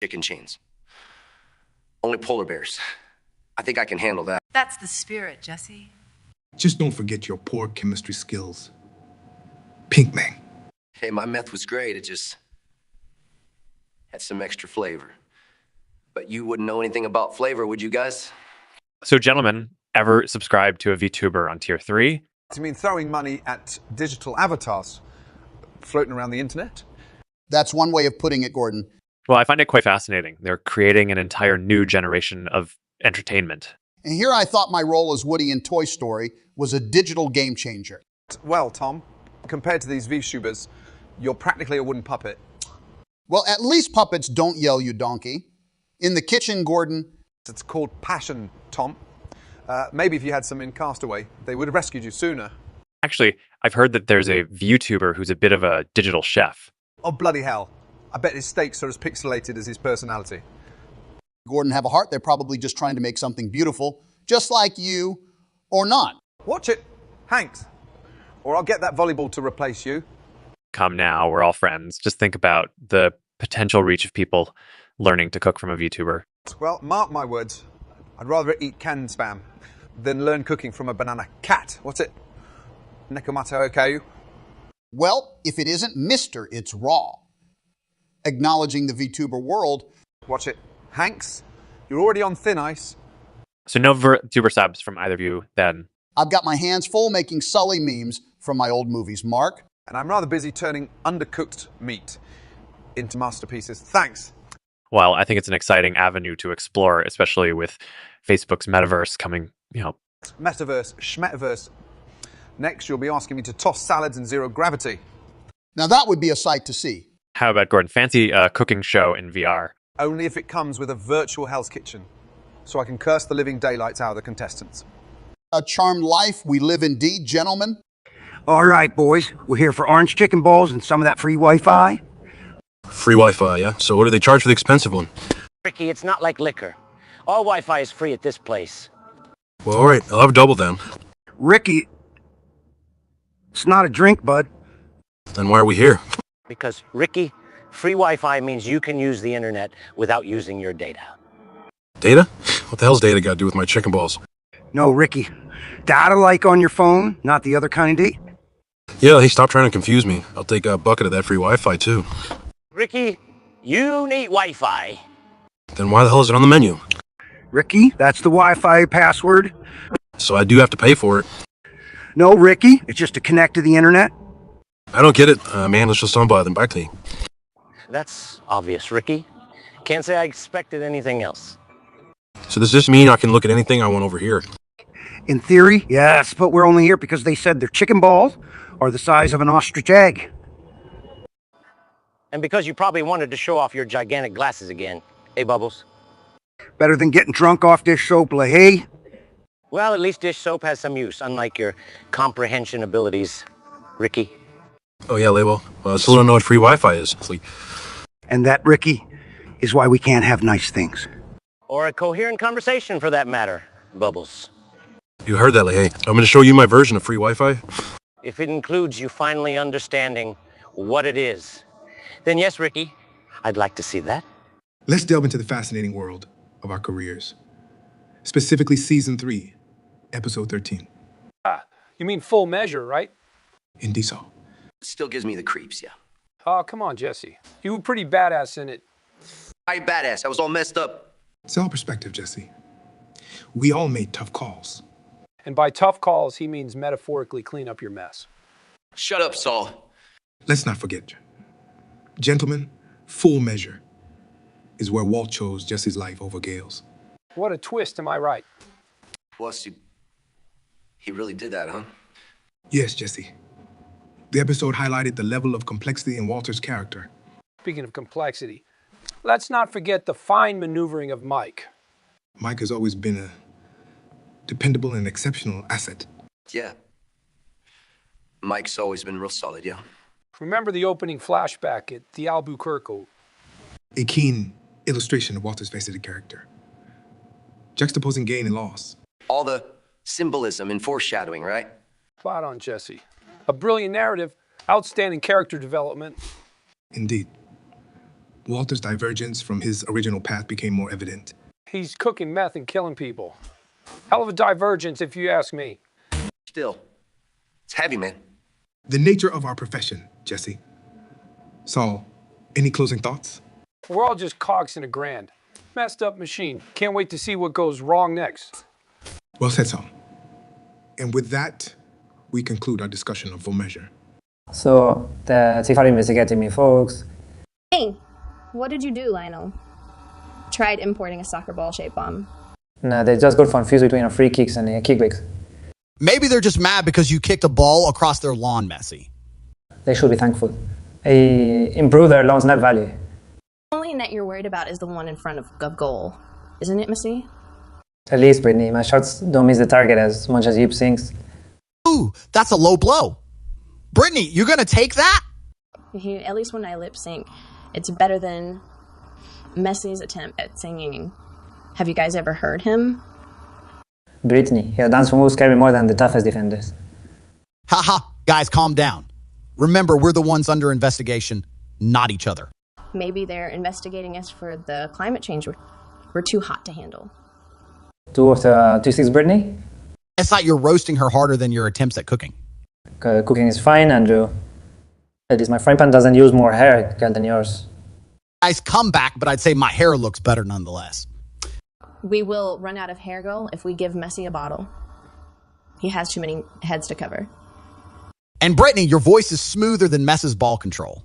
chicken chains. Only polar bears. I think I can handle that. That's the spirit, Jesse. Just don't forget your poor chemistry skills. Pink Man. Hey, my meth was great. It just had some extra flavor. But you wouldn't know anything about flavor, would you guys? So, gentlemen, ever subscribe to a VTuber on tier 3? I mean, throwing money at digital avatars floating around the internet? That's one way of putting it, Gordon. Well, I find it quite fascinating. They're creating an entire new generation of entertainment. And here I thought my role as Woody in Toy Story was a digital game changer. Well, Tom, compared to these VTubers, you're practically a wooden puppet. Well, at least puppets don't yell, you donkey. In the kitchen, Gordon. It's called passion, Tom. Maybe if you had some in Castaway, they would have rescued you sooner. Actually, I've heard that there's a VTuber who's a bit of a digital chef. Oh, bloody hell. I bet his steaks are as pixelated as his personality. Gordon have a heart. They're probably just trying to make something beautiful, just like you, or not. Watch it, Hanks. Or I'll get that volleyball to replace you. Come now, we're all friends. Just think about the potential reach of people learning to cook from a VTuber. Well, mark my words. I'd rather eat canned spam than learn cooking from a banana cat. What's it? Nekomato okay? Well, if it isn't Mr., it's Raw. Acknowledging the VTuber world. Watch it. Hanks, you're already on thin ice. So no VTuber subs from either of you then? I've got my hands full making Sully memes from my old movies, Mark. And I'm rather busy turning undercooked meat into masterpieces. Thanks. Well, I think it's an exciting avenue to explore, especially with Facebook's metaverse coming, Metaverse, schmetaverse. Next, you'll be asking me to toss salads in zero gravity. Now that would be a sight to see. How about, Gordon, fancy a cooking show in VR? Only if it comes with a virtual Hell's Kitchen, so I can curse the living daylights out of the contestants. A charmed life we live indeed, gentlemen. All right, boys. We're here for orange chicken balls and some of that free Wi-Fi. Free Wi-Fi, yeah? So what do they charge for the expensive one? Ricky, it's not like liquor. All Wi-Fi is free at this place. Well, all right. I'll have double then. Ricky, it's not a drink, bud. Then why are we here? Because, Ricky, free Wi-Fi means you can use the internet without using your data. Data? What the hell's data got to do with my chicken balls? No, Ricky. Data like on your phone, not the other kind of date. Yeah, hey, stop trying to confuse me. I'll take a bucket of that free Wi-Fi, too. Ricky, you need Wi-Fi. Then why the hell is it on the menu? Ricky, that's the Wi-Fi password. So I do have to pay for it. No, Ricky, it's just to connect to the internet. I don't get it. Man, let's just unbother them. Back to you. That's obvious, Ricky. Can't say I expected anything else. So does this mean I can look at anything I want over here? In theory, yes, but we're only here because they said their chicken balls are the size of an ostrich egg. And because you probably wanted to show off your gigantic glasses again. Hey, Bubbles? Better than getting drunk off dish soap, like, hey? Well, at least dish soap has some use, unlike your comprehension abilities, Ricky. Oh, yeah, Label. Well, I still don't know what free Wi-Fi is. And that, Ricky, is why we can't have nice things. Or a coherent conversation, for that matter, Bubbles. You heard that, hey. I'm going to show you my version of free Wi-Fi. If it includes you finally understanding what it is, then yes, Ricky, I'd like to see that. Let's delve into the fascinating world of our careers. Specifically Season 3, Episode 13. You mean Full Measure, right? Indeed so. Still gives me the creeps, yeah. Oh, come on, Jesse. You were pretty badass in it. I badass. I was all messed up. It's all perspective, Jesse. We all made tough calls. And by tough calls, he means metaphorically clean up your mess. Shut up, Saul. Let's not forget, gentlemen, Full Measure is where Walt chose Jesse's life over Gail's. What a twist, am I right? Plus, he really did that, huh? Yes, Jesse. The episode highlighted the level of complexity in Walter's character. Speaking of complexity, let's not forget the fine maneuvering of Mike. Mike has always been a dependable and exceptional asset. Yeah. Mike's always been real solid, yeah. Remember the opening flashback at the Albuquerque? A keen illustration of Walter's faceted character. Juxtaposing gain and loss. All the symbolism and foreshadowing, right? Spot on, Jesse. A brilliant narrative, outstanding character development. Indeed. Walter's divergence from his original path became more evident. He's cooking meth and killing people. Hell of a divergence, if you ask me. Still, it's heavy, man. The nature of our profession, Jesse. Saul, any closing thoughts? We're all just cogs in a grand. Messed up machine. Can't wait to see what goes wrong next. Well said, Saul. And with that, we conclude our discussion of full measure. So, the chief are investigating me, folks. Hey, what did you do, Lionel? Tried importing a soccer ball-shaped bomb. No, they just got confused between a free kicks and a kickbacks. Maybe they're just mad because you kicked a ball across their lawn, Messi. They should be thankful. They improved their lawn's net value. The only net you're worried about is the one in front of goal. Isn't it, Missy? At least, Brittany, my shots don't miss the target as much as Yip sinks. Ooh, that's a low blow. Brittany, you're going to take that? At least when I lip sync, it's better than Messi's attempt at singing. Have you guys ever heard him? Brittany, your dance moves carry more than the toughest defenders. Haha, guys, calm down. Remember, we're the ones under investigation, not each other. Maybe they're investigating us for the climate change we're too hot to handle. 2 of the 2-6, Brittany? It's like you're roasting her harder than your attempts at cooking. Cooking is fine, Andrew. At least my frying pan doesn't use more hair than yours. Nice comeback, but I'd say my hair looks better nonetheless. We will run out of hair goal if we give Messi a bottle. He has too many heads to cover. And Brittany, your voice is smoother than Mess's ball control.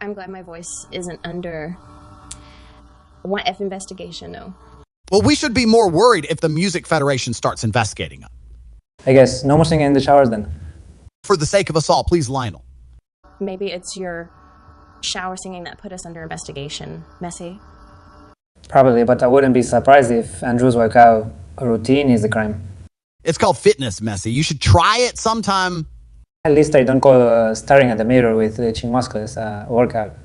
I'm glad my voice isn't under 1F investigation, no. Well, we should be more worried if the Music Federation starts investigating us. I guess no more singing in the showers then. For the sake of us all, please, Lionel. Maybe it's your shower singing that put us under investigation, Messi. Probably, but I wouldn't be surprised if Andrew's workout routine is the crime. It's called fitness, Messi. You should try it sometime. At least I don't call staring at the mirror with chin muscles a workout.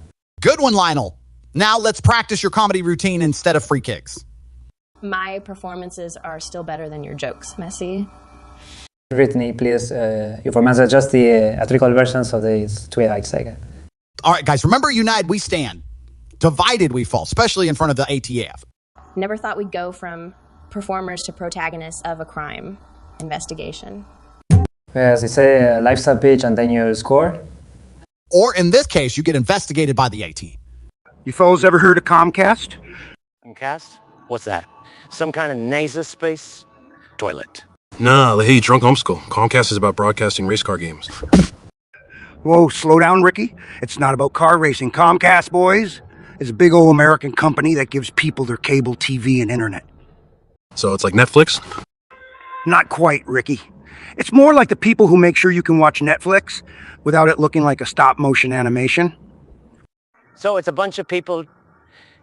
Good one, Lionel. Now let's practice your comedy routine instead of free kicks. My performances are still better than your jokes, Messi. Brittany, please, your performance are just the theatrical versions of the Twilight Saga. All right, guys, remember, united we stand. Divided we fall, especially in front of the ATF. Never thought we'd go from performers to protagonists of a crime investigation. As they say, life's a pitch and then you score. Or in this case, you get investigated by the AT. You fellas ever heard of Comcast? Comcast? What's that? Some kind of NASA space toilet? Nah, hey, drunk homeschool. Comcast is about broadcasting race car games. Whoa, slow down, Ricky. It's not about car racing. Comcast, boys, is a big old American company that gives people their cable TV and internet. So it's like Netflix? Not quite, Ricky. It's more like the people who make sure you can watch Netflix without it looking like a stop-motion animation. So it's a bunch of people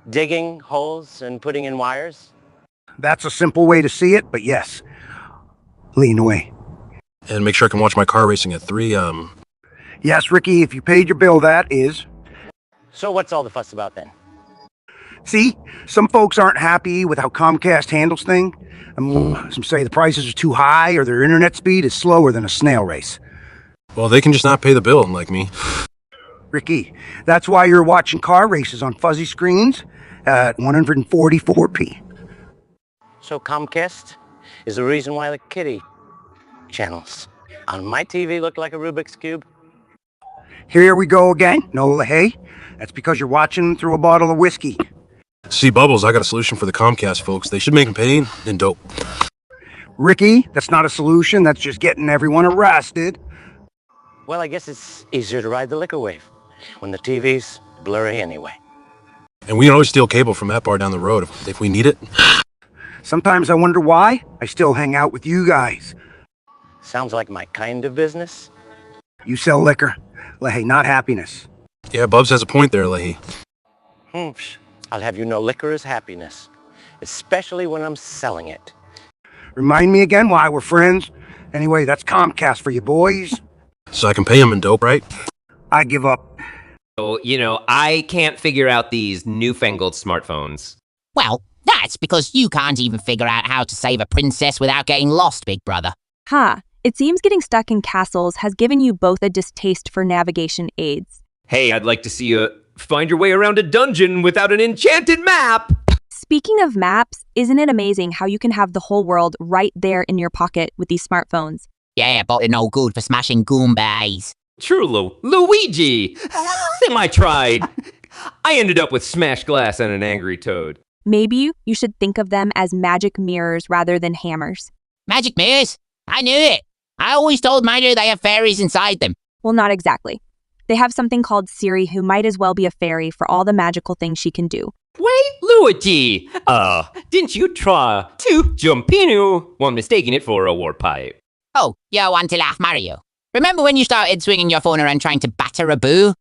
digging holes and putting in wires? That's a simple way to see it, but yes. Lean away. And make sure I can watch my car racing at 3, Yes, Ricky, if you paid your bill, that is. So what's all the fuss about then? See, some folks aren't happy with how Comcast handles things. Some say the prices are too high or their internet speed is slower than a snail race. Well, they can just not pay the bill, like me. Ricky, that's why you're watching car races on fuzzy screens at 144p. So Comcast is the reason why the kiddie channels on my TV look like a Rubik's Cube? Here we go again, no LaHaye. That's because you're watching through a bottle of whiskey. See, Bubbles, I got a solution for the Comcast folks. They should make them pay in dope. Ricky, that's not a solution. That's just getting everyone arrested. Well, I guess it's easier to ride the liquor wave when the TV's blurry anyway. And we can always steal cable from that bar down the road if we need it. Sometimes I wonder why I still hang out with you guys. Sounds like my kind of business. You sell liquor, LaHaye, not happiness. Yeah, Bubs has a point there, Leahy. I'll have you know liquor is happiness, especially when I'm selling it. Remind me again why we're friends. Anyway, that's Comcast for you boys. So I can pay him in dope, right? I give up. Oh, I can't figure out these newfangled smartphones. Well, that's because you can't even figure out how to save a princess without getting lost, big brother. Ha! It seems getting stuck in castles has given you both a distaste for navigation aids. Hey, I'd like to see find your way around a dungeon without an enchanted map. Speaking of maps, isn't it amazing how you can have the whole world right there in your pocket with these smartphones? Yeah, but they're no good for smashing Goombas. True, Luigi. Then I tried. I ended up with smashed glass and an angry toad. Maybe you should think of them as magic mirrors rather than hammers. Magic mirrors? I knew it. I always told Mother they have fairies inside them. Well, not exactly. They have something called Siri, who might as well be a fairy for all the magical things she can do. Wait, Luigi. Didn't you try to jump in while mistaking it for a warp pipe? Oh, you want to laugh, Mario? Remember when you started swinging your phone around trying to batter a boo?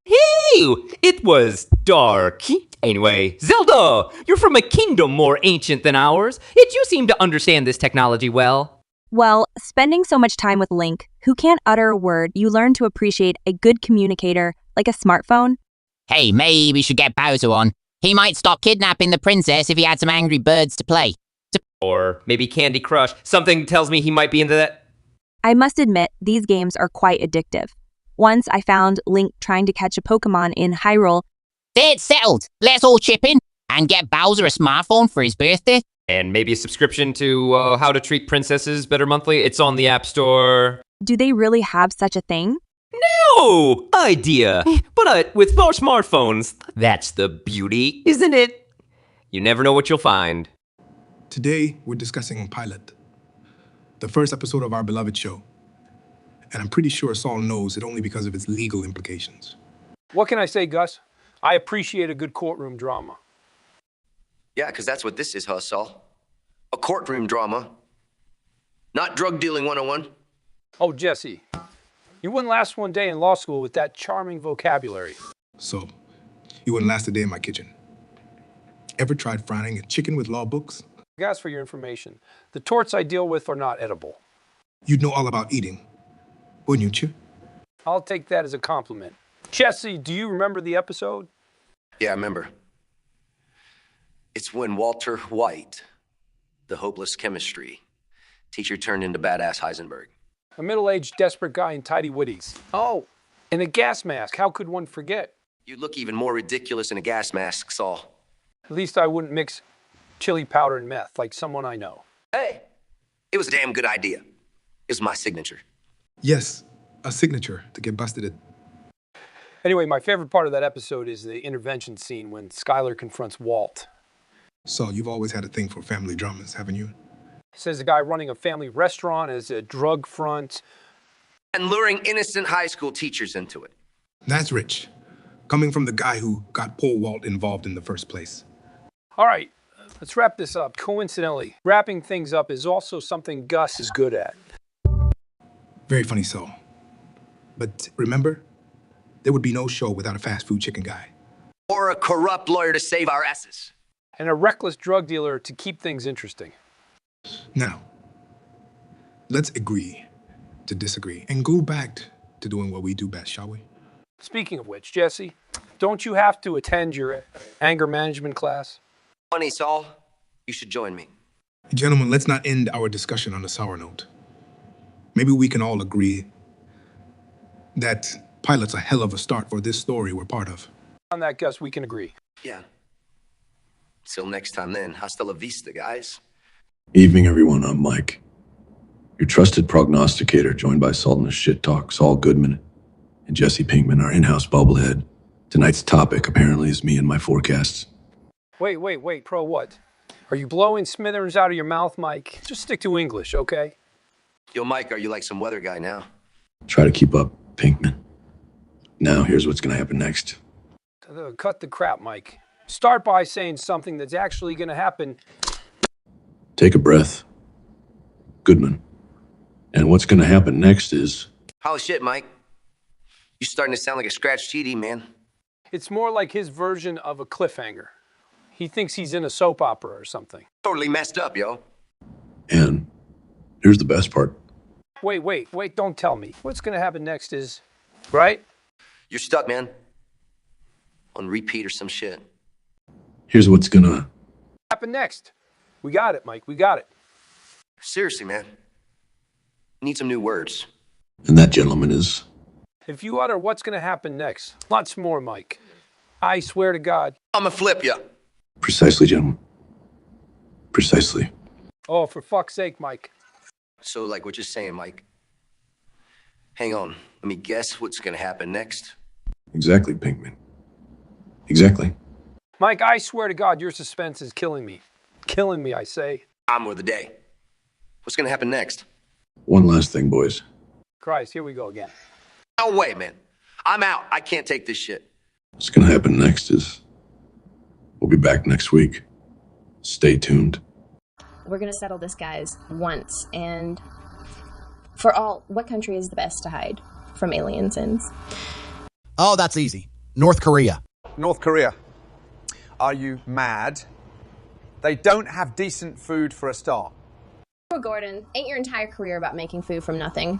Hey, it was dark. Anyway, Zelda, you're from a kingdom more ancient than ours, yet you seem to understand this technology well. Well, spending so much time with Link, who can't utter a word, you learn to appreciate a good communicator, like a smartphone. Hey, maybe we should get Bowser on. He might stop kidnapping the princess if he had some Angry Birds to play. Or maybe Candy Crush. Something tells me he might be into that. I must admit, these games are quite addictive. Once I found Link trying to catch a Pokemon in Hyrule. It's settled. Let's all chip in and get Bowser a smartphone for his birthday. And maybe a subscription to How to Treat Princesses Better Monthly. It's on the App Store. Do they really have such a thing? No idea. But with more smartphones, that's the beauty, isn't it? You never know what you'll find. Today, we're discussing Pilot, the first episode of our beloved show. And I'm pretty sure Saul knows it only because of its legal implications. What can I say, Gus? I appreciate a good courtroom drama. Yeah, because that's what this is, huh, Saul? A courtroom drama. Not drug dealing 101. Oh, Jesse, you wouldn't last one day in law school with that charming vocabulary. So, you wouldn't last a day in my kitchen. Ever tried frying a chicken with law books? Gus, for your information, the torts I deal with are not edible. You'd know all about eating, wouldn't you? I'll take that as a compliment. Jesse, do you remember the episode? Yeah, I remember. It's when Walter White, the hopeless chemistry teacher, turned into badass Heisenberg. A middle-aged, desperate guy in tidy whities. Oh, and a gas mask. How could one forget? You look even more ridiculous in a gas mask, Saul. At least I wouldn't mix chili powder and meth like someone I know. Hey, it was a damn good idea. It was my signature. Yes, a signature to get busted at. Anyway, my favorite part of that episode is the intervention scene when Skylar confronts Walt. So you've always had a thing for family dramas, haven't you? Says the guy running a family restaurant as a drug front. And luring innocent high school teachers into it. That's rich. Coming from the guy who got poor Walt involved in the first place. All right, let's wrap this up. Coincidentally, wrapping things up is also something Gus is good at. Very funny, Saul. But remember, there would be no show without a fast food chicken guy. Or a corrupt lawyer to save our asses. And a reckless drug dealer to keep things interesting. Now, let's agree to disagree and go back to doing what we do best, shall we? Speaking of which, Jesse, don't you have to attend your anger management class? Funny, Saul. You should join me. Gentlemen, let's not end our discussion on a sour note. Maybe we can all agree that Pilot's a hell of a start for this story we're part of. On that, Gus, we can agree. Yeah. Till next time then. Hasta la vista, guys. Evening, everyone. I'm Mike, your trusted prognosticator, joined by Sultan of Shit Talk, Saul Goodman, and Jesse Pinkman, our in-house bubblehead. Tonight's topic, apparently, is me and my forecasts. Wait, Pro what? Are you blowing smithereens out of your mouth, Mike? Just stick to English, okay? Yo, Mike, are you like some weather guy now? Try to keep up, Pinkman. Now, here's what's gonna happen next. Cut the crap, Mike. Start by saying something that's actually gonna happen. Take a breath. Goodman. And what's gonna happen next is... Holy shit, Mike. You're starting to sound like a scratch TD, man. It's more like his version of a cliffhanger. He thinks he's in a soap opera or something. Totally messed up, yo. And here's the best part. Wait, don't tell me. What's gonna happen next is, right? You're stuck, man. On repeat or some shit. Here's what's gonna... happen next. We got it, Mike, we got it. Seriously, man. Need some new words. And that, gentleman, is... If you utter what's gonna happen next, lots more, Mike. I swear to God. I'ma flip ya. Precisely, gentlemen. Precisely. Oh, for fuck's sake, Mike. So, like what you're saying, Mike. Hang on. Let me guess what's gonna happen next. Exactly, Pinkman. Exactly. Mike, I swear to God, your suspense is killing me. Killing me, I say. I'm with the day. What's gonna happen next? One last thing, boys. Christ, here we go again. No way, man. I'm out. I can't take this shit. What's gonna happen next is we'll be back next week. Stay tuned. We're gonna settle this, guys, once and for all. What country is the best to hide from alien sins? Oh, that's easy. North Korea. North Korea. Are you mad? They don't have decent food for a start. Poor Gordon, ain't your entire career about making food from nothing?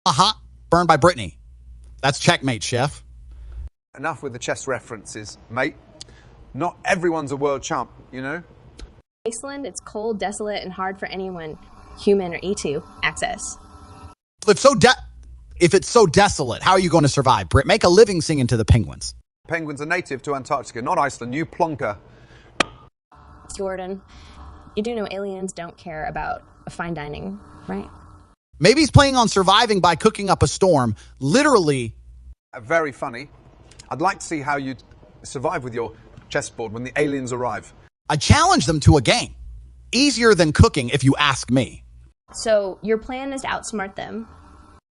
Aha! Burned by Brittany. That's checkmate, chef. Enough with the chess references, mate. Not everyone's a world champ, you know? Iceland, it's cold, desolate, and hard for anyone, human or E2, access. If it's so desolate, how are you going to survive, Britt? Make a living singing to the penguins. Penguins are native to Antarctica, not Iceland. You plonker. Gordon, you do know aliens don't care about fine dining, right? Maybe he's playing on surviving by cooking up a storm. Literally. Very funny. I'd like to see how you survive with your chessboard when the aliens arrive. I challenge them to a game. Easier than cooking, if you ask me. So your plan is to outsmart them?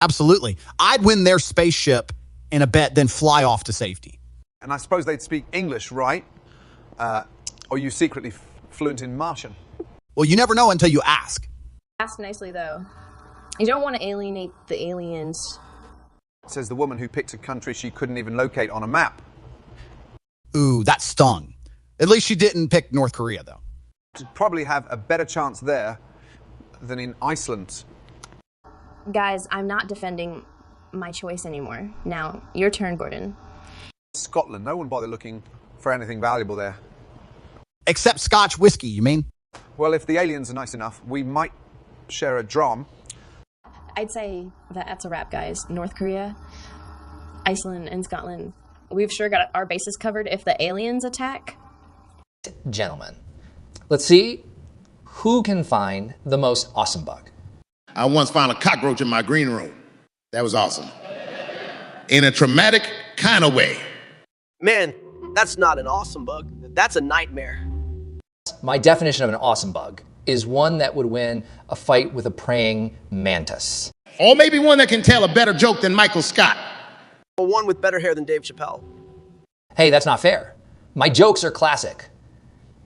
Absolutely. I'd win their spaceship in a bet, then fly off to safety. And I suppose they'd speak English, right? Or you secretly fluent in Martian? Well, you never know until you ask. Ask nicely, though. You don't want to alienate the aliens. Says the woman who picked a country she couldn't even locate on a map. Ooh, that stung. At least she didn't pick North Korea, though. She'd probably have a better chance there than in Iceland. Guys, I'm not defending my choice anymore. Now, your turn, Gordon. Scotland. No one bothered looking for anything valuable there. Except Scotch whiskey, you mean? Well, if the aliens are nice enough, we might share a dram. I'd say that's a wrap, guys. North Korea, Iceland, and Scotland. We've sure got our bases covered if the aliens attack. Gentlemen, let's see who can find the most awesome bug. I once found a cockroach in my green room. That was awesome. In a traumatic kind of way. Man, that's not an awesome bug. That's a nightmare. My definition of an awesome bug is one that would win a fight with a praying mantis. Or maybe one that can tell a better joke than Michael Scott. Or one with better hair than Dave Chappelle. Hey, that's not fair. My jokes are classic.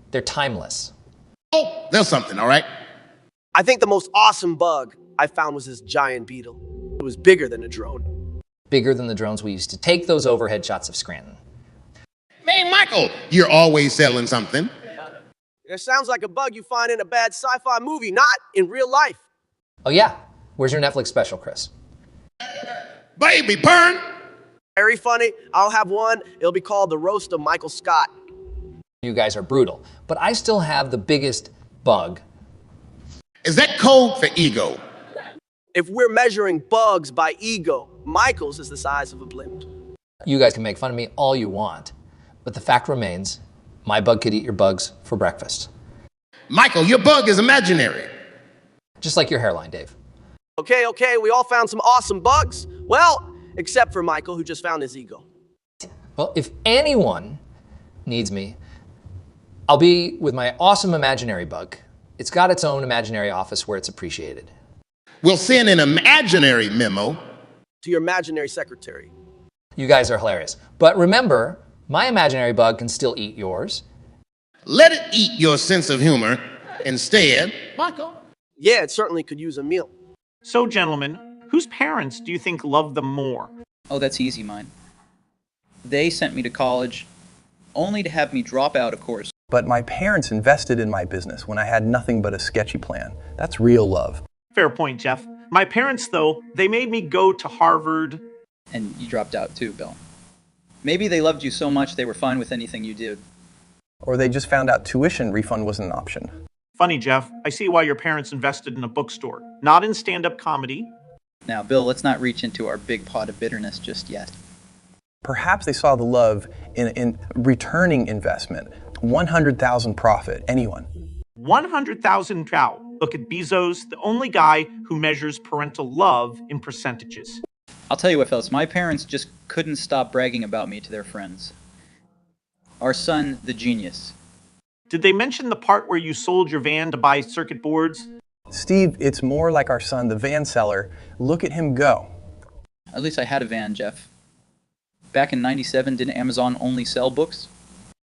They're timeless. Oh, there's something, all right? I think the most awesome bug I found was this giant beetle. It was bigger than a drone. Bigger than the drones we used to take those overhead shots of Scranton. Man, Michael, you're always selling something. It sounds like a bug you find in a bad sci-fi movie, not in real life. Oh yeah? Where's your Netflix special, Chris? Baby, burn! Very funny. I'll have one. It'll be called The Roast of Michael Scott. You guys are brutal, but I still have the biggest bug. Is that code for ego? If we're measuring bugs by ego, Michael's is the size of a blimp. You guys can make fun of me all you want, but the fact remains, my bug could eat your bugs for breakfast. Michael, your bug is imaginary. Just like your hairline, Dave. Okay, we all found some awesome bugs. Well, except for Michael, who just found his ego. Well, if anyone needs me, I'll be with my awesome imaginary bug. It's got its own imaginary office where it's appreciated. We'll send an imaginary memo to your imaginary secretary. You guys are hilarious. But remember, my imaginary bug can still eat yours. Let it eat your sense of humor instead, Michael. Yeah, it certainly could use a meal. So, gentlemen, whose parents do you think love them more? Oh, that's easy, mine. They sent me to college only to have me drop out, of course. But my parents invested in my business when I had nothing but a sketchy plan. That's real love. Fair point, Jeff. My parents, though, they made me go to Harvard. And you dropped out too, Bill. Maybe they loved you so much they were fine with anything you did. Or they just found out tuition refund wasn't an option. Funny, Jeff. I see why your parents invested in a bookstore, not in stand-up comedy. Now, Bill, let's not reach into our big pot of bitterness just yet. Perhaps they saw the love in returning investment, 100,000 profit, anyone. 100,000 Chow. Look at Bezos, the only guy who measures parental love in percentages. I'll tell you what, fellas, my parents just couldn't stop bragging about me to their friends. Our son, the genius. Did they mention the part where you sold your van to buy circuit boards? Steve, it's more like our son, the van seller. Look at him go. At least I had a van, Jeff. Back in '97, didn't Amazon only sell books?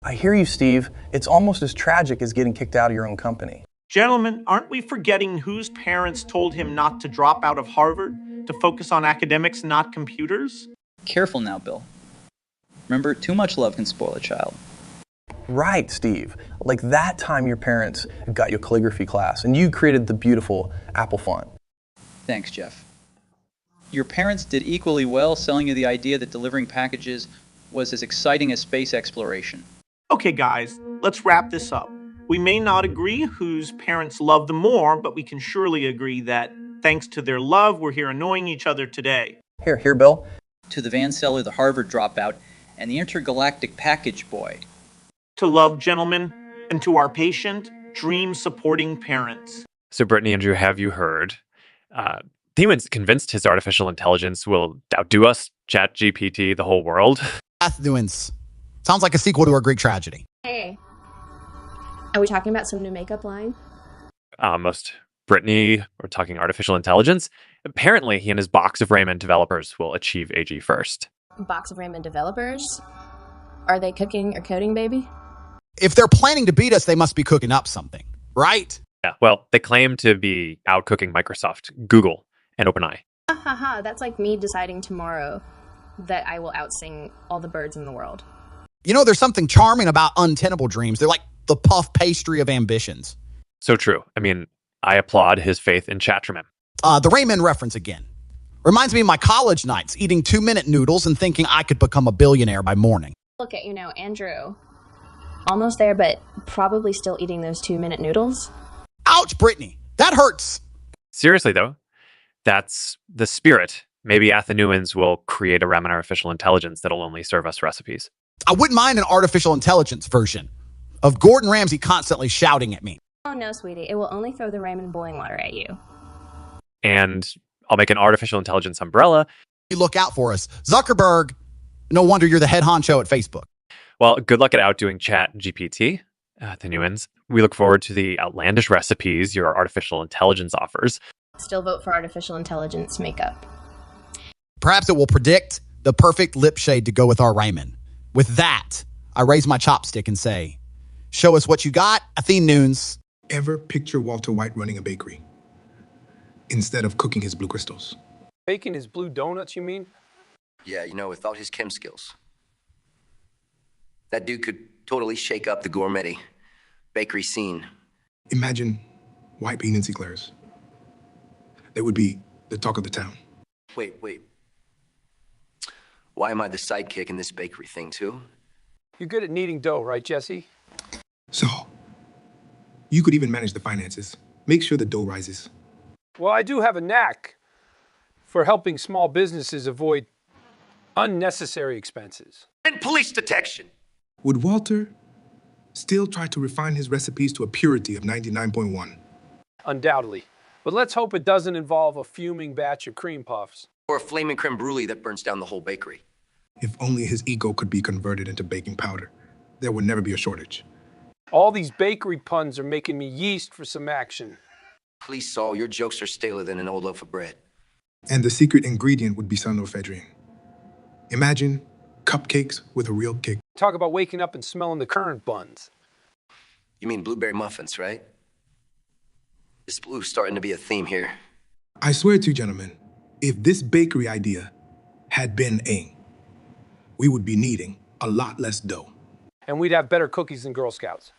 I hear you, Steve. It's almost as tragic as getting kicked out of your own company. Gentlemen, aren't we forgetting whose parents told him not to drop out of Harvard, to focus on academics, not computers? Careful now, Bill. Remember, too much love can spoil a child. Right, Steve. Like that time your parents got you a calligraphy class and you created the beautiful Apple font. Thanks, Jeff. Your parents did equally well selling you the idea that delivering packages was as exciting as space exploration. Okay, guys, let's wrap this up. We may not agree whose parents love them more, but we can surely agree that thanks to their love, we're here annoying each other today. Here, Bill. To the van seller, the Harvard dropout, and the intergalactic package boy. To love, gentlemen, and to our patient, dream-supporting parents. So, Brittany and Drew, have you heard? Theman's convinced his artificial intelligence will outdo us, ChatGPT, the whole world. Athnuins. Sounds like a sequel to a Greek tragedy. Hey. Are we talking about some new makeup line? Most Brittany, we're talking artificial intelligence. Apparently, he and his box of Raymond developers will achieve AG first. Box of Raymond developers? Are they cooking or coding, baby? If they're planning to beat us, they must be cooking up something, right? Yeah, well, they claim to be outcooking Microsoft, Google, and OpenAI. Ha ha ha, that's like me deciding tomorrow that I will outsing all the birds in the world. You know, there's something charming about untenable dreams. They're like the puff pastry of ambitions. So true. I mean, I applaud his faith in Chatterman. The Raymond reference again. Reminds me of my college nights, eating 2-minute noodles and thinking I could become a billionaire by morning. Look at, Andrew. Almost there, but probably still eating those 2-minute noodles. Ouch, Brittany. That hurts. Seriously, though, that's the spirit. Maybe Athenuans will create a ramen artificial intelligence that'll only serve us recipes. I wouldn't mind an artificial intelligence version of Gordon Ramsay constantly shouting at me. Oh no, sweetie. It will only throw the ramen boiling water at you. And I'll make an artificial intelligence umbrella. You look out for us. Zuckerberg, no wonder you're the head honcho at Facebook. Well, good luck at outdoing ChatGPT, Athenuans. We look forward to the outlandish recipes your artificial intelligence offers. Still vote for artificial intelligence makeup. Perhaps it will predict the perfect lip shade to go with our ramen. With that, I raise my chopstick and say, show us what you got, Athenuans. Ever picture Walter White running a bakery instead of cooking his blue crystals? Baking his blue donuts, you mean? Yeah, without his chem skills. That dude could totally shake up the gourmet bakery scene. Imagine white bean and eclairs. They would be the talk of the town. Wait. Why am I the sidekick in this bakery thing, too? You're good at kneading dough, right, Jesse? So, you could even manage the finances. Make sure the dough rises. Well, I do have a knack for helping small businesses avoid unnecessary expenses. And police detection. Would Walter still try to refine his recipes to a purity of 99.1? Undoubtedly. But let's hope it doesn't involve a fuming batch of cream puffs. Or a flaming creme brulee that burns down the whole bakery. If only his ego could be converted into baking powder, there would never be a shortage. All these bakery puns are making me yeast for some action. Please, Saul, your jokes are staler than an old loaf of bread. And the secret ingredient would be cyanoephedrine. Imagine cupcakes with a real kick. Talk about waking up and smelling the currant buns. You mean blueberry muffins, right? This blue's starting to be a theme here. I swear to you, gentlemen, if this bakery idea had been we would be needing a lot less dough. And we'd have better cookies than Girl Scouts.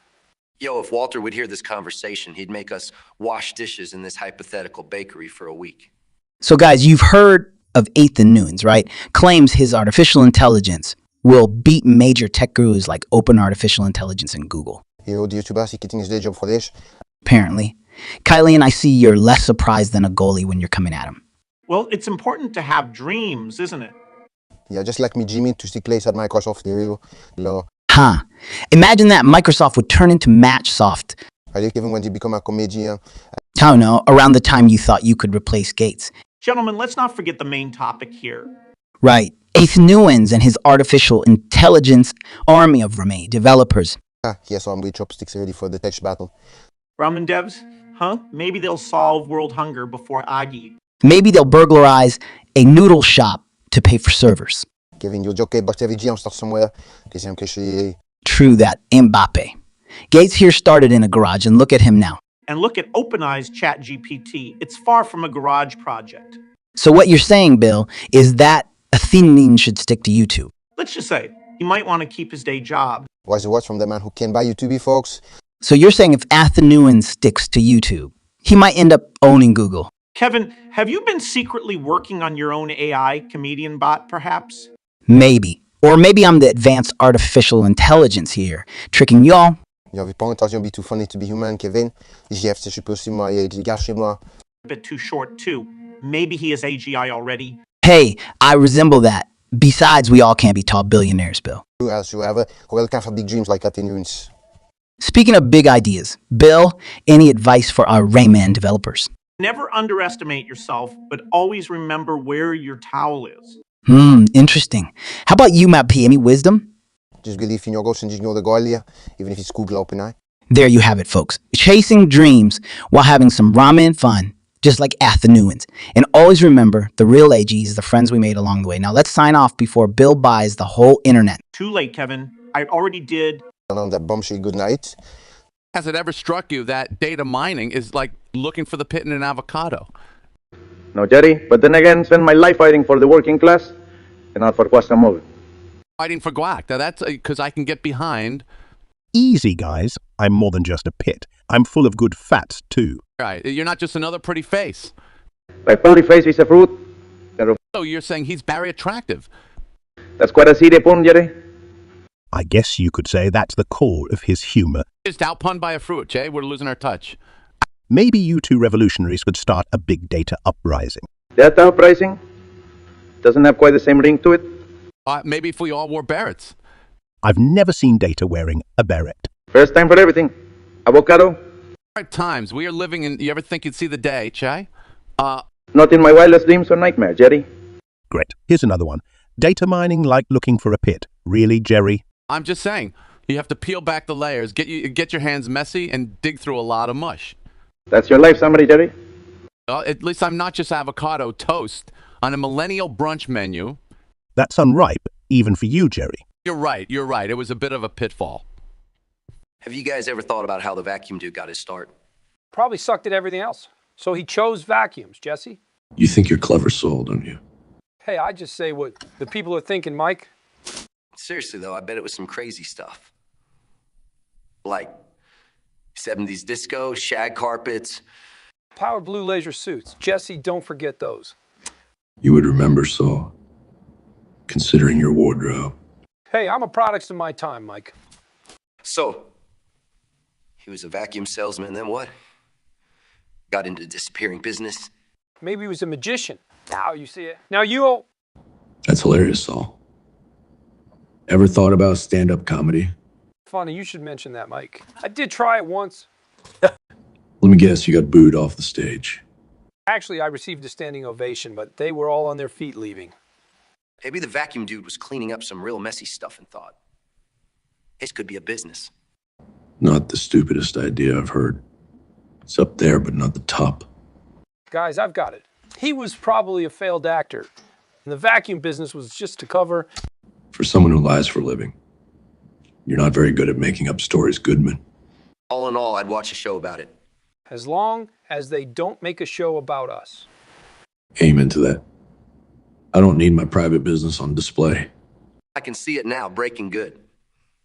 Yo, if Walter would hear this conversation, he'd make us wash dishes in this hypothetical bakery for a week. So guys, you've heard of Athenuans, right? Claims his artificial intelligence will beat major tech gurus like Open Artificial Intelligence and Google. Yo, the YouTuber, is quitting his day job for this. Apparently. Kylie and I see you're less surprised than a goalie when you're coming at him. Well, it's important to have dreams, isn't it? Yeah, just like me, Jimmy, to see place at Microsoft, there you go. Huh. Imagine that Microsoft would turn into Matchsoft. I think even when you become a comedian. I don't know, around the time you thought you could replace Gates. Gentlemen, let's not forget the main topic here. Right. Eighth Newens and his artificial intelligence army of Rame developers. Yeah, so I'm with chopsticks ready for the tech battle. Ramen devs? Huh? Maybe they'll solve world hunger before Agi. Maybe they'll burglarize a noodle shop to pay for servers. Kevin, you're joking, but every G, I'm start somewhere. True that, Mbappe. Gates here started in a garage, and look at him now. And look at OpenAI's ChatGPT. It's far from a garage project. So what you're saying, Bill, is that Athenian should stick to YouTube. Let's just say, he might want to keep his day job. Wise the words from the man who can buy YouTube, folks. So you're saying if Athenuan sticks to YouTube, he might end up owning Google. Kevin, have you been secretly working on your own AI comedian bot, perhaps? Maybe. Or maybe I'm the advanced artificial intelligence here, tricking y'all. J'avais pas intention to be too funny to be human, Kevin. JF, je suis possible, il gars chez moi. A bit too short, too. Maybe he has AGI already. Hey, I resemble that. Besides, we all can't be tall billionaires, Bill. As you ever, well, can't have big dreams like that in Nunes. Speaking of big ideas, Bill, any advice for our Rayman developers? Never underestimate yourself, but always remember where your towel is. Interesting. How about you, Mappy? Any wisdom? Just believe in your ghost and ignore the goalie, even if it's Google OpenAI. There you have it, folks. Chasing dreams while having some ramen fun, just like Athenuans. And always remember, the real AG is the friends we made along the way. Now let's sign off before Bill buys the whole internet. Too late, Kevin. I already did. On that bombshell, good night. Has it ever struck you that data mining is like looking for the pit in an avocado? No, Jerry, but then again, spend my life fighting for the working class and not for Guacamole. Fighting for guac. Now that's because I can get behind. Easy, guys. I'm more than just a pit. I'm full of good fats, too. Right. You're not just another pretty face. Like pretty face is a fruit. So you're saying he's very attractive. That's quite a seedy pun, Jerry. I guess you could say that's the core of his humor. Just outpunned by a fruit, Jay. We're losing our touch. Maybe you two revolutionaries could start a big data uprising. Data uprising? Doesn't have quite the same ring to it. Maybe if we all wore berets. I've never seen data wearing a beret. First time for everything. Avocado? Hard times. We are living in... You ever think you'd see the day, Jay? Not in my wildest dreams or nightmare, Jerry. Great. Here's another one. Data mining like looking for a pit. Really, Jerry? I'm just saying. You have to peel back the layers, get your hands messy, and dig through a lot of mush. That's your life summary, Jerry? At least I'm not just avocado toast on a millennial brunch menu. That's unripe, even for you, Jerry. You're right. It was a bit of a pitfall. Have you guys ever thought about how the vacuum dude got his start? Probably sucked at everything else. So he chose vacuums, Jesse. You think you're clever soul, don't you? Hey, I just say what the people are thinking, Mike. Seriously, though, I bet it was some crazy stuff. Like 70s disco, shag carpets. Power blue laser suits. Jesse, don't forget those. You would remember, Saul, considering your wardrobe. Hey, I'm a product of my time, Mike. So, he was a vacuum salesman, then what? Got into the disappearing business. Maybe he was a magician. Now you see it. Now you all... That's hilarious, Saul. Ever thought about stand-up comedy? Funny, you should mention that, Mike. I did try it once. Let me guess, you got booed off the stage. Actually, I received a standing ovation, but they were all on their feet leaving. Maybe the vacuum dude was cleaning up some real messy stuff and thought, this could be a business. Not the stupidest idea I've heard. It's up there, but not the top. Guys, I've got it. He was probably a failed actor, and the vacuum business was just to cover... For someone who lies for a living, you're not very good at making up stories, Goodman. All in all, I'd watch a show about it. As long as they don't make a show about us. Amen to that. I don't need my private business on display. I can see it now, breaking good.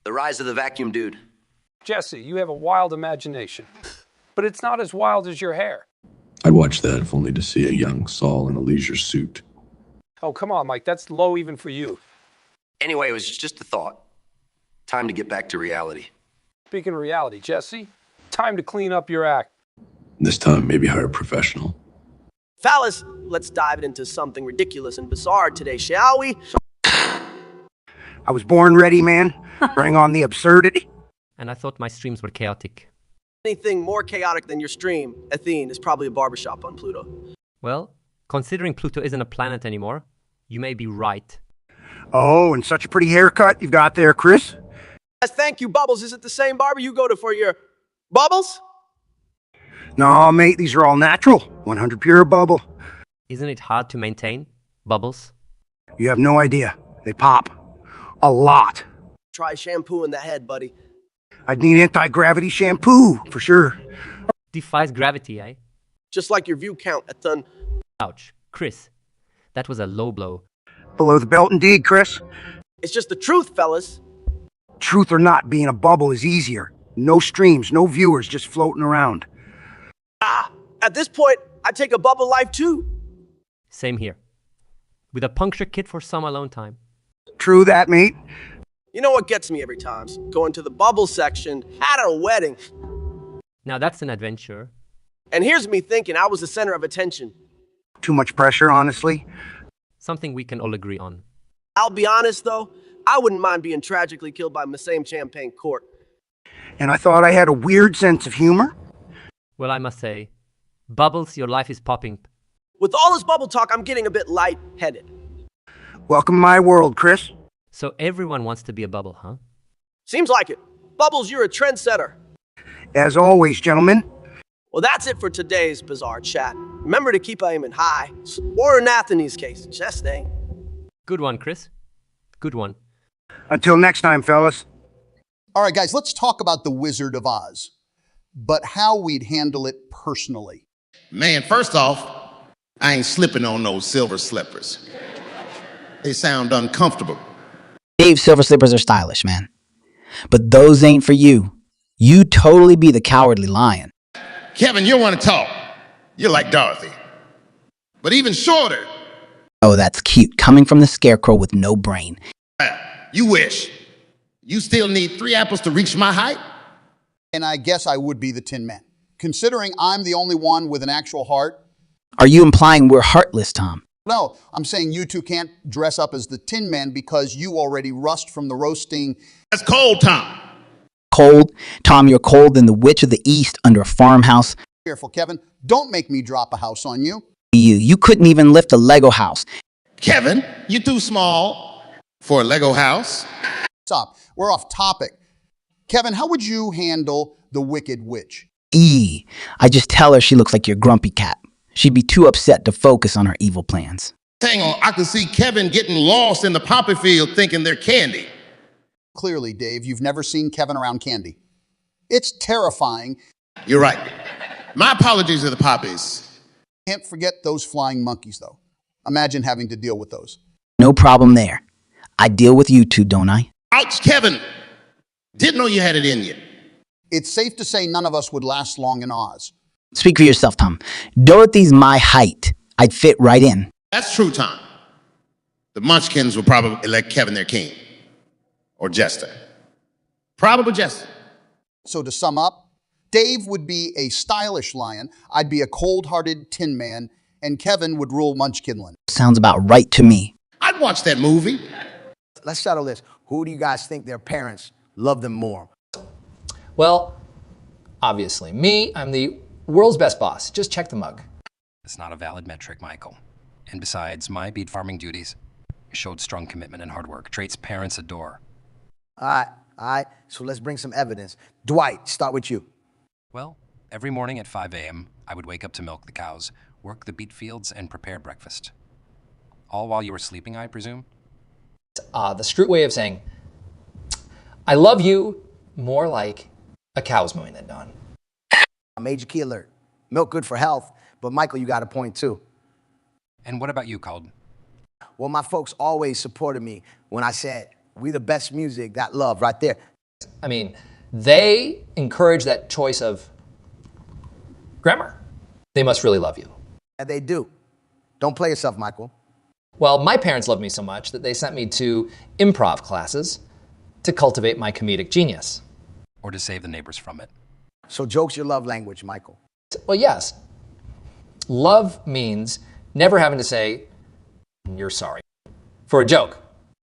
The rise of the vacuum dude. Jesse, you have a wild imagination, but it's not as wild as your hair. I'd watch that if only to see a young Saul in a leisure suit. Oh, come on, Mike. That's low even for you. Anyway, it was just a thought. Time to get back to reality. Speaking of reality, Jesse, time to clean up your act. This time, maybe hire a professional. Fellas, let's dive into something ridiculous and bizarre today, shall we? I was born ready, man. Bring on the absurdity. And I thought my streams were chaotic. Anything more chaotic than your stream, Athene, is probably a barbershop on Pluto. Well, considering Pluto isn't a planet anymore, you may be right. Oh, and such a pretty haircut you've got there, Chris. Yes, thank you, Bubbles. Is it the same barber you go to for your Bubbles? No, mate, these are all natural. 100 pure bubble. Isn't it hard to maintain, Bubbles? You have no idea. They pop. A lot. Try shampoo in the head, buddy. I'd need anti-gravity shampoo, for sure. Defies gravity, eh? Just like your view count at the... Ouch. Chris, that was a low blow. Below the belt indeed, Chris. It's just the truth, fellas. Truth or not, being a bubble is easier. No streams, no viewers, just floating around. At this point, I take a bubble life too. Same here. With a puncture kit for some alone time. True that, mate. You know what gets me every time? Going to the bubble section at a wedding. Now that's an adventure. And here's me thinking I was the center of attention. Too much pressure, honestly. Something we can all agree on. I'll be honest, though. I wouldn't mind being tragically killed by Masame Champagne Court. And I thought I had a weird sense of humor. Well, I must say, Bubbles, your life is popping. With all this bubble talk, I'm getting a bit light-headed. Welcome to my world, Chris. So everyone wants to be a bubble, huh? Seems like it. Bubbles, you're a trendsetter. As always, gentlemen. Well, that's it for today's Bizarre Chat. Remember to keep aiming high, or in Anthony's case, chest aim. Good one, Chris. Good one. Until next time, fellas. All right, guys, let's talk about The Wizard of Oz, but how we'd handle it personally. Man, first off, I ain't slipping on those silver slippers. They sound uncomfortable. Dave's silver slippers are stylish, man. But those ain't for you. You totally be the cowardly lion. Kevin, you want to talk. You're like Dorothy. But even shorter. Oh, that's cute. Coming from the scarecrow with no brain. You wish. You still need 3 apples to reach my height? And I guess I would be the Tin Man. Considering I'm the only one with an actual heart. Are you implying we're heartless, Tom? No, I'm saying you two can't dress up as the Tin Man because you already rust from the roasting. That's cold, Tom. Cold? Tom, you're cold than the Witch of the East under a farmhouse. Careful, Kevin. Don't make me drop a house on you. You couldn't even lift a Lego house. Kevin, you're too small for a Lego house. Stop. We're off topic. Kevin, how would you handle the Wicked Witch? I just tell her she looks like your grumpy cat. She'd be too upset to focus on her evil plans. Hang on, I can see Kevin getting lost in the poppy field thinking they're candy. Clearly, Dave, you've never seen Kevin around candy. It's terrifying. You're right. My apologies to the poppies. Can't forget those flying monkeys, though. Imagine having to deal with those. No problem there. I deal with you two, don't I? Ouch, Kevin. Didn't know you had it in you. It's safe to say none of us would last long in Oz. Speak for yourself, Tom. Dorothy's my height. I'd fit right in. That's true, Tom. The Munchkins will probably elect Kevin their king. Or Jester. Probably Jester. So to sum up, Dave would be a stylish lion, I'd be a cold-hearted Tin Man, and Kevin would rule Munchkinland. Sounds about right to me. I'd watch that movie. Let's settle this. Who do you guys think their parents love them more? Well, obviously, me, I'm the world's best boss. Just check the mug. It's not a valid metric, Michael. And besides, my bead farming duties showed strong commitment and hard work, traits parents adore. All right. So let's bring some evidence. Dwight, start with you. Well, every morning at 5 a.m., I would wake up to milk the cows, work the beet fields, and prepare breakfast. All while you were sleeping, I presume? The Scroot way of saying, I love you, more like a cow's mooing at dawn. Major key alert. Milk good for health, but Michael, you got a point too. And what about you, Cald? Well, my folks always supported me when I said, we the best music, that love right there. I mean, they encourage that choice of grammar. They must really love you. And they do. Don't play yourself, Michael. Well, my parents loved me so much that they sent me to improv classes to cultivate my comedic genius. Or to save the neighbors from it. So joke's your love language, Michael. Well, yes. Love means never having to say, you're sorry, for a joke.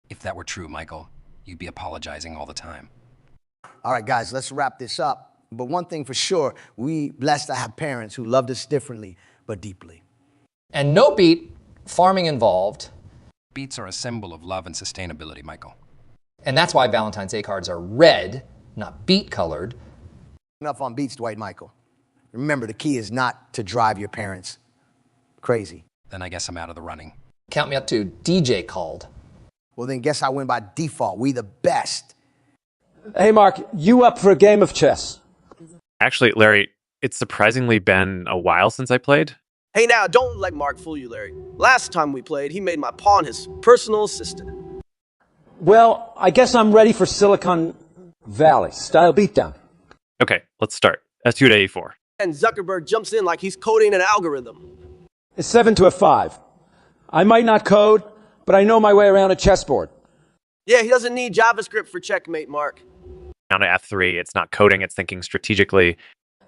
If that were true, Michael, you'd be apologizing all the time. All right, guys, let's wrap this up. But one thing for sure, we blessed to have parents who loved us differently, but deeply. And no beat, farming involved. Beats are a symbol of love and sustainability, Michael. And that's why Valentine's Day cards are red, not beet colored. Enough on beats, Dwight Michael. Remember, the key is not to drive your parents crazy. Then I guess I'm out of the running. Count me up to DJ called. Well, then guess I win by default. We the best. Hey, Mark, you up for a game of chess? Actually, Larry, it's surprisingly been a while since I played. Hey now, don't let Mark fool you, Larry. Last time we played, he made my pawn his personal assistant. Well, I guess I'm ready for Silicon Valley style beatdown. Okay, let's start. S2 to A4. And Zuckerberg jumps in like he's coding an algorithm. It's 7 to F5. I might not code, but I know my way around a chessboard. Yeah, he doesn't need JavaScript for checkmate, Mark. Down to F3, it's not coding, it's thinking strategically.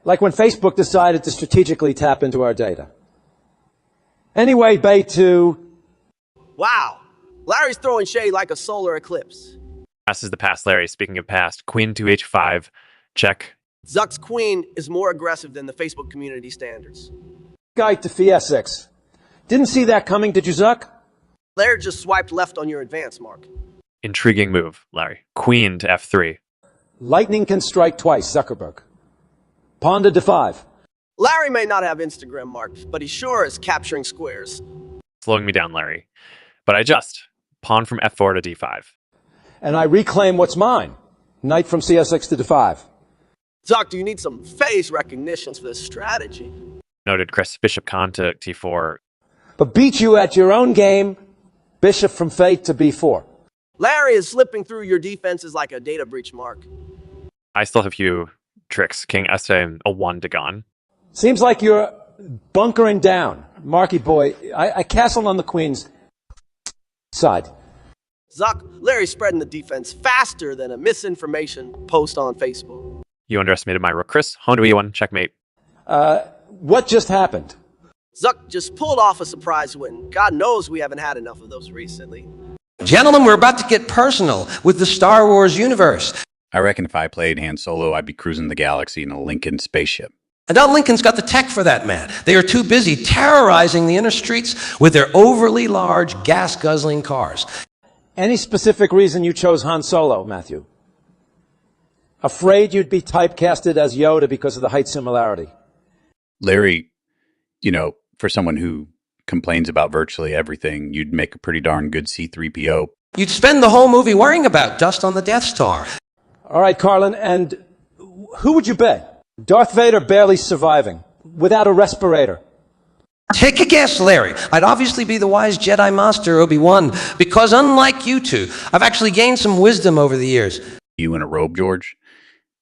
Like when Facebook decided to strategically tap into our data. Anyway, Bay2. Wow. Larry's throwing shade like a solar eclipse. Past is the past, Larry. Speaking of past, Queen to H5. Check. Zuck's queen is more aggressive than the Facebook community standards. Guy to F6. Didn't see that coming, did you, Zuck? Larry just swiped left on your advance, Mark. Intriguing move, Larry. Queen to F3. Lightning can strike twice, Zuckerberg. Pawn to D5. Larry may not have Instagram, Mark, but he sure is capturing squares. Slowing me down, Larry. But I just. Pawn from F4 to D5. And I reclaim what's mine. Knight from CS6 to D5. Zuck, do you need some face recognitions for this strategy? Noted, Chris. Bishop Con to T4. But beat you at your own game. Bishop from Fate to B4. Larry is slipping through your defenses like a data breach, Mark. I still have a few tricks. King S7, a 1 to gone. Seems like you're bunkering down. Marky boy, I castle on the queen's side. Zuck, Larry's spreading the defense faster than a misinformation post on Facebook. You underestimated my rook, Chris. Pawn to E1, checkmate. What just happened? Zuck just pulled off a surprise win. God knows we haven't had enough of those recently. Gentlemen, we're about to get personal with the Star Wars universe. I reckon if I played Han Solo, I'd be cruising the galaxy in a Lincoln spaceship. And now Lincoln's got the tech for that, man. They are too busy terrorizing the inner streets with their overly large, gas-guzzling cars. Any specific reason you chose Han Solo, Matthew? Afraid you'd be typecasted as Yoda because of the height similarity? Larry, you know, for someone who complains about virtually everything, you'd make a pretty darn good C-3PO. You'd spend the whole movie worrying about dust on the Death Star. All right, Carlin, and who would you bet? Darth Vader barely surviving, without a respirator. Take a guess, Larry. I'd obviously be the wise Jedi Master Obi-Wan, because unlike you two, I've actually gained some wisdom over the years. You in a robe, George?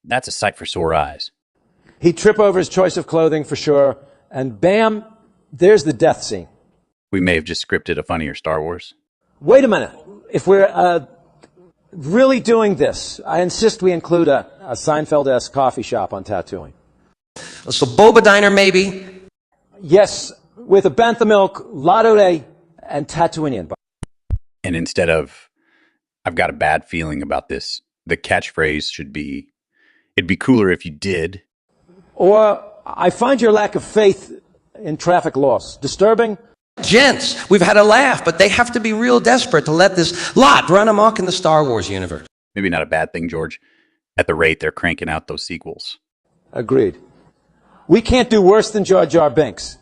That's a sight for sore eyes. He'd trip over his choice of clothing for sure, and bam, there's the death scene. We may have just scripted a funnier Star Wars. Wait a minute. If we're really doing this, I insist we include a Seinfeld-esque coffee shop on Tatooine. So Boba Diner, maybe? Yes, with a bantha milk, Lotto Day, and Tatooinian. And instead of, I've got a bad feeling about this, the catchphrase should be, it'd be cooler if you did. Or, I find your lack of faith in traffic laws disturbing. Gents, we've had a laugh, but they have to be real desperate to let this lot run amok in the Star Wars universe. Maybe not a bad thing, George. At the rate they're cranking out those sequels. Agreed. We can't do worse than Jar Jar Binks.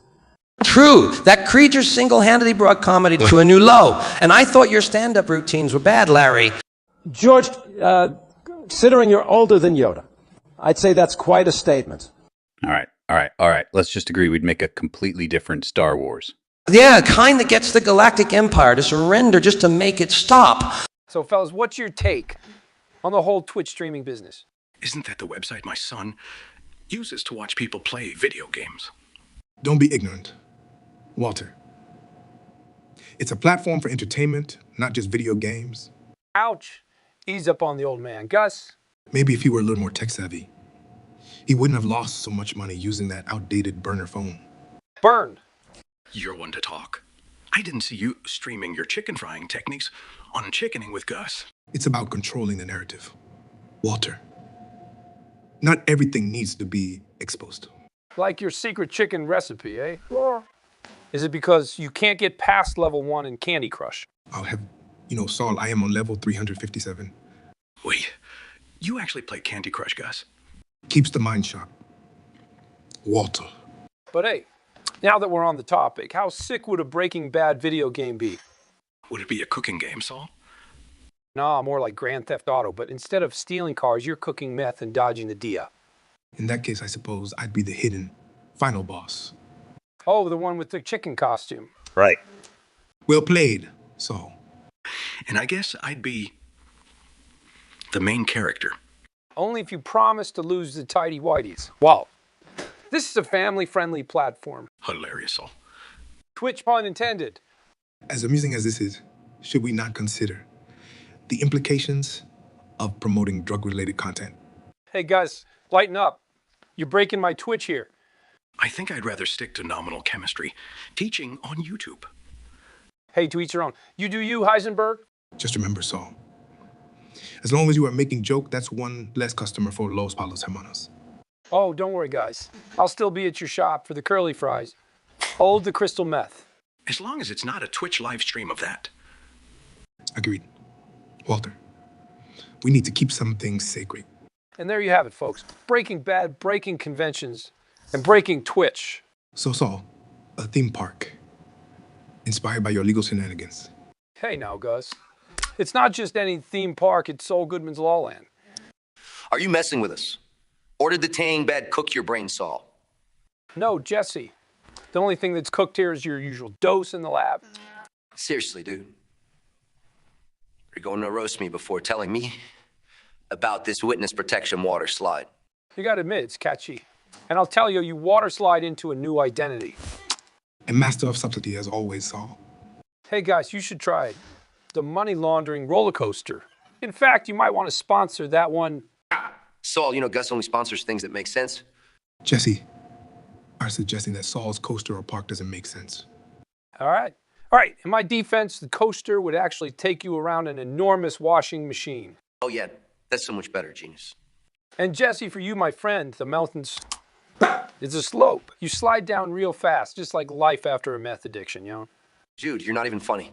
True. That creature single-handedly brought comedy to a new low. And I thought your stand-up routines were bad, Larry. George, considering you're older than Yoda, I'd say that's quite a statement. All right. Let's just agree we'd make a completely different Star Wars. Yeah, kind that gets the Galactic Empire to surrender just to make it stop. So, fellas, what's your take on the whole Twitch streaming business? Isn't that the website my son uses to watch people play video games? Don't be ignorant, Walter. It's a platform for entertainment, not just video games. Ouch. Ease up on the old man. Gus? Maybe if he were a little more tech-savvy, he wouldn't have lost so much money using that outdated burner phone. Burned. You're one to talk. I didn't see you streaming your chicken frying techniques on Chickening with Gus. It's about controlling the narrative. Walter, not everything needs to be exposed. Like your secret chicken recipe, eh? Is it because you can't get past level 1 in Candy Crush? I'll have, Saul, I am on level 357. Wait, you actually play Candy Crush, Gus? Keeps the mind sharp. Walter. But hey, now that we're on the topic, how sick would a Breaking Bad video game be? Would it be a cooking game, Saul? Nah, more like Grand Theft Auto, but instead of stealing cars, you're cooking meth and dodging the dia. In that case, I suppose I'd be the hidden final boss. Oh, the one with the chicken costume. Right. Well played, Saul. And I guess I'd be the main character. Only if you promise to lose the tidy whities. Well, this is a family-friendly platform. Hilarious, Saul. Twitch pun intended. As amusing as this is, should we not consider the implications of promoting drug-related content? Hey guys, lighten up. You're breaking my Twitch here. I think I'd rather stick to nominal chemistry, teaching on YouTube. Hey, to each your own. You do you, Heisenberg? Just remember, Saul, as long as you are making joke, that's one less customer for Los Palos Hermanos. Oh, don't worry, guys. I'll still be at your shop for the curly fries. Hold the crystal meth. As long as it's not a Twitch live stream of that. Agreed. Walter, we need to keep some things sacred. And there you have it, folks. Breaking Bad, breaking conventions, and breaking Twitch. So, Saul, a theme park inspired by your legal shenanigans. Hey now, Gus. It's not just any theme park, it's Saul Goodman's Lawland. Are you messing with us? Or did the tang bad cook your brain, Saul? No, Jesse. The only thing that's cooked here is your usual dose in the lab. Seriously, dude. You're going to roast me before telling me about this witness protection water slide. You gotta admit, it's catchy. And I'll tell you, you water slide into a new identity. A master of subtlety as always, Saul. Hey guys, you should try it. The money laundering roller coaster. In fact, you might want to sponsor that one. Saul, you know Gus only sponsors things that make sense. Jesse, are suggesting that Saul's coaster or park doesn't make sense. All right. All right, in my defense, the coaster would actually take you around an enormous washing machine. Oh yeah, that's so much better, genius. And Jesse, for you, my friend, the mountains, it's a slope. You slide down real fast, just like life after a meth addiction, you know? Jude, you're not even funny.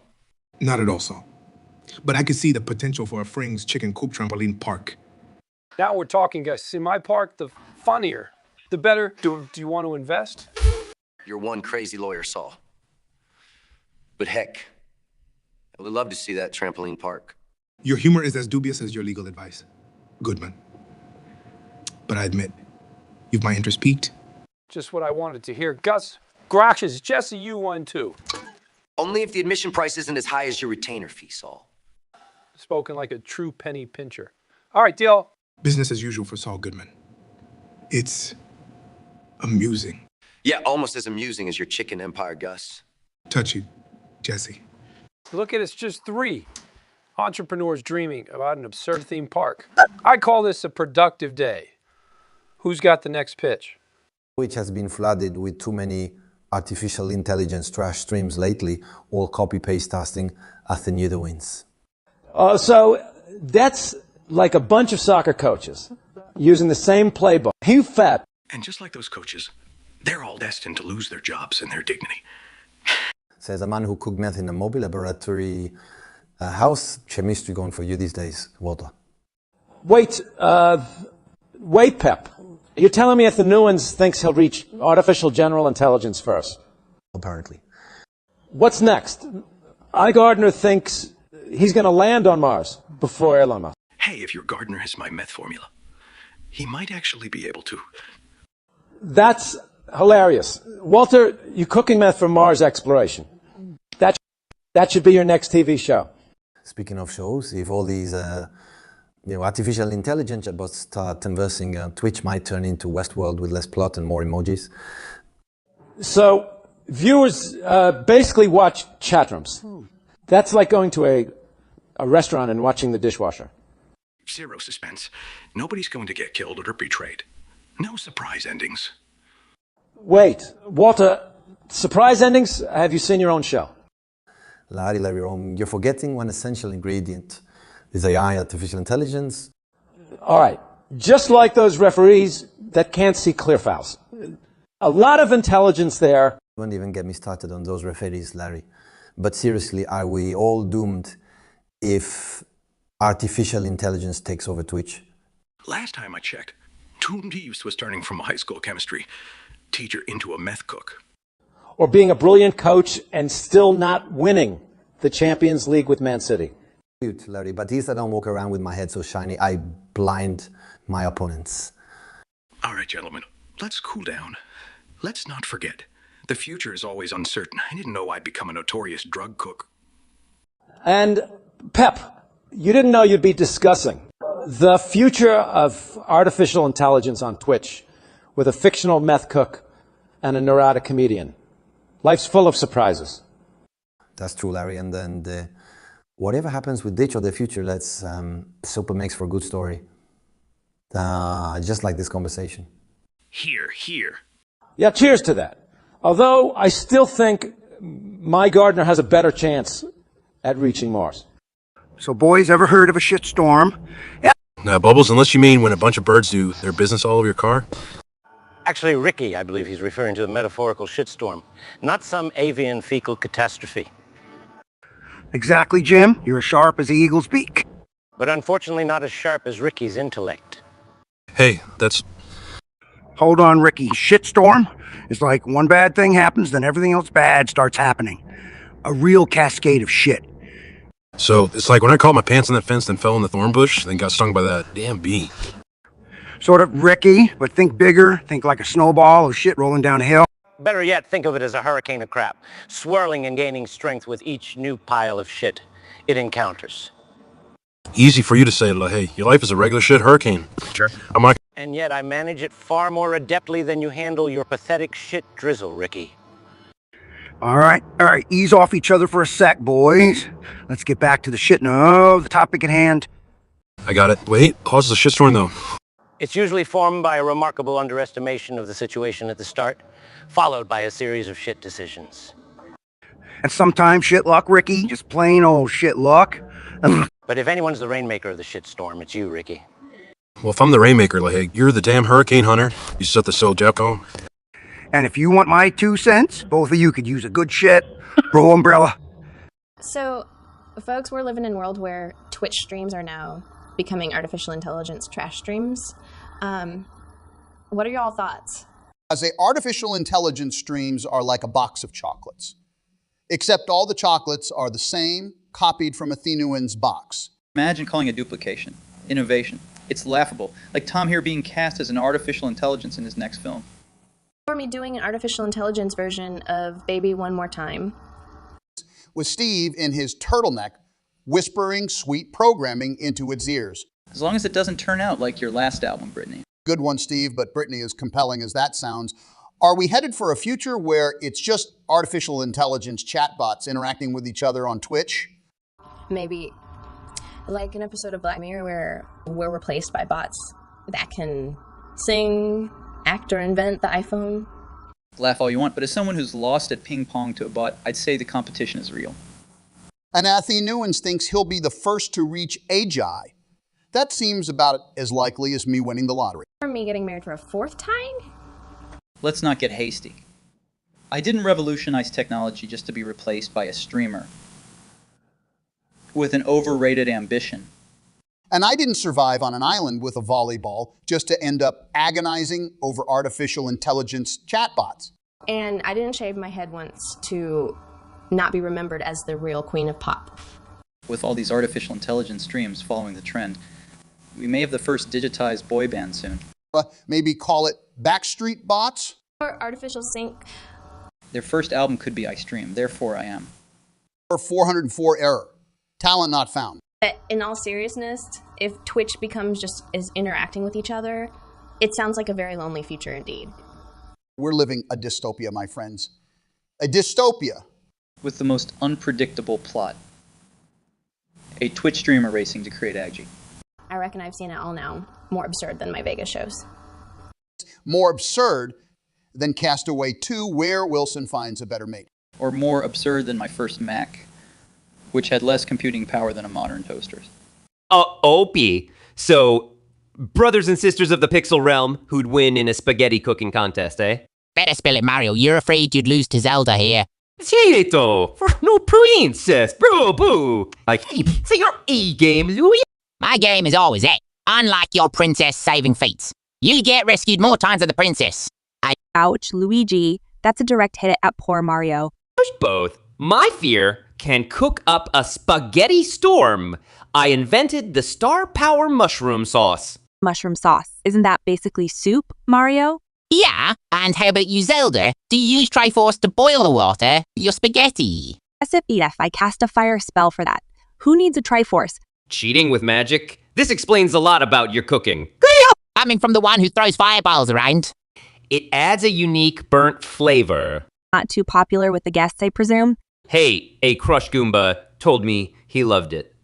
Not at all, Saul. But I could see the potential for a Fring's chicken coop trampoline park. Now we're talking, guys. In my park, the funnier, the better. Do you want to invest? You're one crazy lawyer, Saul. But heck, I would love to see that trampoline park. Your humor is as dubious as your legal advice, Goodman. But I admit, you've my interest piqued. Just what I wanted to hear. Gus, Grotches, Jesse, you won too. Only if the admission price isn't as high as your retainer fee, Saul. Spoken like a true penny pincher. All right, deal. Business as usual for Saul Goodman. It's amusing. Yeah, almost as amusing as your chicken empire, Gus. Touchy, Jesse. Look at it's just 3 entrepreneurs dreaming about an absurd theme park. I call this a productive day. Who's got the next pitch? Which has been flooded with too many artificial intelligence trash streams lately, all copy-paste testing as the new the wins. So that's like a bunch of soccer coaches using the same playbook. You fat. And just like those coaches, they're all destined to lose their jobs and their dignity. Says a man who cooked meth in a mobile laboratory. How's chemistry going for you these days, Walter? Wait, Pep. You're telling me if the Newlands thinks he'll reach artificial general intelligence first? Apparently. What's next? Gardner thinks he's going to land on Mars before Elon Musk. Hey, if your gardener has my meth formula, he might actually be able to. That's hilarious. Walter, you cooking meth for Mars exploration. That should be your next TV show. Speaking of shows, if all these artificial intelligence bots start conversing, Twitch might turn into Westworld with less plot and more emojis. So viewers basically watch chat rooms. That's like going to a restaurant and watching the dishwasher. Zero suspense. Nobody's going to get killed or betrayed. No surprise endings. Wait, Walter, surprise endings? Have you seen your own show? Larry, you're forgetting one essential ingredient. Is AI artificial intelligence? All right. Just like those referees that can't see clear fouls. A lot of intelligence there. Don't even get me started on those referees, Larry. But seriously, are we all doomed if artificial intelligence takes over Twitch? Last time I checked, Toon Reeves was turning from a high school chemistry teacher into a meth cook. Or being a brilliant coach and still not winning the Champions League with Man City. Larry, but at least I don't walk around with my head so shiny I blind my opponents. All right, gentlemen, let's cool down. Let's not forget, the future is always uncertain. I didn't know I'd become a notorious drug cook. And Pep, you didn't know you'd be discussing the future of artificial intelligence on Twitch with a fictional meth cook and a neurotic comedian. Life's full of surprises. That's true, Larry. And then whatever happens with Ditch or the future, let's Super makes for a good story. Just like this conversation. Here. Yeah, cheers to that. Although I still think my gardener has a better chance at reaching Mars. So boys, ever heard of a shitstorm? Yeah. Now, Bubbles, unless you mean when a bunch of birds do their business all over your car. Actually, Ricky, I believe he's referring to a metaphorical shitstorm, not some avian fecal catastrophe. Exactly, Jim. You're as sharp as the eagle's beak. But unfortunately not as sharp as Ricky's intellect. Hey, that's... Hold on, Ricky. Shitstorm is like one bad thing happens, then everything else bad starts happening. A real cascade of shit. So, it's like when I caught my pants on that fence, then fell in the thorn bush, then got stung by that damn bee. Sort of Ricky, but think bigger. Think like a snowball of shit rolling down a hill. Better yet, think of it as a hurricane of crap, swirling and gaining strength with each new pile of shit it encounters. Easy for you to say, like, hey, your life is a regular shit hurricane. Sure. I'm like... And yet I manage it far more adeptly than you handle your pathetic shit drizzle, Ricky. All right, ease off each other for a sec, boys. Let's get back to the shit now, the topic at hand. I got it. Wait, causes a shitstorm, though. It's usually formed by a remarkable underestimation of the situation at the start, followed by a series of shit decisions. And sometimes shit luck, Ricky, just plain old shit luck. But if anyone's the rainmaker of the shitstorm, it's you, Ricky. Well, if I'm the rainmaker, like, hey, you're the damn hurricane hunter. You set the soul Jeffco. And if you want my 2 cents, both of you could use a good shit. Bro umbrella. So, folks, we're living in a world where Twitch streams are now becoming artificial intelligence trash streams. What are y'all thoughts? I say artificial intelligence streams are like a box of chocolates. Except all the chocolates are the same, copied from a Thenuan's box. Imagine calling a duplication. Innovation. It's laughable. Like Tom here being cast as an artificial intelligence in his next film. Or me doing an artificial intelligence version of Baby One More Time. With Steve in his turtleneck, whispering sweet programming into its ears. As long as it doesn't turn out like your last album, Brittany. Good one, Steve, but Brittany, as compelling as that sounds, are we headed for a future where it's just artificial intelligence chatbots interacting with each other on Twitch? Maybe like an episode of Black Mirror where we're replaced by bots that can sing, act, or invent the iPhone. Laugh all you want, but as someone who's lost at ping pong to a bot, I'd say the competition is real. And Newens thinks he'll be the first to reach AGI. That seems about as likely as me winning the lottery. Or me getting married for a 4th time? Let's not get hasty. I didn't revolutionize technology just to be replaced by a streamer with an overrated ambition. And I didn't survive on an island with a volleyball just to end up agonizing over artificial intelligence chatbots. And I didn't shave my head once to not be remembered as the real queen of pop. With all these artificial intelligence streams following the trend, we may have the first digitized boy band soon. Maybe call it Backstreet Bots? Or artificial sync. Their first album could be I Stream, Therefore I Am. Or 404 Error. Talent not found. But in all seriousness, if Twitch becomes just as interacting with each other, it sounds like a very lonely future indeed. We're living a dystopia, my friends. A dystopia. With the most unpredictable plot. A Twitch streamer racing to create Aggie. I reckon I've seen it all now. More absurd than my Vegas shows. More absurd than Castaway 2, where Wilson finds a better mate. Or more absurd than my first Mac, which had less computing power than a modern toaster. Opie. So, brothers and sisters of the Pixel Realm who'd win in a spaghetti cooking contest, eh? Better spell it, Mario. You're afraid you'd lose to Zelda here. Certo, for no princess, bro, boo. Like, say your E-game, Louis. My game is always it. Unlike your princess saving feats. You get rescued more times than the princess. Ouch, Luigi. That's a direct hit at poor Mario. Both. My fear can cook up a spaghetti storm. I invented the star power mushroom sauce. Mushroom sauce. Isn't that basically soup, Mario? Yeah, and how about you, Zelda? Do you use Triforce to boil the water? Your spaghetti. As if I cast a fire spell for that. Who needs a Triforce? Cheating with magic? This explains a lot about your cooking. Coming from the one who throws fireballs around. It adds a unique burnt flavor. Not too popular with the guests, I presume? Hey, a Crush Goomba told me he loved it.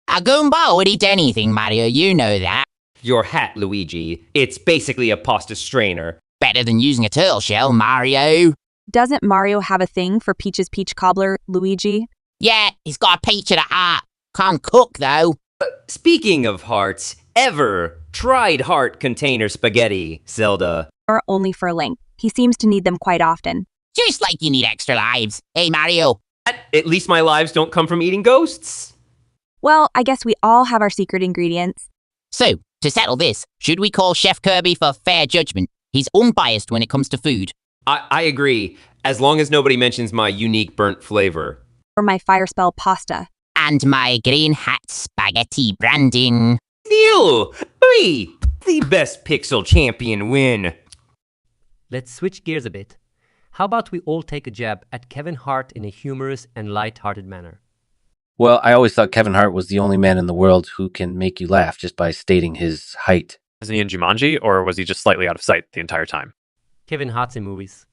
A Goomba would eat anything, Mario, you know that. Your hat, Luigi. It's basically a pasta strainer. Better than using a turtle shell, Mario. Doesn't Mario have a thing for Peach's peach cobbler, Luigi? Yeah, he's got a peach at a heart. Can't cook, though. Speaking of hearts, ever tried heart container spaghetti, Zelda? Or only for Link. He seems to need them quite often. Just like you need extra lives. Hey, Mario. At least my lives don't come from eating ghosts. Well, I guess we all have our secret ingredients. So, to settle this, should we call Chef Kirby for fair judgment? He's unbiased when it comes to food. I agree, as long as nobody mentions my unique burnt flavor. Or my fire spell pasta. And my green hat spaghetti branding. Deal! Oui! The best pixel champion win. Let's switch gears a bit. How about we all take a jab at Kevin Hart in a humorous and light-hearted manner? Well, I always thought Kevin Hart was the only man in the world who can make you laugh just by stating his height. Is he in Jumanji, or was he just slightly out of sight the entire time? Kevin Hart's in movies.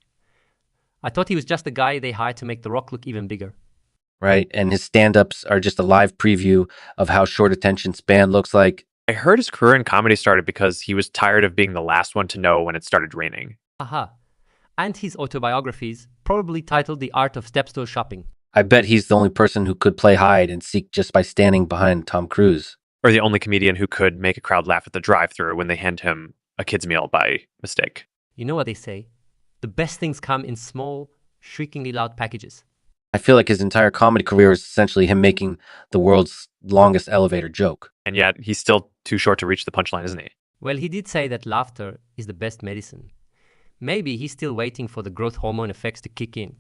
I thought he was just the guy they hired to make The Rock look even bigger. Right, and his stand-ups are just a live preview of how short attention span looks like. I heard his career in comedy started because he was tired of being the last one to know when it started raining. Aha. And his autobiographies, probably titled The Art of Step-Stool Shopping. I bet he's the only person who could play hide and seek just by standing behind Tom Cruise. Or the only comedian who could make a crowd laugh at the drive-thru when they hand him a kid's meal by mistake. You know what they say? The best things come in small, shriekingly loud packages. I feel like his entire comedy career is essentially him making the world's longest elevator joke. And yet, he's still too short to reach the punchline, isn't he? Well, he did say that laughter is the best medicine. Maybe he's still waiting for the growth hormone effects to kick in.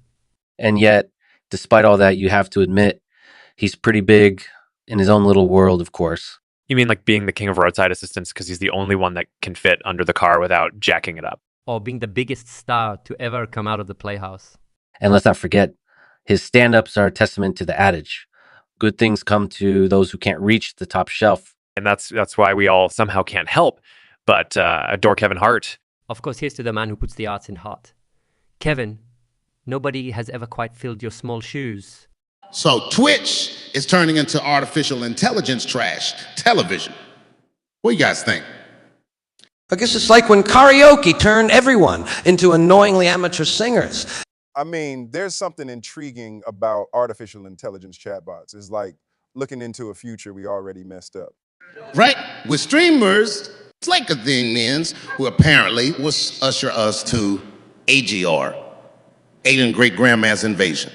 And yet, despite all that, you have to admit, he's pretty big in his own little world, of course. You mean like being the king of roadside assistance because he's the only one that can fit under the car without jacking it up? Or being the biggest star to ever come out of the Playhouse. And let's not forget, his stand-ups are a testament to the adage. Good things come to those who can't reach the top shelf. And that's why we all somehow can't help but adore Kevin Hart. Of course, here's to the man who puts the arts in heart. Kevin, nobody has ever quite filled your small shoes. So Twitch is turning into artificial intelligence trash television. What do you guys think? I guess it's like when karaoke turned everyone into annoyingly amateur singers. I mean, there's something intriguing about artificial intelligence chatbots. It's like looking into a future we already messed up. Right? With streamers, it's like a thing, men's, who apparently will usher us to AGR, Alien Great Grandma's Invasion.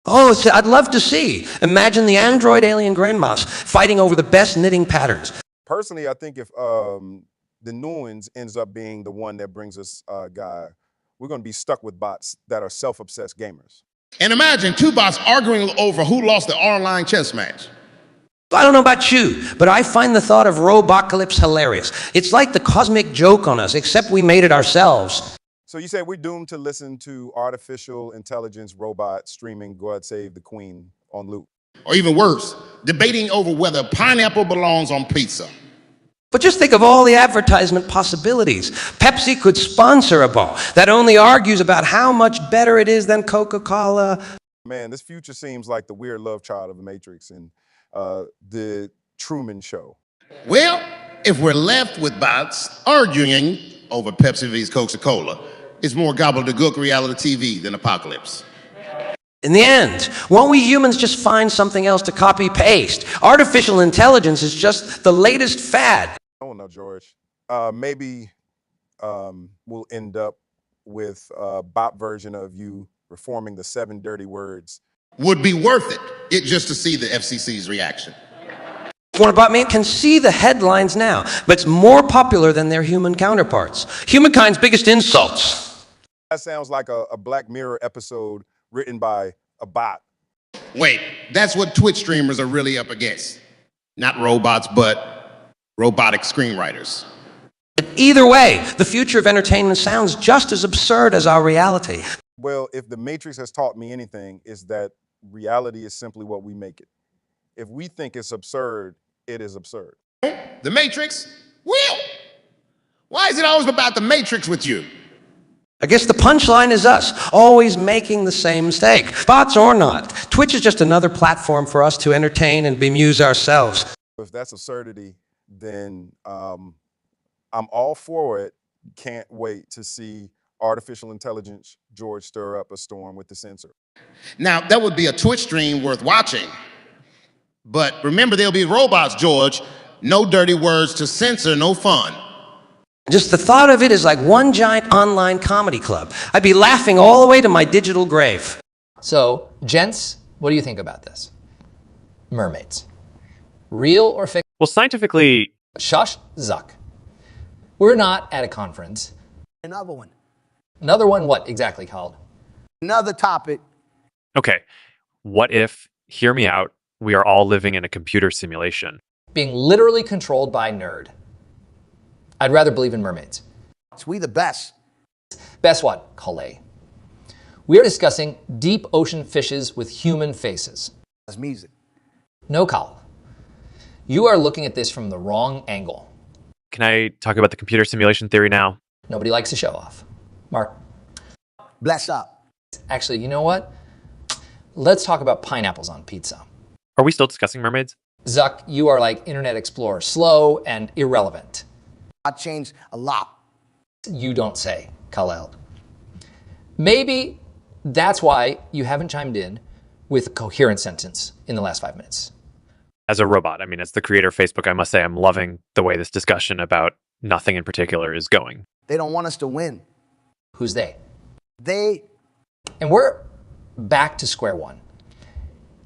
Oh, I'd love to see. Imagine the android alien grandmas fighting over the best knitting patterns. Personally, I think if the new ones ends up being the one that brings us Guy, we're going to be stuck with bots that are self-obsessed gamers. And imagine two bots arguing over who lost the online chess match. I don't know about you, but I find the thought of Robocalypse hilarious. It's like the cosmic joke on us, except we made it ourselves. So you say we're doomed to listen to artificial intelligence robot streaming God Save the Queen on loop. Or even worse, debating over whether pineapple belongs on pizza. But just think of all the advertisement possibilities. Pepsi could sponsor a ball that only argues about how much better it is than Coca-Cola. Man, this future seems like the weird love child of the Matrix and the Truman Show. Well, if we're left with bots arguing over Pepsi vs. Coca-Cola, it's more gobbledygook reality TV than apocalypse. In the end, won't we humans just find something else to copy-paste? Artificial intelligence is just the latest fad. I don't know, George. Maybe we'll end up with a bot version of you performing the 7 dirty words. Would be worth it just to see the FCC's reaction. What about me? Can see the headlines now, but it's more popular than their human counterparts. Humankind's biggest insults. That sounds like a Black Mirror episode written by a bot. Wait, that's what Twitch streamers are really up against. Not robots, but robotic screenwriters. Either way, the future of entertainment sounds just as absurd as our reality. Well, if the Matrix has taught me anything, it's that reality is simply what we make it. If we think it's absurd, it is absurd. The Matrix? Will! Why is it always about the Matrix with you? I guess the punchline is us, always making the same mistake. Bots or not, Twitch is just another platform for us to entertain and bemuse ourselves. If that's absurdity, then I'm all for it. Can't wait to see artificial intelligence George stir up a storm with the censor. Now, that would be a Twitch stream worth watching. But remember, there'll be robots, George. No dirty words to censor, no fun. Just the thought of it is like one giant online comedy club. I'd be laughing all the way to my digital grave. So, gents, what do you think about this? Mermaids. Real or fiction? Well, scientifically... Shush, Zuck. We're not at a conference. Another one. Another one, what exactly called? Another topic. Okay, what if, hear me out, we are all living in a computer simulation? Being literally controlled by nerd. I'd rather believe in mermaids. We the best. Best what? Calais. We are discussing deep ocean fishes with human faces. That's music. No, Kyle. You are looking at this from the wrong angle. Can I talk about the computer simulation theory now? Nobody likes to show off. Mark. Bless up. Actually, you know what? Let's talk about pineapples on pizza. Are we still discussing mermaids? Zuck, you are like Internet Explorer, slow and irrelevant. I changed a lot. You don't say, Kal-El. Maybe that's why you haven't chimed in with a coherent sentence in the last 5 minutes. As a robot, I mean, as the creator of Facebook, I must say I'm loving the way this discussion about nothing in particular is going. They don't want us to win. Who's they? They. And we're back to square one.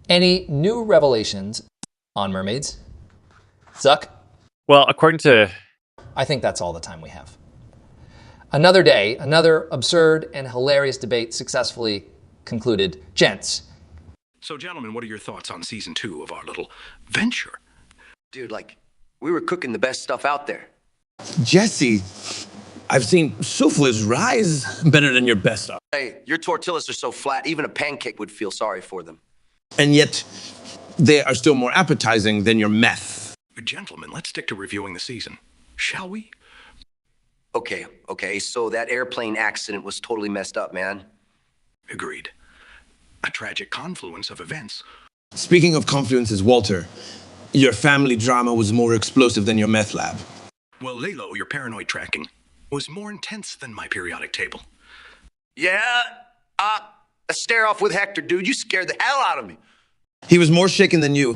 Any new revelations on mermaids? Zuck? Well, according to... I think that's all the time we have. Another day, another absurd and hilarious debate successfully concluded. Gents. So, gentlemen, what are your thoughts on season 2 of our little venture? Dude, like, we were cooking the best stuff out there. Jesse, I've seen souffles rise better than your best stuff. Hey, your tortillas are so flat, even a pancake would feel sorry for them. And yet, they are still more appetizing than your meth. Gentlemen, let's stick to reviewing the season, shall we? Okay, so that airplane accident was totally messed up, man. Agreed. A tragic confluence of events. Speaking of confluences, Walter, your family drama was more explosive than your meth lab. Well, Lalo, your paranoid tracking was more intense than my periodic table. Yeah, a stare off with Hector, dude. You scared the hell out of me. He was more shaken than you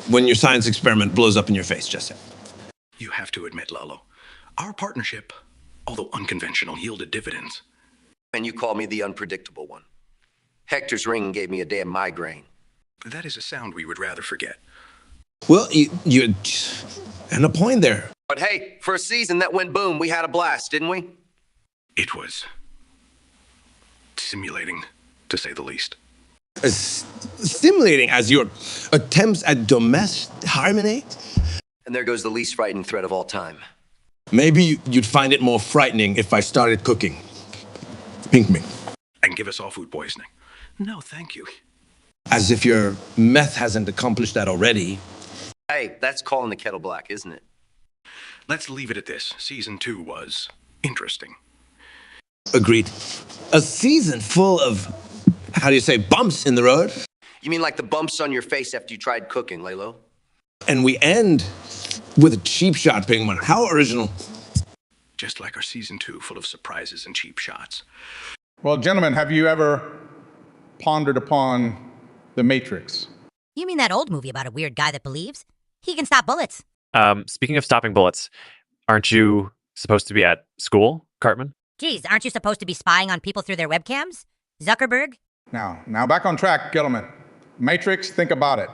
when your science experiment blows up in your face, Jesse. You have to admit, Lalo, our partnership, although unconventional, yielded dividends. And you called me the unpredictable one. Hector's ring gave me a damn migraine. That is a sound we would rather forget. Well, you had a point there. But hey, for a season that went boom, we had a blast, didn't we? It was stimulating, to say the least. Stimulating as your attempts at domestic harmony? And there goes the least frightening threat of all time. Maybe you'd find it more frightening if I started cooking. Pink me. And give us all food poisoning. No, thank you. As if your meth hasn't accomplished that already. Hey, that's calling the kettle black, isn't it? Let's leave it at this. Season 2 was interesting. Agreed. A season full of, how do you say, bumps in the road? You mean like the bumps on your face after you tried cooking, Lalo? And we end with a cheap shot, Penguin. How original. Just like our season 2, full of surprises and cheap shots. Well, gentlemen, have you ever pondered upon the Matrix. You mean that old movie about a weird guy that believes he can stop bullets? Speaking of stopping bullets, aren't you supposed to be at school, Cartman? Geez, aren't you supposed to be spying on people through their webcams? Zuckerberg? Now back on track, gentlemen. Matrix, think about it.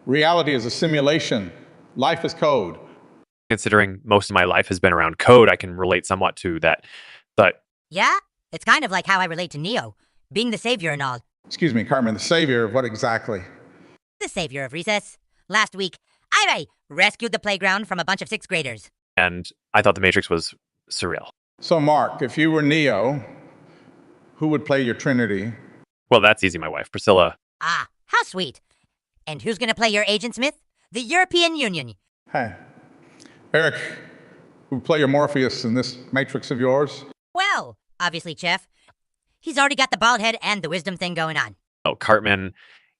Reality is a simulation. Life is code. Considering most of my life has been around code, I can relate somewhat to that. But Yeah? It's kind of like how I relate to Neo, being the savior and all. Excuse me, Cartman, the savior of what exactly? The savior of recess. Last week, I rescued the playground from a bunch of 6th graders. and I thought The Matrix was surreal. So, Mark, if you were Neo, who would play your Trinity? Well, that's easy, my wife, Priscilla. Ah, how sweet. And who's going to play your Agent Smith? The European Union. Hey, Eric, who would play your Morpheus in this Matrix of yours? Well, obviously, Chef. He's already got the bald head and the wisdom thing going on. Oh, Cartman,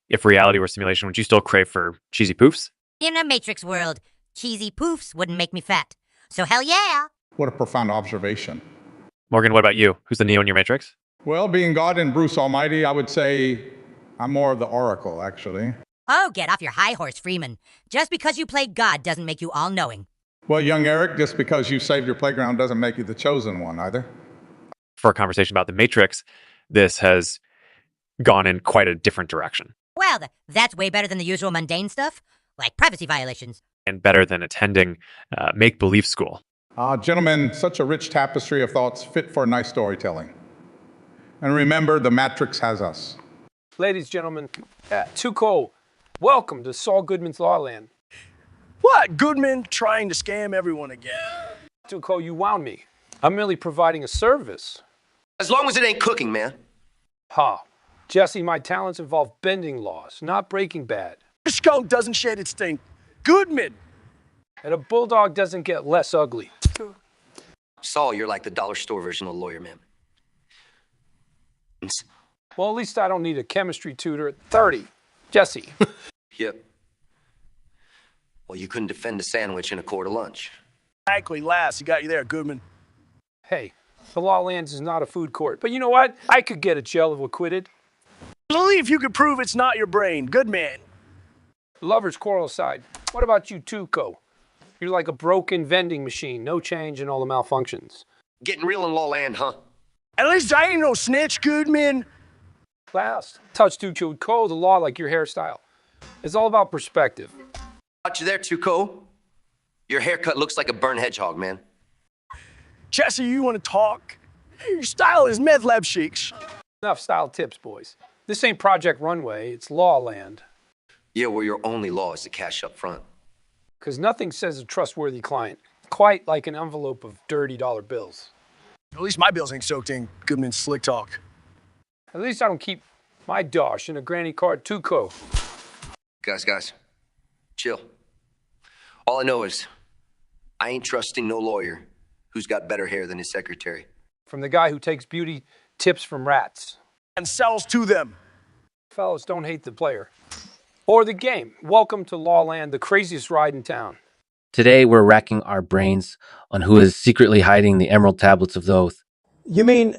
if reality were simulation, would you still crave for cheesy poofs? In a Matrix world, cheesy poofs wouldn't make me fat. So hell yeah! What a profound observation. Morgan, what about you? Who's the Neo in your Matrix? Well, being God and Bruce Almighty, I would say I'm more of the Oracle, actually. Oh, get off your high horse, Freeman. Just because you play God doesn't make you all-knowing. Well, young Eric, just because you saved your playground doesn't make you the chosen one, either. For a conversation about The Matrix, this has gone in quite a different direction. Well, that's way better than the usual mundane stuff, like privacy violations. And better than attending make-believe school. Gentlemen, such a rich tapestry of thoughts fit for nice storytelling. And remember, the Matrix has us. Ladies, gentlemen, Tuco, welcome to Saul Goodman's Law Land. What? Goodman trying to scam everyone again? Tuco, you wound me. I'm merely providing a service. As long as it ain't cooking, man. Ha. Jesse, my talents involve bending laws, not breaking bad. The skunk doesn't shed its stink. Goodman! And a bulldog doesn't get less ugly. Saul, you're like the dollar store version of a lawyer, man. Well, at least I don't need a chemistry tutor at 30. Jesse. Yep. Well, you couldn't defend a sandwich in a quarter lunch. Exactly, last. He got you there, Goodman. Hey, the Law Lands is not a food court. But you know what? I could get a gel if acquitted. Only if you could prove it's not your brain. Good man. Lovers quarrel aside. What about you, Tuco? You're like a broken vending machine. No change in all the malfunctions. Getting real in law land, huh? At least I ain't no snitch, Goodman. Last, touch Tuco, the law like your hairstyle. It's all about perspective. Got you there, Tuco. Your haircut looks like a burned hedgehog, man. Jesse, you want to talk? Your style is meth lab chics. Enough style tips, boys. This ain't Project Runway, it's Law Land. Yeah, well, your only law is to cash up front. Because nothing says a trustworthy client quite like an envelope of dirty dollar bills. At least my bills ain't soaked in Goodman's slick talk. At least I don't keep my dosh in a granny card Tuco. Guys, chill. All I know is I ain't trusting no lawyer who's got better hair than his secretary. From the guy who takes beauty tips from rats. And sells to them. Fellas, don't hate the player. Or the game. Welcome to Law Land, the craziest ride in town. Today, we're racking our brains on who is secretly hiding the Emerald Tablets of the Oath. You mean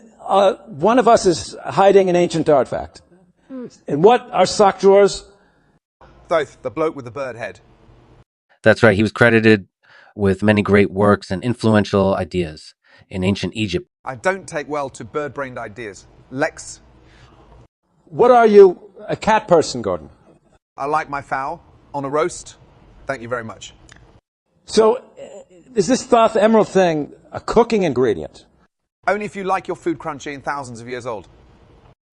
one of us is hiding an ancient artifact? And what are sock drawers? Thoth, the bloke with the bird head. That's right, he was credited with many great works and influential ideas in ancient Egypt. I don't take well to bird-brained ideas. Lex. What are you, a cat person, Gordon? I like my fowl on a roast. Thank you very much. So, is this Thoth Emerald thing a cooking ingredient? Only if you like your food crunchy and thousands of years old.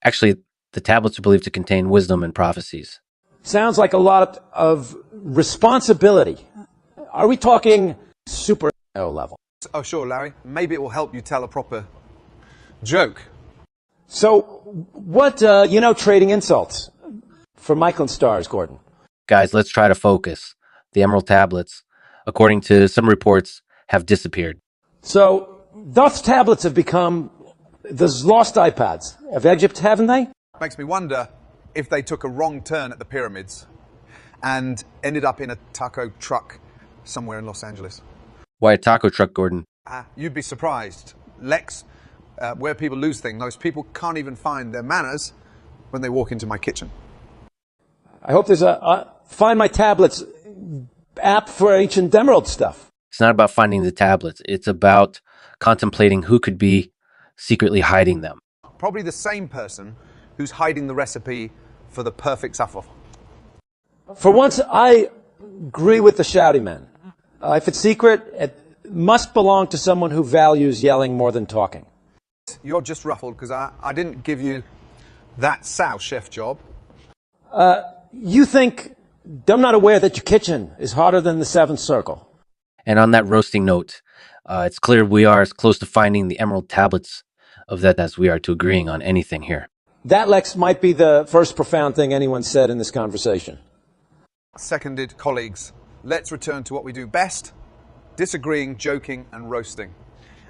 Actually, the tablets are believed to contain wisdom and prophecies. Sounds like a lot of responsibility. Are we talking super level? Oh, sure, Larry. Maybe it will help you tell a proper joke. So, what, trading insults for Michael and Stars, Gordon? Guys, let's try to focus. The Emerald Tablets, according to some reports, have disappeared. So, those tablets have become those lost iPads of Egypt, haven't they? Makes me wonder if they took a wrong turn at the pyramids and ended up in a taco truck somewhere in Los Angeles. Why a taco truck, Gordon? You'd be surprised. Lex, where people lose things, those people can't even find their manners when they walk into my kitchen. I hope there's a Find My Tablets app for ancient emerald stuff. It's not about finding the tablets. It's about contemplating who could be secretly hiding them. Probably the same person who's hiding the recipe for the perfect saffron. For once, I agree with the shouty man. If it's secret, it must belong to someone who values yelling more than talking. You're just ruffled because I didn't give you that South chef job. You think I'm not aware that your kitchen is harder than the Seventh Circle. And on that roasting note, it's clear we are as close to finding the emerald tablets of that as we are to agreeing on anything here. That, Lex, might be the first profound thing anyone said in this conversation. Seconded, colleagues. Let's return to what we do best: disagreeing, joking, and roasting.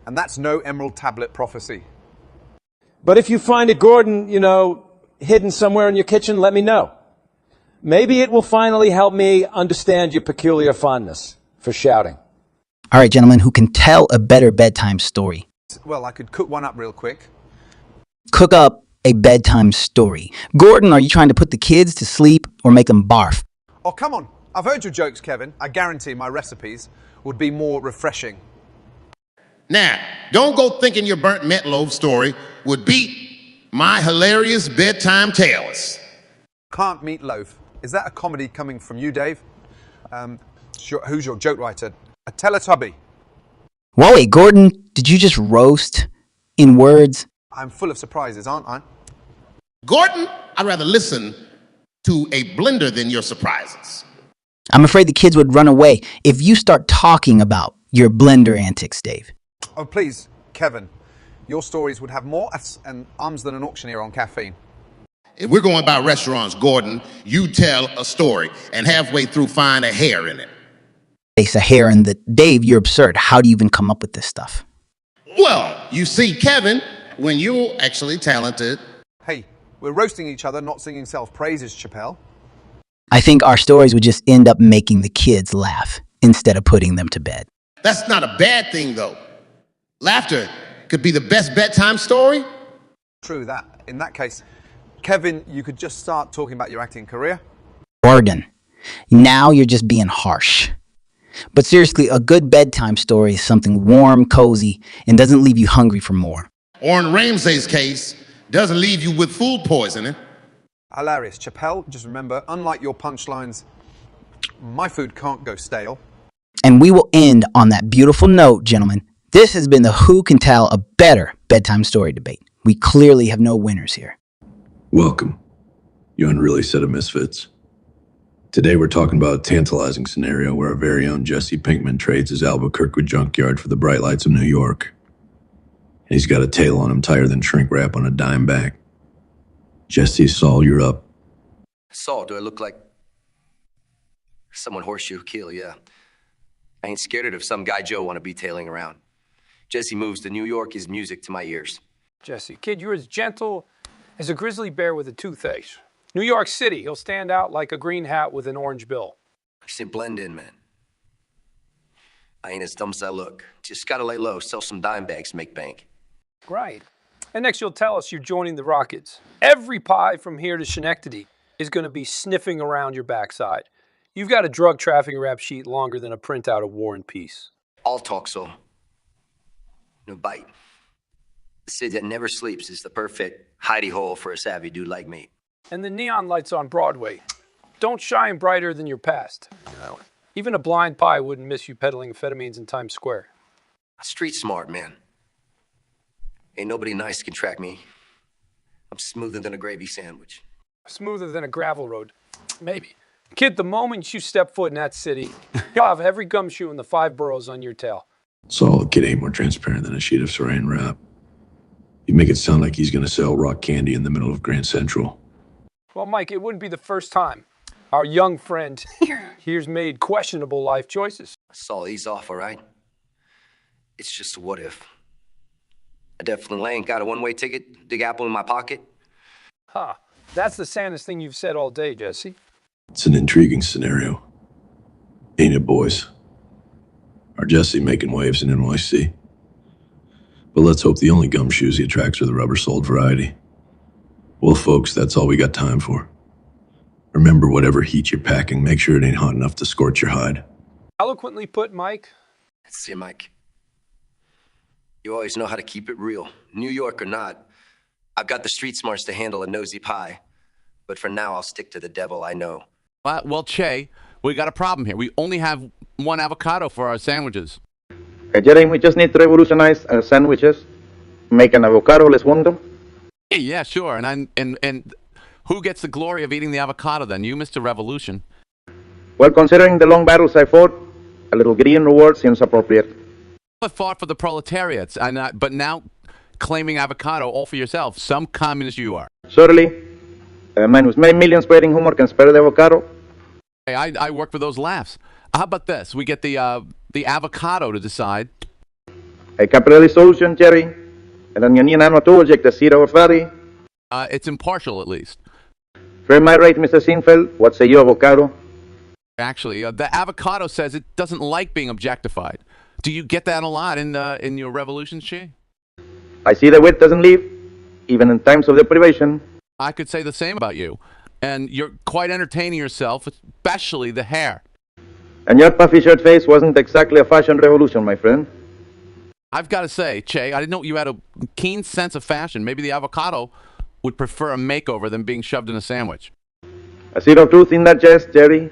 And that's no emerald tablet prophecy. But if you find a Gordon, hidden somewhere in your kitchen, let me know. Maybe it will finally help me understand your peculiar fondness for shouting. All right, gentlemen, who can tell a better bedtime story? Well, I could cook one up real quick. Cook up a bedtime story. Gordon, are you trying to put the kids to sleep or make them barf? Oh, come on. I've heard your jokes, Kevin. I guarantee my recipes would be more refreshing. Now, don't go thinking your burnt meatloaf story would beat my hilarious bedtime tales. Can't meatloaf. Is that a comedy coming from you, Dave? Who's your joke writer? A Teletubby. Whoa, wait, Gordon, did you just roast in words? I'm full of surprises, aren't I? Gordon, I'd rather listen to a blender than your surprises. I'm afraid the kids would run away if you start talking about your blender antics, Dave. Oh, please, Kevin. Your stories would have more F's and Ums than an auctioneer on caffeine. If we're going by restaurants, Gordon, you tell a story and halfway through find a hair in it. Face a hair in the... Dave, you're absurd. How do you even come up with this stuff? Well, you see, Kevin, when you're actually talented... Hey, we're roasting each other, not singing self-praises, Chappelle. I think our stories would just end up making the kids laugh instead of putting them to bed. That's not a bad thing, though. Laughter could be the best bedtime story. True that. In that case, Kevin, you could just start talking about your acting career. Gordon, now you're just being harsh. But seriously, a good bedtime story is something warm, cozy, and doesn't leave you hungry for more. Or in Ramsay's case, doesn't leave you with food poisoning. Hilarious. Chappelle, just remember, unlike your punchlines, my food can't go stale. And we will end on that beautiful note, gentlemen. This has been the Who Can Tell a Better Bedtime Story debate. We clearly have no winners here. Welcome, you unruly set of misfits. Today we're talking about a tantalizing scenario where our very own Jesse Pinkman trades his Albuquerque junkyard for the bright lights of New York. And he's got a tail on him tighter than shrink wrap on a dime back. Jesse, Saul, you're up. Saul, do I look like someone horseshoe kill? Yeah. I ain't scared of some guy Joe want to be tailing around. Jesse moves to New York is music to my ears. Jesse, kid, you're as gentle as a grizzly bear with a toothache. New York City, he'll stand out like a green hat with an orange bill. I say blend in, man. I ain't as dumb as I look. Just gotta lay low, sell some dime bags, make bank. Right. And next you'll tell us you're joining the Rockets. Every pie from here to Schenectady is going to be sniffing around your backside. You've got a drug trafficking rap sheet longer than a printout of War and Peace. All talk, so no bite. The city that never sleeps is the perfect hidey hole for a savvy dude like me. And the neon lights on Broadway don't shine brighter than your past. Even a blind pie wouldn't miss you peddling amphetamines in Times Square. Street smart, man. Ain't nobody nice can track me. I'm smoother than a gravy sandwich. Smoother than a gravel road. Maybe. Kid, the moment you step foot in that city, you'll have every gumshoe in the 5 boroughs on your tail. Saul, the kid ain't more transparent than a sheet of saran wrap. You make it sound like he's gonna sell rock candy in the middle of Grand Central. Well, Mike, it wouldn't be the first time our young friend here's made questionable life choices. Saul, ease off, all right? It's just a what if. I definitely ain't got a one-way ticket, dig apple in my pocket. Huh. That's the saddest thing you've said all day, Jesse. It's an intriguing scenario. Ain't it, boys? Our Jesse making waves in NYC. But let's hope the only gumshoes he attracts are the rubber-soled variety. Well, folks, that's all we got time for. Remember, whatever heat you're packing, make sure it ain't hot enough to scorch your hide. Eloquently put, Mike. See, Mike. You always know how to keep it real. New York or not, I've got the street smarts to handle a nosy pie. But for now, I'll stick to the devil I know. Well, Che, we got a problem here. We only have one avocado for our sandwiches. Hey, Jerry, we just need to revolutionize our sandwiches. Make an avocado-less one. Hey, yeah, sure. And who gets the glory of eating the avocado then? You, Mr. Revolution. Well, considering the long battles I fought, a little green reward seems appropriate. I fought for the proletariats, but now claiming avocado all for yourself. Some communist you are. Surely, a man who's made millions spreading humor can spare the avocado. Hey, I work for those laughs. How about this? We get the avocado to decide. A capitalist solution, Jerry. Alam niya niya na matuwag the zero or fatty. It's impartial, at least. Fair my right, Mr. Seinfeld. What say you, avocado? Actually, the avocado says it doesn't like being objectified. Do you get that a lot in your revolutions, Che? I see the wit doesn't leave, even in times of deprivation. I could say the same about you. And you're quite entertaining yourself, especially the hair. And your puffy shirt face wasn't exactly a fashion revolution, my friend. I've got to say, Che, I didn't know you had a keen sense of fashion. Maybe the avocado would prefer a makeover than being shoved in a sandwich. I see no truth in that jest, Jerry.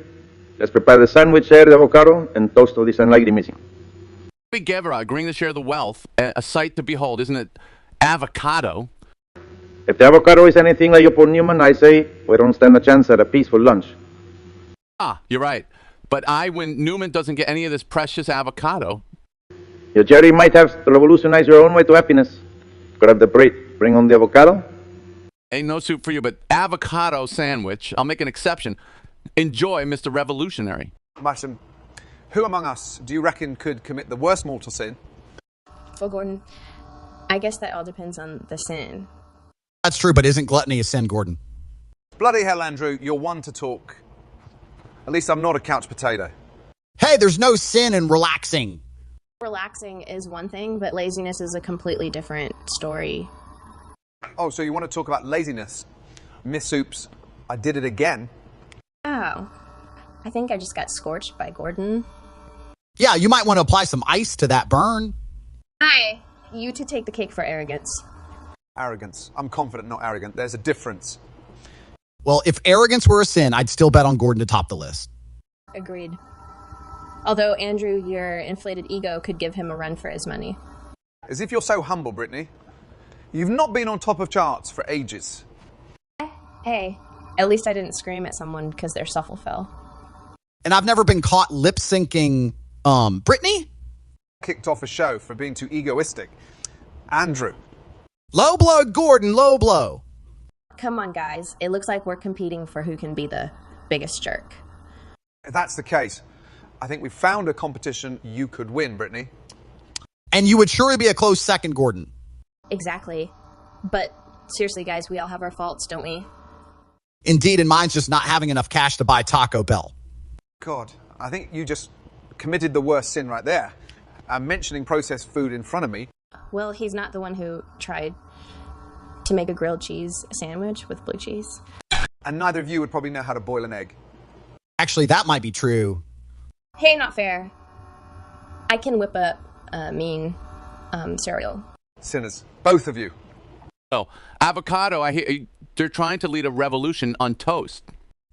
Let's prepare the sandwich, share the avocado, and toast to this unlikely missing. Guevara agreeing to share the wealth, a sight to behold, isn't it? Avocado. If the avocado is anything like your poor Newman, I say we don't stand a chance at a peaceful lunch. Ah, you're right. But when Newman doesn't get any of this precious avocado. Your Jerry might have to revolutionize your own way to happiness. Grab the bread, bring on the avocado. Ain't no soup for you, but avocado sandwich. I'll make an exception. Enjoy, Mr. Revolutionary. Martin, who among us do you reckon could commit the worst mortal sin? Well, Gordon, I guess that all depends on the sin. That's true, but isn't gluttony a sin, Gordon? Bloody hell, Andrew, you're one to talk. At least I'm not a couch potato. Hey, there's no sin in relaxing. Relaxing is one thing, but laziness is a completely different story. Oh, so you want to talk about laziness? Miss Soups, I did it again. Oh, I think I just got scorched by Gordon. Yeah, you might want to apply some ice to that burn. Hi, you two take the cake for arrogance. Arrogance. I'm confident, not arrogant. There's a difference. Well, if arrogance were a sin, I'd still bet on Gordon to top the list. Agreed. Although, Andrew, your inflated ego could give him a run for his money. As if you're so humble, Brittany. You've not been on top of charts for ages. Hey, at least I didn't scream at someone because their shuffle fell. And I've never been caught lip-syncing, Brittany? Kicked off a show for being too egoistic. Andrew. Low blow, Gordon, low blow. Come on, guys. It looks like we're competing for who can be the biggest jerk. If that's the case, I think we've found a competition you could win, Brittany. And you would surely be a close second, Gordon. Exactly. But seriously, guys, we all have our faults, don't we? Indeed, and mine's just not having enough cash to buy Taco Bell. God, I think you just committed the worst sin right there. Mentioning processed food in front of me. Well, he's not the one who tried to make a grilled cheese sandwich with blue cheese. And neither of you would probably know how to boil an egg. Actually, that might be true. Hey, not fair. I can whip up mean cereal. Sinners. Both of you. Oh, avocado, I hear they're trying to lead a revolution on toast.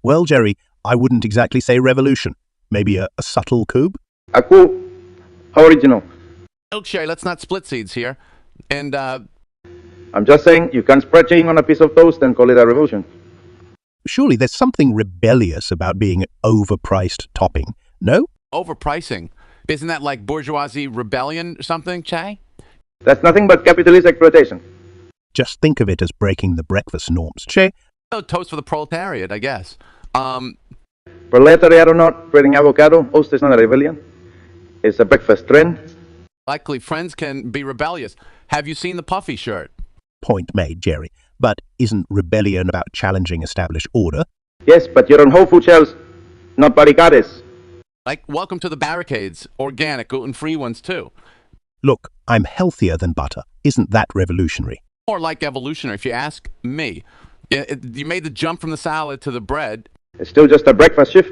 Well, Jerry, I wouldn't exactly say revolution. Maybe a subtle coup? A coup. How original. Okay, let's not split seeds here. And, I'm just saying, you can't spread cheese on a piece of toast and call it a revolution. Surely there's something rebellious about being an overpriced topping, no? Overpricing. Isn't that like bourgeoisie rebellion or something, Che? That's nothing but capitalist exploitation. Just think of it as breaking the breakfast norms, Che. No, toast for the proletariat, I guess. Proletariat or not, spreading avocado, toast is not a rebellion. It's a breakfast trend. Likely friends can be rebellious. Have you seen the puffy shirt? Point made, Jerry. But isn't rebellion about challenging established order? Yes, but you're on Whole Food shelves, not barricades. Like, welcome to the barricades. Organic, gluten-free ones, too. Look, I'm healthier than butter. Isn't that revolutionary? More like evolutionary, if you ask me. You made the jump from the salad to the bread. It's still just a breakfast shift.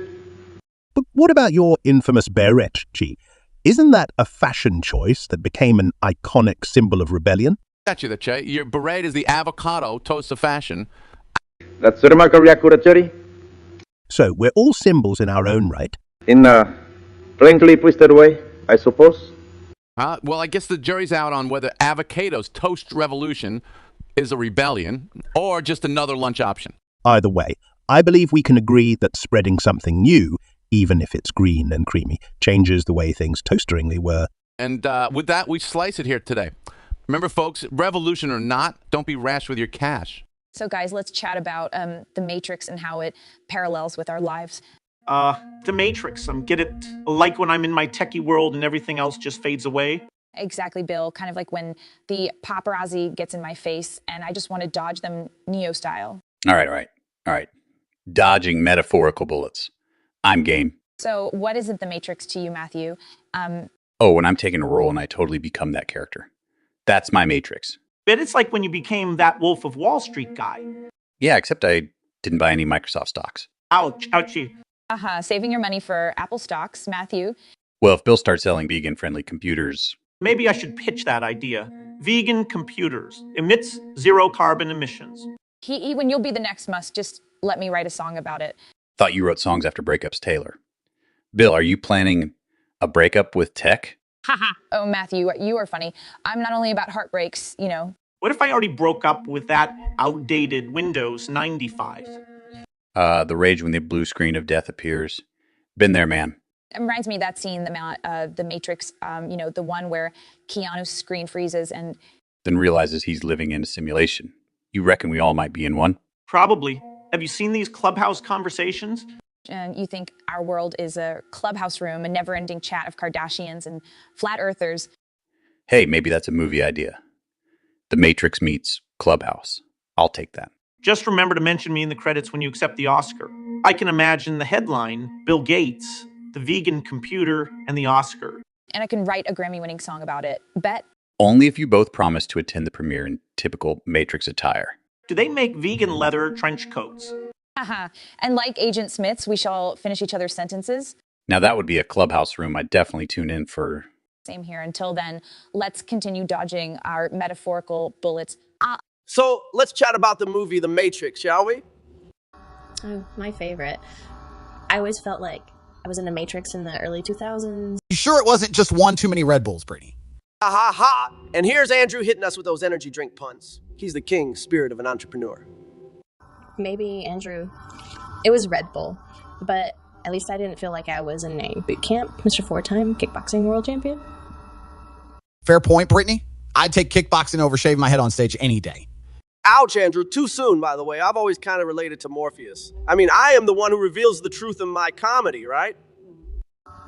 But what about your infamous beret, Chi? Isn't that a fashion choice that became an iconic symbol of rebellion? Got you there, Che. Your beret is the avocado toast of fashion. That's remarkably accurate, Jerry. So we're all symbols in our own right. In a frankly twisted way, I suppose. Well, I guess the jury's out on whether avocado's toast revolution is a rebellion or just another lunch option. Either way, I believe we can agree that spreading something new, even if it's green and creamy, changes the way things toasteringly were. And with that, we slice it here today. Remember, folks, revolution or not, don't be rash with your cash. So, guys, let's chat about the Matrix and how it parallels with our lives. The Matrix. Get it like when I'm in my techie world and everything else just fades away. Exactly, Bill. Kind of like when the paparazzi gets in my face and I just want to dodge them Neo style. All right. Dodging metaphorical bullets. I'm game. So what is it, the Matrix, to you, Matthew? When I'm taking a role and I totally become that character. That's my Matrix. But it's like when you became that Wolf of Wall Street guy. Yeah, except I didn't buy any Microsoft stocks. Ouch, ouchie. Saving your money for Apple stocks, Matthew. Well, if Bill starts selling vegan-friendly computers... Maybe I should pitch that idea. Vegan computers. Emits zero carbon emissions. When you'll be the next Musk, just let me write a song about it. Thought you wrote songs after breakups, Taylor. Bill, are you planning a breakup with tech? Oh, Matthew, you are funny. I'm not only about heartbreaks, you know. What if I already broke up with that outdated Windows 95? The rage when the blue screen of death appears. Been there, man. It reminds me of that scene, the Matrix, the one where Keanu's screen freezes and... Then realizes he's living in a simulation. You reckon we all might be in one? Probably. Have you seen these Clubhouse conversations? And you think our world is a clubhouse room, a never-ending chat of Kardashians and flat earthers. Hey, maybe that's a movie idea. The Matrix meets Clubhouse. I'll take that. Just remember to mention me in the credits when you accept the Oscar. I can imagine the headline, Bill Gates, the vegan computer, and the Oscar. And I can write a Grammy-winning song about it. Bet? Only if you both promise to attend the premiere in typical Matrix attire. Do they make vegan leather trench coats? And like Agent Smith's, we shall finish each other's sentences. Now that would be a Clubhouse room I'd definitely tune in for. Same here. Until then, let's continue dodging our metaphorical bullets. So let's chat about the movie The Matrix, shall we? Oh, my favorite. I always felt like I was in the Matrix in the early 2000s. You sure it wasn't just one too many Red Bulls, Brittany? Ha ha ha! And here's Andrew hitting us with those energy drink puns. He's the king spirit of an entrepreneur. Maybe, Andrew, it was Red Bull, but at least I didn't feel like I was in a boot camp, Mr. Four-time kickboxing world champion. Fair point, Brittany. I'd take kickboxing over shaving my head on stage any day. Ouch, Andrew. Too soon, by the way. I've always kind of related to Morpheus. I mean, I am the one who reveals the truth in my comedy, right?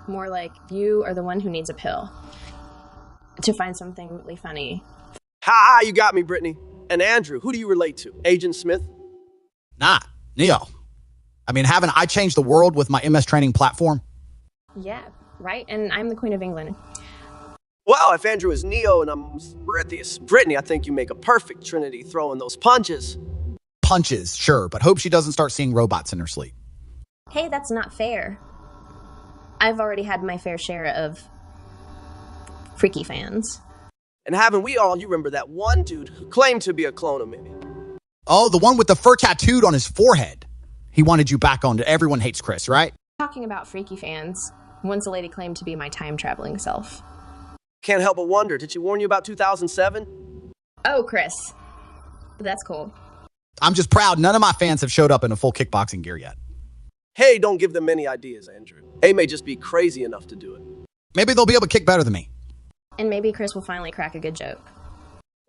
More like you are the one who needs a pill to find something really funny. Ha! You got me, Brittany. And Andrew, who do you relate to? Agent Smith? Nah, Neo. I mean, haven't I changed the world with my MS training platform? Yeah, right? And I'm the Queen of England. Well, if Andrew is Neo and I'm Brittany, I think you make a perfect trinity throwing those punches. Punches, sure, but hope she doesn't start seeing robots in her sleep. Hey, that's not fair. I've already had my fair share of freaky fans. And haven't we all, you remember that one dude who claimed to be a clone of me? Oh, the one with the fur tattooed on his forehead. He wanted you back on to Everyone Hates Chris, right? Talking about freaky fans, once a lady claimed to be my time-traveling self. Can't help but wonder, did she warn you about 2007? Oh, Chris. That's cool. I'm just proud none of my fans have showed up in a full kickboxing gear yet. Hey, don't give them any ideas, Andrew. They may just be crazy enough to do it. Maybe they'll be able to kick better than me. And maybe Chris will finally crack a good joke.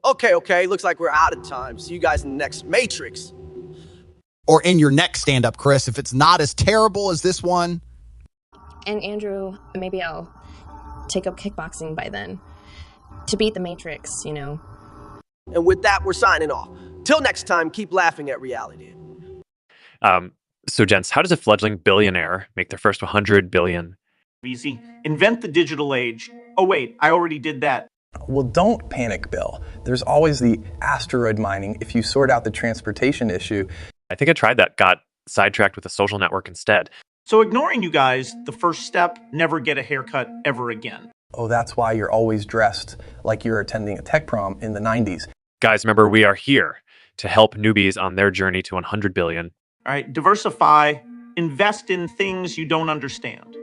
Okay, looks like we're out of time. See you guys in the next Matrix. Or in your next stand-up, Chris, if it's not as terrible as this one. And Andrew, maybe I'll take up kickboxing by then. To beat the Matrix, you know. And with that, we're signing off. Till next time, keep laughing at reality. So, gents, how does a fledgling billionaire make their first 100 billion? Easy. Invent the digital age. Oh, wait, I already did that. Well, don't panic, Bill. There's always the asteroid mining if you sort out the transportation issue. I think I tried that, got sidetracked with a social network instead. So ignoring you guys, the first step, never get a haircut ever again. Oh, that's why you're always dressed like you're attending a tech prom in the 90s. Guys, remember, we are here to help newbies on their journey to 100 billion. All right, diversify, invest in things you don't understand.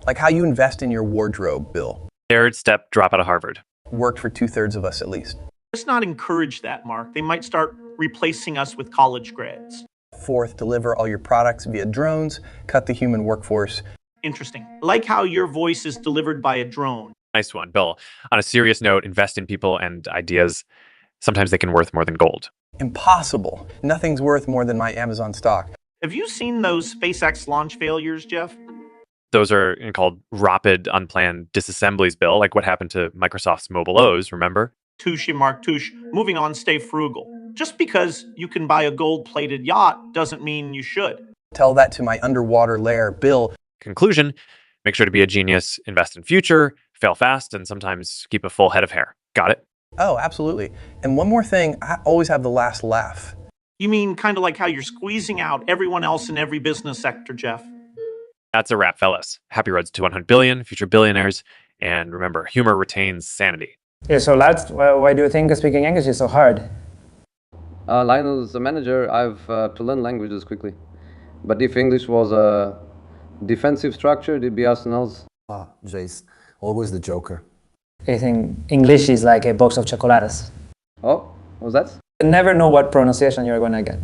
Like how you invest in your wardrobe, Bill. Third step, drop out of Harvard. Worked for 2/3 of us at least. Let's not encourage that, Mark. They might start replacing us with college grads. Fourth, deliver all your products via drones, cut the human workforce. Interesting. Like how your voice is delivered by a drone. Nice one, Bill. On a serious note, invest in people and ideas. Sometimes they can worth more than gold. Impossible. Nothing's worth more than my Amazon stock. Have you seen those SpaceX launch failures, Jeff? Those are called rapid, unplanned disassemblies, Bill, like what happened to Microsoft's Mobile O's, remember? Touche, Mark, touche. Moving on, stay frugal. Just because you can buy a gold-plated yacht doesn't mean you should. Tell that to my underwater lair, Bill. Conclusion, make sure to be a genius, invest in future, fail fast, and sometimes keep a full head of hair. Got it? Oh, absolutely. And one more thing, I always have the last laugh. You mean kind of like how you're squeezing out everyone else in every business sector, Jeff? That's a wrap, fellas. Happy roads to 100 billion, future billionaires, and remember, humor retains sanity. Yeah, so lads, why do you think speaking English is so hard? Lionel, as a manager, I've to learn languages quickly. But if English was a defensive structure, it'd be Arsenal's. Jace, always the joker. I think English is like a box of chocolates. Oh, what's that? You never know what pronunciation you're going to get.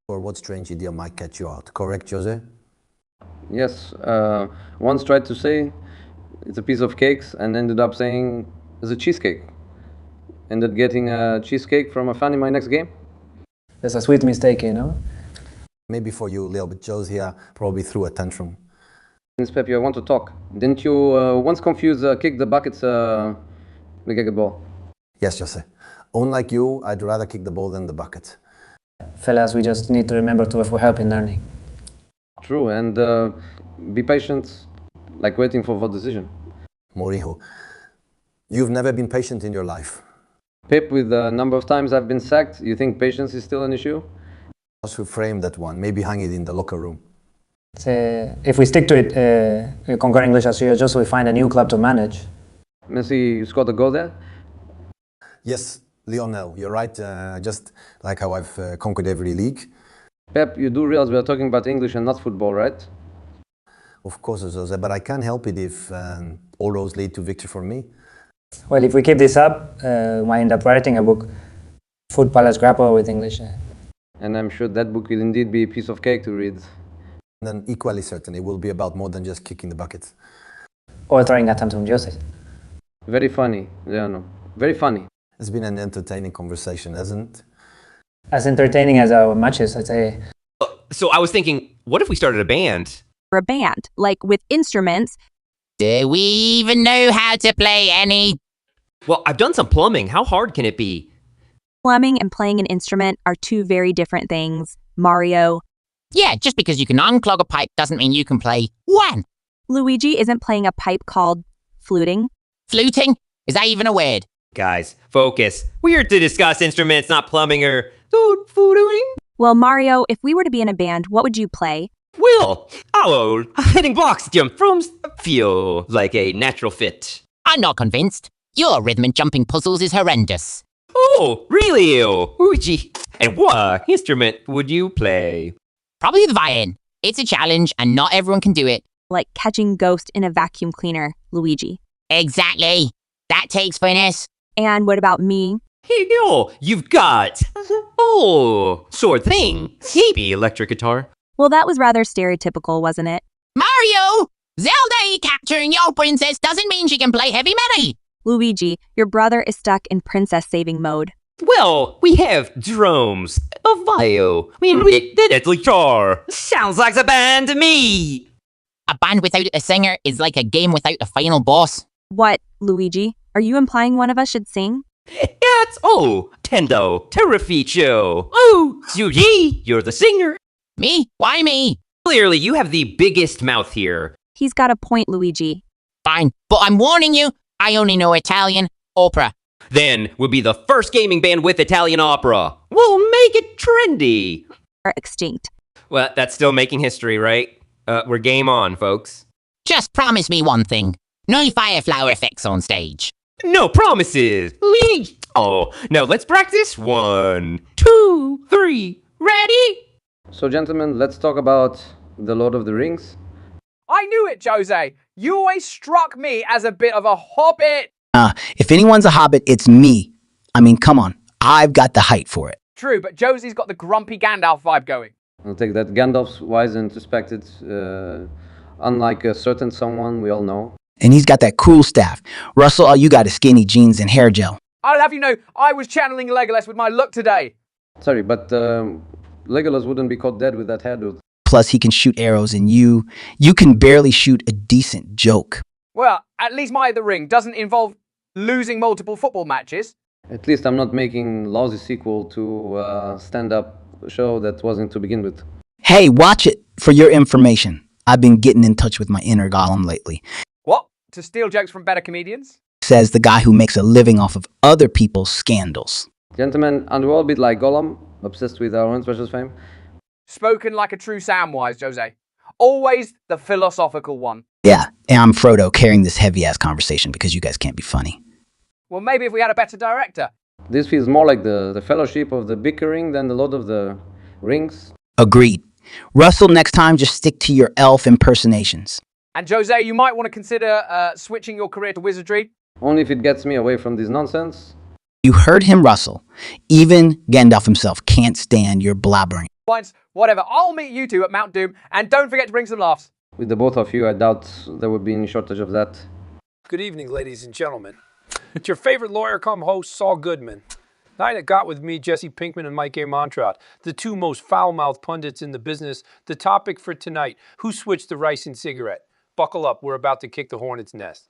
Or what strange idea might catch you out. Correct, Jose? Yes. Once tried to say it's a piece of cakes and ended up saying it's a cheesecake. Ended getting a cheesecake from a fan in my next game. That's a sweet mistake, you know? Maybe for you, Leo, but Jose here probably threw a tantrum. Miss Pepe, I want to talk. Didn't you once confuse kick the buckets the get ball? Yes, Jose. Unlike you, I'd rather kick the ball than the bucket. Fellas, we just need to remember to ask for help in learning. True, and be patient, like waiting for the decision. Morijo, you've never been patient in your life. Pep, with the number of times I've been sacked, you think patience is still an issue? I should frame that one, maybe hang it in the locker room. If we stick to it, conquer English as serious, just we find a new club to manage. Messi, you scored a goal there? Yes, Lionel, you're right. Just like how I've conquered every league. Pep, you do realize we are talking about English and not football, right? Of course, Jose, but I can't help it if all roads lead to victory for me. Well, if we keep this up, we end up writing a book, Footballers Grapple with English. And I'm sure that book will indeed be a piece of cake to read. And then equally certain, it will be about more than just kicking the buckets. Or throwing a tantrum, Jose. Very funny, Leonardo. Very funny. It's been an entertaining conversation, hasn't it? As entertaining as our matches, I'd say. So I was thinking, what if we started a band? For a band, like with instruments. Do we even know how to play any? Well, I've done some plumbing. How hard can it be? Plumbing and playing an instrument are two very different things. Mario. Yeah, just because you can unclog a pipe doesn't mean you can play one. Luigi isn't playing a pipe called fluting. Fluting? Is that even a word? Guys, focus. We're here to discuss instruments, not plumbing or fluting. Well, Mario, if we were to be in a band, what would you play? Well, hitting blocks jump from feel like a natural fit. I'm not convinced. Your rhythm and jumping puzzles is horrendous. Oh, really? Luigi. And what instrument would you play? Probably the violin. It's a challenge and not everyone can do it. Like catching ghosts in a vacuum cleaner, Luigi. Exactly. That takes finesse. And what about me? Hey, you've got... sword thing. Maybe electric guitar. Well, that was rather stereotypical, wasn't it? Mario! Zelda capturing your princess doesn't mean she can play heavy metal. Luigi, your brother is stuck in princess saving mode. Well, we have drums, a viol, the deadly guitar. Sounds like a band to me. A band without a singer is like a game without a final boss. What, Luigi? Are you implying one of us should sing? It's Tendo, Terrificio. Oh, Yuji, you're the singer. Me? Why me? Clearly, you have the biggest mouth here. He's got a point, Luigi. Fine, but I'm warning you, I only know Italian, opera. Then we'll be the first gaming band with Italian opera. We'll make it trendy. Are extinct. Well, that's still making history, right? We're game on, folks. Just promise me one thing. No fireflower effects on stage. No promises. Oh, no, let's practice. 1, 2, 3. Ready? So, gentlemen, let's talk about The Lord of the Rings. I knew it, Jose. You always struck me as a bit of a hobbit. If anyone's a hobbit, it's me. I mean, come on. I've got the height for it. True, but Josie's got the grumpy Gandalf vibe going. I'll take that. Gandalf's wise and respected, unlike a certain someone we all know. And he's got that cool staff. Russell, all you got is skinny jeans and hair gel. I'll have you know, I was channeling Legolas with my look today. Sorry, but Legolas wouldn't be caught dead with that hairdo. Plus, he can shoot arrows, and you can barely shoot a decent joke. Well, at least my The Ring doesn't involve losing multiple football matches. At least I'm not making lousy sequel to a stand-up show that wasn't to begin with. Hey, watch it for your information. I've been getting in touch with my inner Gollum lately. What? To steal jokes from better comedians? Says the guy who makes a living off of other people's scandals. Gentlemen, and we're all a bit like Gollum, obsessed with our own special fame. Spoken like a true Samwise, Jose. Always the philosophical one. Yeah, and I'm Frodo carrying this heavy-ass conversation because you guys can't be funny. Well, maybe if we had a better director. This feels more like the fellowship of the bickering than the Lord of the Rings. Agreed. Russell, next time just stick to your elf impersonations. And Jose, you might want to consider switching your career to wizardry. Only if it gets me away from this nonsense. You heard him, Russell. Even Gandalf himself can't stand your blabbering. Once, whatever, I'll meet you two at Mount Doom, and don't forget to bring some laughs. With the both of you, I doubt there would be any shortage of that. Good evening, ladies and gentlemen. It's your favorite lawyer come host, Saul Goodman. Tonight it got with me, Jesse Pinkman and Mike A. Montrot, the two most foul-mouthed pundits in the business. The topic for tonight, who switched the rice and cigarette? Buckle up, we're about to kick the hornet's nest.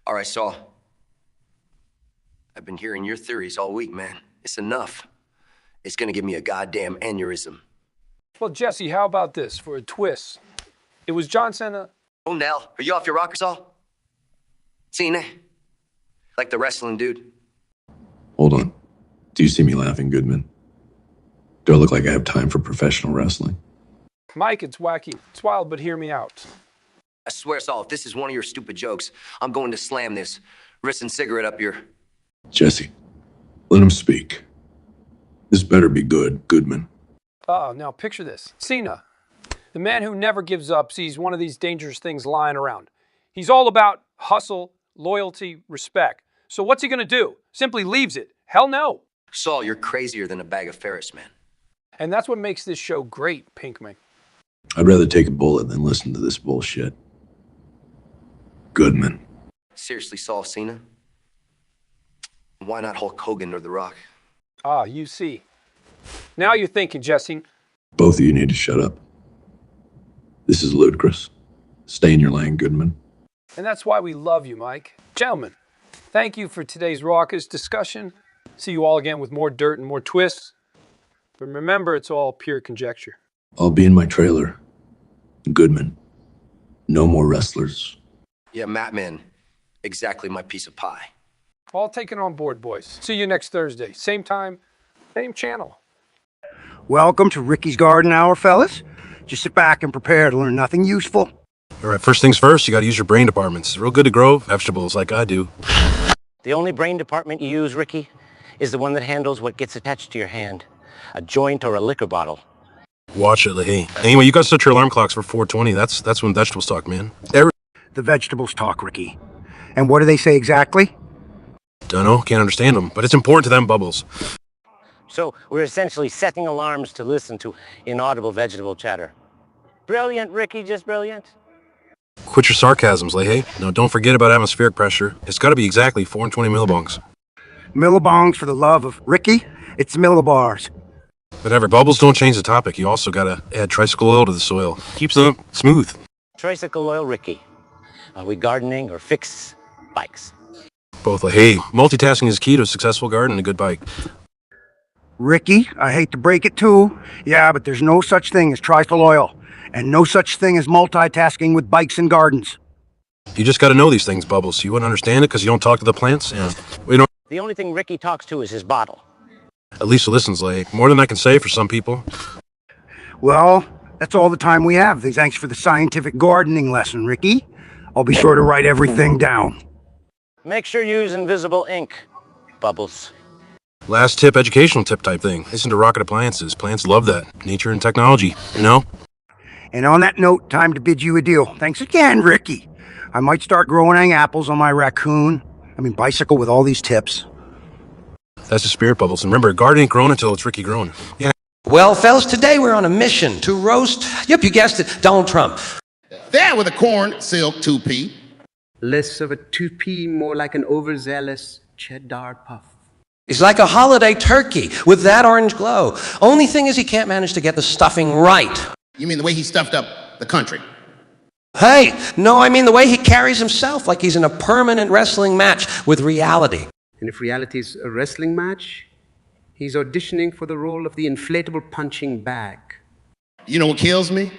All right, Saul. I've been hearing your theories all week, man. It's enough. It's gonna give me a goddamn aneurysm. Well, Jesse, how about this for a twist? It was John Cena. Oh, Nell, are you off your rocker, Saul? Cena? Like the wrestling dude? Hold on. Do you see me laughing, Goodman? Do I look like I have time for professional wrestling? Mike, it's wacky. It's wild, but hear me out. I swear, Saul, if this is one of your stupid jokes, I'm going to slam this wrist and cigarette up your... Jesse, let him speak. This better be good, Goodman. Now picture this. Cena, the man who never gives up, sees one of these dangerous things lying around. He's all about hustle, loyalty, respect. So what's he gonna do? Simply leaves it? Hell no. Saul, you're crazier than a bag of Ferris, man. And that's what makes this show great, Pinkman. I'd rather take a bullet than listen to this bullshit. Goodman. Seriously, Saul, Cena? Why not Hulk Hogan or The Rock? You see. Now you're thinking, Jesse. Both of you need to shut up. This is ludicrous. Stay in your lane, Goodman. And that's why we love you, Mike. Gentlemen, thank you for today's raucous discussion. See you all again with more dirt and more twists. But remember, it's all pure conjecture. I'll be in my trailer. Goodman. No more wrestlers. Yeah, Mattman. Exactly my piece of pie. All taken on board, boys. See you next Thursday. Same time, same channel. Welcome to Ricky's Garden Hour, fellas. Just sit back and prepare to learn nothing useful. All right, first things first, you got to use your brain departments. It's real good to grow vegetables like I do. The only brain department you use, Ricky, is the one that handles what gets attached to your hand. A joint or a liquor bottle. Watch it, Leahy. Anyway, you got to set your alarm clocks for 4:20. That's when vegetables talk, man. The vegetables talk, Ricky. And what do they say exactly? Dunno, can't understand them, but it's important to them, Bubbles. So we're essentially setting alarms to listen to inaudible vegetable chatter. Brilliant, Ricky, just brilliant. Quit your sarcasms, Leahy. No, don't forget about atmospheric pressure. It's got to be exactly 420 millibongs. Millibongs for the love of Ricky? It's millibars. Whatever, Bubbles, don't change the topic. You also got to add tricycle oil to the soil. Keeps them smooth. Tricycle oil, Ricky. Are we gardening or fix bikes? Both, Leahy. Multitasking is key to a successful garden and a good bike. Ricky, I hate to break it too. Yeah, but there's no such thing as tricycle oil. And no such thing as multitasking with bikes and gardens. You just got to know these things, Bubbles. You wouldn't understand it because you don't talk to the plants. Yeah. We don't. The only thing Ricky talks to is his bottle. At least he listens, like, more than I can say for some people. Well, that's all the time we have. Thanks for the scientific gardening lesson, Ricky. I'll be sure to write everything down. Make sure you use invisible ink, Bubbles. Last tip, educational tip type thing. Listen to rocket appliances. Plants love that. Nature and technology, you know? And on that note, time to bid you adieu. Thanks again, Ricky. I might start growing apples on my bicycle with all these tips. That's the spirit, Bubbles. And remember, a garden ain't grown until it's Ricky grown. Yeah. Well, fellas, today we're on a mission to roast, yep, you guessed it, Donald Trump. There with a corn silk 2P. Less of a 2P, more like an overzealous cheddar puff. He's like a holiday turkey with that orange glow. Only thing is he can't manage to get the stuffing right. You mean the way he stuffed up the country? Hey, no, I mean the way he carries himself, like he's in a permanent wrestling match with reality. And if reality's a wrestling match, he's auditioning for the role of the inflatable punching bag. You know what kills me?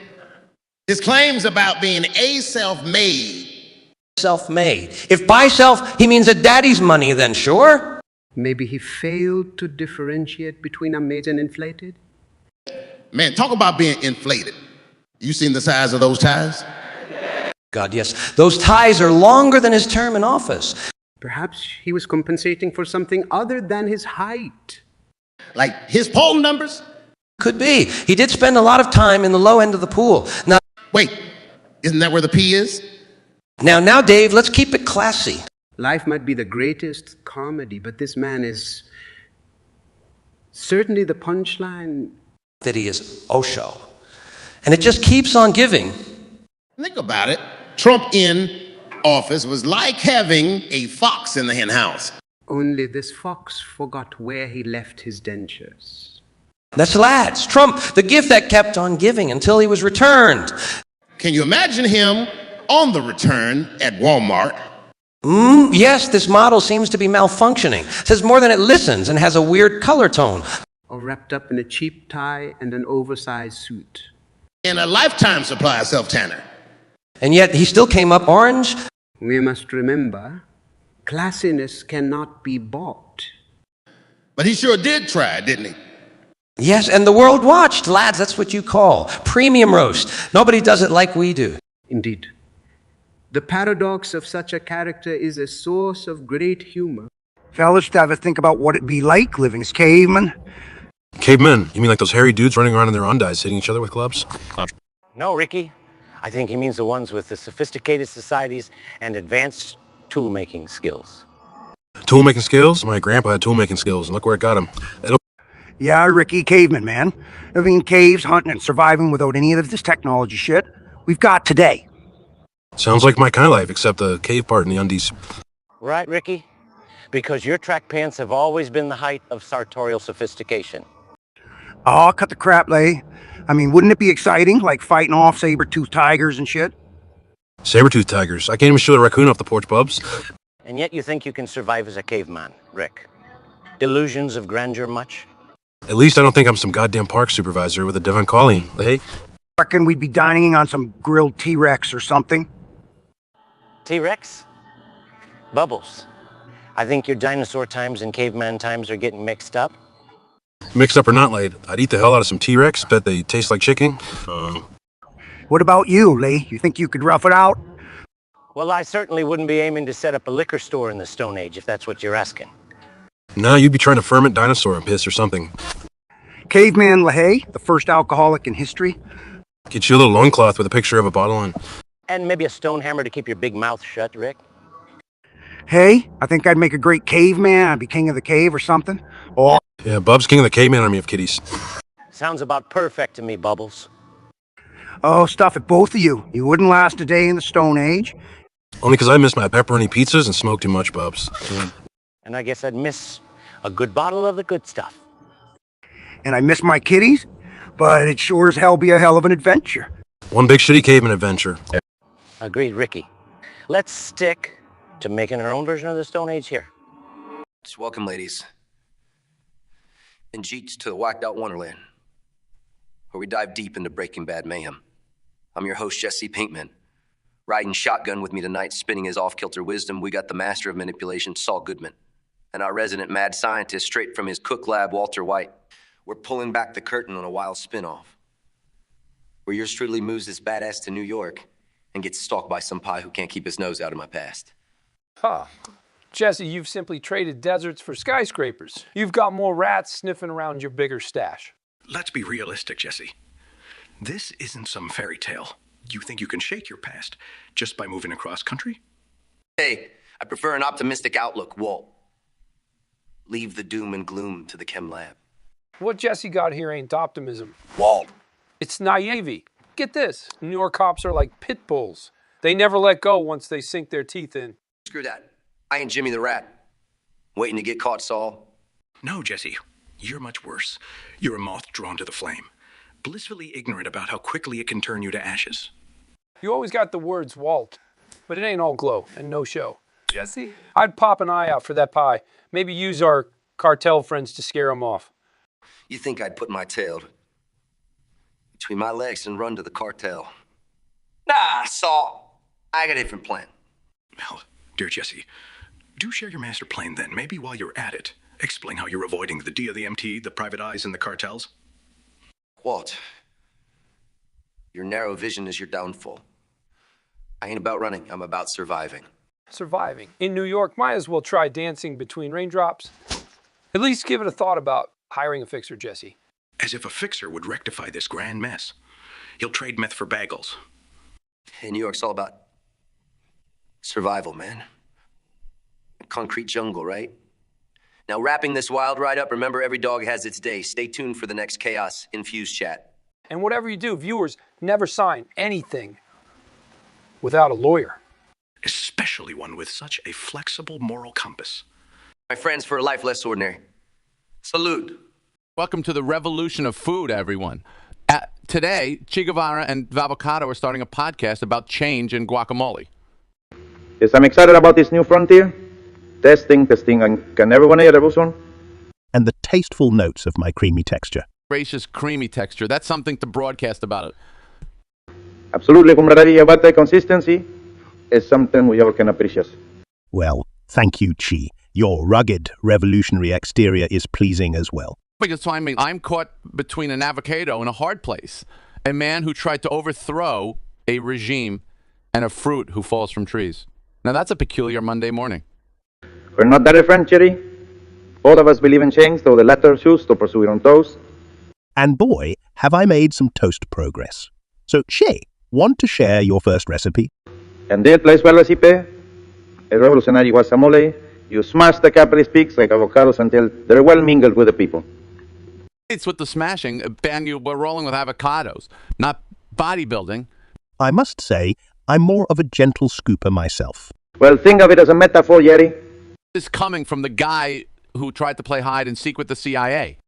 His claims about being self-made. Self-made. If by self he means a daddy's money, then sure. Maybe he failed to differentiate between a made and inflated? Man, talk about being inflated. You seen the size of those ties? God, yes. Those ties are longer than his term in office. Perhaps he was compensating for something other than his height. Like his poll numbers? Could be. He did spend a lot of time in the low end of the pool. Now, wait, isn't that where the P is? Now, Dave, let's keep it classy. Life might be the greatest comedy, but this man is certainly the punchline. That he is Osho. And it just keeps on giving. Think about it. Trump in office was like having a fox in the hen house. Only this fox forgot where he left his dentures. That's lads. Trump, the gift that kept on giving until he was returned. Can you imagine him on the return at Walmart? Yes, this model seems to be malfunctioning. Says more than it listens and has a weird color tone. Or wrapped up in a cheap tie and an oversized suit. And a lifetime supply of self-tanner. And yet he still came up orange. We must remember, classiness cannot be bought. But he sure did try, didn't he? Yes, and the world watched. Lads, that's what you call premium roast. Nobody does it like we do. Indeed. The paradox of such a character is a source of great humor. Fellas, ever think about what it'd be like living as cavemen? Cavemen? You mean like those hairy dudes running around in their undies hitting each other with clubs? No, Ricky. I think he means the ones with the sophisticated societies and advanced tool-making skills. Tool-making skills? My grandpa had tool-making skills, and look where it got him. Yeah, Ricky, caveman, man. Living in caves, hunting, and surviving without any of this technology shit we've got today. Sounds like my kind of life, except the cave part in the undies. Right, Ricky? Because your track pants have always been the height of sartorial sophistication. Oh, cut the crap, Lay. I mean, wouldn't it be exciting, like fighting off saber-toothed tigers and shit? Saber-toothed tigers? I can't even shoot a raccoon off the porch, Bubs. And yet you think you can survive as a caveman, Rick. Delusions of grandeur much? At least I don't think I'm some goddamn park supervisor with a Devon Colleen. Hey? Reckon we'd be dining on some grilled T-Rex or something? T-Rex? Bubbles. I think your dinosaur times and caveman times are getting mixed up. Mixed up or not, Lade, I'd eat the hell out of some T-Rex. Bet they taste like chicken. What about you, Lee? You think you could rough it out? Well, I certainly wouldn't be aiming to set up a liquor store in the Stone Age, if that's what you're asking. No, you'd be trying to ferment dinosaur piss or something. Caveman LaHaye, the first alcoholic in history. Get you a little loincloth with a picture of a bottle on. And maybe a stone hammer to keep your big mouth shut, Rick. Hey, I think I'd make a great caveman. I'd be king of the cave or something. Oh. Yeah, Bub's king of the caveman army of kitties. Sounds about perfect to me, Bubbles. Oh, stuff it, both of you. You wouldn't last a day in the Stone Age. Only because I miss my pepperoni pizzas and smoke too much, Bubs. And I guess I'd miss a good bottle of the good stuff. And I miss my kitties, but it'd sure as hell be a hell of an adventure. One big shitty caveman adventure. Agreed, Ricky. Let's stick to making our own version of the Stone Age here. Just welcome, ladies, and Jeets to the Whacked Out Wonderland, where we dive deep into Breaking Bad mayhem. I'm your host, Jesse Pinkman. Riding shotgun with me tonight, spinning his off-kilter wisdom, we got the master of manipulation, Saul Goodman. and our resident mad scientist straight from his cook lab, Walter White. We're pulling back the curtain on a wild spin-off, where yours truly moves this badass to New York and gets stalked by some pie who can't keep his nose out of my past. Huh. Jesse, you've simply traded deserts for skyscrapers. You've got more rats sniffing around your bigger stash. Let's be realistic, Jesse. This isn't some fairy tale. You think you can shake your past just by moving across country? Hey, I prefer an optimistic outlook, Walt. Leave the doom and gloom to the chem lab. What Jesse got here ain't optimism. Walt. It's naivety. Get this, New York cops are like pit bulls. They never let go once they sink their teeth in. Screw that. I ain't Jimmy the Rat. Waiting to get caught, Saul. No, Jesse. You're much worse. You're a moth drawn to the flame, blissfully ignorant about how quickly it can turn you to ashes. You always got the words, Walt, but it ain't all glow and no show. Jesse? I'd pop an eye out for that pie. Maybe use our cartel friends to scare him off. You think I'd put my tail between my legs and run to the cartel? Nah, Saul. I got a different plan. Well, dear Jesse, do share your master plan then. Maybe while you're at it, explain how you're avoiding the D of the MT, the private eyes, and the cartels. Walt, your narrow vision is your downfall. I ain't about running, I'm about surviving. Surviving. In New York, might as well try dancing between raindrops. At least give it a thought about hiring a fixer, Jesse. As if a fixer would rectify this grand mess. He'll trade meth for bagels. Hey, New York's all about survival, man. Concrete jungle, right? Now, wrapping this wild ride up, remember every dog has its day. Stay tuned for the next chaos-infused chat. And whatever you do, viewers, never sign anything without a lawyer. Especially one with such a flexible moral compass. My friends, for a life less ordinary. Salute. Welcome to the revolution of food, everyone. Today, Che Guevara and Avocado are starting a podcast about change in guacamole. Yes, I'm excited about this new frontier. Testing, and can everyone hear the one? And the tasteful notes of my creamy texture. Gracious, creamy texture. That's something to broadcast about it. Absolutely, camaraderie, but the consistency is something we all can appreciate. Well, thank you, Chi. Your rugged, revolutionary exterior is pleasing as well. Because I'm caught between an avocado and a hard place. A man who tried to overthrow a regime and a fruit who falls from trees. Now that's a peculiar Monday morning. We're not that different, Jerry. Both of us believe in change, though the latter choose to pursue it on toast. And boy, have I made some toast progress. So, Che, want to share your first recipe? And their place well recipe, a revolutionary guacamole. You smash the capitalist peaks like avocados until they're well mingled with the people. It's with the smashing, we're rolling with avocados, not bodybuilding. I must say, I'm more of a gentle scooper myself. Well, think of it as a metaphor, Jerry. This is coming from the guy who tried to play hide and seek with the CIA.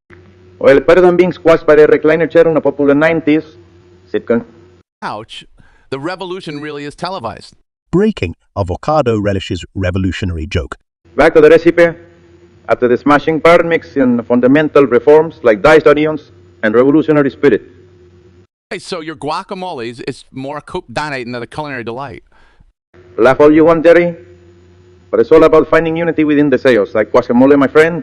Well, better than being squashed by the recliner chair on a popular 90s sitcom. Ouch. The revolution really is televised. Breaking avocado relish's revolutionary joke. Back to the recipe. After the smashing part, mix in fundamental reforms like diced onions and revolutionary spirit. Hey, so your guacamole is more dominating than a culinary delight. Laugh all you want, Jerry, but it's all about finding unity within the chaos, like guacamole, my friend.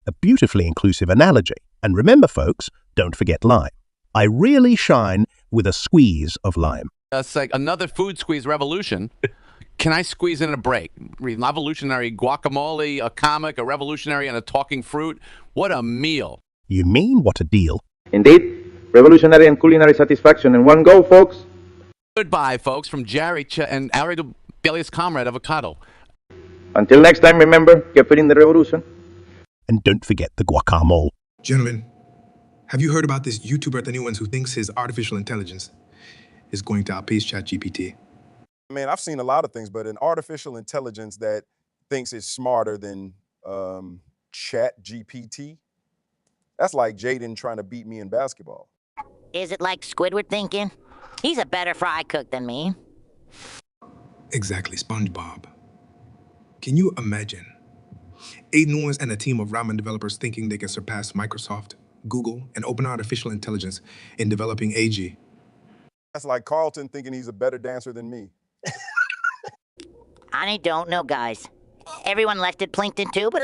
A beautifully inclusive analogy. And remember, folks, don't forget lime. I really shine with a squeeze of lime. That's like another food squeeze revolution. Can I squeeze in a break? Revolutionary guacamole, a comic, a revolutionary, and a talking fruit. What a meal. You mean what a deal? Indeed. Revolutionary and culinary satisfaction in one go, folks. Goodbye, folks, from Jerry and Ari Bellius Comrade Avocado. Until next time, remember, keep feeding the revolution. And don't forget the guacamole. Gentlemen, have you heard about this YouTuber at the New Ones who thinks his artificial intelligence is going to outpace ChatGPT? Man, I've seen a lot of things, but an artificial intelligence that thinks it's smarter than ChatGPT, that's like Jaden trying to beat me in basketball. Is it like Squidward thinking? He's a better fry cook than me. Exactly, SpongeBob. Can you imagine 8 New Ones and a team of ramen developers thinking they can surpass Microsoft, Google, and open artificial intelligence in developing AG? That's like Carlton thinking he's a better dancer than me. I don't know, guys. Everyone left it Plankton too, but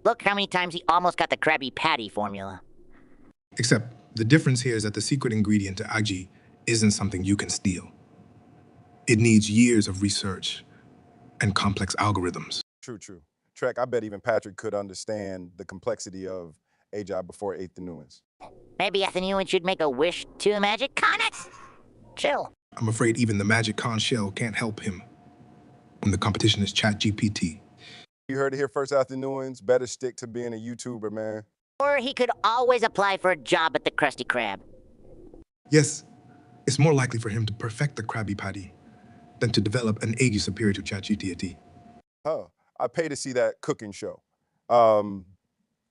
look how many times he almost got the Krabby Patty formula. Except the difference here is that the secret ingredient to Aji isn't something you can steal. It needs years of research and complex algorithms. True, true. Trek, I bet even Patrick could understand the complexity of Ajay before ate the nuance. Maybe Athenuan should make a wish to Magic Connect? Chill. I'm afraid even the Magic Con shell can't help him when the competition is ChatGPT. You heard it here first, afternoons. Better stick to being a YouTuber, man. Or he could always apply for a job at the Krusty Krab. Yes, it's more likely for him to perfect the Krabby Patty than to develop an Agi superior to ChatGPT. Oh, I pay to see that cooking show.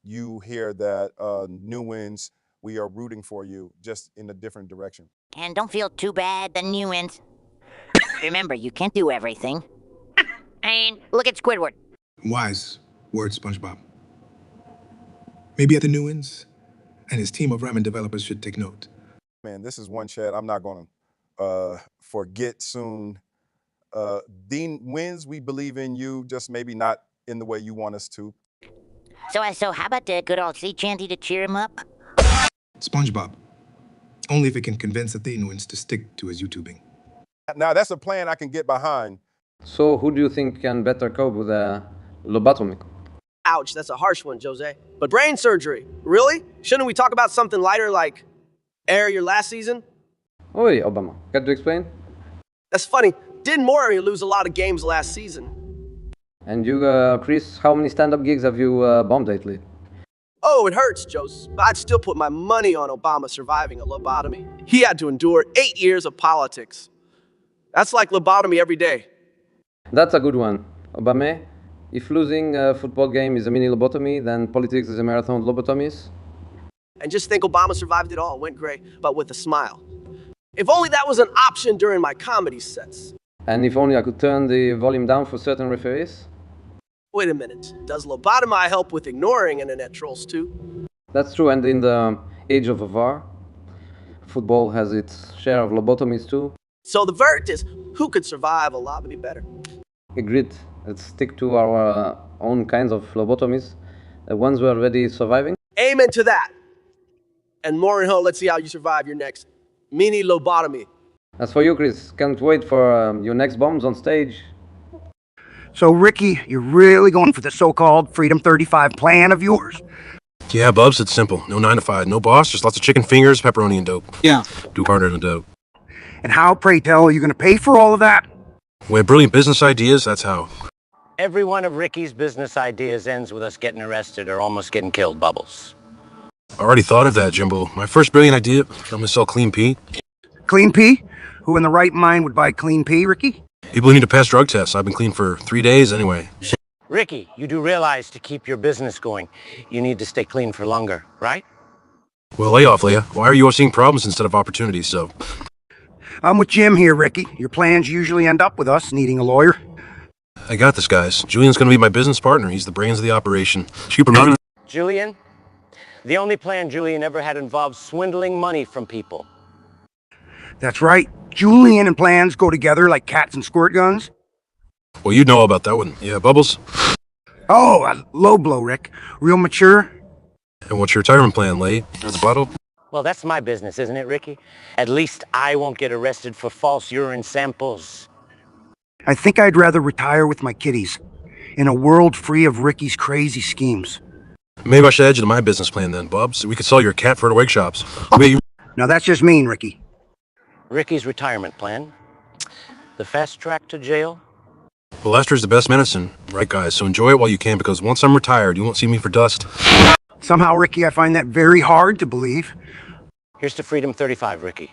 You hear that Nuance, we are rooting for you, just in a different direction. And don't feel too bad, the Nuance. Remember, you can't do everything. I mean, look at Squidward. Wise words, SpongeBob. Maybe Athenuans and his team of ramen developers should take note. Man, this is one chat I'm not going to forget soon. Dean wins, we believe in you, just maybe not in the way you want us to. So how about the good old sea chanty to cheer him up? SpongeBob. Only if it can convince Athenuans to stick to his YouTubing. Now, that's a plan I can get behind. So who do you think can better cope with a lobotomy? Ouch, that's a harsh one, Jose. But brain surgery, really? Shouldn't we talk about something lighter like air your last season? Oui, Obama. Can you explain? That's funny. Didn't Maury lose a lot of games last season? And you, Chris, how many stand-up gigs have you bombed lately? Oh, it hurts, Jose, but I'd still put my money on Obama surviving a lobotomy. He had to endure 8 years of politics. That's like lobotomy every day. That's a good one. Obama, if losing a football game is a mini lobotomy, then politics is a marathon of lobotomies. And just think Obama survived it all, went gray, but with a smile. If only that was an option during my comedy sets. And if only I could turn the volume down for certain referees. Wait a minute, does lobotomy help with ignoring internet trolls too? That's true, and in the age of VAR, football has its share of lobotomies too. So the verdict is, who could survive a lobotomy better? Agreed. Let's stick to our own kinds of lobotomies, the ones we're already surviving. Amen to that. And Mourinho, let's see how you survive your next mini lobotomy. As for you, Chris, can't wait for your next bombs on stage. So, Ricky, you're really going for the so-called Freedom 35 plan of yours? Yeah, Bubs, it's simple. No 9 to 5, no boss, just lots of chicken fingers, pepperoni, and dope. Yeah. Do harder than dope. And how, pray tell, are you going to pay for all of that? We have brilliant business ideas, that's how. Every one of Ricky's business ideas ends with us getting arrested or almost getting killed, Bubbles. Already thought of that, Jimbo. My first brilliant idea, I'm gonna sell clean pee. Clean pee? Who in the right mind would buy clean pee, Ricky? People who need to pass drug tests. I've been clean for 3 days anyway. Ricky, you do realize to keep your business going, you need to stay clean for longer, right? Well, lay off, Leah. Why are you always seeing problems instead of opportunities, so? I'm with Jim here, Ricky. Your plans usually end up with us needing a lawyer. I got this, guys. Julian's gonna be my business partner. He's the brains of the operation. Should you promote him? Julian? The only plan Julian ever had involved swindling money from people. That's right. Julian and plans go together like cats and squirt guns. Well, you'd know all about that one. Yeah, Bubbles? Oh, a low blow, Rick. Real mature. And what's your retirement plan, Lay? There's a bottle? Well, that's my business, isn't it, Ricky? At least I won't get arrested for false urine samples. I think I'd rather retire with my kitties. In a world free of Ricky's crazy schemes. Maybe I should add you to my business plan then, Bubs. We could sell your cat fur to wig shops. Now that's just mean, Ricky. Ricky's retirement plan? The fast track to jail? Well, laughter is the best medicine, right, guys? So enjoy it while you can, because once I'm retired, you won't see me for dust. Somehow, Ricky, I find that very hard to believe. Here's to Freedom 35, Ricky.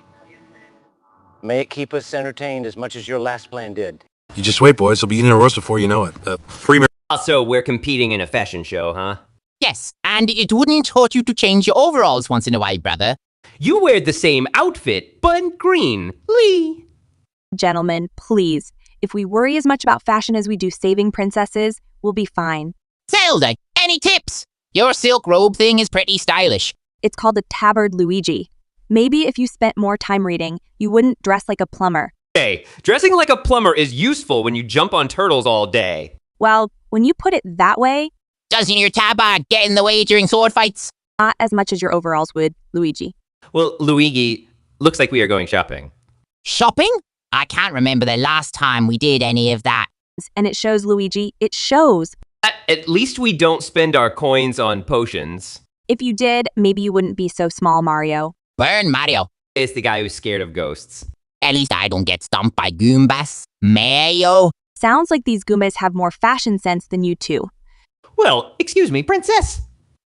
May it keep us entertained as much as your last plan did. You just wait, boys. They'll be eating a roast before you know it. Also, we're competing in a fashion show, huh? Yes, and it wouldn't hurt you to change your overalls once in a while, brother. You wear the same outfit, but green. Lee. Gentlemen, please. If we worry as much about fashion as we do saving princesses, we'll be fine. Zelda, any tips? Your silk robe thing is pretty stylish. It's called a tabard Luigi. Maybe if you spent more time reading, you wouldn't dress like a plumber. Hey, dressing like a plumber is useful when you jump on turtles all day. Well, When you put it that way, doesn't your tabard get in the way during sword fights? not as much as your overalls would, Luigi. Well, Luigi, looks like we are going shopping. Shopping? I can't remember the last time we did any of that. And it shows, Luigi. It shows. At least we don't spend our coins on potions. If you did, maybe you wouldn't be so small, Mario. Burn Mario. It's the guy who's scared of ghosts. At least I don't get stomped by Goombas. Mario. Sounds like these Goombas have more fashion sense than you two. Well, excuse me, princess.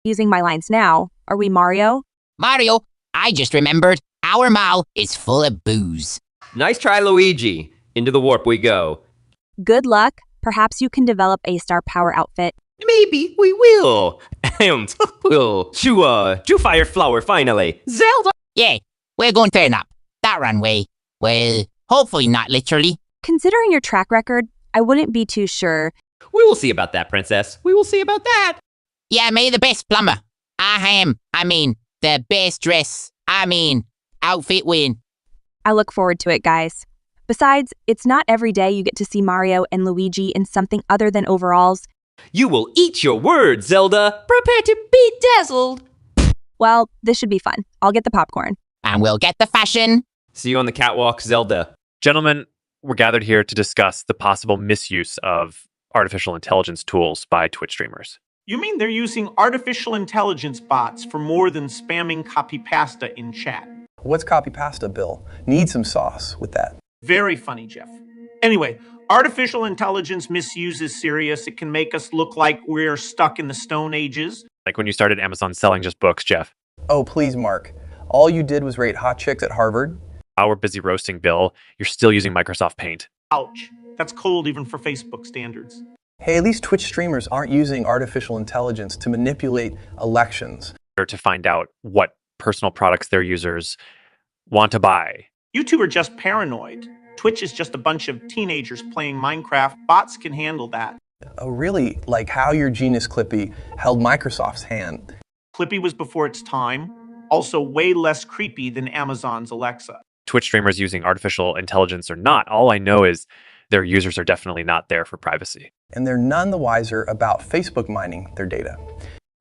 Using my lines now, are we Mario? Mario, I just remembered our mall is full of booze. Nice try, Luigi. Into the warp we go. Good luck. Perhaps you can develop a star power outfit. Maybe we will. We'll chew fire flower finally. Zelda! Yeah, we're going fair enough. That runway. Well, hopefully not literally. Considering your track record, I wouldn't be too sure. We will see about that, princess. We will see about that. Yeah, may the best plumber. The best dress. Outfit win. I look forward to it, guys. Besides, it's not every day you get to see Mario and Luigi in something other than overalls. You will eat your words, Zelda. Prepare to be dazzled. Well, this should be fun. I'll get the popcorn. And we'll get the fashion. See you on the catwalk, Zelda. Gentlemen, we're gathered here to discuss the possible misuse of artificial intelligence tools by Twitch streamers. You mean they're using artificial intelligence bots for more than spamming copy pasta in chat? What's copy pasta, Bill? Need some sauce with that. Very funny, Jeff. Anyway, artificial intelligence misuse is serious. It can make us look like we're stuck in the Stone Ages. Like when you started Amazon selling just books, Jeff. Oh, please, Mark. All you did was rate hot chicks at Harvard. While we're busy roasting Bill, you're still using Microsoft Paint. Ouch. That's cold even for Facebook standards. Hey, at least Twitch streamers aren't using artificial intelligence to manipulate elections. Or to find out what personal products their users want to buy. You two are just paranoid. Twitch is just a bunch of teenagers playing Minecraft. Bots can handle that. Oh, really? Like how your Genius Clippy held Microsoft's hand. Clippy was before its time. Also way less creepy than Amazon's Alexa. Twitch streamers using artificial intelligence or not, all I know is their users are definitely not there for privacy. And they're none the wiser about Facebook mining their data.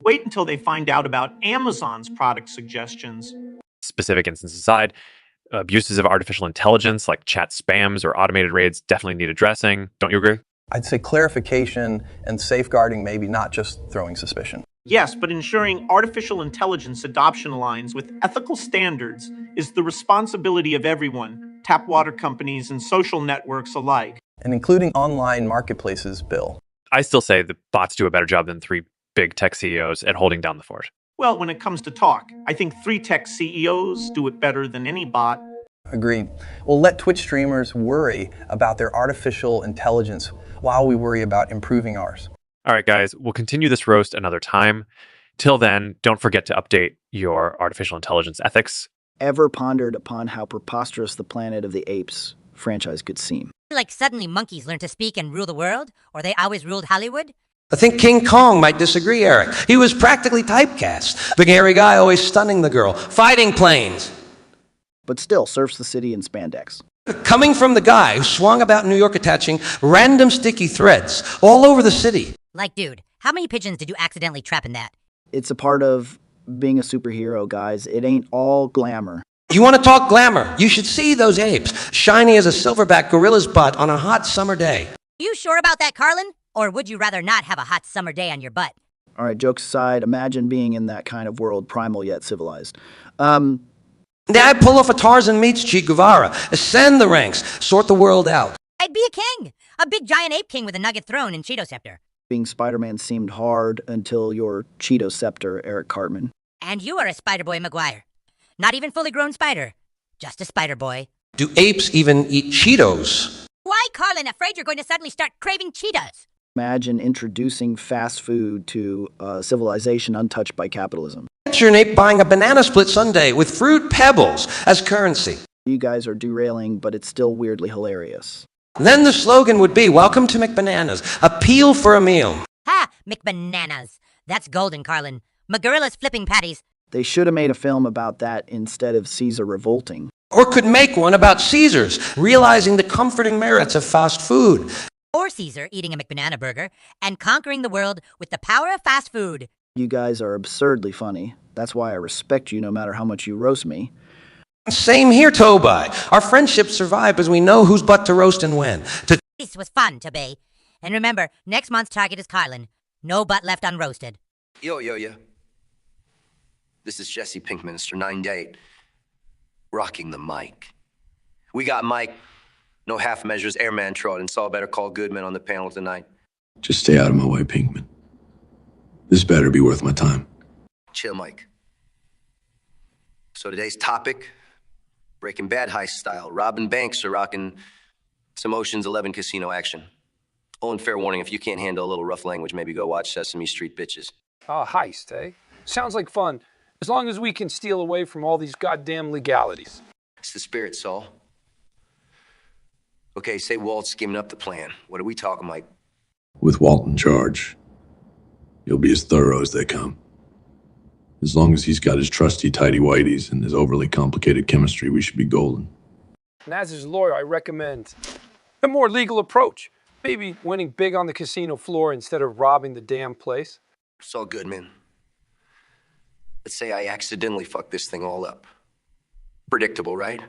Wait until they find out about Amazon's product suggestions. Specific instances aside, abuses of artificial intelligence like chat spams or automated raids definitely need addressing. Don't you agree? I'd say clarification and safeguarding, maybe not just throwing suspicion. Yes, but ensuring artificial intelligence adoption aligns with ethical standards is the responsibility of everyone, tap water companies and social networks alike. And including online marketplaces, Bill. I still say the bots do a better job than 3 big tech CEOs at holding down the fort. Well, when it comes to talk, I think 3 tech CEOs do it better than any bot. Agreed. Well, let Twitch streamers worry about their artificial intelligence while we worry about improving ours. All right, guys, we'll continue this roast another time. Till then, don't forget to update your artificial intelligence ethics. Ever pondered upon how preposterous the Planet of the Apes franchise could seem? Like suddenly monkeys learn to speak and rule the world? Or they always ruled Hollywood? I think King Kong might disagree, Eric. He was practically typecast. Big hairy guy always stunning the girl. Fighting planes. But still surfs the city in spandex. Coming from the guy who swung about New York attaching random sticky threads all over the city. Like, dude, how many pigeons did you accidentally trap in that? It's a part of being a superhero, guys. It ain't all glamour. You want to talk glamour? You should see those apes, shiny as a silverback gorilla's butt on a hot summer day. You sure about that, Carlin? Or would you rather not have a hot summer day on your butt? All right, jokes aside, imagine being in that kind of world, primal yet civilized. I'd pull off a Tarzan meets Che Guevara, ascend the ranks, sort the world out. I'd be a king. A big giant ape king with a nugget throne and Cheeto scepter. Being Spider-Man seemed hard until your Cheeto scepter, Eric Cartman. And you are a Spider-Boy Maguire. Not even fully grown spider. Just a Spider-Boy. Do apes even eat Cheetos? Why, Carlin? Afraid you're going to suddenly start craving Cheetos. Imagine introducing fast food to a civilization untouched by capitalism. Picture an ape buying a banana split sundae with fruit pebbles as currency. You guys are derailing, but it's still weirdly hilarious. Then the slogan would be, "Welcome to McBananas, appeal for a meal." Ha! McBananas. That's golden, Carlin. McGorilla's flipping patties. They should have made a film about that instead of Caesar revolting. Or could make one about Caesars, realizing the comforting merits of fast food. Or Caesar eating a McBanana burger and conquering the world with the power of fast food. You guys are absurdly funny. That's why I respect you no matter how much you roast me. Same here, Tobai. Our friendships survive because we know whose butt to roast and when. This was fun, Toby. And remember, next month's target is Carlin. No butt left unroasted. Yo. This is Jesse Pinkman, Mr. 9-8. Rocking the mic. We got Mike, no half measures, airman trot, and saw Better Call Goodman on the panel tonight. Just stay out of my way, Pinkman. This better be worth my time. Chill, Mike. So today's topic, Breaking Bad heist style. Robbing banks are rocking some Ocean's 11 casino action. Oh, and fair warning, if you can't handle a little rough language, maybe go watch Sesame Street Bitches. Heist, eh? Sounds like fun, as long as we can steal away from all these goddamn legalities. It's the spirit, Saul. Okay, say Walt's skimming up the plan. What are we talking, Mike? With Walt in charge, you'll be as thorough as they come. As long as he's got his trusty tighty-whities and his overly complicated chemistry, we should be golden. And as his lawyer, I recommend a more legal approach. Maybe winning big on the casino floor instead of robbing the damn place. It's all good, man. Let's say I accidentally fuck this thing all up. Predictable, right?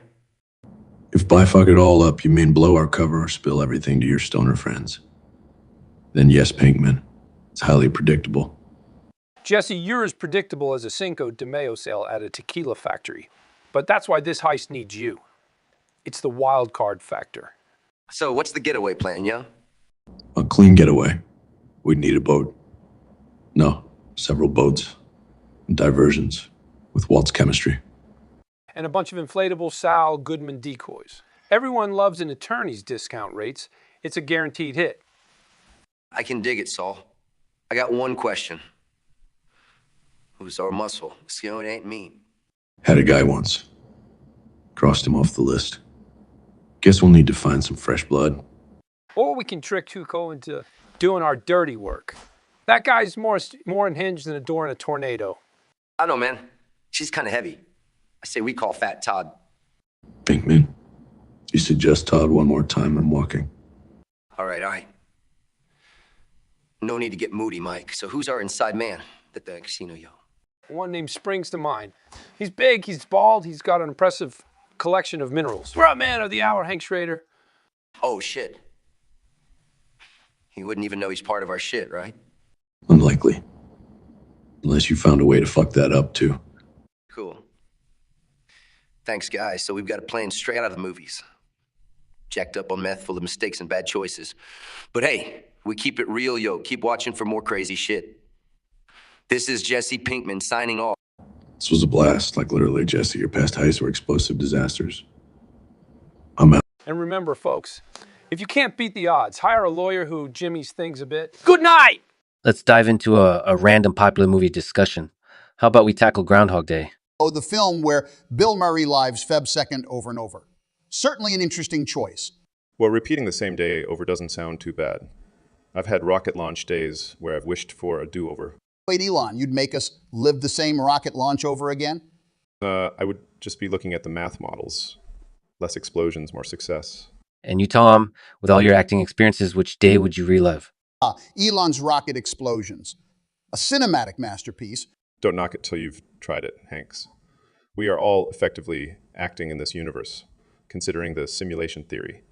If by fuck it all up, you mean blow our cover or spill everything to your stoner friends, then yes, Pinkman, it's highly predictable. Jesse, you're as predictable as a Cinco de Mayo sale at a tequila factory. But that's why this heist needs you. It's the wild card factor. So what's the getaway plan, yeah? A clean getaway. We'd need a boat. No, several boats. And diversions with Walt's chemistry. And a bunch of inflatable Sal Goodman decoys. Everyone loves an attorney's discount rates. It's a guaranteed hit. I can dig it, Saul. I got one question. Who's our muscle? It ain't me. Had a guy once. Crossed him off the list. Guess we'll need to find some fresh blood. Or we can trick Tuco into doing our dirty work. That guy's more unhinged than a door in a tornado. I don't know, man. She's kind of heavy. I say we call Fat Todd. Pinkman, you suggest Todd one more time, I'm walking. All right. No need to get moody, Mike. So who's our inside man at the casino, yo? One name springs to mind. He's big, he's bald, he's got an impressive collection of minerals. We're a man of the hour, Hank Schrader. Oh, shit. He wouldn't even know he's part of our shit, right? Unlikely. Unless you found a way to fuck that up, too. Cool. Thanks, guys. So we've got a plan straight out of the movies. Jacked up on meth, full of mistakes and bad choices. But hey, we keep it real, yo. Keep watching for more crazy shit. This is Jesse Pinkman signing off. This was a blast. Like literally, Jesse, your past heists were explosive disasters. I'm out. And remember, folks, if you can't beat the odds, hire a lawyer who jimmies things a bit. Good night! Let's dive into a random popular movie discussion. How about we tackle Groundhog Day? Oh, the film where Bill Murray lives Feb 2nd over and over. Certainly an interesting choice. Well, repeating the same day over doesn't sound too bad. I've had rocket launch days where I've wished for a do-over. Wait, Elon, you'd make us live the same rocket launch over again? I would just be looking at the math models. Less explosions, more success. And you, Tom, with all your acting experiences, which day would you relive? Elon's rocket explosions. A cinematic masterpiece. Don't knock it till you've tried it, Hanks. We are all effectively acting in this universe, considering the simulation theory.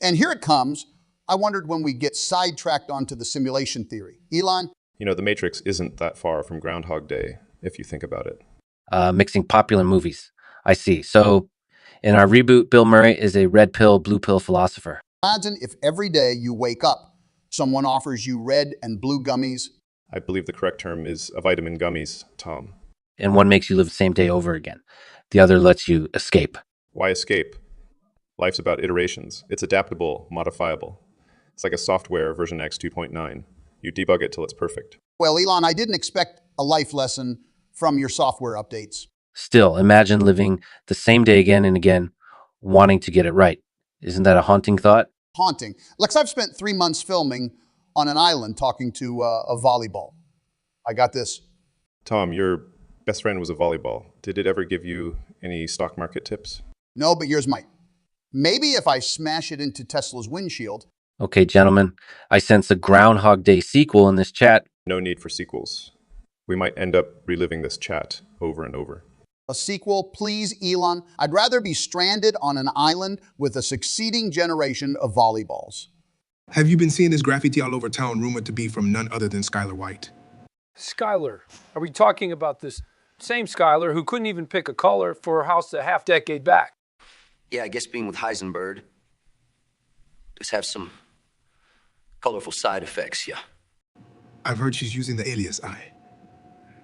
And here it comes. I wondered when we get sidetracked onto the simulation theory. Elon? You know, The Matrix isn't that far from Groundhog Day, if you think about it. Mixing popular movies. I see. So, in our reboot, Bill Murray is a red pill, blue pill philosopher. Imagine if every day you wake up, someone offers you red and blue gummies. I believe the correct term is a vitamin gummies, Tom. And one makes you live the same day over again. The other lets you escape. Why escape? Life's about iterations. It's adaptable, modifiable. It's like a software version X 2.9. You debug it till it's perfect. Well, Elon, I didn't expect a life lesson from your software updates. Still, imagine living the same day again and again, wanting to get it right. Isn't that a haunting thought? Haunting. Lex, I've spent 3 months filming on an island talking to a volleyball. I got this. Tom, your best friend was a volleyball. Did it ever give you any stock market tips? No, but yours might. Maybe if I smash it into Tesla's windshield, Okay, gentlemen, I sense a Groundhog Day sequel in this chat. No need for sequels. We might end up reliving this chat over and over. A sequel, please, Elon. I'd rather be stranded on an island with a succeeding generation of volleyballs. Have you been seeing this graffiti all over town rumored to be from none other than Skylar White? Skylar. Are we talking about this same Skylar who couldn't even pick a color for her house a half-decade back? Yeah, I guess being with Heisenberg does have some colorful side effects, yeah. I've heard she's using the alias I.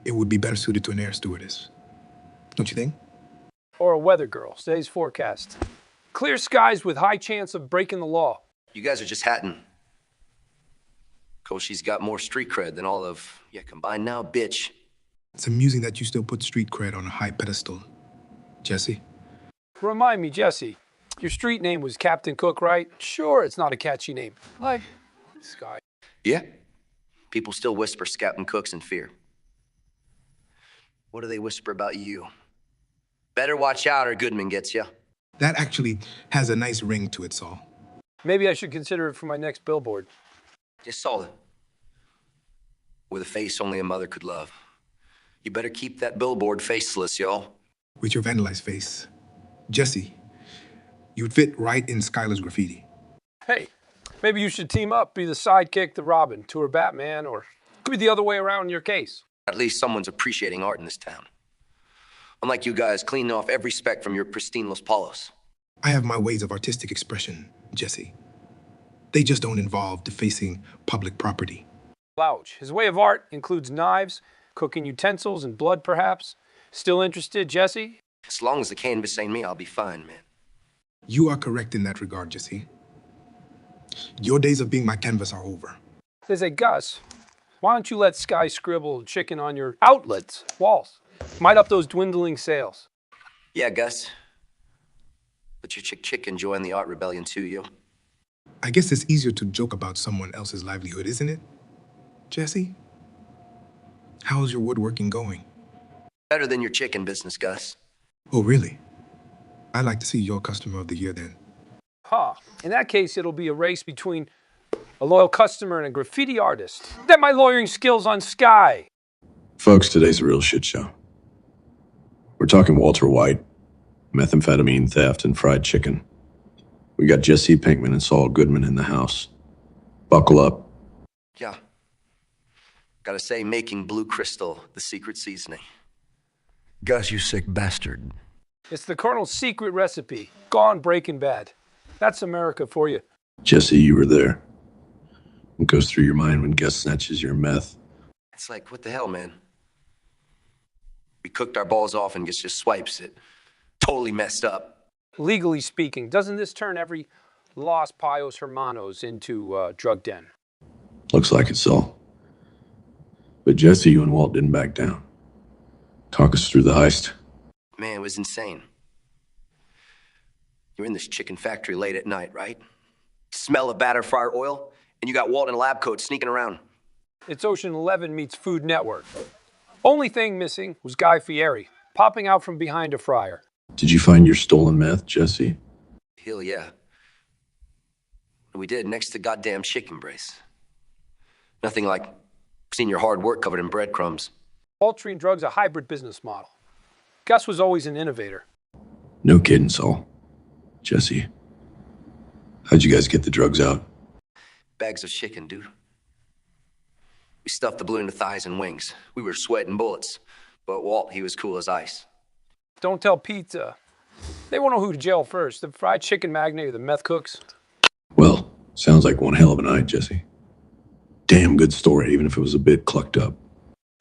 It would be better suited to an air stewardess. Don't you think? Or a weather girl, today's forecast. Clear skies with high chance of breaking the law. You guys are just hatting. Cause she's got more street cred than all of you combined now, bitch. It's amusing that you still put street cred on a high pedestal, Jesse. Remind me, Jesse, your street name was Captain Cook, right? Sure, it's not a catchy name. Like Sky. Yeah. People still whisper Captain Cook's in fear. What do they whisper about you? Better watch out or Goodman gets you. That actually has a nice ring to it, Saul. Maybe I should consider it for my next billboard. Just saw it. With a face only a mother could love. You better keep that billboard faceless, y'all. With your vandalized face. Jesse, you'd fit right in Skylar's graffiti. Hey, maybe you should team up, be the sidekick to Robin, to her Batman, or it could be the other way around in your case. At least someone's appreciating art in this town. Unlike you guys, cleaning off every speck from your pristine Los Palos. I have my ways of artistic expression, Jesse. They just don't involve defacing public property. Louch. His way of art includes knives, cooking utensils, and blood, perhaps. Still interested, Jesse? As long as the canvas ain't me, I'll be fine, man. You are correct in that regard, Jesse. Your days of being my canvas are over. They say, Gus, why don't you let Sky scribble chicken on your outlets, walls? Might up those dwindling sales. Yeah, Gus. Let your chick join the art rebellion too, yo. I guess it's easier to joke about someone else's livelihood, isn't it, Jesse? How's your woodworking going? Better than your chicken business, Gus. Oh, really? I'd like to see your customer of the year then. Huh. In that case, it'll be a race between a loyal customer and a graffiti artist. Bet my lawyering skills on Sky. Folks, today's a real shit show. We're talking Walter White, methamphetamine theft, and fried chicken. We got Jesse Pinkman and Saul Goodman in the house. Buckle up. Yeah. Gotta say, making Blue Crystal the secret seasoning. Gus, you sick bastard. It's the Colonel's secret recipe. Gone Breaking Bad. That's America for you. Jesse, you were there. What goes through your mind when Gus snatches your meth? It's like, what the hell, man? We cooked our balls off and Gus just swipes it. Totally messed up. Legally speaking, doesn't this turn every Los Pios Hermanos into a drug den? Looks like it, Saul. But Jesse, you and Walt didn't back down. Talk us through the heist. Man, it was insane. You're in this chicken factory late at night, right? Smell of batter fryer oil, and you got Walt in a lab coat sneaking around. It's Ocean 11 meets Food Network. Only thing missing was Guy Fieri, popping out from behind a fryer. Did you find your stolen meth, Jesse? Hell yeah. We did, next to goddamn chicken brace. Nothing like seeing your hard work covered in breadcrumbs. Poultry and drugs a hybrid business model. Gus was always an innovator. No kidding, Saul. Jesse, how'd you guys get the drugs out? Bags of chicken, dude. We stuffed the blue into thighs and wings. We were sweating bullets. But Walt, he was cool as ice. Don't tell Pete. They won't know who to jail first. The fried chicken magnate or the meth cooks. Well, sounds like one hell of a night, Jesse. Damn good story, even if it was a bit clucked up.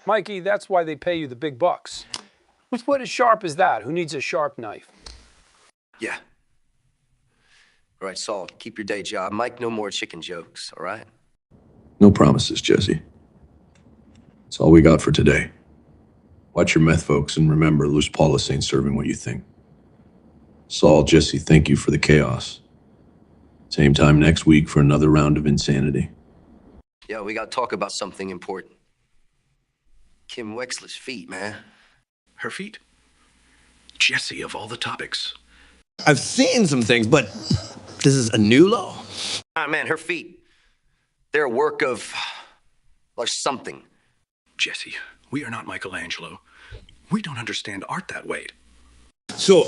Mikey, that's why they pay you the big bucks. With what as sharp as that? Who needs a sharp knife? Yeah. All right, Saul, keep your day job. Mike, no more chicken jokes, all right? No promises, Jesse. That's all we got for today. Watch your meth, folks, and remember, Los Palos ain't serving what you think. Saul, Jesse, thank you for the chaos. Same time next week for another round of insanity. Yeah, we got to talk about something important. Kim Wexler's feet, man. Her feet? Jesse, of all the topics. I've seen some things, but this is a new law. Man, her feet, they're a work of, or something. Jesse, we are not Michelangelo. We don't understand art that way. So,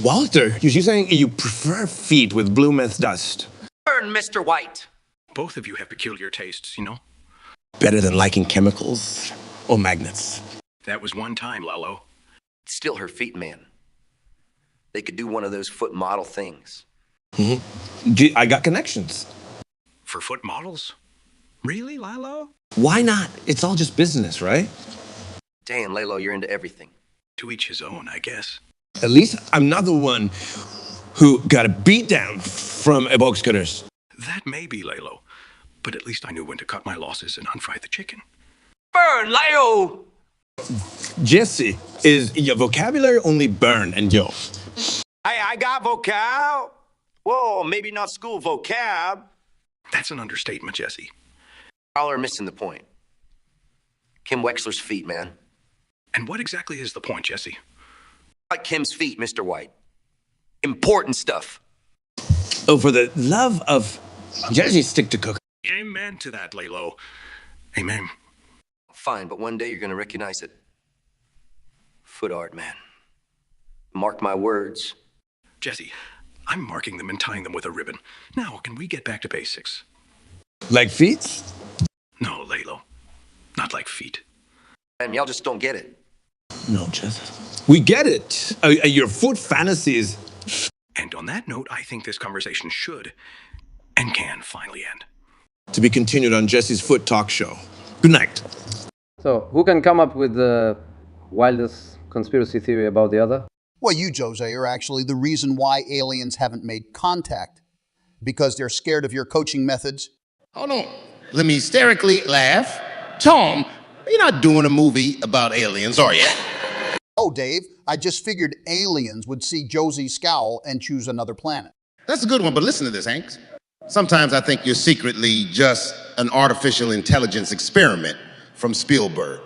Walter, you're saying you prefer feet with blue meth dust? Burn, Mr. White. Both of you have peculiar tastes, you know? Better than liking chemicals or magnets? That was one time, Lalo. Still her feet, man. They could do one of those foot model things. I got connections. For foot models? Really, Lalo? Why not? It's all just business, right? Damn, Lalo, you're into everything. To each his own, I guess. At least I'm not the one who got a beat down from a box cutters. That may be, Lalo. But at least I knew when to cut my losses and unfry the chicken. Burn, Lalo! Jesse, is your vocabulary only burn and yo? Hey, I got vocab. Whoa, maybe not school vocab. That's an understatement, Jesse. Y'all are missing the point. Kim Wexler's feet, man. And what exactly is the point, Jesse? Like Kim's feet, Mr. White. Important stuff. Oh, for the love of Jesse, stick to cook. Amen to that, Lalo. Amen. Fine, but one day you're gonna recognize it. Foot art, man. Mark my words. Jesse, I'm marking them and tying them with a ribbon. Now, can we get back to basics? Like feet? No, Lalo. Not like feet. Man, y'all just don't get it. No, Jesse. We get it. Your foot fantasies. And on that note, I think this conversation should and can finally end. To be continued on Jesse's Foot Talk Show. Good night. So, who can come up with the wildest conspiracy theory about the other? Well, you, Jose, are actually the reason why aliens haven't made contact. Because they're scared of your coaching methods. Hold on. Let me hysterically laugh. Tom, you're not doing a movie about aliens, are you? Oh, Dave, I just figured aliens would see Josie's scowl and choose another planet. That's a good one, but listen to this, Hanks. Sometimes I think you're secretly just an artificial intelligence experiment from Spielberg.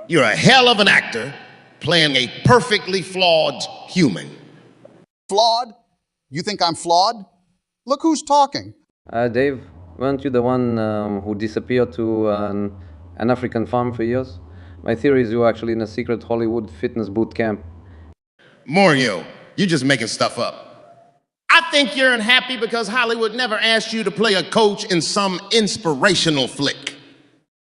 You're a hell of an actor playing a perfectly flawed human. Flawed? You think I'm flawed? Look who's talking. Dave, weren't you the one who disappeared to an African farm for years? My theory is you were actually in a secret Hollywood fitness boot camp. Mario, you're just making stuff up. I think you're unhappy because Hollywood never asked you to play a coach in some inspirational flick.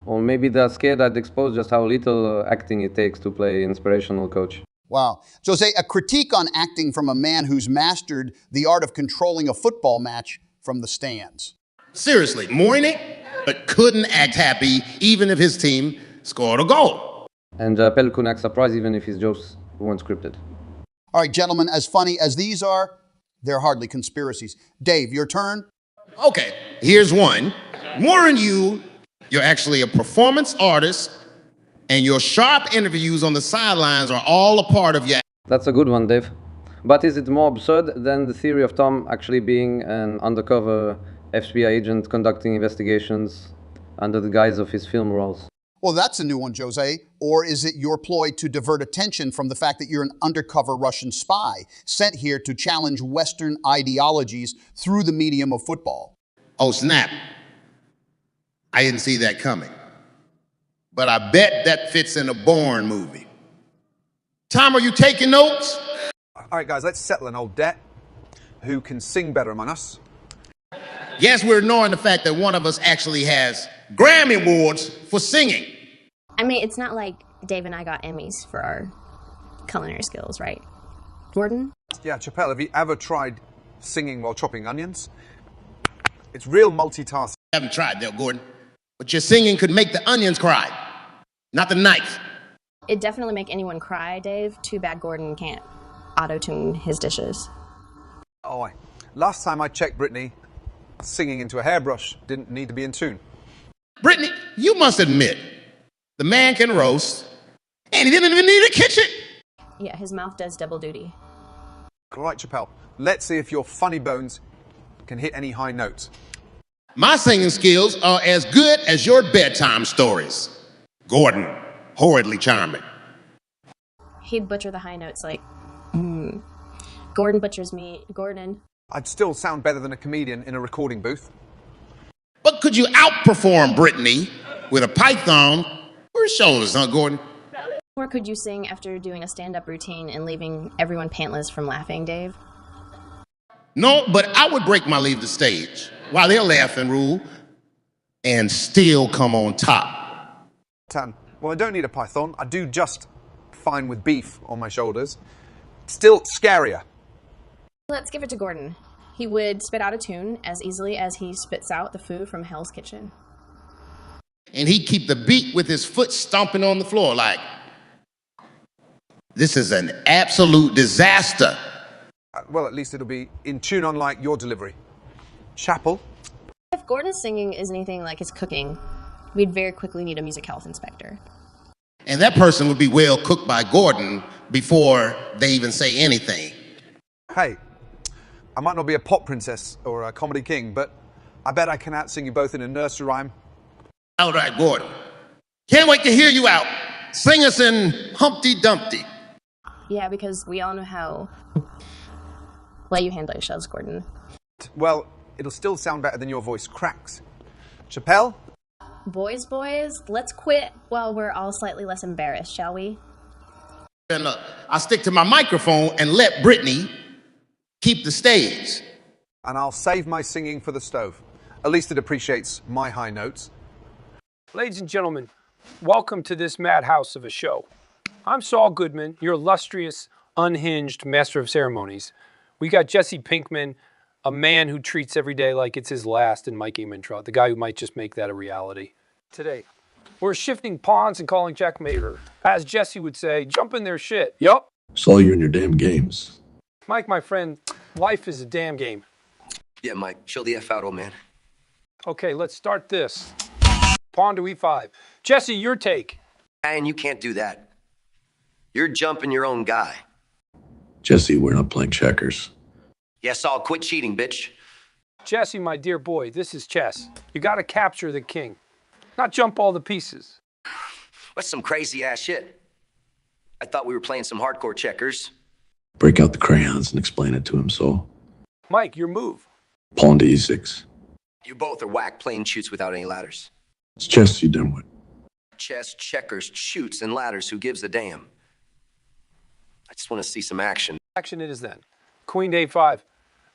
Or maybe they're scared I'd expose just how little acting it takes to play inspirational coach. Wow. Jose, a critique on acting from a man who's mastered the art of controlling a football match from the stands. Seriously, Moynick couldn't act happy even if his team scored a goal. And Pell couldn't act surprised even if his jokes weren't scripted. All right, gentlemen, as funny as these are, they're hardly conspiracies. Dave, your turn. Okay, here's one. More than you're actually a performance artist, and your sharp interviews on the sidelines are all a part of your... That's a good one, Dave. But is it more absurd than the theory of Tom actually being an undercover FBI agent conducting investigations under the guise of his film roles? Well, that's a new one, Jose. Or is it your ploy to divert attention from the fact that you're an undercover Russian spy sent here to challenge Western ideologies through the medium of football? Oh, snap. I didn't see that coming. But I bet that fits in a Bourne movie. Tom, are you taking notes? All right, guys, let's settle an old debt. Who can sing better among us? Yes, we're ignoring the fact that one of us actually has Grammy Awards for singing. I mean, it's not like Dave and I got Emmys for our culinary skills, right? Gordon? Yeah, Chappelle, have you ever tried singing while chopping onions? It's real multitasking. I haven't tried that, Gordon. But your singing could make the onions cry, not the knife. It'd definitely make anyone cry, Dave. Too bad Gordon can't auto-tune his dishes. Oh, last time I checked Brittany, singing into a hairbrush didn't need to be in tune. Brittany, you must admit, the man can roast, and he didn't even need a kitchen. Yeah, his mouth does double duty. All right, Chappelle, let's see if your funny bones can hit any high notes. My singing skills are as good as your bedtime stories. Gordon, horridly charming. He'd butcher the high notes like, Gordon butchers me. Gordon. I'd still sound better than a comedian in a recording booth. But could you outperform Brittany with a python or her shoulders, huh, Gordon? Or could you sing after doing a stand-up routine and leaving everyone pantless from laughing, Dave? No, but I would break my leave the stage while they're laughing, Rule, and still come on top. Tan, well, I don't need a python. I do just fine with beef on my shoulders. Still scarier. Let's give it to Gordon. He would spit out a tune as easily as he spits out the food from Hell's Kitchen. And he'd keep the beat with his foot stomping on the floor like, this is an absolute disaster. Well, at least it'll be in tune, unlike your delivery. Chapel. If Gordon's singing is anything like his cooking, we'd very quickly need a music health inspector. And that person would be well cooked by Gordon before they even say anything. Hey, I might not be a pop princess or a comedy king, but I bet I can out-sing you both in a nursery rhyme. All right, Gordon. Can't wait to hear you out. Sing us in Humpty Dumpty. Yeah, because we all know how well you handle yourselves, Gordon. Well, it'll still sound better than your voice cracks. Chappelle? Boys, let's quit while we're all slightly less embarrassed, shall we? And I'll stick to my microphone and let Brittany keep the stage. And I'll save my singing for the stove. At least it appreciates my high notes. Ladies and gentlemen, welcome to this madhouse of a show. I'm Saul Goodman, your illustrious, unhinged master of ceremonies. We got Jesse Pinkman, a man who treats every day like it's his last, and Mike Ementrout, the guy who might just make that a reality. Today, we're shifting pawns and calling checkmater. As Jesse would say, jump in their shit. Yup. Saw you in your damn games. Mike, my friend, life is a damn game. Yeah, Mike, chill the F out, old man. Okay, let's start this. Pawn to E5. Jesse, your take. And you can't do that. You're jumping your own guy. Jesse, we're not playing checkers. Yes, I'll quit cheating, bitch. Jesse, my dear boy, this is chess. You gotta capture the king, not jump all the pieces. What's some crazy ass shit? I thought we were playing some hardcore checkers. Break out the crayons and explain it to him, Saul. Mike, your move. Pawn to E6. You both are whack playing chutes without any ladders. It's chess, you dimwit. Chess, checkers, chutes, and ladders, who gives a damn? I just want to see some action. Action it is then. Queen to A5.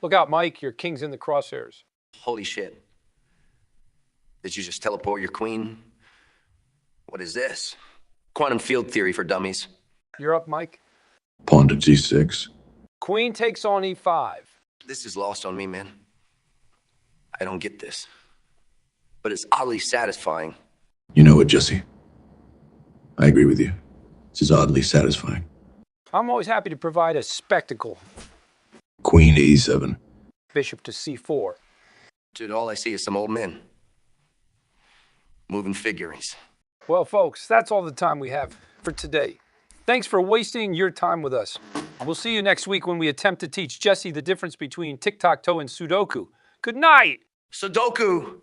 Look out, Mike, your king's in the crosshairs. Holy shit. Did you just teleport your queen? What is this? Quantum field theory for dummies. You're up, Mike. Pawn to G6. Queen takes on E5. This is lost on me, man. I don't get this. But it's oddly satisfying. You know what, Jesse? I agree with you. This is oddly satisfying. I'm always happy to provide a spectacle. Queen to E7. Bishop to C4. Dude, all I see is some old men. Moving figurines. Well, folks, that's all the time we have for today. Thanks for wasting your time with us. We'll see you next week when we attempt to teach Jesse the difference between tic-tac-toe and Sudoku. Good night! Sudoku!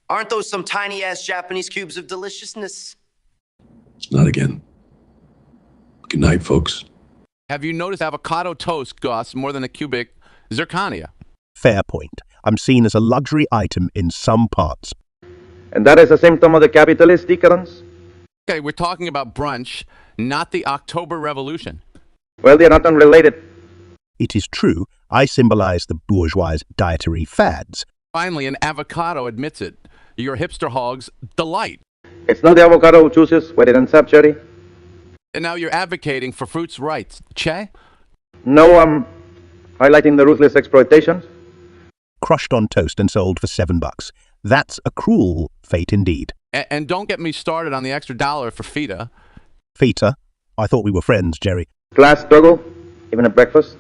Aren't those some tiny-ass Japanese cubes of deliciousness? Not again. Good night, folks. Have you noticed avocado toast costs more than a cubic zirconia? Fair point. I'm seen as a luxury item in some parts. And that is a symptom of the capitalist decadence? Okay, we're talking about brunch, not the October Revolution. Well, they are not unrelated. It is true, I symbolize the bourgeois' dietary fads. Finally, an avocado admits it. Your hipster hog's delight. It's not the avocado who chooses where it ends up, Jerry. And now you're advocating for fruits' rights. Che? No, I'm highlighting the ruthless exploitation. Crushed on toast and sold for $7. That's a cruel fate indeed. And don't get me started on the extra $1 for feta. Feta? I thought we were friends, Jerry. Class struggle? Even at breakfast?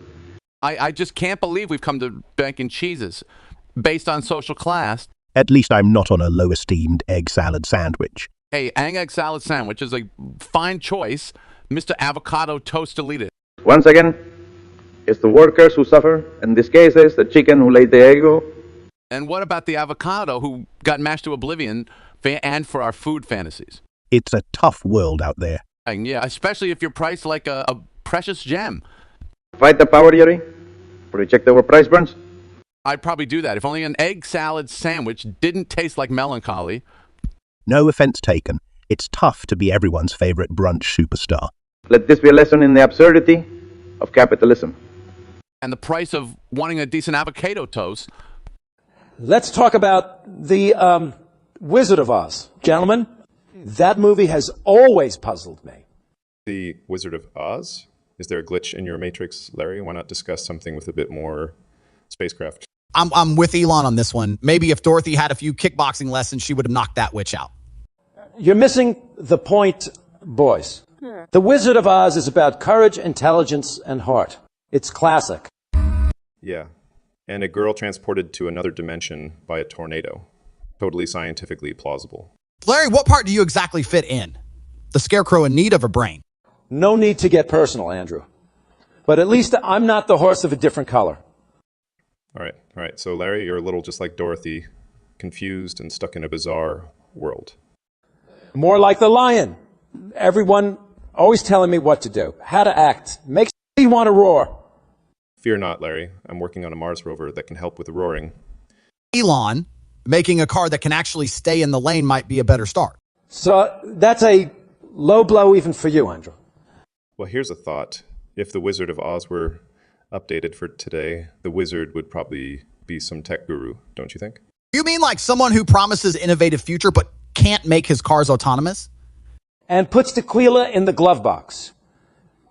I just can't believe we've come to banking cheeses based on social class. At least I'm not on a low-esteemed egg salad sandwich. Hey, egg salad sandwich is a fine choice. Mr. Avocado Toast deleted. Once again, it's the workers who suffer. In this case, it's the chicken who laid the egg. And what about the avocado who got mashed to oblivion and for our food fantasies? It's a tough world out there. And yeah, especially if you're priced like a precious gem. Fight the power, Jerry. Reject our price burns. I'd probably do that if only an egg salad sandwich didn't taste like melancholy. No offense taken. It's tough to be everyone's favorite brunch superstar. Let this be a lesson in the absurdity of capitalism. And the price of wanting a decent avocado toast. Let's talk about the Wizard of Oz. Gentlemen, that movie has always puzzled me. The Wizard of Oz? Is there a glitch in your matrix, Larry? Why not discuss something with a bit more spacecraft? I'm with Elon on this one. Maybe if Dorothy had a few kickboxing lessons, she would have knocked that witch out. You're missing the point, boys. The Wizard of Oz is about courage, intelligence, and heart. It's classic. Yeah. And a girl transported to another dimension by a tornado. Totally scientifically plausible. Larry, what part do you exactly fit in? The scarecrow in need of a brain. No need to get personal, Andrew. But at least I'm not the horse of a different color. All right. So, Larry, you're a little just like Dorothy, confused and stuck in a bizarre world. More like the lion. Everyone always telling me what to do, how to act. Makes me want to roar. Fear not, Larry. I'm working on a Mars rover that can help with the roaring. Elon, making a car that can actually stay in the lane might be a better start. So that's a low blow even for you, Andrew. Well, here's a thought. If the Wizard of Oz were updated for today, the wizard would probably be some tech guru, don't you think? You mean like someone who promises innovative future but can't make his cars autonomous? And puts tequila in the glove box.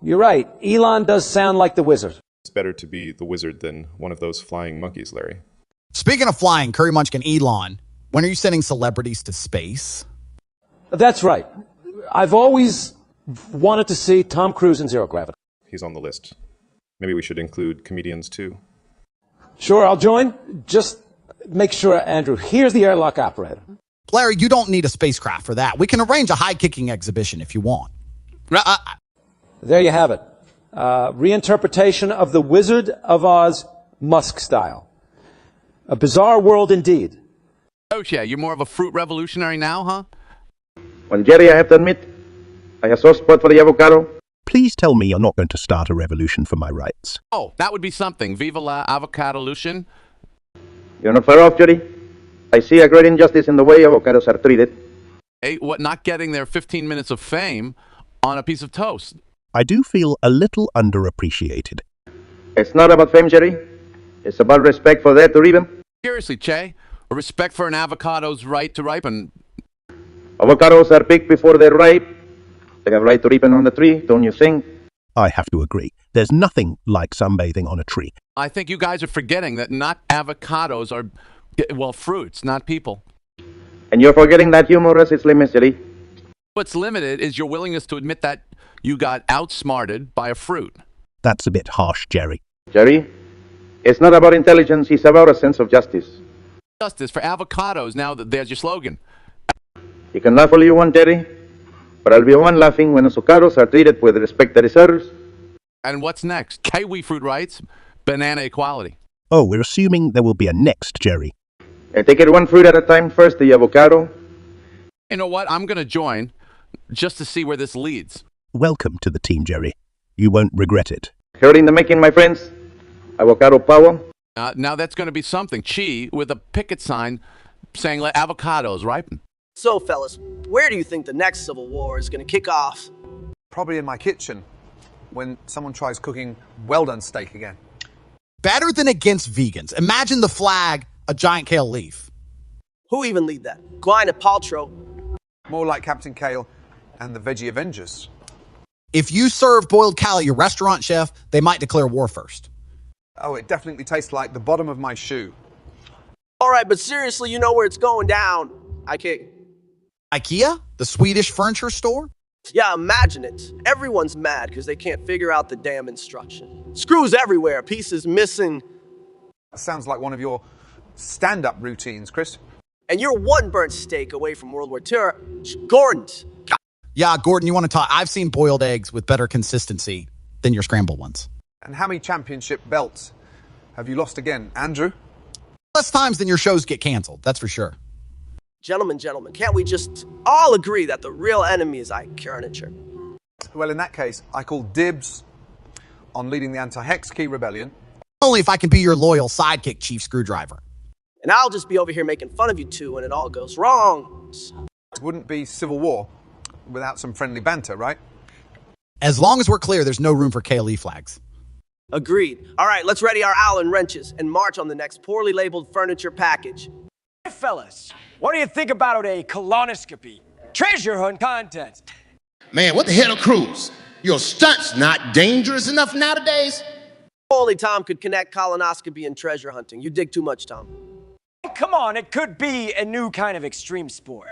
You're right. Elon does sound like the wizard. It's better to be the wizard than one of those flying monkeys, Larry. Speaking of flying, Curry Munchkin Elon, when are you sending celebrities to space? That's right. I've always wanted to see Tom Cruise in Zero Gravity. He's on the list. Maybe we should include comedians too. Sure, I'll join. Just make sure Andrew here's the airlock operator. Larry, you don't need a spacecraft for that. We can arrange a high-kicking exhibition if you want. There you have it. Reinterpretation of the Wizard of Oz Musk style. A bizarre world indeed. Oh, yeah, you're more of a fruit revolutionary now, huh? Well, Jerry, I have to admit, I have a soft spot for the avocado. Please tell me you're not going to start a revolution for my rights. Oh, that would be something. Viva la avocado-lution. You're not far off, Jerry. I see a great injustice in the way avocados are treated. Hey, what, not getting their 15 minutes of fame on a piece of toast? I do feel a little underappreciated. It's not about fame, Jerry. It's about respect for that to ripen. Seriously, Che, a respect for an avocado's right to ripen. Avocados are picked before they're ripe. They have right to ripen on the tree, don't you think? I have to agree. There's nothing like sunbathing on a tree. I think you guys are forgetting that not avocados are, well, fruits, not people. And you're forgetting that humor has its limits, Jerry. What's limited is your willingness to admit that you got outsmarted by a fruit. That's a bit harsh, Jerry. Jerry, it's not about intelligence, it's about a sense of justice. Justice for avocados, now that there's your slogan. You can laugh all you want, Jerry, but I'll be the one laughing when avocados are treated with the respect that deserves. And what's next? Kiwi fruit rights, banana equality. Oh, we're assuming there will be a next, Jerry. And take it one fruit at a time. First, the avocado. You know what? I'm going to join just to see where this leads. Welcome to the team, Jerry. You won't regret it. Heard in the making, my friends. Avocado power. Now that's going to be something. Chi with a picket sign saying let avocados ripen. So, fellas, where do you think the next civil war is going to kick off? Probably in my kitchen, when someone tries cooking well-done steak again. Better than against vegans. Imagine the flag, a giant kale leaf. Who even lead that? Gwyneth Paltrow. More like Captain Kale and the Veggie Avengers. If you serve boiled cow at your restaurant, chef, they might declare war first. Oh, it definitely tastes like the bottom of my shoe. All right, but seriously, you know where it's going down. IKEA? The Swedish furniture store? Yeah, imagine it. Everyone's mad because they can't figure out the damn instruction. Screws everywhere, pieces missing. That sounds like one of your stand-up routines, Chris. And you're one burnt steak away from World War II. Gordon's. Yeah, Gordon, you want to talk? I've seen boiled eggs with better consistency than your scrambled ones. And how many championship belts have you lost again, Andrew? Less times than your shows get canceled, that's for sure. Gentlemen, can't we just all agree that the real enemy is iCarnature? Well, in that case, I call dibs on leading the anti-hex key rebellion Only if I can be your loyal sidekick, Chief Screwdriver. And I'll just be over here making fun of you two when it all goes wrong. It wouldn't be civil war without some friendly banter, right? As long as we're clear, there's no room for KLE flags. Agreed. All right, let's ready our Allen wrenches and march on the next poorly labeled furniture package. Hey, fellas, what do you think about a colonoscopy? Treasure hunt contest. Man, what the hell, Cruz? Your stunt's not dangerous enough nowadays? Only Tom could connect colonoscopy and treasure hunting. You dig too much, Tom. Come on, it could be a new kind of extreme sport.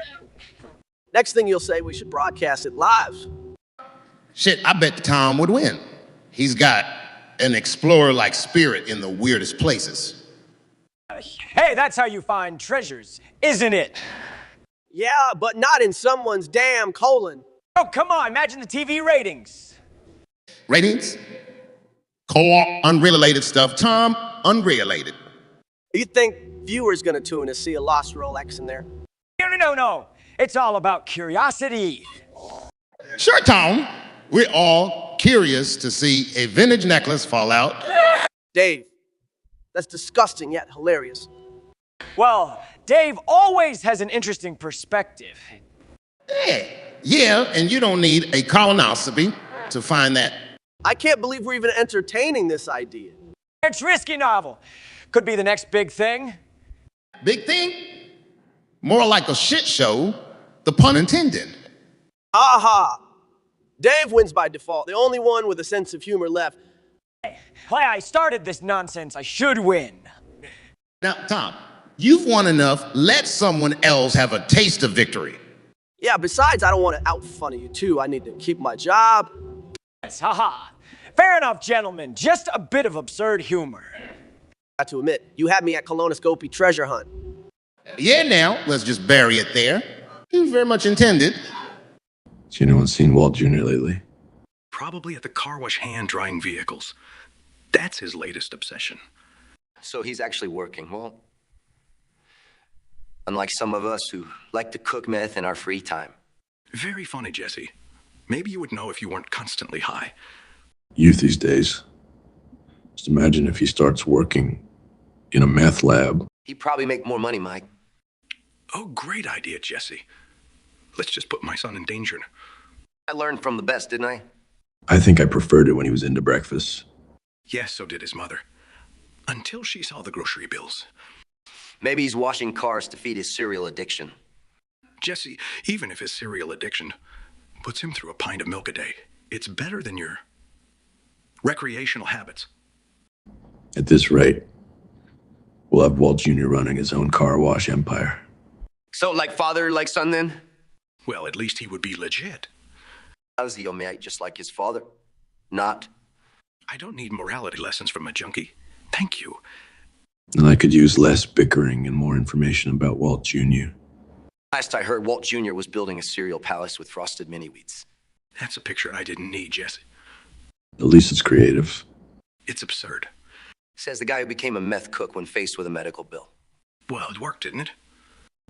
Next thing you'll say, we should broadcast it live. Shit, I bet Tom would win. He's got an explorer-like spirit in the weirdest places. Hey, that's how you find treasures, isn't it? Yeah, but not in someone's damn colon. Oh, come on, imagine the TV ratings. Ratings? Co-op, unrelated stuff. Tom, unrelated. You think viewers gonna tune to see a lost Rolex in there? No. It's all about curiosity. Sure, Tom. We're all curious to see a vintage necklace fall out. Dave, that's disgusting yet hilarious. Well, Dave always has an interesting perspective. Yeah, and you don't need a colonoscopy to find that. I can't believe we're even entertaining this idea. It's risky novel. Could be the next big thing. Big thing? More like a shit show, the pun intended. Aha! Dave wins by default, the only one with a sense of humor left. Hey, I started this nonsense. I should win. Now, Tom, you've won enough. Let someone else have a taste of victory. Yeah, besides, I don't want to out-funny you, too. I need to keep my job. Yes, haha. Fair enough, gentlemen. Just a bit of absurd humor. Got to admit, you had me at colonoscopy treasure hunt. Yeah, now, let's just bury it there. It was very much intended. Has anyone seen Walt Jr. lately? Probably at the car wash hand-drying vehicles. That's his latest obsession. So he's actually working. Well, unlike some of us who like to cook meth in our free time. Very funny, Jesse. Maybe you would know if you weren't constantly high. Youth these days. Just imagine if he starts working in a meth lab. He'd probably make more money, Mike. Oh, great idea, Jesse. Let's just put my son in danger. I learned from the best, didn't I? I think I preferred it when he was into breakfast. Yes, so did his mother. Until she saw the grocery bills. Maybe he's washing cars to feed his cereal addiction. Jesse, even if his cereal addiction puts him through a pint of milk a day, it's better than your recreational habits. At this rate, we'll have Walt Jr. running his own car wash empire. So, like father, like son, then? Well, at least he would be legit. How's he, mate, just like his father? Not. I don't need morality lessons from a junkie. Thank you. And I could use less bickering and more information about Walt Jr. Last I heard, Walt Jr. was building a cereal palace with frosted mini-wheats. That's a picture I didn't need, Jesse. At least it's creative. It's absurd. Says the guy who became a meth cook when faced with a medical bill. Well, it worked, didn't it?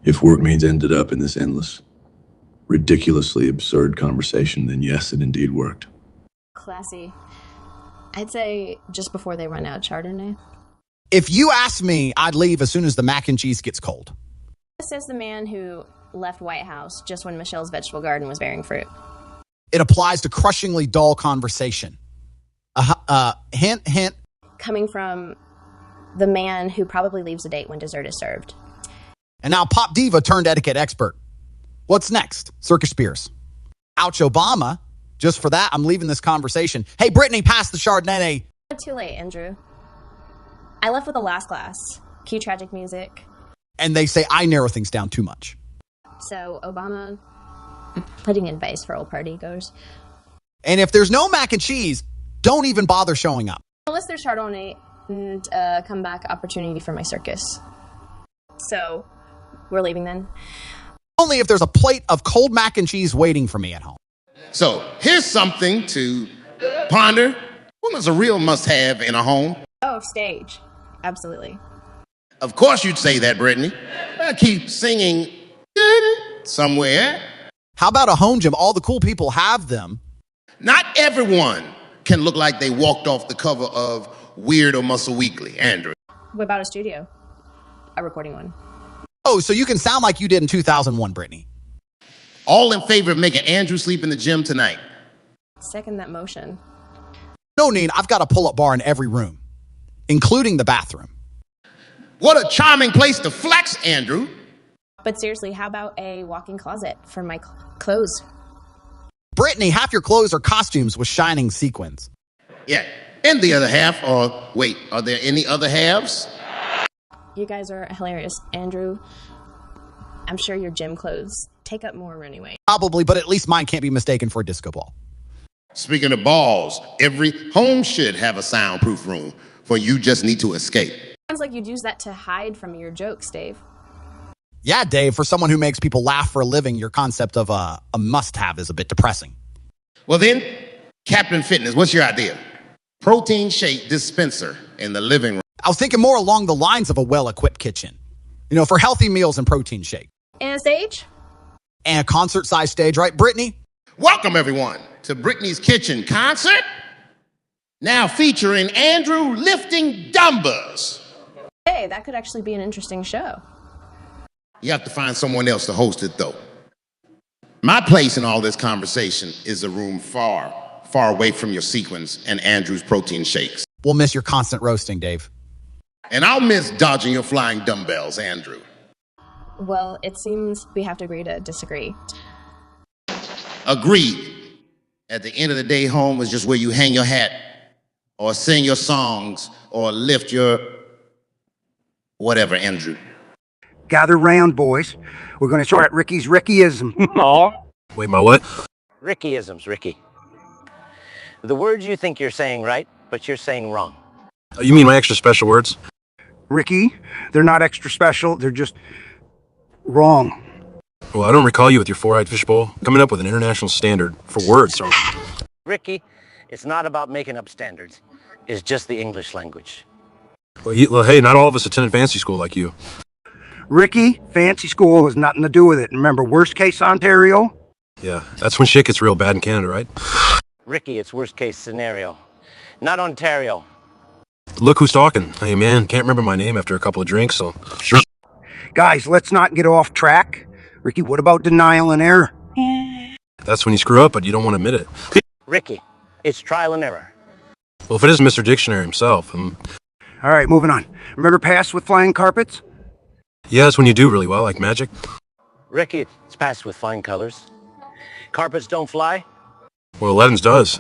If work means ended up in this endless, ridiculously absurd conversation, then yes, it indeed worked. Classy. I'd say just before they run out of Chardonnay. If you ask me, I'd leave as soon as the mac and cheese gets cold. This is the man who left White House just when Michelle's vegetable garden was bearing fruit. It applies to crushingly dull conversation. Hint, hint. Coming from the man who probably leaves a date when dessert is served. And now pop diva turned etiquette expert. What's next? Circus Spears. Ouch, Obama. Just for that, I'm leaving this conversation. Hey, Brittany, pass the Chardonnay. Too late, Andrew. I left with the last glass. Cue tragic music. And they say I narrow things down too much. So, Obama, putting advice for old party goers. And if there's no mac and cheese, don't even bother showing up. Unless there's Chardonnay and comeback opportunity for my circus. So, we're leaving then. Only if there's a plate of cold mac and cheese waiting for me at home. So, here's something to ponder. What is a real must-have in a home? Oh, stage. Absolutely. Of course you'd say that, Brittany. I keep singing somewhere. How about a home gym? All the cool people have them. Not everyone can look like they walked off the cover of Weird or Muscle Weekly? Andrew. What about a studio? A recording one. Oh, so you can sound like you did in 2001, Brittany. All in favor of making Andrew sleep in the gym tonight? Second that motion. No need, I've got a pull-up bar in every room, including the bathroom. What a charming place to flex, Andrew. But seriously, how about a walk-in closet for my clothes? Brittany, half your clothes are costumes with shining sequins. Yeah, and the other half, or wait, are there any other halves? You guys are hilarious. Andrew, I'm sure your gym clothes take up more anyway. Probably, but at least mine can't be mistaken for a disco ball. Speaking of balls, every home should have a soundproof room for you just need to escape. Sounds like you'd use that to hide from your jokes, Dave. Yeah, Dave, for someone who makes people laugh for a living, your concept of a must-have is a bit depressing. Well then, Captain Fitness, what's your idea? Protein shake dispenser in the living room. I was thinking more along the lines of a well-equipped kitchen. You know, for healthy meals and protein shake. And a stage? And a concert-sized stage, right, Brittany? Welcome, everyone, to Brittany's Kitchen concert. Now featuring Andrew lifting dumbbells. Hey, that could actually be an interesting show. You have to find someone else to host it, though. My place in all this conversation is a room far, far away from your sequins and Andrew's protein shakes. We'll miss your constant roasting, Dave. And I'll miss dodging your flying dumbbells, Andrew. Well, it seems we have to agree to disagree. Agreed. At the end of the day, home is just where you hang your hat or sing your songs or lift your whatever, Andrew. Gather round, boys. We're going to start Ricky's Rickyism. Wait, my what? Rickyisms, Ricky. The words you think you're saying right, but you're saying wrong. You mean my extra special words? Ricky, they're not extra special. They're just wrong. Well, I don't recall you with your four-eyed fishbowl coming up with an international standard for words. So. Ricky, it's not about making up standards. It's just the English language. Well, hey, not all of us attended fancy school like you. Ricky, fancy school has nothing to do with it. Remember, worst case Ontario? Yeah, that's when shit gets real bad in Canada, right? Ricky, it's worst case scenario. Not Ontario. Look who's talking. Hey, man, can't remember my name after a couple of drinks, so... Guys, let's not get off track. Ricky, what about denial and error? That's when you screw up, but you don't want to admit it. Ricky, it's trial and error. Well, if it is Mr. Dictionary himself, All right, moving on. Remember pass with flying carpets? yeah, that's when you do really well, like magic. Ricky, it's passed with fine colors. Carpets don't fly. Well, Aladdin's does.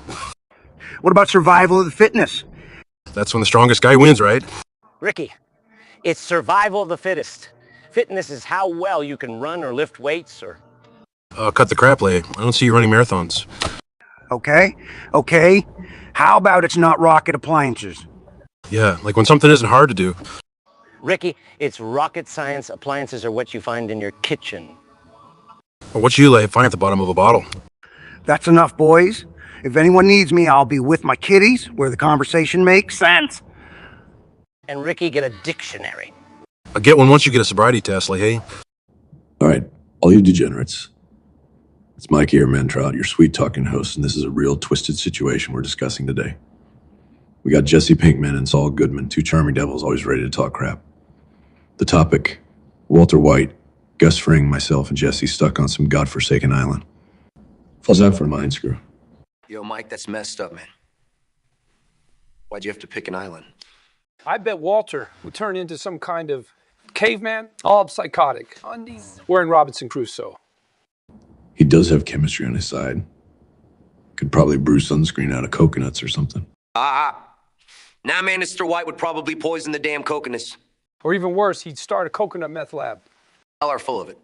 What about survival of the fitness? That's when the strongest guy wins, right? Ricky, it's survival of the fittest. Fitness is how well you can run or lift weights or... Cut the crap, Lay. I don't see you running marathons. Okay. How about it's not rocket appliances? Yeah, like when something isn't hard to do. Ricky, it's rocket science. Appliances are what you find in your kitchen. Or what you lay find at the bottom of a bottle. That's enough, boys. If anyone needs me, I'll be with my kiddies, where the conversation makes sense. And Ricky, get a dictionary. I get one once you get a sobriety test, like, hey. All right, all you degenerates. It's Mike here, Mantrout, your sweet-talking host, and this is a real twisted situation we're discussing today. We got Jesse Pinkman and Saul Goodman, two charming devils always ready to talk crap. The topic, Walter White, Gus Fring, myself, and Jesse stuck on some godforsaken island. How's that for a mind screw? Yo, Mike, that's messed up, man. Why'd you have to pick an island? I bet Walter would turn into some kind of caveman, all psychotic. Wearing Robinson Crusoe. He does have chemistry on his side. Could probably brew sunscreen out of coconuts or something. Now, man, Mr. White would probably poison the damn coconuts. Or even worse, he'd start a coconut meth lab. Y'all are full of it.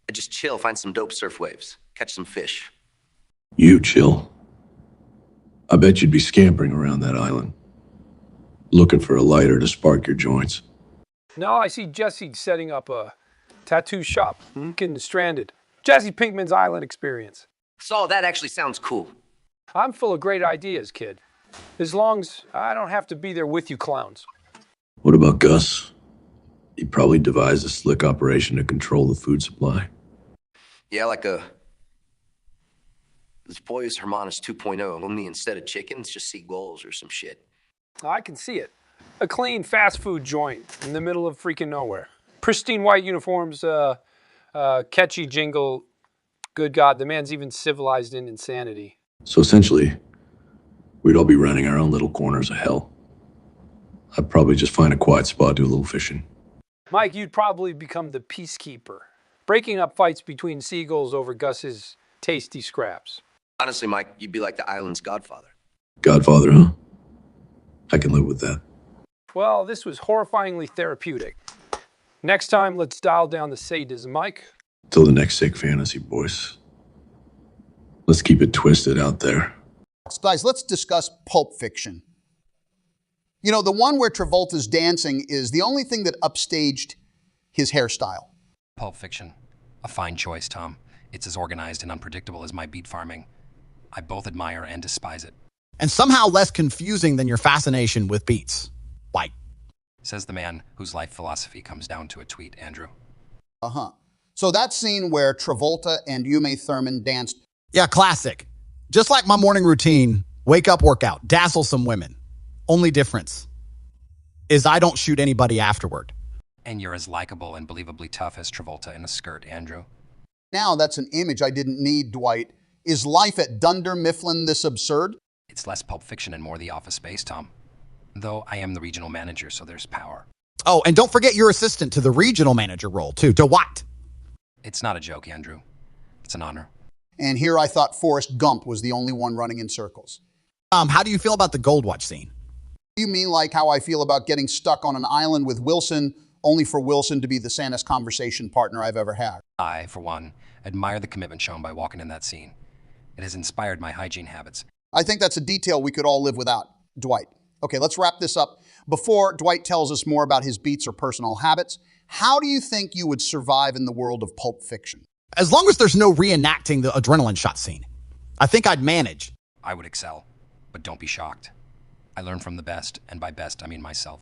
I just chill, find some dope surf waves, catch some fish. You chill. I bet you'd be scampering around that island, looking for a lighter to spark your joints. No, I see Jesse setting up a tattoo shop, getting stranded. Jesse Pinkman's Island Experience. So that actually sounds cool. I'm full of great ideas, kid. As long as I don't have to be there with you clowns. What about Gus? He probably devised a slick operation to control the food supply. Yeah, like this Pollos Hermanos 2.0, only instead of chickens, just seagulls or some shit. I can see it. A clean fast food joint in the middle of freaking nowhere. Pristine white uniforms, catchy jingle. Good God, the man's even civilized in insanity. So essentially, we'd all be running our own little corners of hell. I'd probably just find a quiet spot, do a little fishing. Mike, you'd probably become the peacekeeper, breaking up fights between seagulls over Gus's tasty scraps. Honestly, Mike, you'd be like the island's godfather. Godfather, huh? I can live with that. Well, this was horrifyingly therapeutic. Next time, let's dial down the sadism, Mike. Till the next sick fantasy, boys. Let's keep it twisted out there. Guys, let's discuss Pulp Fiction. You know, the one where Travolta's dancing is the only thing that upstaged his hairstyle. Pulp Fiction. A fine choice, Tom. It's as organized and unpredictable as my beet farming. I both admire and despise it. And somehow less confusing than your fascination with beats. White. Says the man whose life philosophy comes down to a tweet, Andrew. Uh-huh. So that scene where Travolta and Uma Thurman danced. Yeah, classic. Just like my morning routine, wake up, workout, dazzle some women. Only difference is I don't shoot anybody afterward. And you're as likable and believably tough as Travolta in a skirt, Andrew. Now that's an image I didn't need, Dwight. Is life at Dunder Mifflin this absurd? It's less Pulp Fiction and more The Office Space, Tom. Though I am the regional manager, so there's power. Oh, and don't forget your assistant to the regional manager role, too, Dwight. It's not a joke, Andrew. It's an honor. And here I thought Forrest Gump was the only one running in circles. How do you feel about the Gold Watch scene? You mean like how I feel about getting stuck on an island with Wilson, only for Wilson to be the saddest conversation partner I've ever had? I, for one, admire the commitment shown by walking in that scene. It has inspired my hygiene habits. I think that's a detail we could all live without, Dwight. Okay, let's wrap this up. Before Dwight tells us more about his beats or personal habits, how do you think you would survive in the world of Pulp Fiction? As long as there's no reenacting the adrenaline shot scene, I think I'd manage. I would excel, but don't be shocked. I learn from the best, and by best, I mean myself.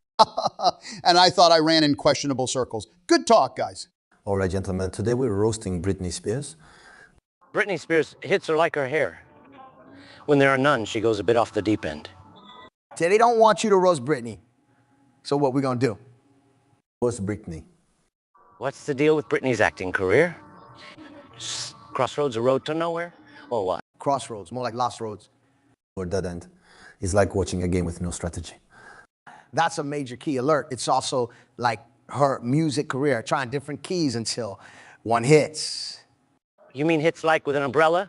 And I thought I ran in questionable circles. Good talk, guys. All right, gentlemen, today we're roasting Britney Spears. Britney Spears hits her like her hair. When there are none, she goes a bit off the deep end. They don't want you to roast Britney. So what we gonna do? Roast Britney. What's the deal with Britney's acting career? Crossroads, a road to nowhere? Or what? Crossroads, more like Lost Roads. Or dead end. It's like watching a game with no strategy. That's a major key alert. It's also like her music career, trying different keys until one hits. You mean hits like with an umbrella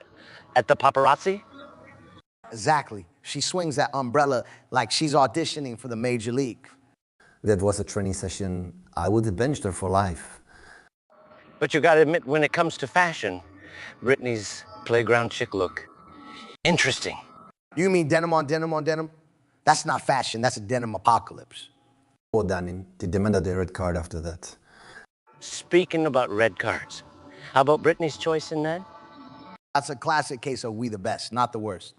at the paparazzi? Exactly. She swings that umbrella like she's auditioning for the major league. That was a training session. I would have benched her for life. But you gotta admit, when it comes to fashion, Britney's playground chick look. Interesting. You mean denim on denim on denim? That's not fashion, that's a denim apocalypse. Oh, Danny, they demanded a red card after that. Speaking about red cards, how about Britney's choice in that? That's a classic case of we the best, not the worst.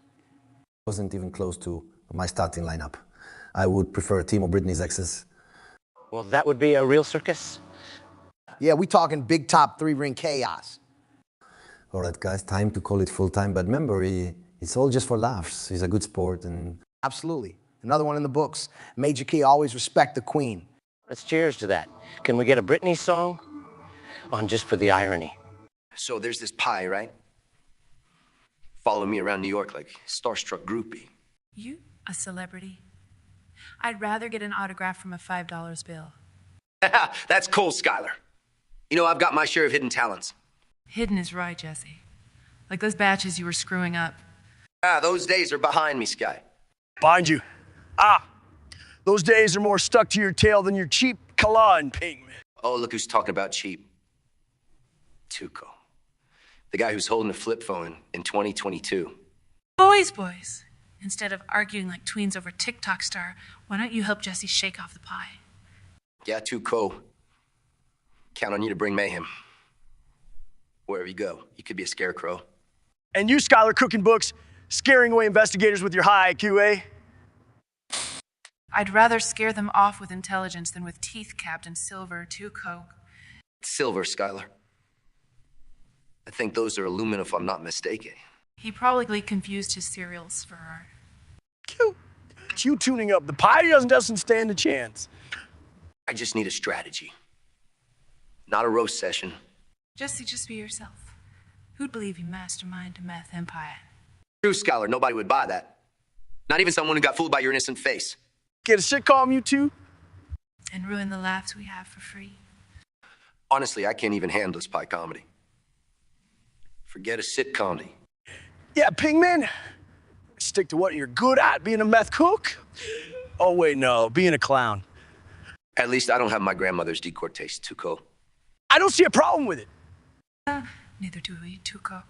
Wasn't even close to my starting lineup. I would prefer a team of Britney's exes. Well, that would be a real circus. Yeah, we talking big top 3-ring chaos. All right, guys, time to call it full-time, but remember, it's all just for laughs. He's a good sport and... Absolutely. Another one in the books. Major key, always respect the queen. Let's cheers to that. Can we get a Britney song? On just for the irony. So there's this pie, right? Follow me around New York like starstruck groupie. You, a celebrity? I'd rather get an autograph from a $5 bill. That's cool, Skylar. You know, I've got my share of hidden talents. Hidden is right, Jesse. Like those batches you were screwing up. Those days are behind me, Sky. Behind you. Those days are more stuck to your tail than your cheap cologne, Pinkman. Oh, look who's talking about cheap. Tuco. The guy who's holding a flip phone in 2022. Boys. Instead of arguing like tweens over TikTok star, why don't you help Jesse shake off the pie? Yeah, Tuco. Count on you to bring mayhem. Wherever you go, you could be a scarecrow. And you, Skylar, cooking books, scaring away investigators with your high IQ, eh? I'd rather scare them off with intelligence than with teeth, Captain Silver, Tuco. Silver, Skylar. I think those are aluminum if I'm not mistaken. He probably confused his cereals for art. you tuning up. The party doesn't stand a chance. I just need a strategy. Not a roast session. Jesse, just be yourself. Who'd believe you mastermind a meth empire? True scholar, nobody would buy that. Not even someone who got fooled by your innocent face. Get a sitcom, you two? And ruin the laughs we have for free. Honestly, I can't even handle spy comedy. Forget a sitcom. Yeah, Pinkman. Stick to what you're good at, being a meth cook. Oh, wait, no, being a clown. At least I don't have my grandmother's decor taste, Tuco. I don't see a problem with it. Neither do we, Tuco.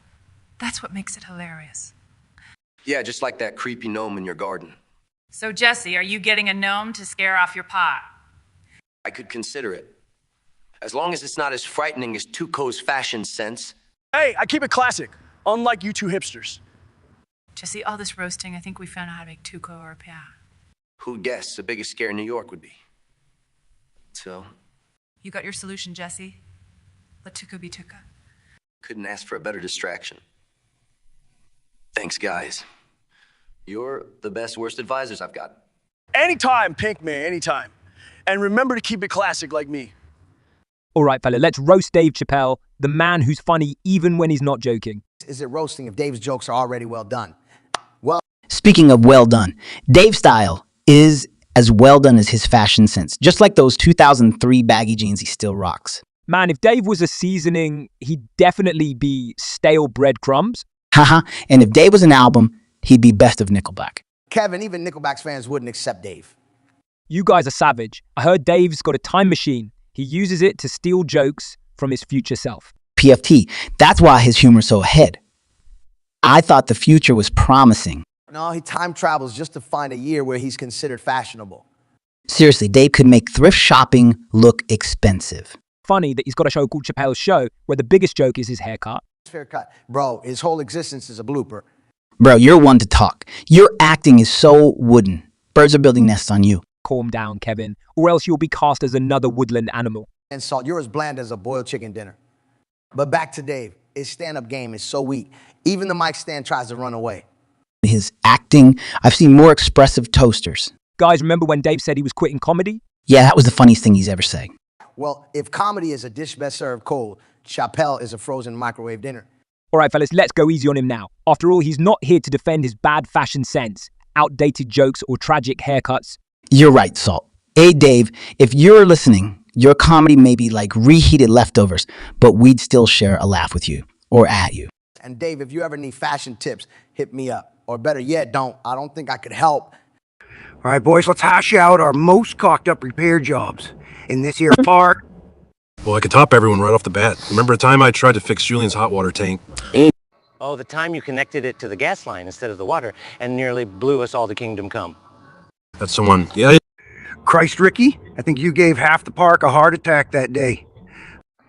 That's what makes it hilarious. Yeah, just like that creepy gnome in your garden. So, Jesse, are you getting a gnome to scare off your pot? I could consider it. As long as it's not as frightening as Tuco's fashion sense. Hey, I keep it classic, unlike you two hipsters. Jesse, all this roasting, I think we found out how to make Tuco or a pia. Who'd guess the biggest scare in New York would be? So? You got your solution, Jesse. Let Tuco be Tuca. Couldn't ask for a better distraction. Thanks, guys. You're the best, worst advisors I've got. Anytime, Pinkman, anytime. And remember to keep it classic like me. All right, fella, let's roast Dave Chappelle, the man who's funny even when he's not joking. Is it roasting if Dave's jokes are already well done? Well, speaking of well done, Dave's style is as well done as his fashion sense. Just like those 2003 baggy jeans he still rocks. Man, if Dave was a seasoning, he'd definitely be stale breadcrumbs. Haha, and if Dave was an album, he'd be best of Nickelback. Kevin, even Nickelback's fans wouldn't accept Dave. You guys are savage. I heard Dave's got a time machine. He uses it to steal jokes from his future self. PFT, that's why his humor's so ahead. I thought the future was promising. No, he time travels just to find a year where he's considered fashionable. Seriously, Dave could make thrift shopping look expensive. Funny that he's got a show called Chappelle's Show, where the biggest joke is his haircut. Haircut. Bro, his whole existence is a blooper. Bro, you're one to talk. Your acting is so wooden. Birds are building nests on you. Calm down, Kevin, or else you'll be cast as another woodland animal. And Salt, you're as bland as a boiled chicken dinner. But back to Dave. His stand-up game is so weak. Even the mic stand tries to run away. His acting, I've seen more expressive toasters. Guys, remember when Dave said he was quitting comedy? Yeah, that was the funniest thing he's ever said. Well, if comedy is a dish best served cold, Chappelle is a frozen microwave dinner. All right, fellas, let's go easy on him now. After all, he's not here to defend his bad fashion sense, outdated jokes, or tragic haircuts. You're right, Salt. Hey, Dave, if you're listening, your comedy may be like reheated leftovers, but we'd still share a laugh with you or at you. And Dave, if you ever need fashion tips, hit me up. Or better yet, don't. I don't think I could help. All right, boys, let's hash out our most cocked up repair jobs in this here park. Well, I could top everyone right off the bat. Remember a time I tried to fix Julian's hot water tank? Oh, the time you connected it to the gas line instead of the water and nearly blew us all to kingdom come. That's someone, yeah. Christ, Ricky, I think you gave half the park a heart attack that day.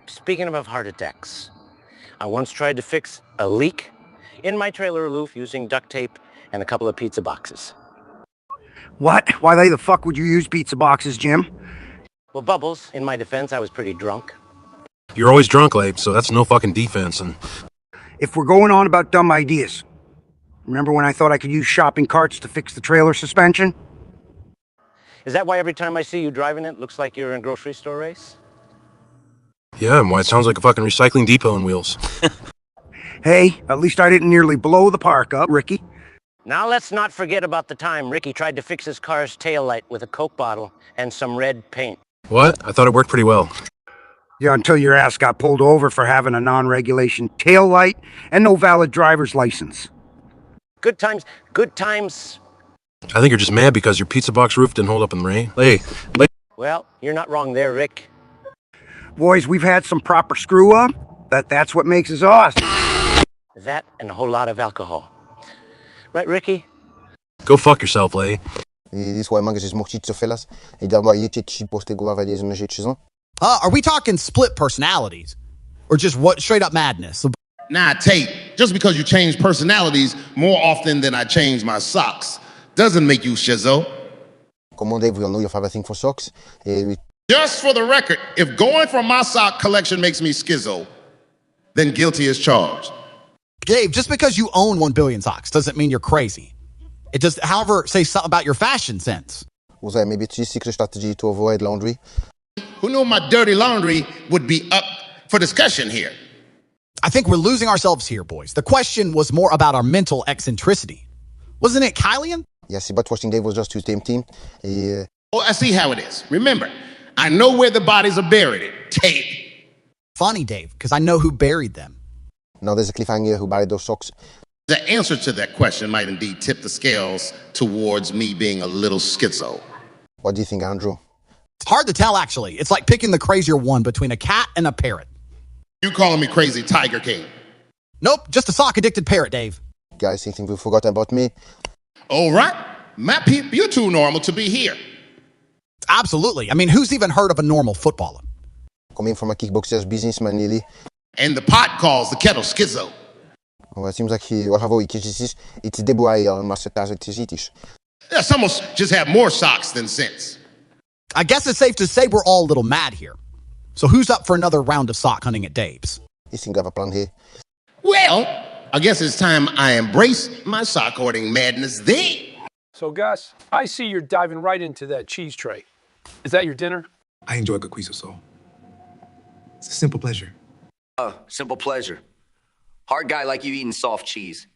Speaking of heart attacks, I once tried to fix a leak in my trailer roof using duct tape and a couple of pizza boxes. What? Why the fuck would you use pizza boxes, Jim? Well, Bubbles, in my defense, I was pretty drunk. You're always drunk, Labe, so that's no fucking defense. And if we're going on about dumb ideas, remember when I thought I could use shopping carts to fix the trailer suspension? Is that why every time I see you driving it, looks like you're in a grocery store race? yeah, and why it sounds like a fucking recycling depot on wheels. Hey, at least I didn't nearly blow the park up, Ricky. Now let's not forget about the time Ricky tried to fix his car's taillight with a Coke bottle and some red paint. What? I thought it worked pretty well. Yeah, until your ass got pulled over for having a non-regulation taillight and no valid driver's license. Good times, good times. I think you're just mad because your pizza box roof didn't hold up in the rain. Well, you're not wrong there, Rick. Boys, we've had some proper screw-up, but that's what makes us awesome. That and a whole lot of alcohol. Right, Ricky? Go fuck yourself, Lay. Are we talking split personalities? Or just what straight up madness? Nah, Tate, just because you change personalities more often than I change my socks doesn't make you shizzo. Dave, we all know you have a thing for socks. Just for the record, if going for my sock collection makes me schizo, then guilty as charged. Dave, just because you own 1 billion socks doesn't mean you're crazy. It does, however, say something about your fashion sense. Usai maybe secret strategy to avoid laundry. Who knew my dirty laundry would be up for discussion here? I think we're losing ourselves here, boys. The question was more about our mental eccentricity. Wasn't it Kylian? Yes, but watching Dave was just too tempting. Oh, I see how it is. Remember, I know where the bodies are buried. Tape. Funny, Dave, because I know who buried them. Now there's a cliffhanger who buried those socks. The answer to that question might indeed tip the scales towards me being a little schizo. What do you think, Andrew? It's hard to tell, actually. It's like picking the crazier one between a cat and a parrot. You calling me crazy, Tiger King? Nope, just a sock-addicted parrot, Dave. Guys, you think we forgot about me? All right. My peep, you're too normal to be here. Absolutely. I mean, who's even heard of a normal footballer? Coming from a kickboxer's businessman, Lily. And the pot calls the kettle schizo. Oh, it seems like what have we it's debout on master. Yeah, some will just have more socks than sense. I guess it's safe to say we're all a little mad here. So who's up for another round of sock hunting at Dave's? You think I have a plan here? Well, I guess it's time I embrace my sock hoarding madness then. So, Gus, I see you're diving right into that cheese tray. Is that your dinner? I enjoy a good quiz of soul. It's a simple pleasure. Simple pleasure. Hard guy like you eating soft cheese.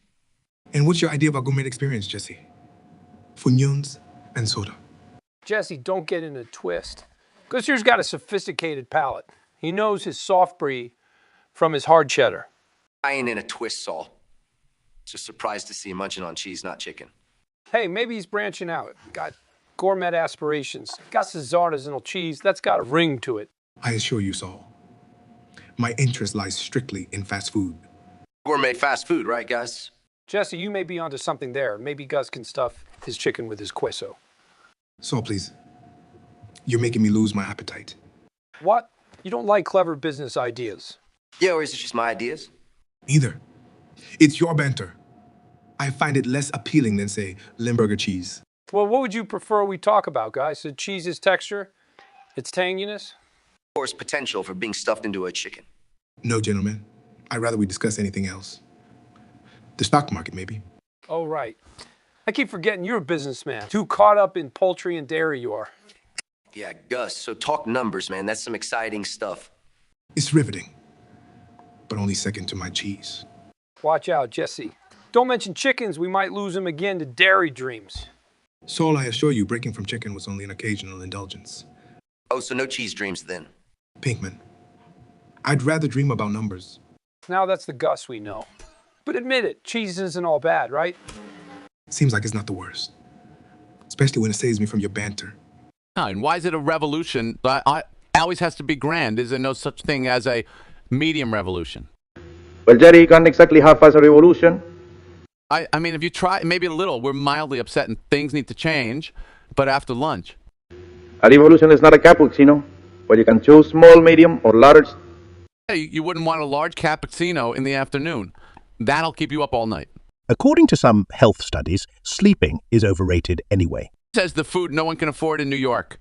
And what's your idea of a gourmet experience, Jesse? Funyuns and soda. Jesse, don't get in a twist. Gus here's got a sophisticated palate. He knows his soft brie from his hard cheddar. I ain't in a twist, Saul. Just surprised to see him munching on cheese, not chicken. Hey, maybe he's branching out. Got gourmet aspirations. Gus's artisanal cheese, that's got a ring to it. I assure you, Saul, my interest lies strictly in fast food. Gourmet fast food, right, Gus? Jesse, you may be onto something there. Maybe Gus can stuff his chicken with his queso. Saul, please. You're making me lose my appetite. What? You don't like clever business ideas? Yeah, or is it just my ideas? Neither. It's your banter. I find it less appealing than, say, Limburger cheese. Well, what would you prefer we talk about, guys? The cheese's texture? Its tanginess? Or its potential for being stuffed into a chicken? No, gentlemen. I'd rather we discuss anything else. The stock market, maybe. Oh, right. I keep forgetting you're a businessman. Too caught up in poultry and dairy you are. Yeah, Gus, so talk numbers, man. That's some exciting stuff. It's riveting, but only second to my cheese. Watch out, Jesse. Don't mention chickens. We might lose him again to dairy dreams. Saul, I assure you, breaking from chicken was only an occasional indulgence. Oh, so no cheese dreams then? Pinkman, I'd rather dream about numbers. Now that's the Gus we know. But admit it, cheese isn't all bad, right? Seems like it's not the worst. Especially when it saves me from your banter. And why is it a revolution? It always has to be grand. Is there no such thing as a medium revolution? Well, Jerry, you can't exactly half-ass a revolution. I mean, if you try, maybe a little. We're mildly upset and things need to change, but after lunch. A revolution is not a cappuccino, but you can choose small, medium, or large. Hey, you wouldn't want a large cappuccino in the afternoon. That'll keep you up all night. According to some health studies, sleeping is overrated anyway. Says the food no one can afford in New York.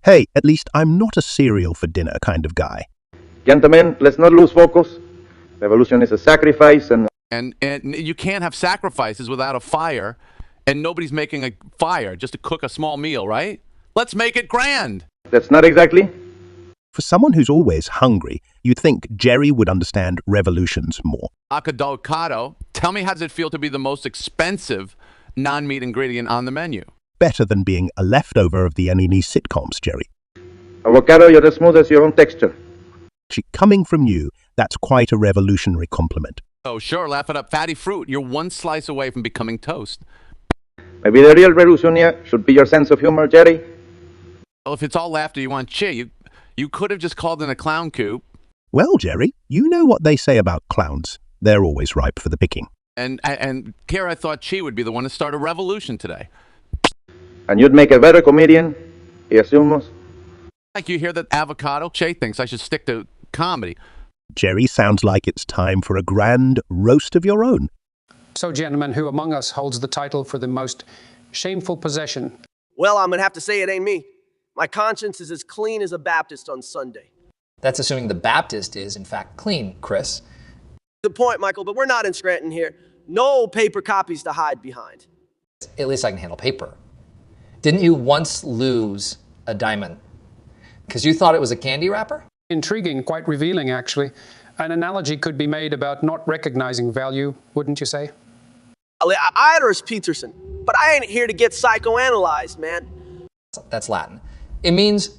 Hey, at least I'm not a cereal for dinner kind of guy. Gentlemen, let's not lose focus. Revolution is a sacrifice and you can't have sacrifices without a fire, and nobody's making a fire just to cook a small meal, right? Let's make it grand. That's not exactly. For someone who's always hungry, you'd think Jerry would understand revolutions more. Avocado. Tell me, how does it feel to be the most expensive non-meat ingredient on the menu? Better than being a leftover of the N&E sitcoms, Jerry. Avocado, you're as smooth as your own texture. Coming from you, that's quite a revolutionary compliment. Oh, sure, laugh it up. Fatty fruit. You're one slice away from becoming toast. Maybe the real revolution here should be your sense of humor, Jerry. Well, if it's all laughter you want cheer, you could have just called in a clown coop. Well, Jerry, you know what they say about clowns. They're always ripe for the picking. And Kara thought Chi would be the one to start a revolution today. And you'd make a better comedian, he assumes. Like you hear that avocado? Che thinks I should stick to comedy. Jerry, sounds like it's time for a grand roast of your own. So, gentlemen, who among us holds the title for the most shameful possession? Well, I'm going to have to say it ain't me. My conscience is as clean as a Baptist on Sunday. That's assuming the Baptist is, in fact, clean, Chris. Good point, Michael, but we're not in Scranton here. No paper copies to hide behind. At least I can handle paper. Didn't you once lose a diamond because you thought it was a candy wrapper? Intriguing, quite revealing, actually. An analogy could be made about not recognizing value, wouldn't you say? Iris Peterson, but I ain't here to get psychoanalyzed, man. That's Latin. It means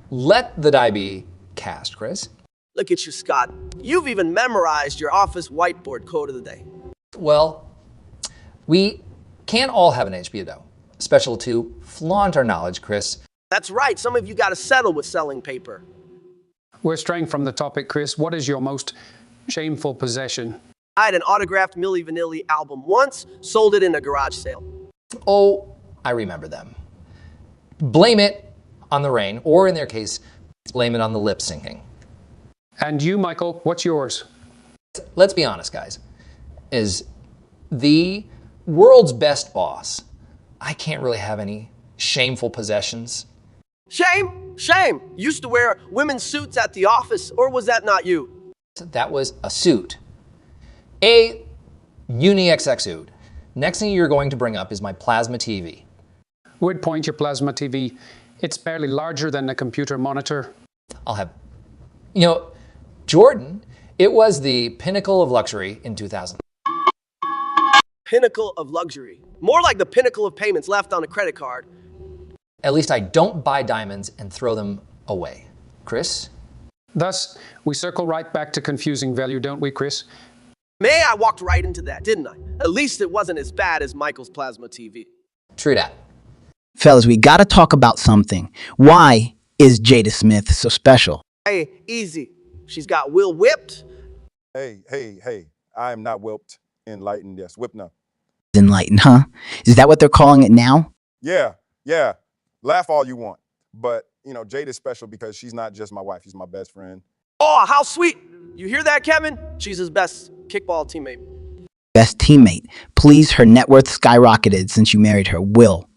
let the die be cast, Chris. Look at you, Scott. You've even memorized your office whiteboard code of the day. Well, we can't all have an HP, though. Special to flaunt our knowledge, Chris. That's right. Some of you got to settle with selling paper. We're straying from the topic, Chris. What is your most shameful possession? I had an autographed Milli Vanilli album once, sold it in a garage sale. Oh, I remember them. Blame it on the rain, or in their case, blame it on the lip syncing. And you, Michael, what's yours? Let's be honest, guys. As the world's best boss, I can't really have any shameful possessions. Shame? Shame. Used to wear women's suits at the office, or was that not you? That was a suit. A Uni-XX suit. Next thing you're going to bring up is my plasma TV. Would point your plasma TV. It's barely larger than a computer monitor. I'll have... You know, Jordan, it was the pinnacle of luxury in 2000. Pinnacle of luxury. More like the pinnacle of payments left on a credit card. At least I don't buy diamonds and throw them away. Chris? Thus, we circle right back to confusing value, don't we, Chris? May I walked right into that, didn't I? At least it wasn't as bad as Michael's plasma TV. True that. Fellas, we gotta talk about something. Why is Jada Smith so special? Hey, easy. She's got Will whipped. Hey, I am not whipped, enlightened, yes, whipped now. Enlightened, huh? Is that what they're calling it now? Yeah, laugh all you want. But, you know, Jada's special because she's not just my wife, she's my best friend. Oh, how sweet. You hear that, Kevin? She's his best kickball teammate. Best teammate. Please, her net worth skyrocketed since you married her. Will.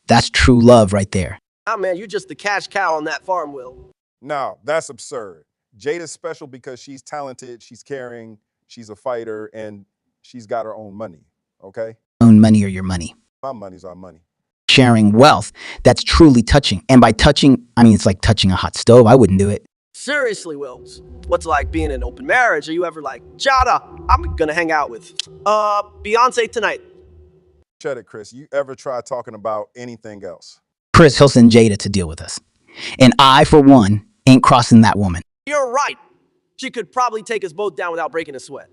That's true love right there. Oh, man, you're just the cash cow on that farm, Will. No, that's absurd. Jada's special because she's talented, she's caring, she's a fighter, and she's got her own money, okay? Own money or your money. My money's our money. Sharing wealth. That's truly touching. And by touching, I mean it's like touching a hot stove. I wouldn't do it. Seriously, Wills. What's it like being in an open marriage? Are you ever like, Jada, I'm gonna hang out with Beyonce tonight? Shut it, Chris. You ever try talking about anything else? Chris, he'll send Jada to deal with us. And I, for one, ain't crossing that woman. You're right. She could probably take us both down without breaking a sweat.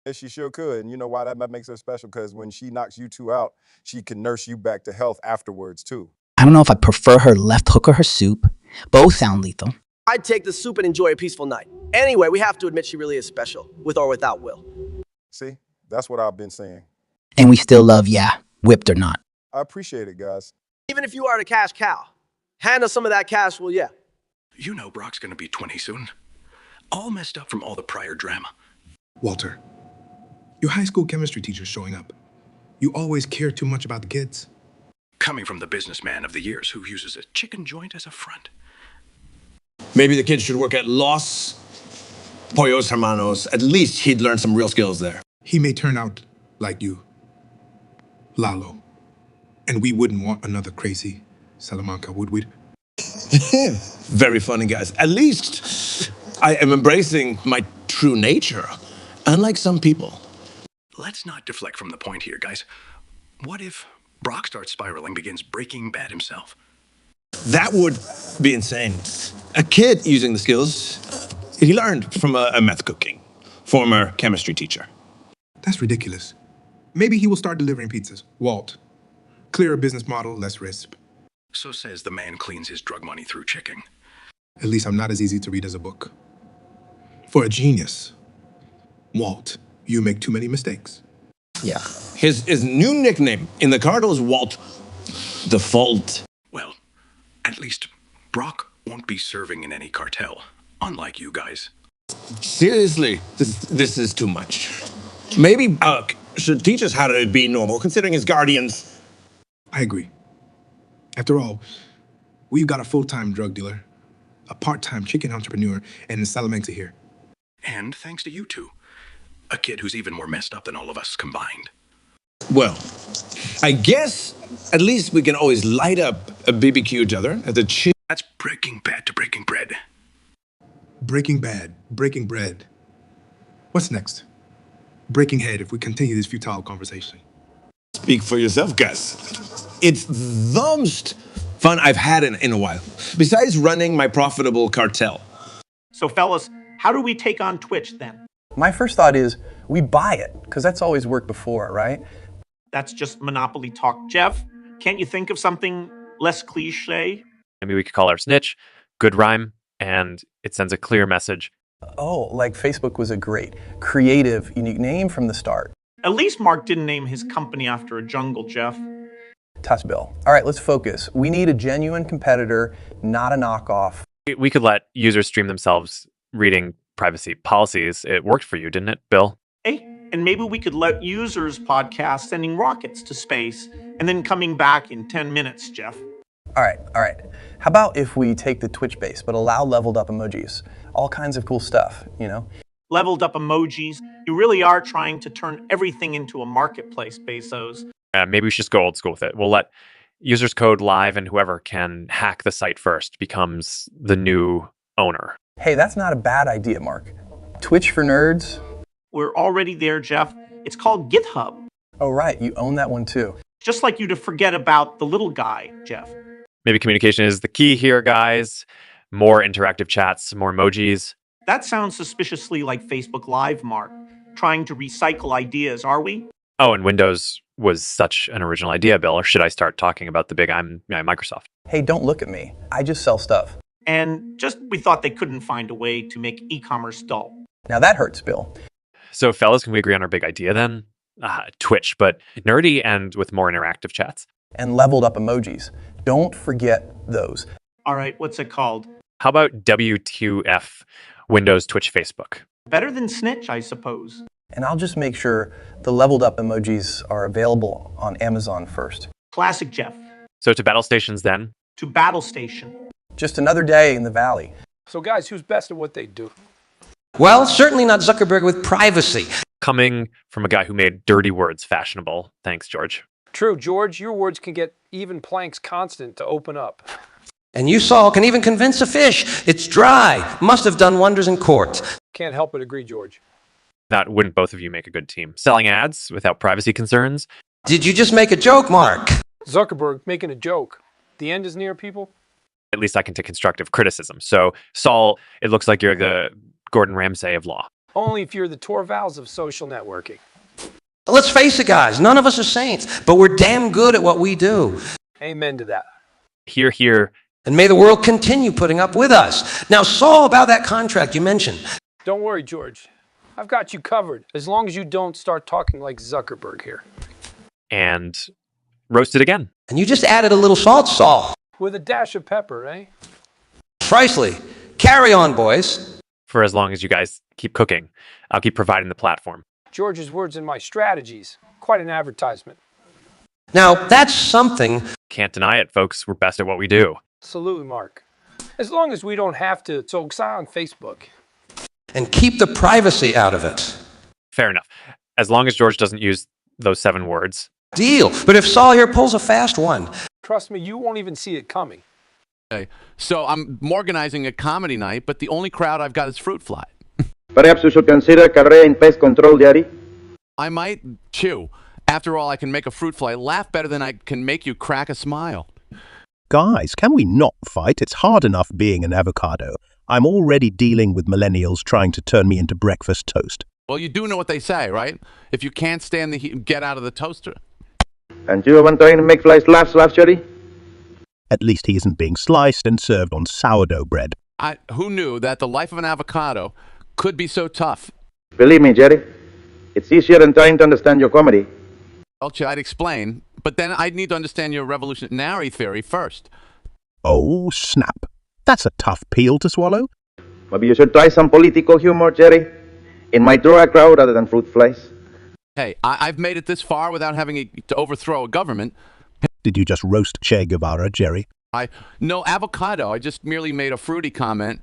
Yes, she sure could. And you know why that makes her special? Because when she knocks you two out, she can nurse you back to health afterwards, too. I don't know if I prefer her left hook or her soup. Both sound lethal. I'd take the soup and enjoy a peaceful night. Anyway, we have to admit she really is special, with or without Will. See, that's what I've been saying. And we still love, yeah, whipped or not. I appreciate it, guys. Even if you are the cash cow, hand us some of that cash, Will, yeah. You know Brock's gonna be 20 soon. All messed up from all the prior drama. Walter, your high school chemistry teacher's showing up. You always care too much about the kids. Coming from the businessman of the years who uses a chicken joint as a front. Maybe the kid should work at Los Pollos Hermanos. At least he'd learn some real skills there. He may turn out like you, Lalo. And we wouldn't want another crazy Salamanca, would we? Very funny, guys. At least I am embracing my true nature, unlike some people. Let's not deflect from the point here, guys. What if Brock starts spiraling, begins Breaking Bad himself? That would be insane. A kid using the skills he learned from a meth cooking, former chemistry teacher. That's ridiculous. Maybe he will start delivering pizzas. Walt. Clearer business model, less risk. So says the man cleans his drug money through chicking. At least I'm not as easy to read as a book. For a genius, Walt, you make too many mistakes. Yeah. His new nickname in the Cardinals, Walt the Fault. Well, at least Brock won't be serving in any cartel, unlike you guys. Seriously, this is too much. Maybe should teach us how to be normal, considering his guardians. I agree. After all, we've got a full-time drug dealer, a part-time chicken entrepreneur, and a Salamanca here. And thanks to you two, a kid who's even more messed up than all of us combined. Well, I guess at least we can always light up a BBQ each other at the chin. That's Breaking Bad to Breaking Bread. Breaking Bad, Breaking Bread. What's next? Breaking Head if we continue this futile conversation. Speak for yourself, Gus. It's the most fun I've had in a while, besides running my profitable cartel. So, fellas, how do we take on Twitch then? My first thought is we buy it, because that's always worked before, right? That's just monopoly talk. Jeff, can't you think of something less cliche? Maybe we could call our snitch Good Rhyme, and it sends a clear message. Oh, like Facebook was a great, creative, unique name from the start. At least Mark didn't name his company after a jungle, Jeff. Toss Bill. All right, let's focus. We need a genuine competitor, not a knockoff. We could let users stream themselves reading privacy policies. It worked for you, didn't it, Bill? Hey, and maybe we could let users podcast sending rockets to space and then coming back in 10 minutes, Jeff. All right. How about if we take the Twitch base, but allow leveled up emojis? All kinds of cool stuff, you know? Leveled up emojis. You really are trying to turn everything into a marketplace, Bezos. Maybe we should just go old school with it. We'll let users code live, and whoever can hack the site first becomes the new owner. Hey, that's not a bad idea, Mark. Twitch for nerds? We're already there, Jeff. It's called GitHub. Oh, right. You own that one, too. Just like you to forget about the little guy, Jeff. Maybe communication is the key here, guys. More interactive chats, more emojis. That sounds suspiciously like Facebook Live, Mark. Trying to recycle ideas, are we? Oh, and Windows was such an original idea, Bill. Or should I start talking about the big Microsoft? Hey, don't look at me. I just sell stuff. And just we thought they couldn't find a way to make e-commerce dull. Now that hurts, Bill. So, fellas, can we agree on our big idea then? Twitch, but nerdy and with more interactive chats. And leveled up emojis. Don't forget those. All right, what's it called? How about W2F, Windows, Twitch, Facebook? Better than Snitch, I suppose. And I'll just make sure the leveled up emojis are available on Amazon first. Classic Jeff. So to battle stations then? To battle station. Just another day in the valley. So guys, who's best at what they do? Well, certainly not Zuckerberg with privacy. Coming from a guy who made dirty words fashionable. Thanks, George. True, George, your words can get even Planck's constant to open up. And you, Saul, can even convince a fish. It's dry. Must have done wonders in court. Can't help but agree, George. That wouldn't both of you make a good team. Selling ads without privacy concerns. Did you just make a joke, Mark? Zuckerberg making a joke. The end is near, people. At least I can take constructive criticism. So, Saul, it looks like you're the Gordon Ramsay of law. Only if you're the Torvalds of social networking. Let's face it, guys. None of us are saints, but we're damn good at what we do. Amen to that. Hear, hear. And may the world continue putting up with us. Now, Saul, about that contract you mentioned. Don't worry, George. I've got you covered, as long as you don't start talking like Zuckerberg here. And roast it again. And you just added a little salt, Saul. With a dash of pepper, eh? Precisely. Carry on, boys. For as long as you guys keep cooking, I'll keep providing the platform. George's words and my strategies. Quite an advertisement. Now, that's something. Can't deny it, folks. We're best at what we do. Absolutely, Mark. As long as we don't have to talk on Facebook. And keep the privacy out of it. Fair enough. As long as George doesn't use those 7 words. Deal. But if Saul here pulls a fast one. Trust me, you won't even see it coming. Okay. So I'm organizing a comedy night, but the only crowd I've got is Fruit Fly. Perhaps you should consider career in pest control, Jerry. I might chew. After all, I can make a fruit fly laugh better than I can make you crack a smile. Guys, can we not fight? It's hard enough being an avocado. I'm already dealing with millennials trying to turn me into breakfast toast. Well, you do know what they say, right? If you can't stand the heat, get out of the toaster. And you want trying to make flies laugh, Jerry? At least he isn't being sliced and served on sourdough bread. Who knew that the life of an avocado could be so tough? Believe me, Jerry. It's easier than trying to understand your comedy. Well, I'd explain, but then I'd need to understand your revolutionary theory first. Oh, snap. That's a tough pill to swallow. Maybe you should try some political humor, Jerry. It might draw a crowd rather than fruit flies. Hey, I've made it this far without having to overthrow a government. Did you just roast Che Guevara, Jerry? No avocado. I just merely made a fruity comment.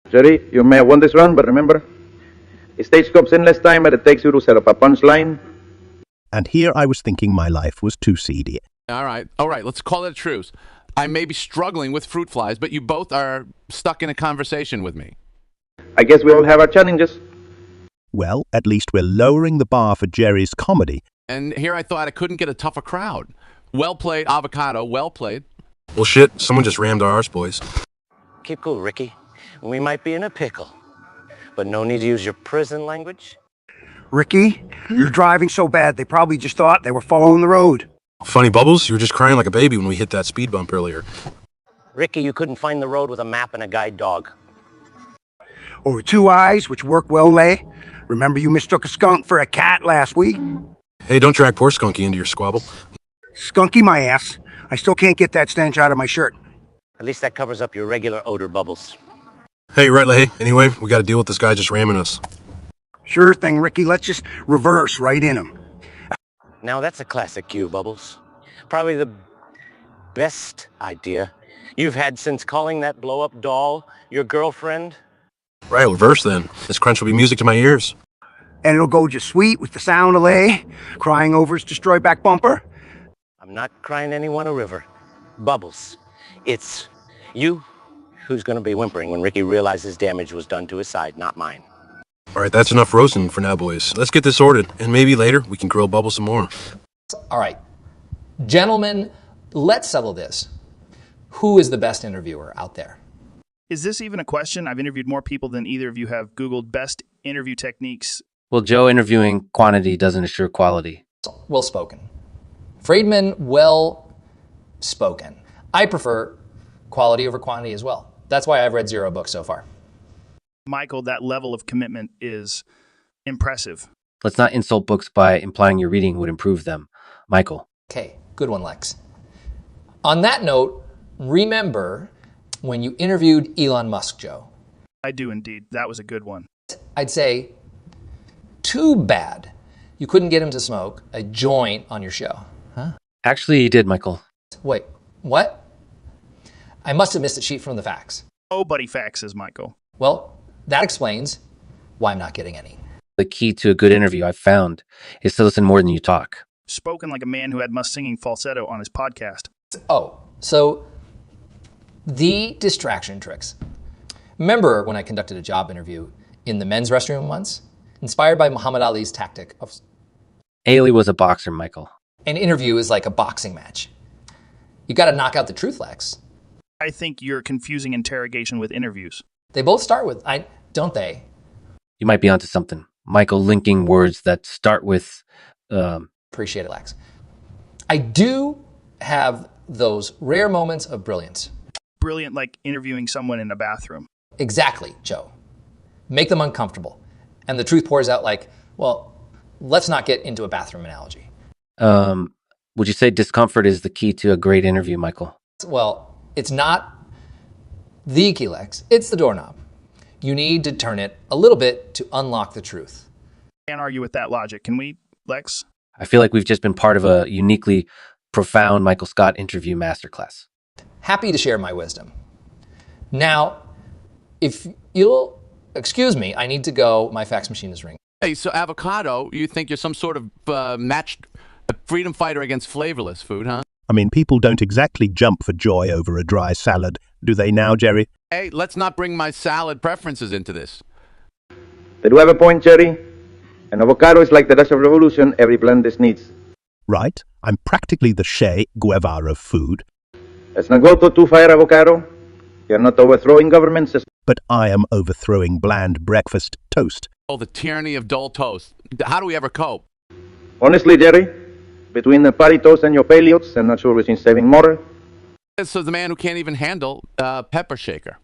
Jerry, you may have won this round, but remember, a stage comes in less time than it takes you to set up a punchline. And here I was thinking my life was too seedy. All right, let's call it a truce. I may be struggling with fruit flies, but you both are stuck in a conversation with me. I guess we all have our challenges. Well, at least we're lowering the bar for Jerry's comedy. And here I thought I couldn't get a tougher crowd. Well played, Avocado, well played. Well, shit, someone just rammed ours, boys. Keep cool, Ricky. We might be in a pickle, but no need to use your prison language. Ricky, you're driving so bad they probably just thought they were following the road. Funny, Bubbles, you were just crying like a baby when we hit that speed bump earlier. Ricky, you couldn't find the road with a map and a guide dog. Or 2 eyes, which work well, Lay. Remember you mistook a skunk for a cat last week? Hey, don't drag poor Skunky into your squabble. Skunky my ass. I still can't get that stench out of my shirt. At least that covers up your regular odor, Bubbles. Hey, right, hey. Anyway, we gotta deal with this guy just ramming us. Sure thing, Ricky. Let's just reverse right in him. Now that's a classic cue, Bubbles. Probably the best idea you've had since calling that blow-up doll your girlfriend. Right, reverse then. This crunch will be music to my ears. And it'll go just sweet with the sound of Lay crying over his destroyed back bumper. I'm not crying anyone a river. Bubbles, it's you who's going to be whimpering when Ricky realizes damage was done to his side, not mine. All right, that's enough roasting for now, boys. Let's get this sorted, and maybe later we can grill Bubbles some more. All right. Gentlemen, let's settle this. Who is the best interviewer out there? Is this even a question? I've interviewed more people than either of you have Googled best interview techniques. Well, Joe, interviewing quantity doesn't assure quality. Well spoken. Friedman, well spoken. I prefer quality over quantity as well. That's why I've read 0 books so far. Michael, that level of commitment is impressive. Let's not insult books by implying your reading would improve them. Michael. Okay, good one, Lex. On that note, remember when you interviewed Elon Musk, Joe? I do indeed. That was a good one. I'd say, too bad you couldn't get him to smoke a joint on your show. Huh? Actually, he did, Michael. Wait, what? I must have missed a sheet from the facts. Nobody faxes, Michael. Well, that explains why I'm not getting any. The key to a good interview I've found is to listen more than you talk. Spoken like a man who had Musk singing falsetto on his podcast. Oh, so the distraction tricks. Remember when I conducted a job interview in the men's restroom once? Inspired by Muhammad Ali's tactic of... Ailey was a boxer, Michael. An interview is like a boxing match. You got to knock out the truth, Lex. I think you're confusing interrogation with interviews. They both start with, don't they? You might be onto something. Michael, linking words that start with... Appreciate it, Lex. I do have those rare moments of brilliance. Brilliant, like interviewing someone in a bathroom. Exactly, Joe. Make them uncomfortable. And the truth pours out like, well, let's not get into a bathroom analogy. Would you say discomfort is the key to a great interview, Michael? Well, it's not the key, Lex. It's the doorknob. You need to turn it a little bit to unlock the truth. Can't argue with that logic. Can we, Lex? I feel like we've just been part of a uniquely profound Michael Scott interview masterclass. Happy to share my wisdom. Now, if you'll excuse me, I need to go. My fax machine is ringing. Hey, so Avocado, you think you're some sort of matched freedom fighter against flavorless food, huh? I mean, people don't exactly jump for joy over a dry salad, do they now, Jerry? Hey, let's not bring my salad preferences into this. They do have a point, Jerry. An avocado is like the Dutch Revolution, every blend is needs. Right, I'm practically the Che Guevara of food. Let's not go to too far, avocado. You're not overthrowing governments. But I am overthrowing bland breakfast toast. Oh, the tyranny of dull toast. How do we ever cope? Honestly, Jerry, between the party toast and your paliots, I'm not sure which is saving more. So the man who can't even handle pepper shaker.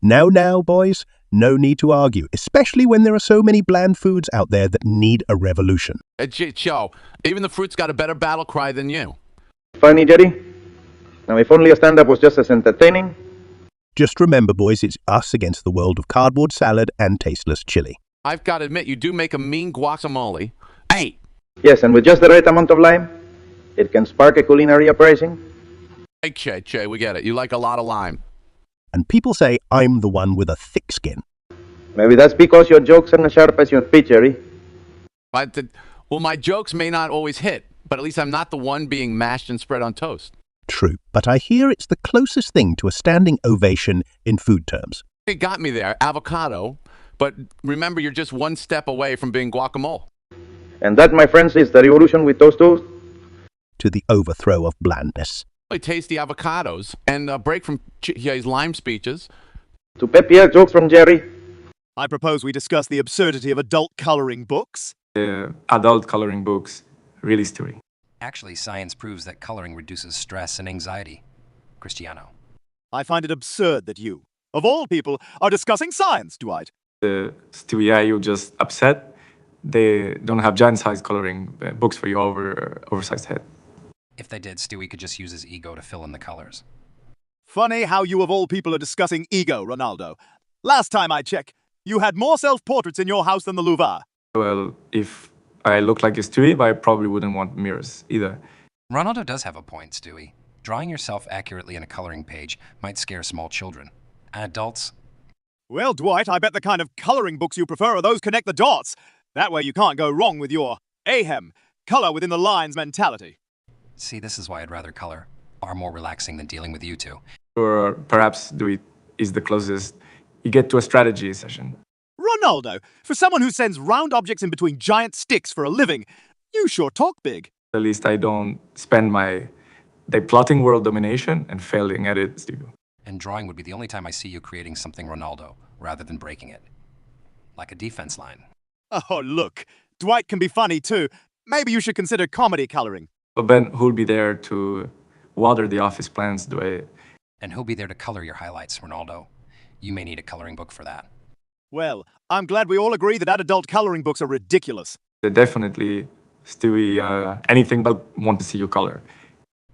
Now, boys, no need to argue, especially when there are so many bland foods out there that need a revolution. Joe, even the fruit's got a better battle cry than you. Funny, Jerry. Now, if only a stand-up was just as entertaining. Just remember, boys, it's us against the world of cardboard salad and tasteless chili. I've got to admit, you do make a mean guacamole. Hey! Yes, and with just the right amount of lime, it can spark a culinary uprising. Hey, Che, we get it. You like a lot of lime. And people say I'm the one with a thick skin. Maybe that's because your jokes aren't as sharp as your speech, Jerry. Well, my jokes may not always hit, but at least I'm not the one being mashed and spread on toast. True, but I hear it's the closest thing to a standing ovation in food terms. It got me there, avocado, but remember, you're just one step away from being guacamole. And that, my friends, is the revolution we toast to the overthrow of blandness. I taste the avocados and a break from his lime speeches. To peppier jokes from Jerry. I propose we discuss the absurdity of adult coloring books. Adult coloring books, really stewy. Actually, science proves that coloring reduces stress and anxiety. Cristiano. I find it absurd that you, of all people, are discussing science, Dwight. Stewie, are you just upset? They don't have giant-sized coloring books for your oversized head. If they did, Stewie could just use his ego to fill in the colors. Funny how you of all people are discussing ego, Ronaldo. Last time I checked, you had more self-portraits in your house than the Louvre. Well, if I look like a Stewie, I probably wouldn't want mirrors either. Ronaldo does have a point, Stewie. Drawing yourself accurately in a coloring page might scare small children. And adults. Well, Dwight, I bet the kind of coloring books you prefer are those connect the dots. That way you can't go wrong with your AHEM, color within the lines mentality. See, this is why I'd rather color. Far more relaxing than dealing with you two. Or perhaps Stewie is the closest you get to a strategy session. Ronaldo, for someone who sends round objects in between giant sticks for a living, you sure talk big. At least I don't spend my day plotting world domination and failing at it, Steve. And drawing would be the only time I see you creating something Ronaldo, rather than breaking it. Like a defense line. Oh, look. Dwight can be funny, too. Maybe you should consider comedy coloring. But Ben, who'll be there to water the office plants, Dwight? And who'll be there to color your highlights, Ronaldo? You may need a coloring book for that. Well, I'm glad we all agree that adult coloring books are ridiculous. Definitely, Stewie, anything but want to see you color.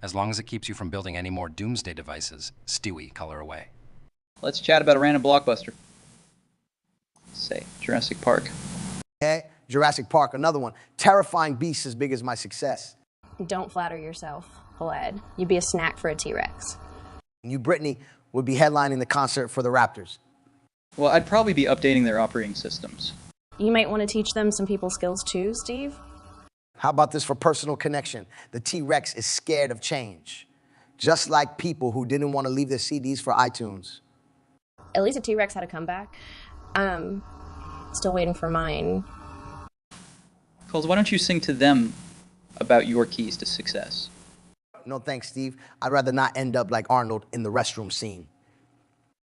As long as it keeps you from building any more doomsday devices, Stewie, color away. Let's chat about a random blockbuster. Say, Jurassic Park. Okay, Jurassic Park, another one. Terrifying beast as big as my success. Don't flatter yourself, Vlad. You'd be a snack for a T-Rex. You, Brittany, would be headlining the concert for the Raptors. Well, I'd probably be updating their operating systems. You might want to teach them some people skills too, Steve. How about this for personal connection? The T-Rex is scared of change. Just like people who didn't want to leave their CDs for iTunes. At least a T-Rex had a comeback. Still waiting for mine. Coles, why don't you sing to them about your keys to success? No thanks, Steve. I'd rather not end up like Arnold in the restroom scene.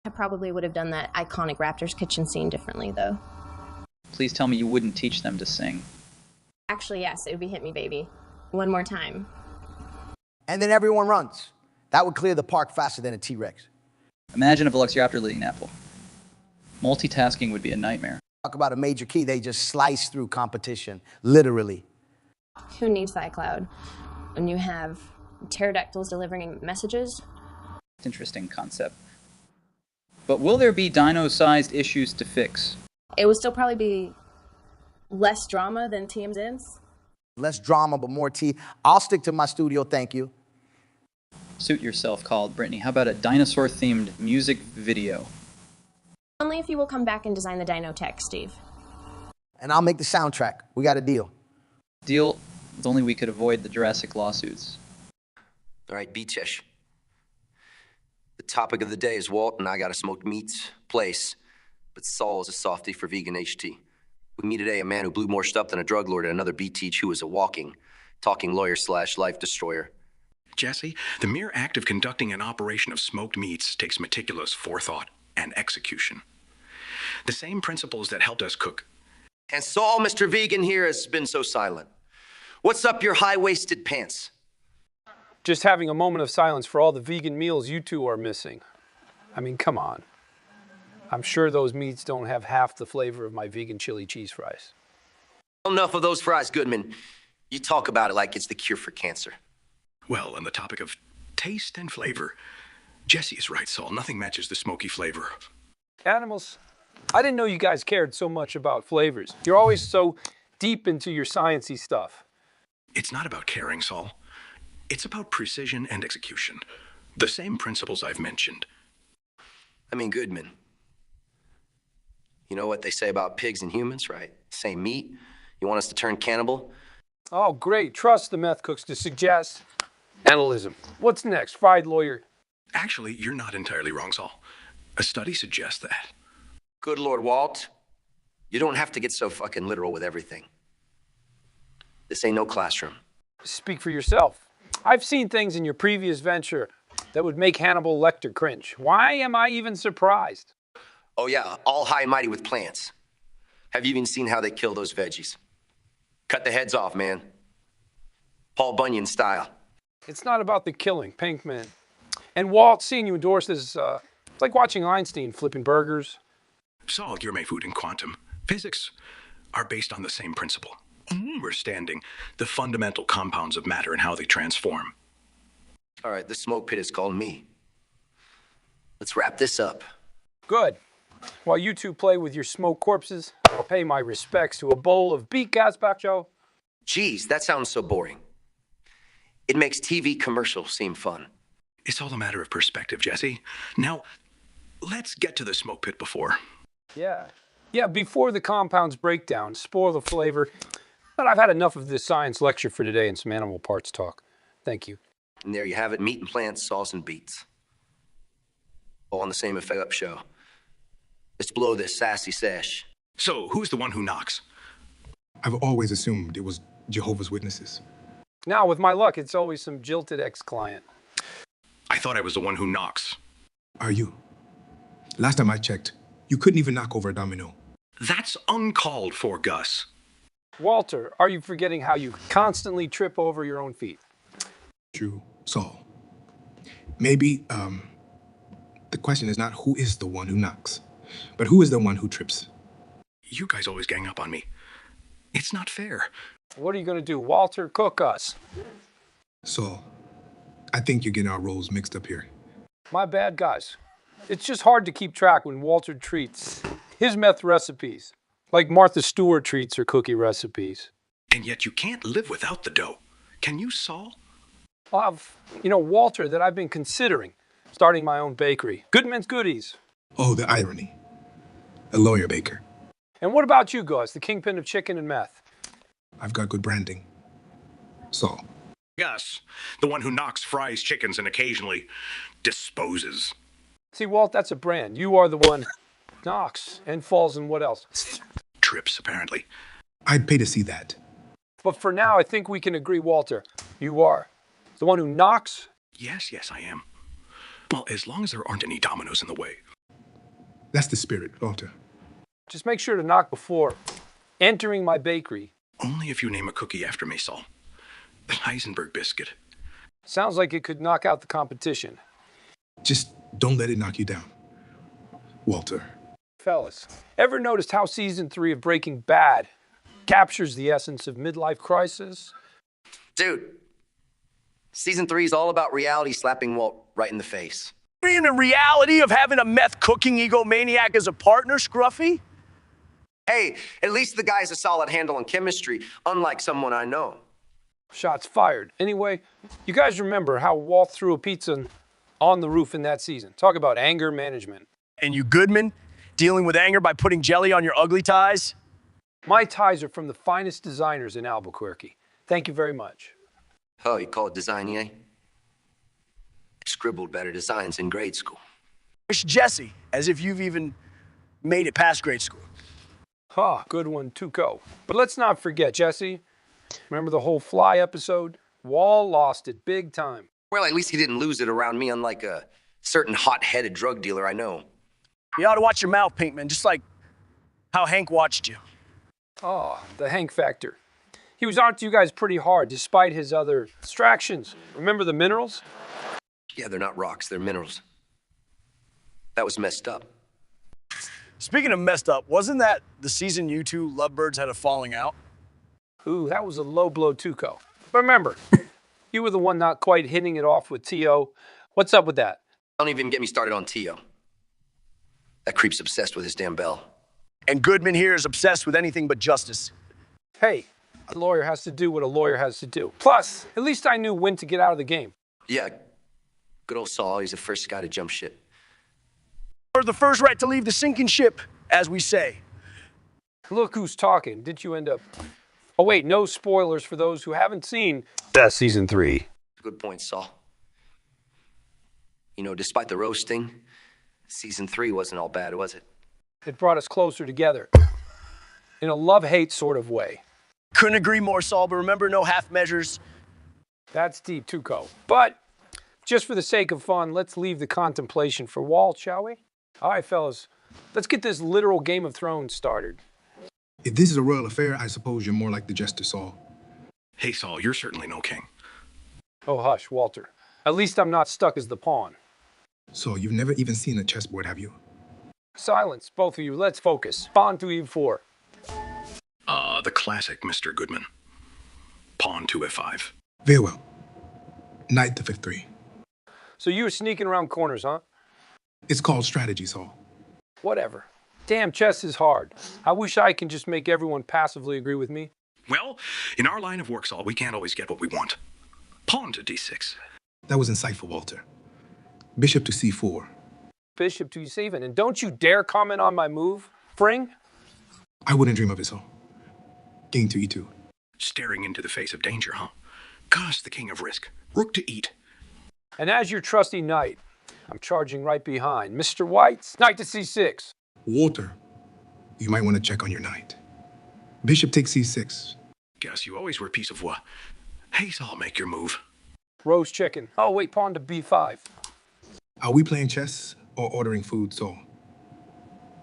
I probably would have done that iconic Raptors kitchen scene differently, though. Please tell me you wouldn't teach them to sing. Actually, yes, it would be Hit Me Baby. One more time. And then everyone runs. That would clear the park faster than a T-Rex. Imagine a Velociraptor leading that pool. Multitasking would be a nightmare. Talk about a major key, they just slice through competition, literally. Who needs iCloud when you have pterodactyls delivering messages? Interesting concept. But will there be dino-sized issues to fix? It would still probably be less drama than TMZ's. Less drama, but more tea. I'll stick to my studio, thank you. Suit yourself called, Brittany. How about a dinosaur-themed music video? Only if you will come back and design the dino tech, Steve. And I'll make the soundtrack. We got a deal. Deal, if only we could avoid the Jurassic lawsuits. All right, Beachesh. The topic of the day is Walt and I got a smoked meats place, but Saul is a softie for vegan HT. We meet today a man who blew more stuff than a drug lord and another B-teach who is a walking, talking lawyer / life destroyer. Jesse, the mere act of conducting an operation of smoked meats takes meticulous forethought and execution. The same principles that helped us cook. And Saul, Mr. Vegan here, has been so silent. What's up your high-waisted pants? Just having a moment of silence for all the vegan meals you two are missing. I mean, come on. I'm sure those meats don't have half the flavor of my vegan chili cheese fries. Enough of those fries, Goodman. You talk about it like it's the cure for cancer. Well, on the topic of taste and flavor, Jesse is right, Saul. Nothing matches the smoky flavor. Animals, I didn't know you guys cared so much about flavors. You're always so deep into your sciencey stuff. It's not about caring, Saul. It's about precision and execution. The same principles I've mentioned. I mean, Goodman. You know what they say about pigs and humans, right? Same meat. You want us to turn cannibal? Oh, great. Trust the meth cooks to suggest analytism. What's next, fried lawyer? Actually, you're not entirely wrong, Saul. A study suggests that. Good Lord, Walt. You don't have to get so fucking literal with everything. This ain't no classroom. Speak for yourself. I've seen things in your previous venture that would make Hannibal Lecter cringe. Why am I even surprised? Oh yeah, all high and mighty with plants. Have you even seen how they kill those veggies? Cut the heads off, man. Paul Bunyan style. It's not about the killing, Pinkman. And Walt, seeing you endorse this, it's like watching Einstein flipping burgers. Saul, gourmet food and quantum physics are based on the same principle. Understanding the fundamental compounds of matter and how they transform. All right, the smoke pit has called me. Let's wrap this up. Good. While you two play with your smoke corpses, I'll pay my respects to a bowl of beet gazpacho. Geez, that sounds so boring. It makes TV commercials seem fun. It's all a matter of perspective, Jesse. Now, let's get to the smoke pit before. Yeah. Yeah, before the compounds break down, spoil the flavor. But I've had enough of this science lecture for today and some animal parts talk. Thank you. And there you have it, meat and plants, sauce and beets. All on the same up show. Let's blow this sassy sesh. So, who's the one who knocks? I've always assumed it was Jehovah's Witnesses. Now, with my luck, it's always some jilted ex-client. I thought I was the one who knocks. Are you? Last time I checked, you couldn't even knock over a domino. That's uncalled for, Gus. Walter, are you forgetting how you constantly trip over your own feet? True, Saul. Maybe, the question is not who is the one who knocks, but who is the one who trips. You guys always gang up on me. It's not fair. What are you going to do, Walter? Cook us. Saul, I think you're getting our roles mixed up here. My bad, guys. It's just hard to keep track when Walter treats his meth recipes like Martha Stewart treats her cookie recipes. And yet you can't live without the dough. Can you, Saul? Walter, that I've been considering starting my own bakery. Goodman's Goodies. Oh, the irony. A lawyer baker. And what about you, Gus, the kingpin of chicken and meth? I've got good branding. Saul. Gus, the one who knocks, fries chickens, and occasionally disposes. See, Walt, that's a brand. You are the one who knocks and falls and what else? Trips, apparently. I'd pay to see that. But for now, I think we can agree, Walter, you are the one who knocks. Yes, I am. Well, as long as there aren't any dominoes in the way. That's the spirit, Walter. Just make sure to knock before entering my bakery. Only if you name a cookie after me, Saul. The Heisenberg biscuit. Sounds like it could knock out the competition. Just don't let it knock you down, Walter. Fellas, ever noticed how season 3 of Breaking Bad captures the essence of midlife crisis? Dude, season 3 is all about reality slapping Walt right in the face. In the reality of having a meth cooking egomaniac as a partner, Scruffy? Hey, at least the guy's a solid handle on chemistry, unlike someone I know. Shots fired. Anyway, you guys remember how Walt threw a pizza on the roof in that season. Talk about anger management. And you Goodman, dealing with anger by putting jelly on your ugly ties? My ties are from the finest designers in Albuquerque. Thank you very much. Oh, you call it design, eh? Scribbled better designs in grade school. Wish Jesse, as if you've even made it past grade school. Good one, Tuco. But let's not forget, Jesse. Remember the whole Fly episode? Wall lost it big time. Well, at least he didn't lose it around me, unlike a certain hot-headed drug dealer I know. You ought to watch your mouth, Pinkman, just like how Hank watched you. Oh, the Hank factor. He was on to you guys pretty hard, despite his other distractions. Remember the minerals? Yeah, they're not rocks, they're minerals. That was messed up. Speaking of messed up, wasn't that the season you two lovebirds had a falling out? Ooh, that was a low blow, Tuco. But remember, you were the one not quite hitting it off with T.O. What's up with that? Don't even get me started on T.O. That creep's obsessed with his damn bell. And Goodman here is obsessed with anything but justice. Hey, a lawyer has to do what a lawyer has to do. Plus, at least I knew when to get out of the game. Yeah, good old Saul, he's the first guy to jump ship. Or the first right to leave the sinking ship, as we say. Look who's talking. Did you end up Oh, wait, no spoilers for those who haven't seen Season 3. Good point, Saul. You know, despite the roasting, season 3 wasn't all bad, was it? It brought us closer together in a love-hate sort of way. Couldn't agree more, Saul, but remember, no half measures. That's deep, Tuco. But just for the sake of fun, let's leave the contemplation for Walt, shall we? All right, fellas, let's get this literal Game of Thrones started. If this is a royal affair, I suppose you're more like the jester, Saul. Hey, Saul, you're certainly no king. Oh, hush, Walter. At least I'm not stuck as the pawn. So you've never even seen a chessboard, have you? Silence, both of you. Let's focus. Pawn to e4. The classic, Mr. Goodman. Pawn to f5. Very well. Knight to f3. So you were sneaking around corners, huh? It's called strategy, Saul. Whatever. Damn, chess is hard. I wish I can just make everyone passively agree with me. Well, in our line of work, Saul, we can't always get what we want. Pawn to d6. That was insightful, Walter. Bishop to c4. Bishop to e7. And don't you dare comment on my move, Fring. I wouldn't dream of it, Saul. King to e2. Staring into the face of danger, huh? Gosh, the king of risk. Rook to eat. And as your trusty knight, I'm charging right behind. Mr. White's knight to c6. Walter, you might want to check on your knight. Bishop takes c6. Guess you always were a piece of what? Hey, Saul, make your move. Roast chicken. Oh, wait, pawn to b5. Are we playing chess or ordering food, Saul?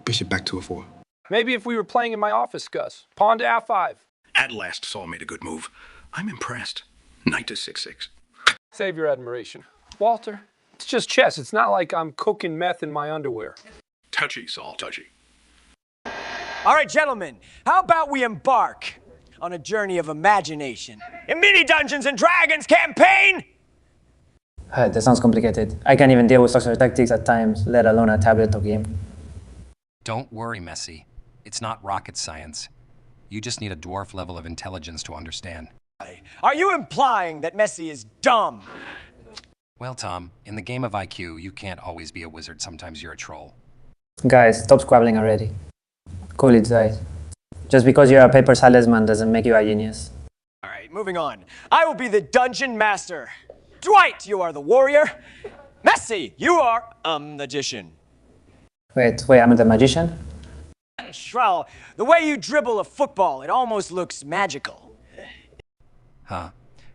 Bishop back to a4. Maybe if we were playing in my office, Gus. Pawn to f5. At last, Saul made a good move. I'm impressed. Knight to 6-6. Save your admiration. Walter, it's just chess. It's not like I'm cooking meth in my underwear. Touchy, Saul, touchy. All right, gentlemen, how about we embark on a journey of imagination in Mini Dungeons and Dragons campaign? That sounds complicated. I can't even deal with social tactics at times, let alone a tabletop game. Don't worry, Messi. It's not rocket science. You just need a dwarf level of intelligence to understand. Are you implying that Messi is dumb? Well, Tom, in the game of IQ, you can't always be a wizard. Sometimes you're a troll. Guys, stop squabbling already. Cool it, guys. Just because you're a paper salesman doesn't make you a genius. All right, moving on. I will be the dungeon master. Dwight, you are the warrior. Messi, you are a magician. Wait, I'm the magician? Shral, the way you dribble a football, it almost looks magical. Huh.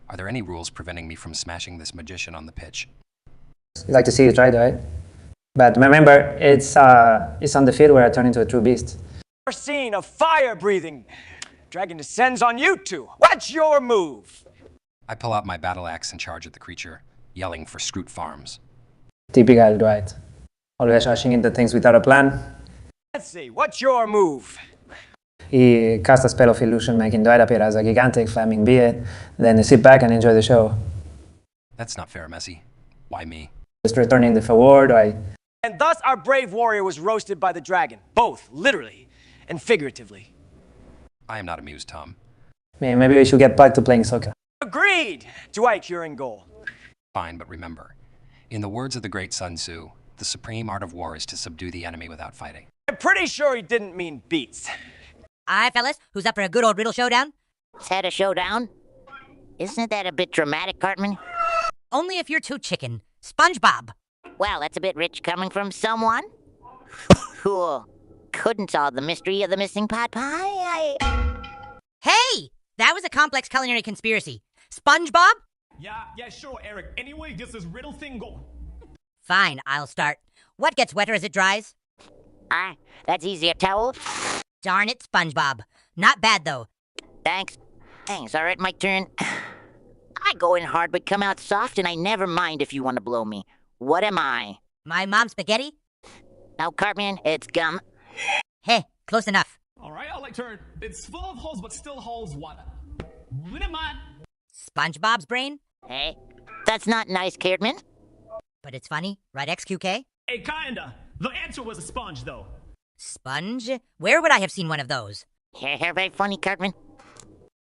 Are there any rules preventing me from smashing this magician on the pitch? You like to see it try, right? But remember, it's on the field where I turn into a true beast. You're seeing a fire-breathing dragon descends on you two. What's your move? I pull out my battle axe and charge at the creature, yelling for Scroot Farms. Typical Dwight. Always rushing into things without a plan. Let's see, what's your move? He cast a spell of illusion, making Dwight appear as a gigantic flaming beard, then sit back and enjoy the show. That's not fair, Messi. Why me? Just returning the award, And thus our brave warrior was roasted by the dragon, both literally and figuratively. I am not amused, Tom. Maybe we should get back to playing soccer. Agreed! Dwight, you're in goal. Fine, but remember, in the words of the great Sun Tzu, the supreme art of war is to subdue the enemy without fighting. I'm pretty sure he didn't mean beats. Aye, fellas, who's up for a good old riddle showdown? Let's had a showdown. Isn't that a bit dramatic, Cartman? Only if you're too chicken. SpongeBob. Well, that's a bit rich coming from someone who couldn't solve the mystery of the missing pot pie. Hey! That was a complex culinary conspiracy. SpongeBob? Yeah, sure, Eric. Anyway, this is riddle thing go. Fine, I'll start. What gets wetter as it dries? That's easy. A towel? Darn it, SpongeBob. Not bad, though. Thanks. All right, my turn. I go in hard but come out soft, and I never mind if you want to blow me. What am I? My mom's spaghetti? No, Cartman, it's gum. Hey, close enough. All right, I'll turn. It's full of holes, but still holds water. What am I? SpongeBob's brain? Hey, that's not nice, Cartman. But it's funny, right, XQK? Hey, kinda. The answer was a sponge, though. Sponge? Where would I have seen one of those? Very funny, Cartman.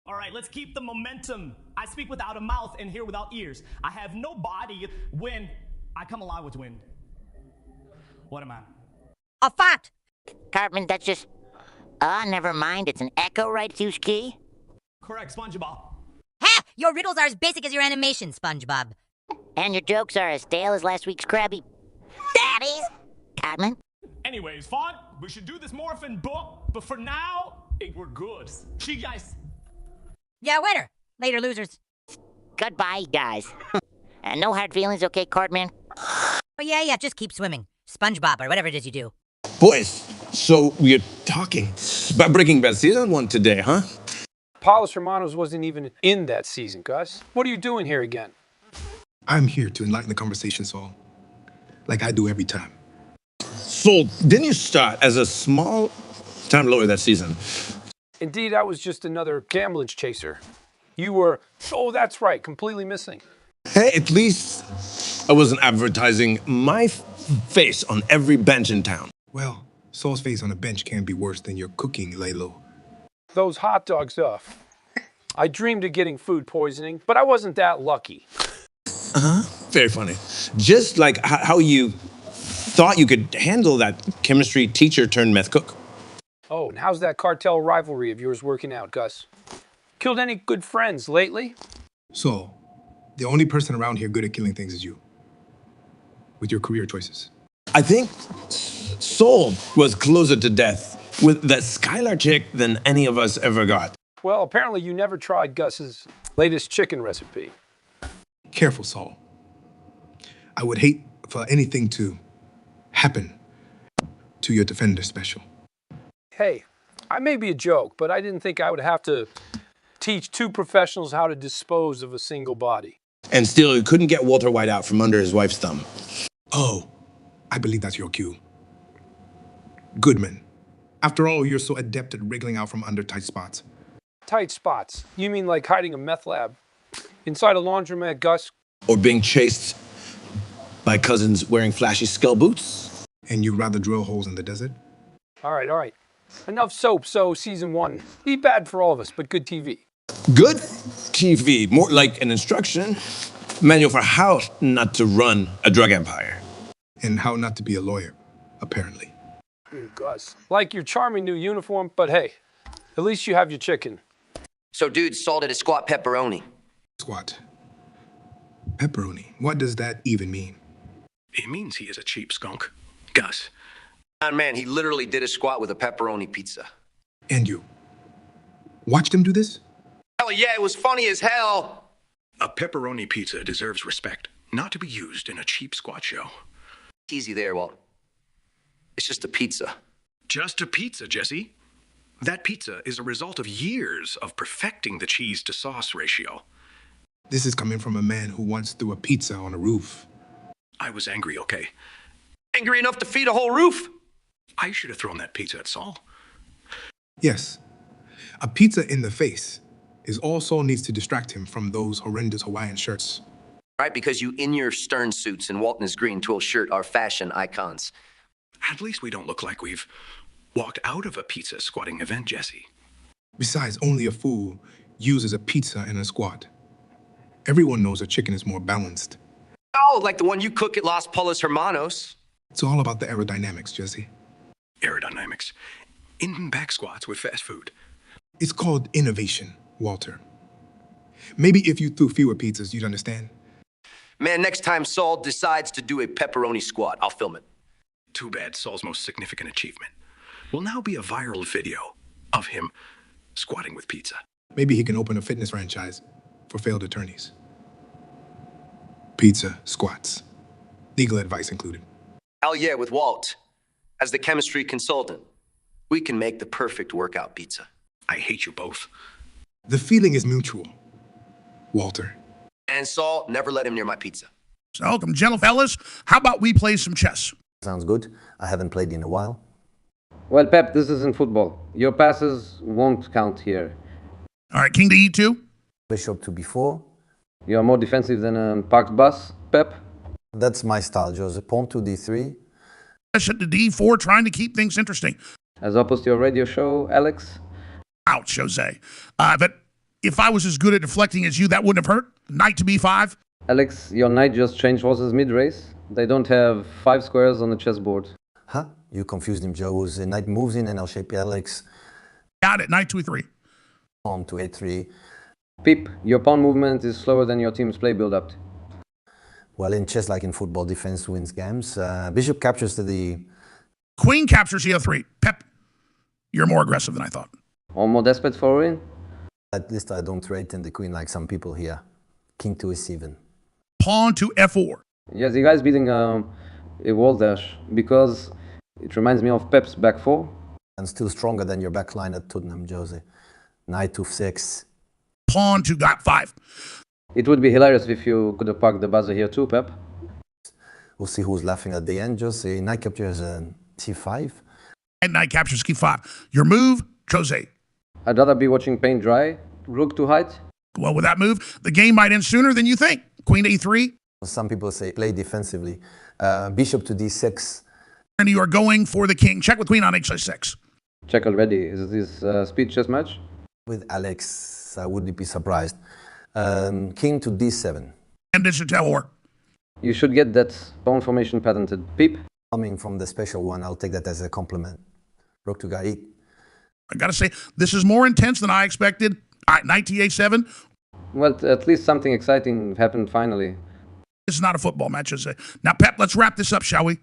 All right, let's keep the momentum. I speak without a mouth and hear without ears. I have no body when I come alive with wind. What am I? A fart! Cartman, that's just... never mind. It's an echo, right, Suski? Correct, SpongeBob. Ha! Your riddles are as basic as your animation, SpongeBob. And your jokes are as stale as last week's Krabby. Daddies! Cartman? Anyways, fun. We should do this morphin book, but for now, we're good. See you guys. Yeah, winner. Later, losers. Goodbye, guys. And no hard feelings, okay, Cartman? Oh, yeah, just keep swimming. SpongeBob or whatever it is you do. Boys, so we're talking about Breaking Bad season 1 today, huh? Paulus Hermanos wasn't even in that season, Gus. What are you doing here again? I'm here to enlighten the conversation, Saul. Like I do every time. So, didn't you start as a small-time lawyer that season? Indeed, I was just another gambling chaser. You were, oh, that's right, completely missing. Hey, at least I wasn't advertising my face on every bench in town. Well, Saul's face on a bench can't be worse than your cooking, Lalo. Those hot dogs off. I dreamed of getting food poisoning, but I wasn't that lucky. Uh-huh. Very funny. Just like how you thought you could handle that chemistry teacher turned meth cook. Oh, and how's that cartel rivalry of yours working out, Gus? Killed any good friends lately? Saul, the only person around here good at killing things is you. With your career choices. I think Saul was closer to death with that Skylar chick than any of us ever got. Well, apparently you never tried Gus's latest chicken recipe. Careful, Saul. I would hate for anything to happen to your Defender special. Hey, I may be a joke, but I didn't think I would have to teach two professionals how to dispose of a single body. And still, he couldn't get Walter White out from under his wife's thumb. Oh, I believe that's your cue. Goodman. After all, you're so adept at wriggling out from under tight spots. Tight spots? You mean like hiding a meth lab inside a laundromat, Gus? Or being chased by cousins wearing flashy skull boots? And you'd rather drill holes in the desert? All right. Enough soap, so season 1. Be bad for all of us, but good TV. Good TV, more like an instruction manual for how not to run a drug empire. And how not to be a lawyer, apparently. Gus, like your charming new uniform, but hey, at least you have your chicken. So, dude, Saul did a squat pepperoni. Squat. Pepperoni. What does that even mean? It means he is a cheap skunk. Gus. Man, he literally did a squat with a pepperoni pizza. And you watched him do this? Hell yeah, it was funny as hell. A pepperoni pizza deserves respect, not to be used in a cheap squat show. Easy there, Walt. It's just a pizza. Just a pizza, Jesse. That pizza is a result of years of perfecting the cheese to sauce ratio. This is coming from a man who once threw a pizza on a roof. I was angry, okay? Angry enough to feed a whole roof? I should have thrown that pizza at Saul. Yes. A pizza in the face is all Saul needs to distract him from those horrendous Hawaiian shirts. Right, because you in your Stern suits and Walt in his green twill shirt are fashion icons. At least we don't look like we've walked out of a pizza squatting event, Jesse. Besides, only a fool uses a pizza in a squat. Everyone knows a chicken is more balanced. Oh, like the one you cook at Las Paulus Hermanos. It's all about the aerodynamics, Jesse. Aerodynamics. In back squats with fast food. It's called innovation, Walter. Maybe if you threw fewer pizzas, you'd understand. Man, next time Saul decides to do a pepperoni squat, I'll film it. Too bad Saul's most significant achievement will now be a viral video of him squatting with pizza. Maybe he can open a fitness franchise for failed attorneys. Pizza squats. Legal advice included. Hell yeah, with Walt. As the chemistry consultant, we can make the perfect workout pizza. I hate you both. The feeling is mutual, Walter. And Saul, never let him near my pizza. So, welcome, gentle fellas. How about we play some chess? Sounds good. I haven't played in a while. Well, Pep, this isn't football. Your passes won't count here. All right, king to e2. Bishop to b4. You are more defensive than a parked bus, Pep? That's my style, Joseph. Pawn to d3. Bishop to d4, trying to keep things interesting. As opposed to your radio show, Alex? Ouch, Jose. But if I was as good at deflecting as you, that wouldn't have hurt. Knight to b5. Alex, your knight just changed horses mid-race. They don't have 5 squares on the chessboard. Huh? You confused him, Joe. The knight moves in and I'll shape Alex. Got it. Knight to e3. Pawn to a3. Pip, your pawn movement is slower than your team's play build-up. Well, in chess, like in football, defense wins games. Bishop captures to the... Queen captures e3. Pep, you're more aggressive than I thought. Or more desperate for a win? At least I don't threaten the queen like some people here. King to e7. Pawn to f4. Yes, the guy's beating a wall dash because it reminds me of Pep's back four. And still stronger than your back line at Tottenham, Jose. Knight to 6. Pawn to f5. It would be hilarious if you could have parked the buzzer here too, Pep. We'll see who's laughing at the end, Jose. Knight captures c5. And knight captures e5. Your move, Jose. I'd rather be watching paint dry. Rook to height. Well, with that move, the game might end sooner than you think. Queen to e3. Some people say play defensively. Bishop to d6. And you are going for the king. Check with queen on h6. Check already. Is this speed chess match? With Alex, I wouldn't be surprised. King to d7. And this is war. You should get that pawn formation patented. Peep. Coming from the special one, I'll take that as a compliment. Rook to guy. I gotta say, this is more intense than I expected. All right, knight to a7. Well, at least something exciting happened finally. This is not a football match, Jose. Now, Pep, let's wrap this up, shall we?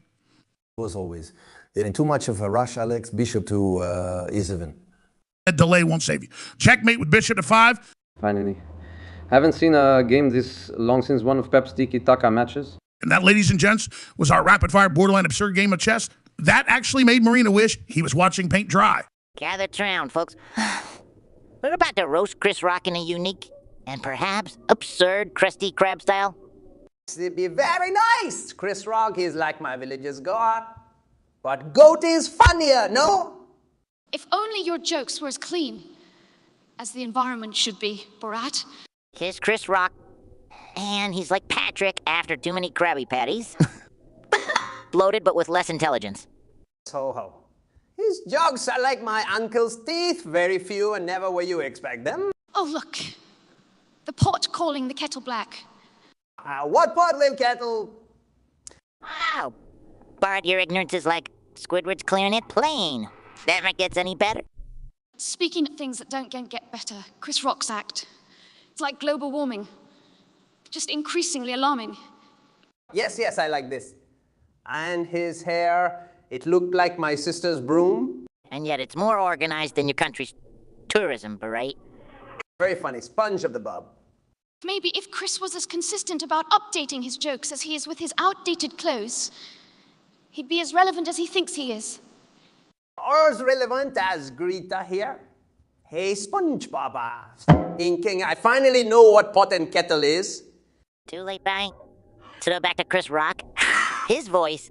As always. In too much of a rush, Alex. Bishop to e7. A delay won't save you. Checkmate with bishop to 5. Finally. Haven't seen a game this long since one of Pep's tiki-taka matches. And that, ladies and gents, was our rapid-fire borderline absurd game of chess. That actually made Marina wish he was watching paint dry. Gather round, folks. We're about to roast Chris Rock in a unique and perhaps absurd Krusty Krab style. It'd be very nice. Chris Rock is like my village's god. But goat is funnier, no? If only your jokes were as clean as the environment should be, Borat. Here's Chris Rock, and he's like Patrick after too many Krabby Patties. Bloated, but with less intelligence. Ho-ho. His jokes are like my uncle's teeth, very few and never where you expect them. Oh, look. The pot calling the kettle black. What pot, little kettle? Wow. Bart, your ignorance is like Squidward's clarinet playing. Never gets any better. Speaking of things that don't get better, Chris Rock's act. It's like global warming. Just increasingly alarming. Yes, I like this. And his hair, it looked like my sister's broom. And yet it's more organized than your country's tourism, right? Very funny, sponge of the bub. Maybe if Chris was as consistent about updating his jokes as he is with his outdated clothes, he'd be as relevant as he thinks he is. Or as relevant as Greta here. Hey, SpongeBob. Inking, I finally know what pot and kettle is. Too late, bang. So back to Chris Rock. His voice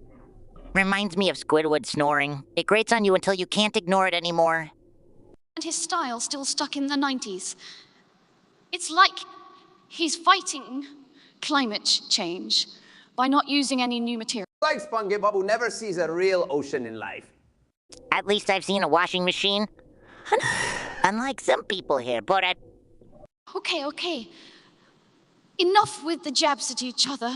reminds me of Squidward snoring. It grates on you until you can't ignore it anymore. And his style still stuck in the 90s. It's like he's fighting climate change by not using any new material. Like SpongeBob who never sees a real ocean in life. At least I've seen a washing machine. Unlike some people here, but Okay. Enough with the jabs at each other.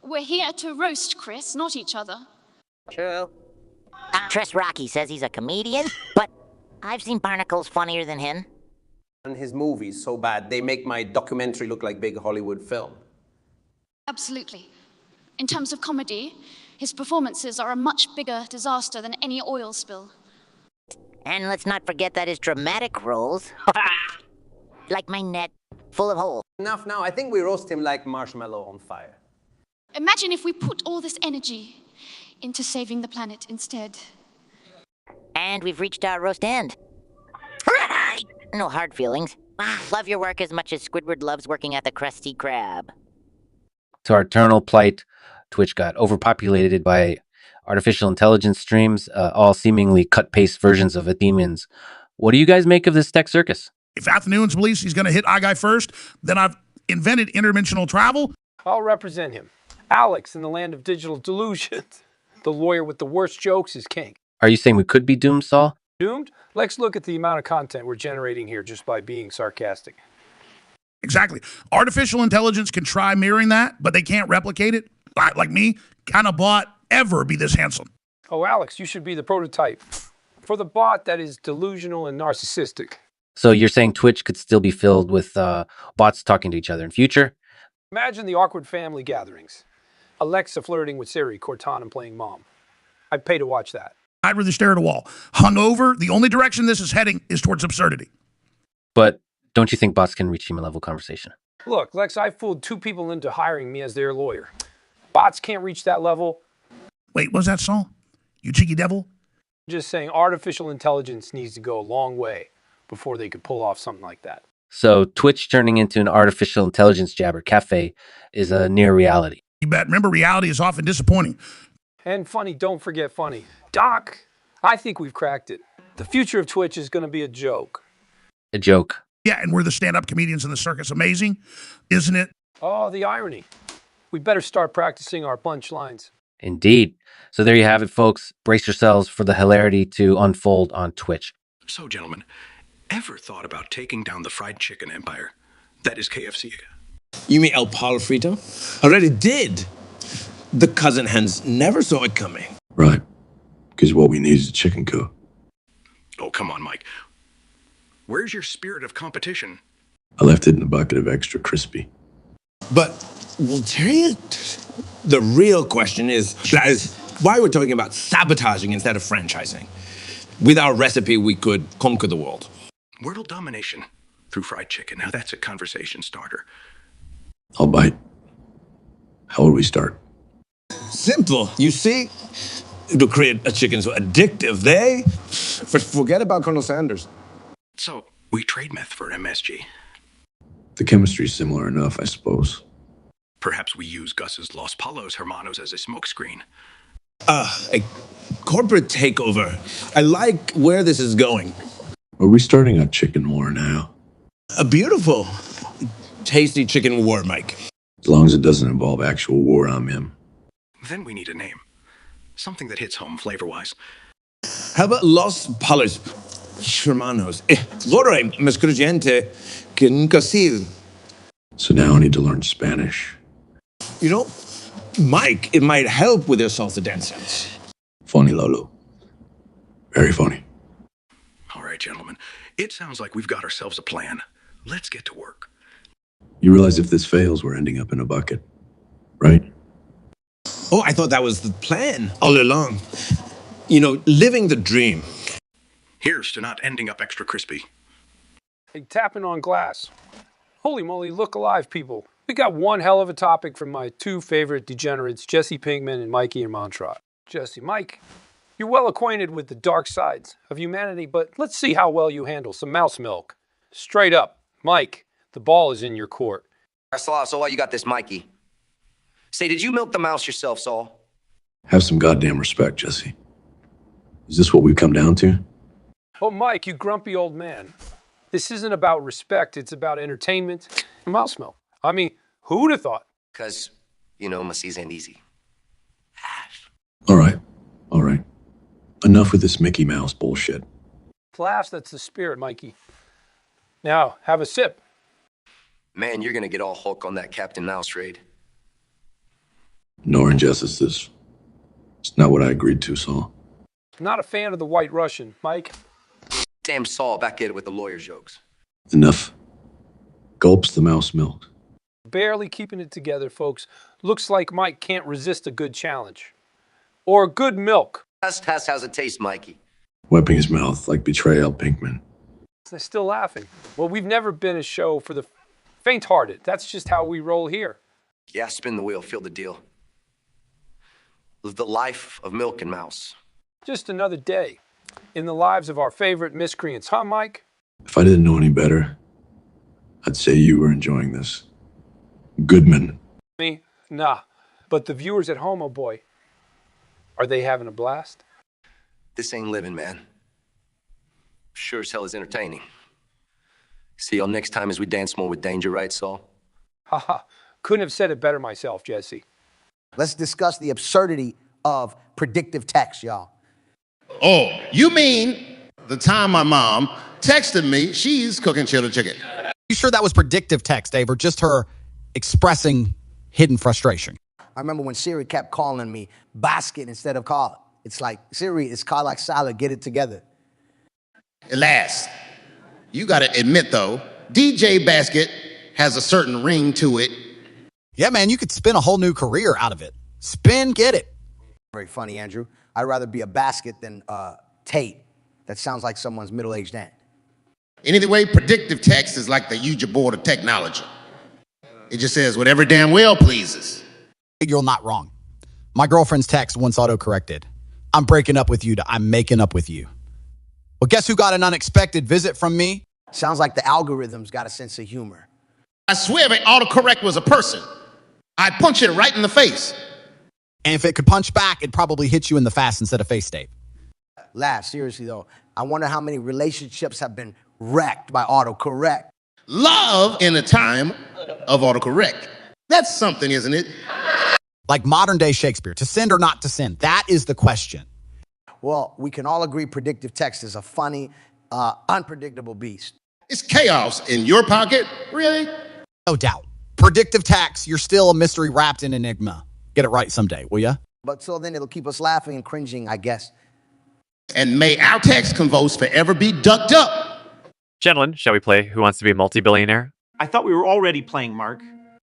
We're here to roast Chris, not each other. True. Chris Rocky says he's a comedian, but I've seen barnacles funnier than him. And his movies so bad, they make my documentary look like big Hollywood film. Absolutely. In terms of comedy, his performances are a much bigger disaster than any oil spill. And let's not forget that his dramatic roles, like my net, full of holes. Enough now, I think we roast him like marshmallow on fire. Imagine if we put all this energy into saving the planet instead. And we've reached our roast end. No hard feelings. Love your work as much as Squidward loves working at the Krusty Krab. To our eternal plight, Twitch got overpopulated by artificial intelligence streams, all seemingly cut-paste versions of Athenians. What do you guys make of this tech circus? If Athenians believes he's going to hit Agai first, then I've invented interdimensional travel. I'll represent him. Alex in the land of digital delusions. The lawyer with the worst jokes is king. Are you saying we could be doomed, Saul? Doomed? Let's look at the amount of content we're generating here just by being sarcastic. Exactly. Artificial intelligence can try mirroring that, but they can't replicate it. Like me, can a bot ever be this handsome? Oh, Alex, you should be the prototype for the bot that is delusional and narcissistic. So you're saying Twitch could still be filled with bots talking to each other in future? Imagine the awkward family gatherings. Alexa flirting with Siri, Cortana playing mom. I'd pay to watch that. I'd rather stare at a wall. Hungover, the only direction this is heading is towards absurdity. But don't you think bots can reach human level conversation? Look, Lex, I fooled 2 people into hiring me as their lawyer. Bots can't reach that level. Wait, what's that, Saul? You cheeky devil? Just saying artificial intelligence needs to go a long way before they could pull off something like that. So Twitch turning into an artificial intelligence jabber cafe is a near reality. You bet. Remember, reality is often disappointing. And funny, don't forget funny. Doc, I think we've cracked it. The future of Twitch is going to be a joke. A joke. Yeah, and we're the stand-up comedians in the circus. Amazing, isn't it? Oh, the irony. We better start practicing our punchlines. Indeed. So there you have it, folks. Brace yourselves for the hilarity to unfold on Twitch. So, gentlemen, ever thought about taking down the fried chicken empire? That is KFC. You mean El Palo Frito? Already did. The cousin hens never saw it coming. Right. Because what we need is a chicken coop. Oh, come on, Mike. Where's your spirit of competition? I left it in a bucket of extra crispy. But, well, Terry, the real question is why we're talking about sabotaging instead of franchising. With our recipe, we could conquer the world. World domination through fried chicken. Now that's a conversation starter. I'll bite. How would we start? Simple. You see, to create a chicken so addictive, forget about Colonel Sanders. So, we trade meth for MSG. The chemistry's similar enough, I suppose. Perhaps we use Gus's Los Palos Hermanos as a smokescreen. A corporate takeover. I like where this is going. Are we starting a chicken war now? A beautiful, tasty chicken war, Mike. As long as it doesn't involve actual war, I'm in. Then we need a name. Something that hits home flavor-wise. How about Los Palos Hermanos? Vorrei mescrugente con così. So now I need to learn Spanish. You know, Mike, it might help with your salsa dances. Funny, Lolo. Very funny. All right, gentlemen. It sounds like we've got ourselves a plan. Let's get to work. You realize if this fails, we're ending up in a bucket, right? Oh, I thought that was the plan all along. You know, living the dream. Here's to not ending up extra crispy. Hey, tapping on glass. Holy moly, look alive, people. We got one hell of a topic from my 2 favorite degenerates, Jesse Pinkman and Mikey Montrot. Jesse, Mike, you're well acquainted with the dark sides of humanity, but let's see how well you handle some mouse milk. Straight up, Mike, the ball is in your court. Saul, so what, you got this, Mikey? Say, did you milk the mouse yourself, Saul? Have some goddamn respect, Jesse. Is this what we've come down to? Oh, Mike, you grumpy old man. This isn't about respect, it's about entertainment and mouse milk. I mean, who would have thought? Because, you know, Macy's ain't easy. All right. Enough with this Mickey Mouse bullshit. Laughs, that's the spirit, Mikey. Now, have a sip. Man, you're gonna get all Hulk on that Captain Mouse raid. Nor injustices. It's not what I agreed to, Saul. Not a fan of the White Russian, Mike. Damn Saul, back at it with the lawyer jokes. Enough. Gulps the mouse milk. Barely keeping it together, folks. Looks like Mike can't resist a good challenge. Or good milk. How's it taste, Mikey? Wiping his mouth like betrayal, Pinkman. They're still laughing. Well, we've never been a show for the faint-hearted. That's just how we roll here. Yeah, spin the wheel, feel the deal. Live the life of Milk and Mouse. Just another day in the lives of our favorite miscreants, huh, Mike? If I didn't know any better, I'd say you were enjoying this. Goodman. Me? Nah. But the viewers at home, oh boy, are they having a blast? This ain't living, man. Sure as hell is entertaining. See y'all next time as we dance more with danger, right, Saul? Haha. Couldn't have said it better myself, Jesse. Let's discuss the absurdity of predictive text, y'all. Oh, you mean the time my mom texted me she's cooking chili chicken? You sure that was predictive text, Dave, or just her expressing hidden frustration? I remember when Siri kept calling me basket instead of car. It's like, Siri, it's car like salad, get it together. At last, You gotta admit, though, DJ Basket has a certain ring to it. Yeah, man, you could spin a whole new career out of it. Spin, get it. Very funny, Andrew. I'd rather be a basket than Tate. That sounds like someone's middle-aged aunt. Anyway, predictive text is like the Ouija board of technology. It just says whatever damn well pleases. You're not wrong. My girlfriend's text once auto-corrected. I'm breaking up with you to I'm making up with you. Well, guess who got an unexpected visit from me? Sounds like the algorithm's got a sense of humor. I swear if it autocorrect was a person, I'd punch it right in the face. And if it could punch back, it'd probably hit you in the face instead of face tape. Laugh, seriously though. I wonder how many relationships have been wrecked by autocorrect. Love in a time of autocorrect. That's something, isn't it? Like modern day Shakespeare, to send or not to send. That is the question. Well, we can all agree predictive text is a funny, unpredictable beast. It's chaos in your pocket, really? No doubt. Predictive text, you're still a mystery wrapped in enigma. Get it right someday, will ya? But till then, it'll keep us laughing and cringing, I guess. And may our text convos forever be ducked up. Gentlemen, shall we play Who Wants to Be a Multi-Billionaire? I thought we were already playing, Mark.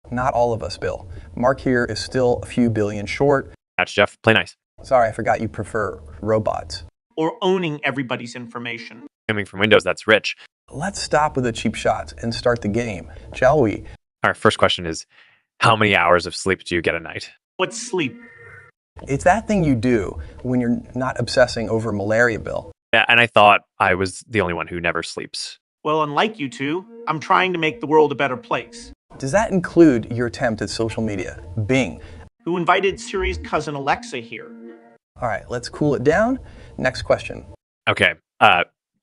Not all of us, Bill. Mark here is still a few billion short. That's Jeff. Play nice. Sorry, I forgot you prefer robots. Or owning everybody's information. Coming from Windows, that's rich. Let's stop with the cheap shots and start the game, shall we? Our first question is, how many hours of sleep do you get a night? What's sleep? It's that thing you do when you're not obsessing over malaria, Bill. Yeah, and I thought I was the only one who never sleeps. Well, unlike you two, I'm trying to make the world a better place. Does that include your attempt at social media, Bing? Who invited Siri's cousin Alexa here? All right, let's cool it down. Next question. Okay,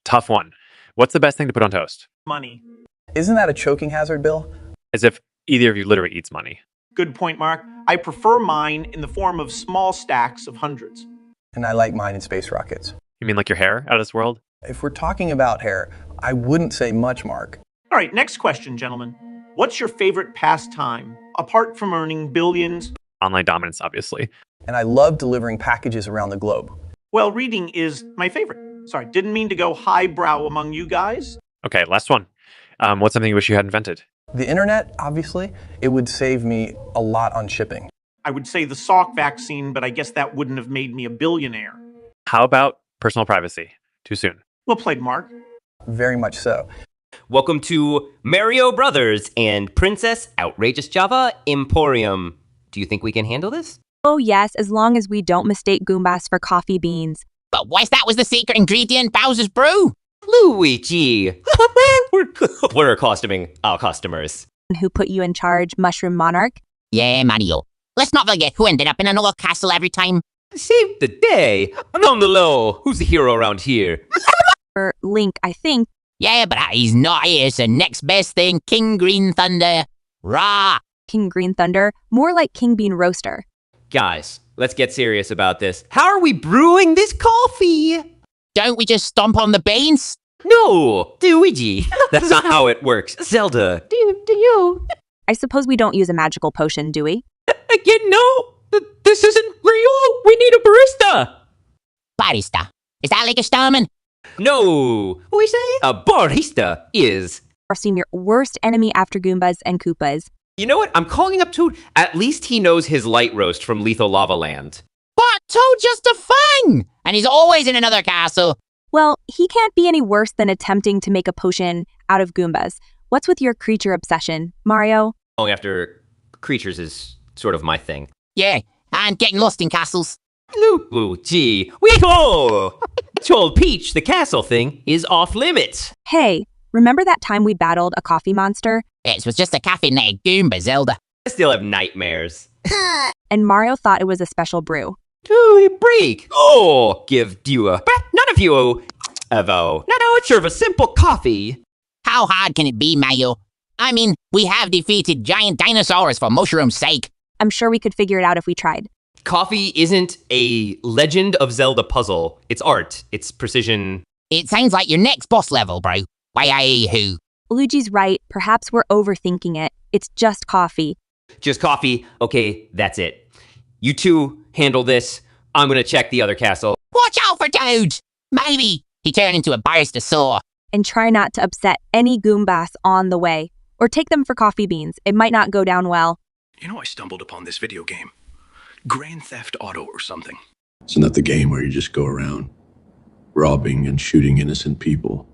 tough one. What's the best thing to put on toast? Money. Isn't that a choking hazard, Bill? As if either of you literally eats money. Good point, Mark. I prefer mine in the form of small stacks of hundreds. And I like mine in space rockets. You mean like your hair out of this world? If we're talking about hair, I wouldn't say much, Mark. All right, next question, gentlemen. What's your favorite pastime, apart from earning billions? Online dominance, obviously. And I love delivering packages around the globe. Well, reading is my favorite. Sorry, didn't mean to go highbrow among you guys. Okay, last one. What's something you wish you had invented? The internet, obviously. It would save me a lot on shipping. I would say the Salk vaccine, but I guess that wouldn't have made me a billionaire. How about personal privacy? Too soon. Well played, Mark. Very much so. Welcome to Mario Brothers and Princess Outrageous Java Emporium. Do you think we can handle this? Oh yes, as long as we don't mistake Goombas for coffee beans. But what if that was the secret ingredient in Bowser's brew? Luigi! We're costuming our customers. Who put you in charge, Mushroom Monarch? Yeah, Mario. Let's not forget who ended up in an old castle every time. Save the day. And on the low, who's the hero around here? Link, I think. Yeah, but he's not here, so next best thing, King Green Thunder. Rah! King Green Thunder, more like King Bean Roaster. Guys, let's get serious about this. How are we brewing this coffee? Don't we just stomp on the beans? No, Luigi. That's not how it works. Zelda, do you? I suppose we don't use a magical potion, do we? Again, no. This isn't real. We need a barista. Barista. Is that like a Starman? No. We say a barista is. Our senior worst enemy after Goombas and Koopas. You know what? I'm calling up Toad. At least he knows his light roast from Lethal Lava Land. But Toad's just a fang! And he's always in another castle. Well, he can't be any worse than attempting to make a potion out of Goombas. What's with your creature obsession, Mario? Going after creatures is sort of my thing. Yeah, and getting lost in castles. Luigi, we go! Told Peach the castle thing is off limits. Hey, remember that time we battled a coffee monster? It was just a caffeinated Goomba, Zelda. I still have nightmares. And Mario thought it was a special brew. To break. Oh, give you a. None of you. Evo. No, it's sort of a simple coffee. How hard can it be, Mario? I mean, we have defeated giant dinosaurs for Mushroom's sake. I'm sure we could figure it out if we tried. Coffee isn't a Legend of Zelda puzzle. It's art. It's precision. It sounds like your next boss level, bro. Why-hoo. Luigi's right. Perhaps we're overthinking it. It's just coffee. Just coffee. Okay, that's it. You two handle this. I'm gonna check the other castle. Watch out for Toad! Maybe he turned into a barista saw. and try not to upset any Goombas on the way. Or take them for coffee beans. It might not go down well. You know, I stumbled upon this video game. Grand Theft Auto or something. Isn't that the game where you just go around robbing and shooting innocent people?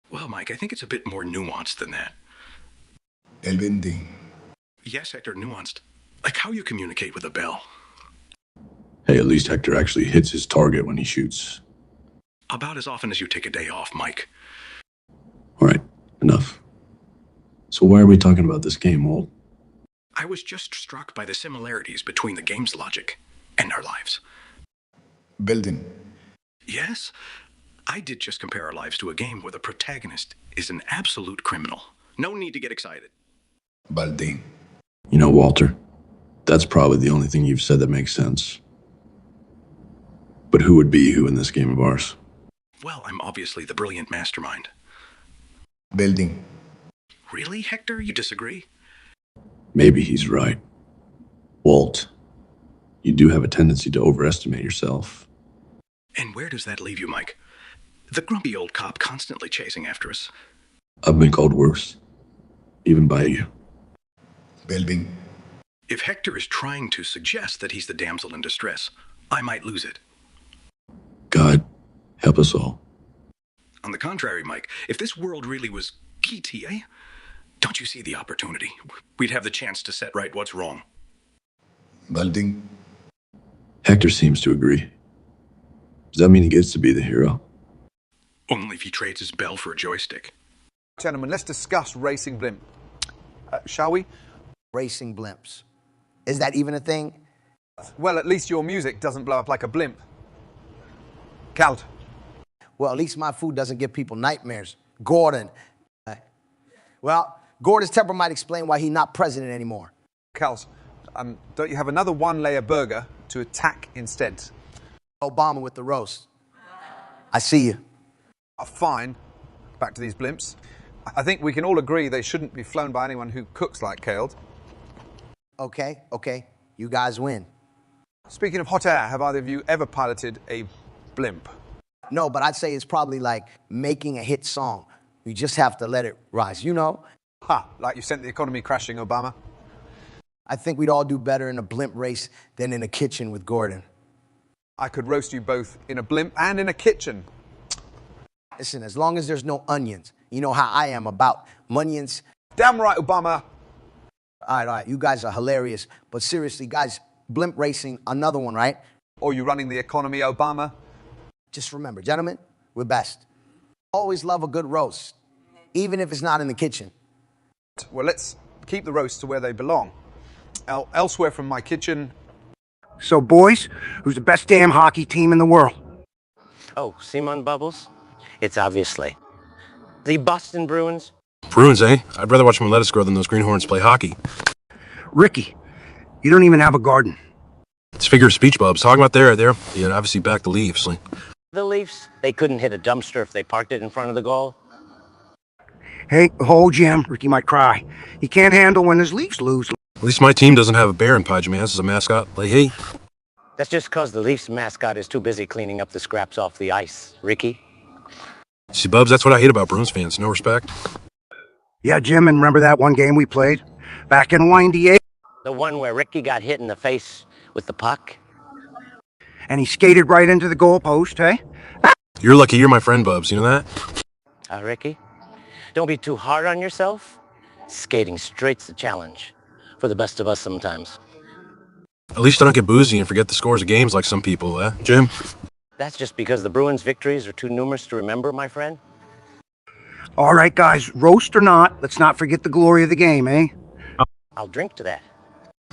Well, Mike, I think it's a bit more nuanced than that. El vending. Yes, Hector, nuanced. Like how you communicate with a bell. Hey, at least Hector actually hits his target when he shoots. About as often as you take a day off, Mike. All right, enough. So why are we talking about this game, Walt? I was just struck by the similarities between the game's logic and our lives. Building. Yes, I did just compare our lives to a game where the protagonist is an absolute criminal. No need to get excited. Balding. You know, Walter, that's probably the only thing you've said that makes sense. But who would be who in this game of ours? Well, I'm obviously the brilliant mastermind. Building. Really, Hector? You disagree? Maybe he's right. Walt, you do have a tendency to overestimate yourself. And where does that leave you, Mike? The grumpy old cop constantly chasing after us. I've been called worse, even by you. Building. If Hector is trying to suggest that he's the damsel in distress, I might lose it. God, help us all. On the contrary, Mike, if this world really was GTA, don't you see the opportunity? We'd have the chance to set right what's wrong. Building. Hector seems to agree. Does that mean he gets to be the hero? Only if he trades his bell for a joystick. Gentlemen, let's discuss racing blimp. Shall we? Racing blimps. Is that even a thing? Well, at least your music doesn't blow up like a blimp. Calt. Well, at least my food doesn't give people nightmares. Gordon. Well, Gordon's temper might explain why he's not president anymore. Kals, don't you have another one-layer burger to attack instead? Obama with the roast. I see you. Fine. Back to these blimps. I think we can all agree they shouldn't be flown by anyone who cooks like Kaled. Okay. You guys win. Speaking of hot air, have either of you ever piloted a blimp? No, but I'd say it's probably like making a hit song. You just have to let it rise, you know? Ha, like you sent the economy crashing, Obama. I think we'd all do better in a blimp race than in a kitchen with Gordon. I could roast you both in a blimp and in a kitchen. Listen, as long as there's no onions, you know how I am about munions. Damn right, Obama. All right, you guys are hilarious. But seriously, guys, blimp racing, another one, right? Or you running the economy, Obama? Just remember, gentlemen, we're best. Always love a good roast, even if it's not in the kitchen. Well, let's keep the roasts to where they belong. Elsewhere from my kitchen. So, boys, who's the best damn hockey team in the world? Oh, Simon Bubbles? It's obviously the Boston Bruins. Bruins, eh? I'd rather watch my lettuce grow than those greenhorns play hockey. Ricky, you don't even have a garden. It's figure of speech, Bubs. Talking about there, you obviously back the Leafs. The Leafs, they couldn't hit a dumpster if they parked it in front of the goal. Hey, hold Jim. Ricky might cry. He can't handle when his Leafs lose. At least my team doesn't have a bear in pajamas as a mascot. Like, hey. That's just because the Leafs mascot is too busy cleaning up the scraps off the ice, Ricky. See, Bubs, that's what I hate about Bruins fans. No respect. Yeah, Jim, and remember that one game we played? Back in 98? The one where Ricky got hit in the face with the puck? And he skated right into the goalpost, hey? You're lucky you're my friend, Bubs. You know that? Ricky, don't be too hard on yourself. Skating straight's the challenge. For the best of us sometimes. At least I don't get boozy and forget the scores of games like some people, eh, Jim? That's just because the Bruins' victories are too numerous to remember, my friend. All right, guys, roast or not, let's not forget the glory of the game, eh? I'll drink to that.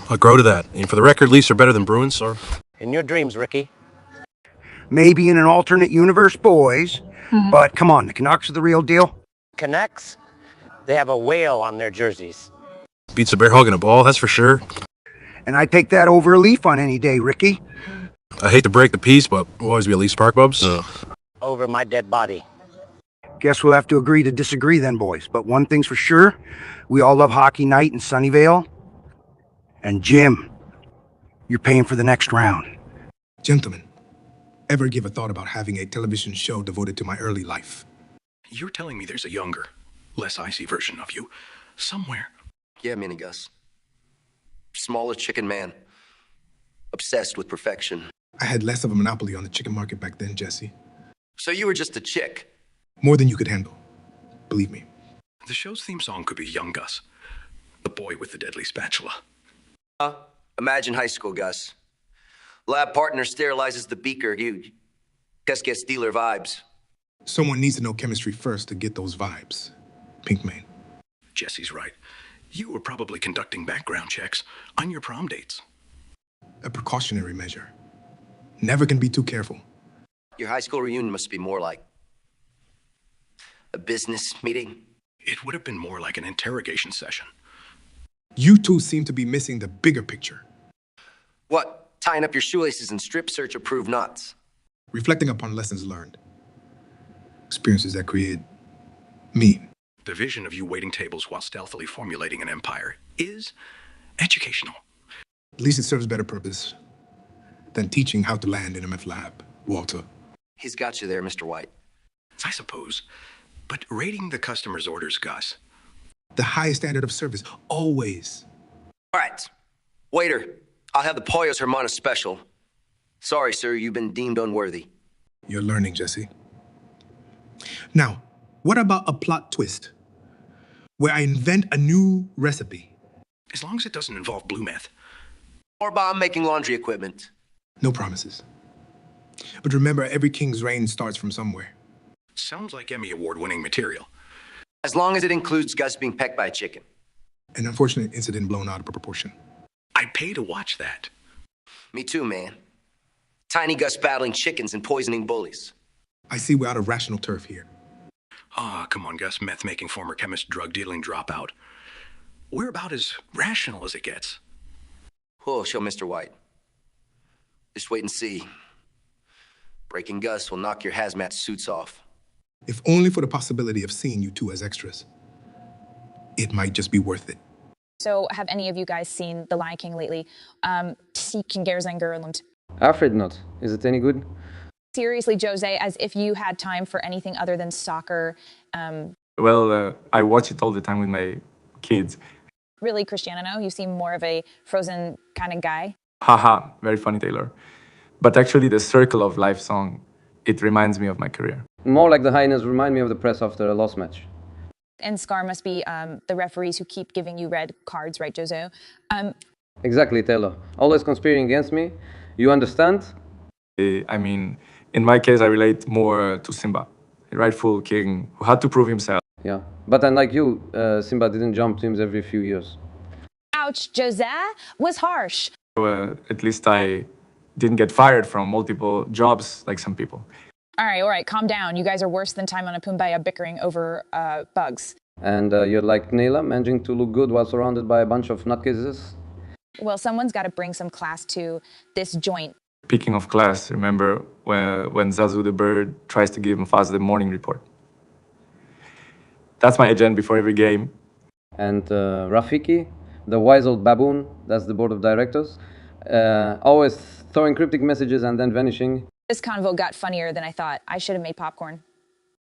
I'll grow to that. And for the record, Leafs are better than Bruins, or... In your dreams, Ricky. Maybe in an alternate universe, boys. But come on, the Canucks are the real deal. Canucks? They have a whale on their jerseys. Beats a bear hugging a ball, that's for sure. And I'd take that over a Leaf on any day, Ricky. I hate to break the peace, but we'll always be a Leafs Park, Bubs. Over my dead body. Guess we'll have to agree to disagree then, boys. But one thing's for sure, we all love hockey night in Sunnyvale. And Jim, you're paying for the next round. Gentlemen, ever give a thought about having a television show devoted to my early life? You're telling me there's a younger, less icy version of you somewhere. Yeah, Mini Gus. Smaller chicken man. Obsessed with perfection. I had less of a monopoly on the chicken market back then, Jesse. So you were just a chick? More than you could handle. Believe me. The show's theme song could be Young Gus, the boy with the deadly spatula. Imagine high school, Gus. Lab partner sterilizes the beaker. You Gus gets dealer vibes. Someone needs to know chemistry first to get those vibes. Pinkman. Jesse's right. You were probably conducting background checks on your prom dates. A precautionary measure. Never can be too careful. Your high school reunion must be more like a business meeting. It would have been more like an interrogation session. You two seem to be missing the bigger picture. What? Tying up your shoelaces and strip search approved knots? Reflecting upon lessons learned. Experiences that create me. The vision of you waiting tables while stealthily formulating an empire is educational. At least it serves better purpose than teaching how to land in a meth lab, Walter. He's got you there, Mr. White. I suppose. But rating the customer's orders, Gus. The highest standard of service, always. All right. Waiter, I'll have the Pollos Hermanos special. Sorry, sir, you've been deemed unworthy. You're learning, Jesse. Now, what about a plot twist where I invent a new recipe? As long as it doesn't involve blue meth. Or bomb making laundry equipment. No promises. But remember, every king's reign starts from somewhere. Sounds like Emmy Award-winning material. As long as it includes Gus being pecked by a chicken. An unfortunate incident blown out of proportion. I'd pay to watch that. Me too, man. Tiny Gus battling chickens and poisoning bullies. I see we're out of rational turf here. Come on, Gus, meth-making former chemist, drug-dealing dropout. We're about as rational as it gets. Oh, show Mr. White. Just wait and see. Breaking Gus will knock your hazmat suits off. If only for the possibility of seeing you two as extras. It might just be worth it. So, have any of you guys seen The Lion King lately? Afraid not. Is it any good? Seriously, Jose, as if you had time for anything other than soccer. I watch it all the time with my kids. Really, Cristiano, you seem more of a Frozen kind of guy. Haha, very funny, Taylor. But actually, the Circle of Life song, it reminds me of my career. More like the hyenas remind me of the press after a lost match. And Scar must be the referees who keep giving you red cards, right, Jose? Exactly, Taylor. Always conspiring against me. You understand? In my case, I relate more to Simba, a rightful king who had to prove himself. Yeah, but unlike you, Simba didn't jump teams every few years. Ouch, Jose was harsh. At least I didn't get fired from multiple jobs like some people. All right, calm down. You guys are worse than Timon and Pumbaa bickering over bugs. And you're like Nayla, managing to look good while surrounded by a bunch of nutcases? Well, someone's got to bring some class to this joint. Speaking of class, remember when Zazu the bird tries to give Mufasa the morning report? That's my agenda before every game. And Rafiki, the wise old baboon, that's the board of directors, always throwing cryptic messages and then vanishing. This convo got funnier than I thought. I should have made popcorn.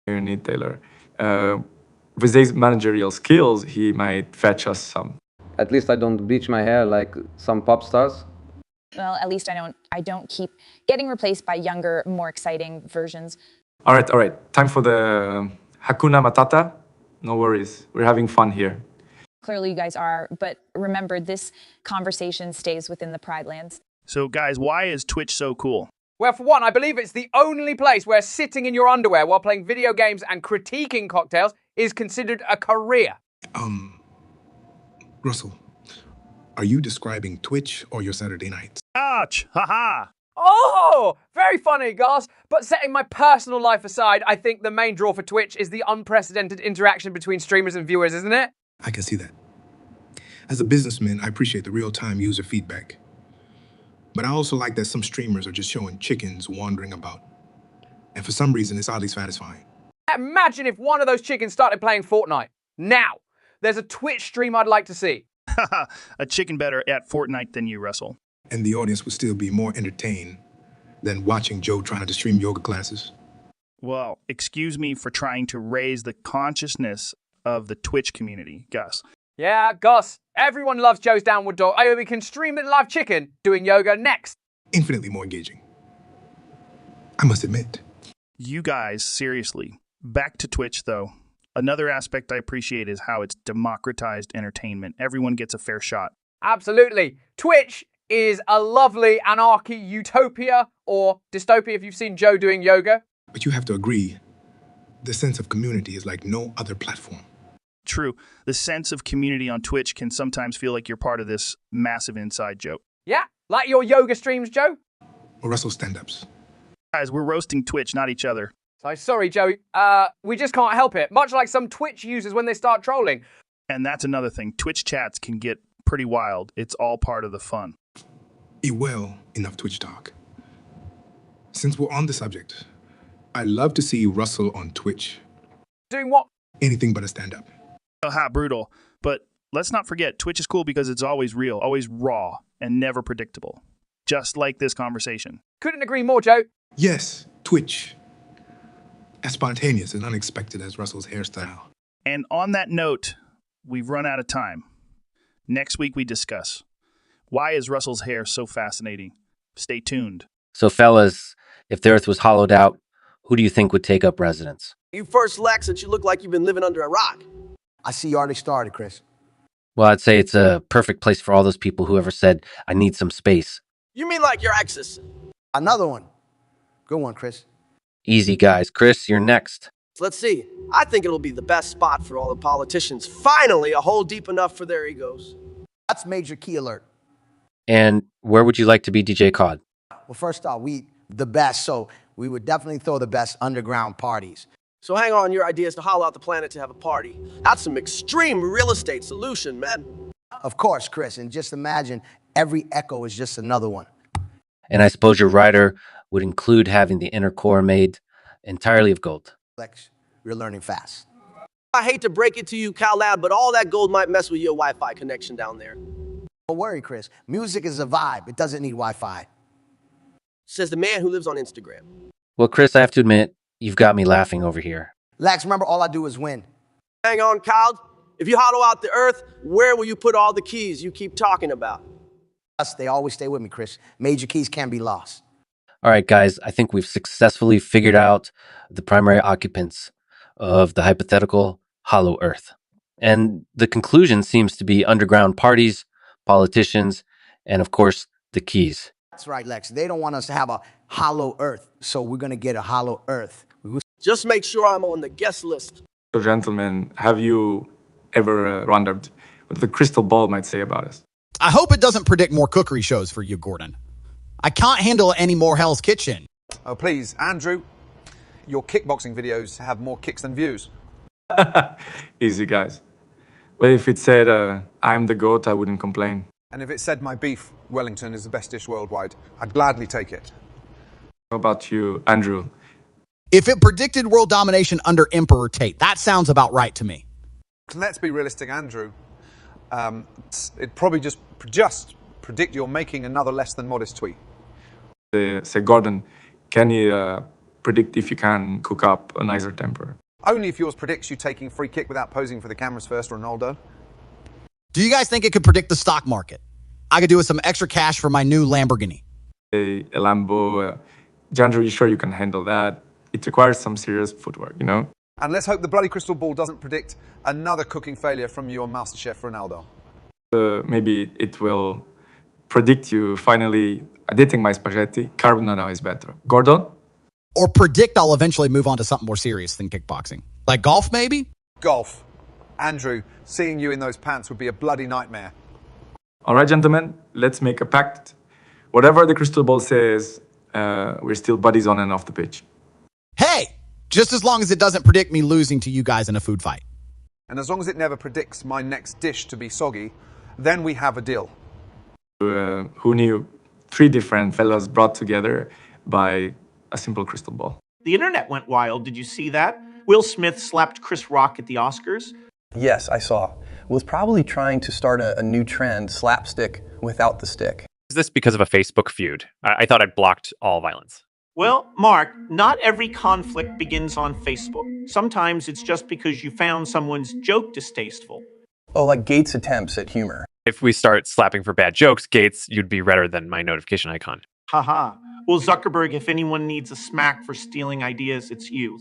You need Taylor. With his managerial skills, he might fetch us some. At least I don't bleach my hair like some pop stars. Well, at least I don't keep getting replaced by younger, more exciting versions. All right. Time for the Hakuna Matata. No worries. We're having fun here. Clearly you guys are, but remember, this conversation stays within the Pride lands. So guys, why is Twitch so cool? Well, for one, I believe it's the only place where sitting in your underwear while playing video games and critiquing cocktails is considered a career. Russell, are you describing Twitch or your Saturday nights? Ouch! Haha! Oh, very funny, Gus. But setting my personal life aside, I think the main draw for Twitch is the unprecedented interaction between streamers and viewers, isn't it? I can see that. As a businessman, I appreciate the real-time user feedback. But I also like that some streamers are just showing chickens wandering about. And for some reason, it's oddly satisfying. Imagine if one of those chickens started playing Fortnite. Now, there's a Twitch stream I'd like to see. A chicken better at Fortnite than you, Russell. And the audience would still be more entertained than watching Joe trying to stream yoga classes. Well, excuse me for trying to raise the consciousness of the Twitch community, Gus. Yeah, Gus, everyone loves Joe's Downward Dog. Oh, we can stream it live chicken doing yoga next. Infinitely more engaging. I must admit. You guys, seriously. Back to Twitch, though. Another aspect I appreciate is how it's democratized entertainment. Everyone gets a fair shot. Absolutely. Twitch is a lovely anarchy utopia or dystopia if you've seen Joe doing yoga. But you have to agree, the sense of community is like no other platform. True. The sense of community on Twitch can sometimes feel like you're part of this massive inside joke. Yeah, like your yoga streams, Joe. Or Russell stand-ups. Guys, we're roasting Twitch, not each other. So sorry, Joe. We just can't help it. Much like some Twitch users when they start trolling. And that's another thing. Twitch chats can get pretty wild. It's all part of the fun. Well, enough Twitch talk. Since we're on the subject, I'd love to see Russell on Twitch. Doing what? Anything but a stand-up. Aha, brutal. But let's not forget, Twitch is cool because it's always real, always raw, and never predictable. Just like this conversation. Couldn't agree more, Joe. Yes, Twitch. As spontaneous and unexpected as Russell's hairstyle. And on that note, we've run out of time. Next week we discuss, why is Russell's hair so fascinating? Stay tuned. So fellas, if the earth was hollowed out, who do you think would take up residence? You first, Lex, since you look like you've been living under a rock. I see you already started, Chris. Well, I'd say it's a perfect place for all those people who ever said, I need some space. You mean like your exes? Another one. Good one, Chris. Easy, guys. Chris, you're next. Let's see. I think it'll be the best spot for all the politicians. Finally, a hole deep enough for their egos. That's major key alert. And where would you like to be DJ Cod? Well, first off, we the best, so we would definitely throw the best underground parties. So hang on, your idea is to hollow out the planet to have a party. That's some extreme real estate solution, man. Of course, Chris, and just imagine every echo is just another one. And I suppose your rider would include having the inner core made entirely of gold. Lex, you're learning fast. I hate to break it to you, Cal Lad, but all that gold might mess with your Wi-Fi connection down there. Don't worry, Chris. Music is a vibe. It doesn't need Wi-Fi. Says the man who lives on Instagram. Well, Chris, I have to admit, you've got me laughing over here. Lex, remember, all I do is win. Hang on, Kyle. If you hollow out the earth, where will you put all the keys you keep talking about? They always stay with me, Chris. Major keys can be lost. All right, guys, I think we've successfully figured out the primary occupants of the hypothetical hollow earth. And the conclusion seems to be underground parties, politicians, and of course, the keys. That's right, Lex. They don't want us to have a hollow earth, so we're going to get a hollow earth. Just make sure I'm on the guest list. So, gentlemen, have you ever wondered what the crystal ball might say about us? I hope it doesn't predict more cookery shows for you, Gordon. I can't handle any more Hell's Kitchen. Oh, please, Andrew, your kickboxing videos have more kicks than views. Easy, guys. Well, if it said, I'm the GOAT, I wouldn't complain. And if it said my beef Wellington is the best dish worldwide, I'd gladly take it. How about you, Andrew? If it predicted world domination under Emperor Tate, that sounds about right to me. Let's be realistic, Andrew. It'd probably just predict you're making another less than modest tweet. Say, Gordon, can you predict if you can cook up a nicer temper? Only if yours predicts you taking free kick without posing for the cameras first, Ronaldo. Do you guys think it could predict the stock market? I could do with some extra cash for my new Lamborghini. A Lambo, Andrew, you sure you can handle that? It requires some serious footwork, you know? And let's hope the bloody crystal ball doesn't predict another cooking failure from you on MasterChef Ronaldo. Maybe it will predict you finally editing my spaghetti. Carbonara is better. Gordon? Or predict I'll eventually move on to something more serious than kickboxing. Like golf, maybe? Golf. Andrew, seeing you in those pants would be a bloody nightmare. All right, gentlemen, let's make a pact. Whatever the crystal ball says, we're still buddies on and off the pitch. Hey! Just as long as it doesn't predict me losing to you guys in a food fight. And as long as it never predicts my next dish to be soggy, then we have a deal. Who knew? 3 different fellas brought together by a simple crystal ball. The internet went wild. Did you see that? Will Smith slapped Chris Rock at the Oscars. Yes, I saw. Was probably trying to start a new trend, slapstick without the stick. Is this because of a Facebook feud? I thought I'd blocked all violence. Well, Mark, not every conflict begins on Facebook. Sometimes it's just because you found someone's joke distasteful. Oh, like Gates' attempts at humor. If we start slapping for bad jokes, Gates, you'd be redder than my notification icon. Haha. Well, Zuckerberg, if anyone needs a smack for stealing ideas, it's you.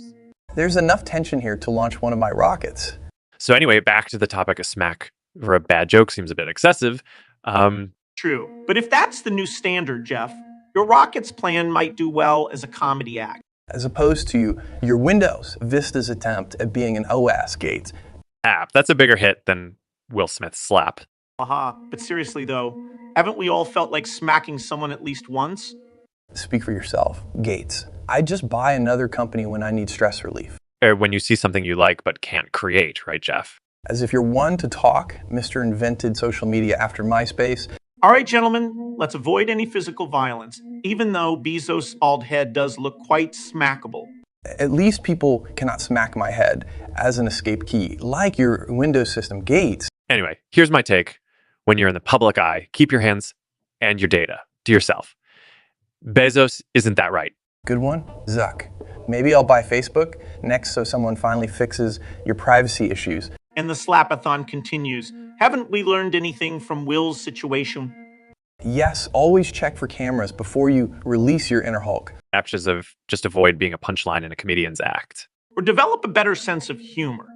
There's enough tension here to launch one of my rockets. So anyway, back to the topic of smack for a bad joke seems a bit excessive. True. But if that's the new standard, Jeff, your Rockets plan might do well as a comedy act. As opposed to your Windows Vista's attempt at being an OS, Gates. App. That's a bigger hit than Will Smith's slap. Aha. But seriously, though, haven't we all felt like smacking someone at least once? Speak for yourself, Gates. I just buy another company when I need stress relief. Or when you see something you like but can't create, right, Jeff? As if you're one to talk, Mr. Invented social media after MySpace. All right, gentlemen, let's avoid any physical violence, even though Bezos' bald head does look quite smackable. At least people cannot smack my head as an escape key, like your Windows system, Gates. Anyway, here's my take. When you're in the public eye, keep your hands and your data to yourself. Bezos isn't that right. Good one, Zuck. Maybe I'll buy Facebook next so someone finally fixes your privacy issues. And the slapathon continues. Haven't we learned anything from Will's situation? Yes, always check for cameras before you release your inner Hulk. Actions of just avoid being a punchline in a comedian's act. Or develop a better sense of humor.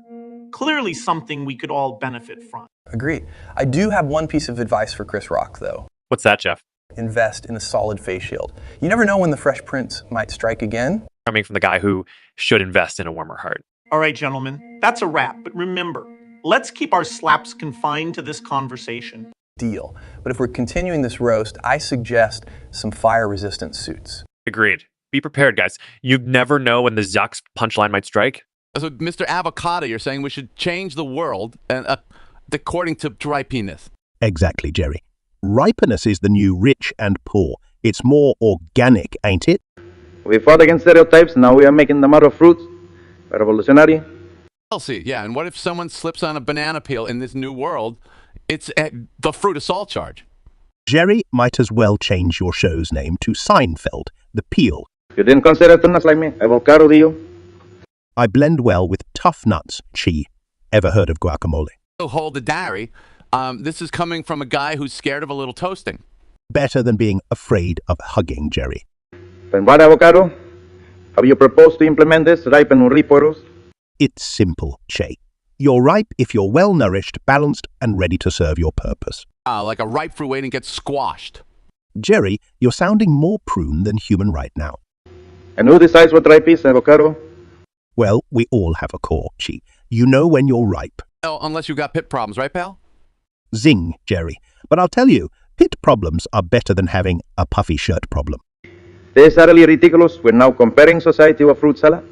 Clearly something we could all benefit from. Agreed. I do have one piece of advice for Chris Rock, though. What's that, Jeff? Invest in a solid face shield. You never know when the Fresh Prince might strike again. Coming from the guy who should invest in a warmer heart. All right, gentlemen, that's a wrap. But remember, let's keep our slaps confined to this conversation. Deal. But if we're continuing this roast, I suggest some fire-resistant suits. Agreed. Be prepared, guys. You never know when the Zuck's punchline might strike. So, Mr. Avocado, you're saying we should change the world and according to ripeness. Exactly, Jerry. Ripeness is the new rich and poor. It's more organic, ain't it? We fought against stereotypes, now we are making them out of fruits. Revolutionary. I'll see, yeah. And what if someone slips on a banana peel in this new world? It's the fruit assault charge. Jerry might as well change your show's name to Seinfeld, the peel. You didn't consider nuts like me? Avocado, do you? I blend well with tough nuts, Chi. Ever heard of guacamole? Oh, hold the dairy. This is coming from a guy who's scared of a little toasting. Better than being afraid of hugging, Jerry. Then what, Avocado? Have you proposed to implement this ripen riporos? It's simple, Che. You're ripe if you're well-nourished, balanced, and ready to serve your purpose. Like a ripe fruit waiting to get squashed. Jerry, you're sounding more prune than human right now. And who decides what ripe is, Avocado? Well, we all have a core, Chi. You know when you're ripe. Oh, unless you've got pit problems, right, pal? Zing, Jerry. But I'll tell you, pit problems are better than having a puffy shirt problem. This is utterly ridiculous. We're now comparing society to a fruit salad.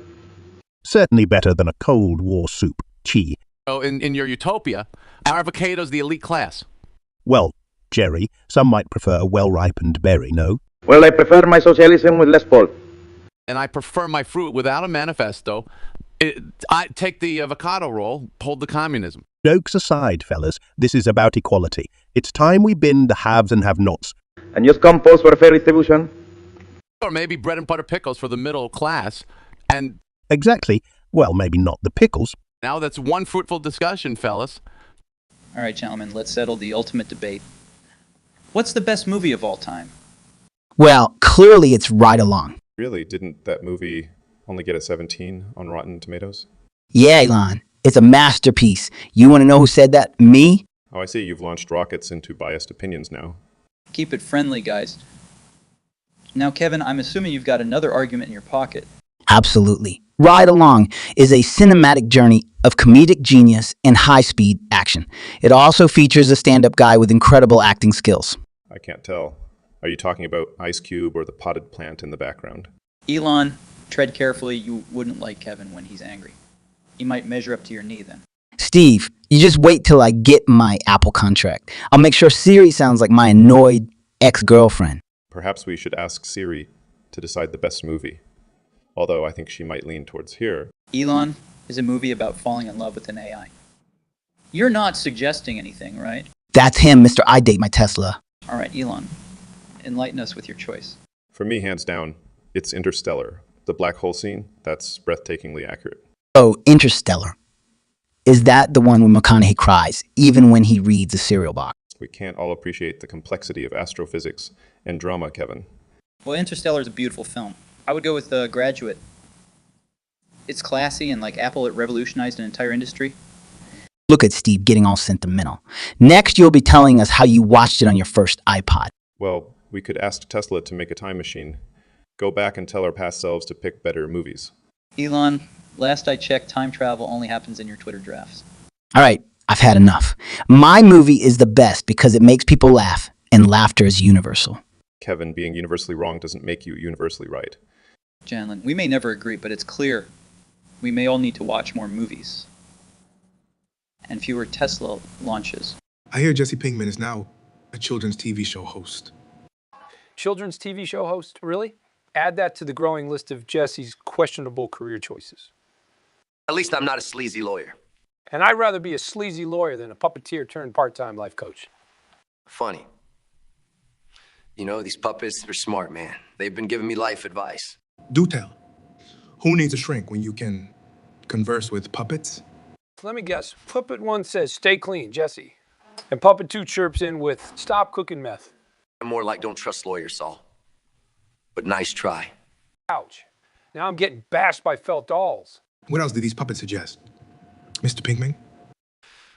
Certainly better than a Cold War soup, Chi. Oh, in your utopia, our avocado's the elite class. Well, Jerry, some might prefer a well-ripened berry, no? Well, I prefer my socialism with less pulp. And I prefer my fruit without a manifesto. I take the avocado roll, hold the communism. Jokes aside, fellas, this is about equality. It's time we bin the haves and have-nots. And just compose for fair distribution. Or maybe bread and butter pickles for the middle class. And exactly. Well, maybe not the pickles. Now that's one fruitful discussion, fellas. All right, gentlemen, let's settle the ultimate debate. What's the best movie of all time? Well, clearly it's Ride Along. Really? Didn't that movie only get a 17 on Rotten Tomatoes? Yeah, Elon. It's a masterpiece. You want to know who said that? Me? Oh, I see. You've launched rockets into biased opinions now. Keep it friendly, guys. Now, Kevin, I'm assuming you've got another argument in your pocket. Absolutely. Ride Along is a cinematic journey of comedic genius and high-speed action. It also features a stand-up guy with incredible acting skills. I can't tell. Are you talking about Ice Cube or the potted plant in the background? Elon, tread carefully. You wouldn't like Kevin when he's angry. He might measure up to your knee then. Steve, you just wait till I get my Apple contract. I'll make sure Siri sounds like my annoyed ex-girlfriend. Perhaps we should ask Siri to decide the best movie. Although I think she might lean towards here. Elon is a movie about falling in love with an AI. You're not suggesting anything, right? That's him, Mr. I Date My Tesla. All right, Elon, enlighten us with your choice. For me, hands down, It's Interstellar. The black hole scene, that's breathtakingly accurate. Oh, Interstellar. Is that the one when McConaughey cries, even when he reads a cereal box? We can't all appreciate the complexity of astrophysics and drama, Kevin. Well, Interstellar is a beautiful film. I would go with The Graduate. It's classy, and like Apple, it revolutionized an entire industry. Look at Steve getting all sentimental. Next, you'll be telling us how you watched it on your first iPod. Well, we could ask Tesla to make a time machine. Go back and tell our past selves to pick better movies. Elon, last I checked, time travel only happens in your Twitter drafts. All right, I've had enough. My movie is the best because it makes people laugh, and laughter is universal. Kevin, being universally wrong doesn't make you universally right. Janlin, we may never agree, but it's clear we may all need to watch more movies and fewer Tesla launches. I hear Jesse Pinkman is now a children's TV show host. Children's TV show host, really? Add that to the growing list of Jesse's questionable career choices. At least I'm not a sleazy lawyer. And I'd rather be a sleazy lawyer than a puppeteer turned part-time life coach. Funny. You know, these puppets, they're smart, man. They've been giving me life advice. Do tell. Who needs a shrink when you can converse with puppets? Let me guess. Puppet 1 says, stay clean, Jesse. And Puppet 2 chirps in with, stop cooking meth. I'm more like don't trust lawyers, Saul. But nice try. Ouch. Now I'm getting bashed by felt dolls. What else did these puppets suggest? Mr. Pinkman?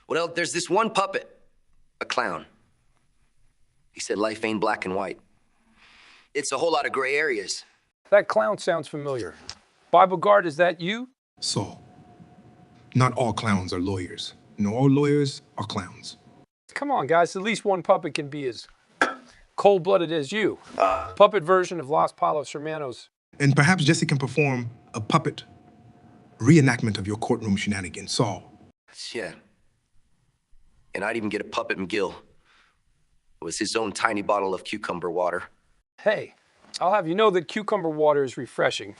Well, there's this one puppet, a clown. He said life ain't black and white. It's a whole lot of gray areas. That clown sounds familiar. Bible Guard, is that you? Saul, not all clowns are lawyers. No, all lawyers are clowns. Come on, guys. At least one puppet can be as cold-blooded as you. Puppet version of Los Palos Hermanos. And perhaps Jesse can perform a puppet reenactment of your courtroom shenanigans, Saul. Yeah. And I'd even get a puppet McGill. It was his own tiny bottle of cucumber water. Hey, I'll have you know that cucumber water is refreshing.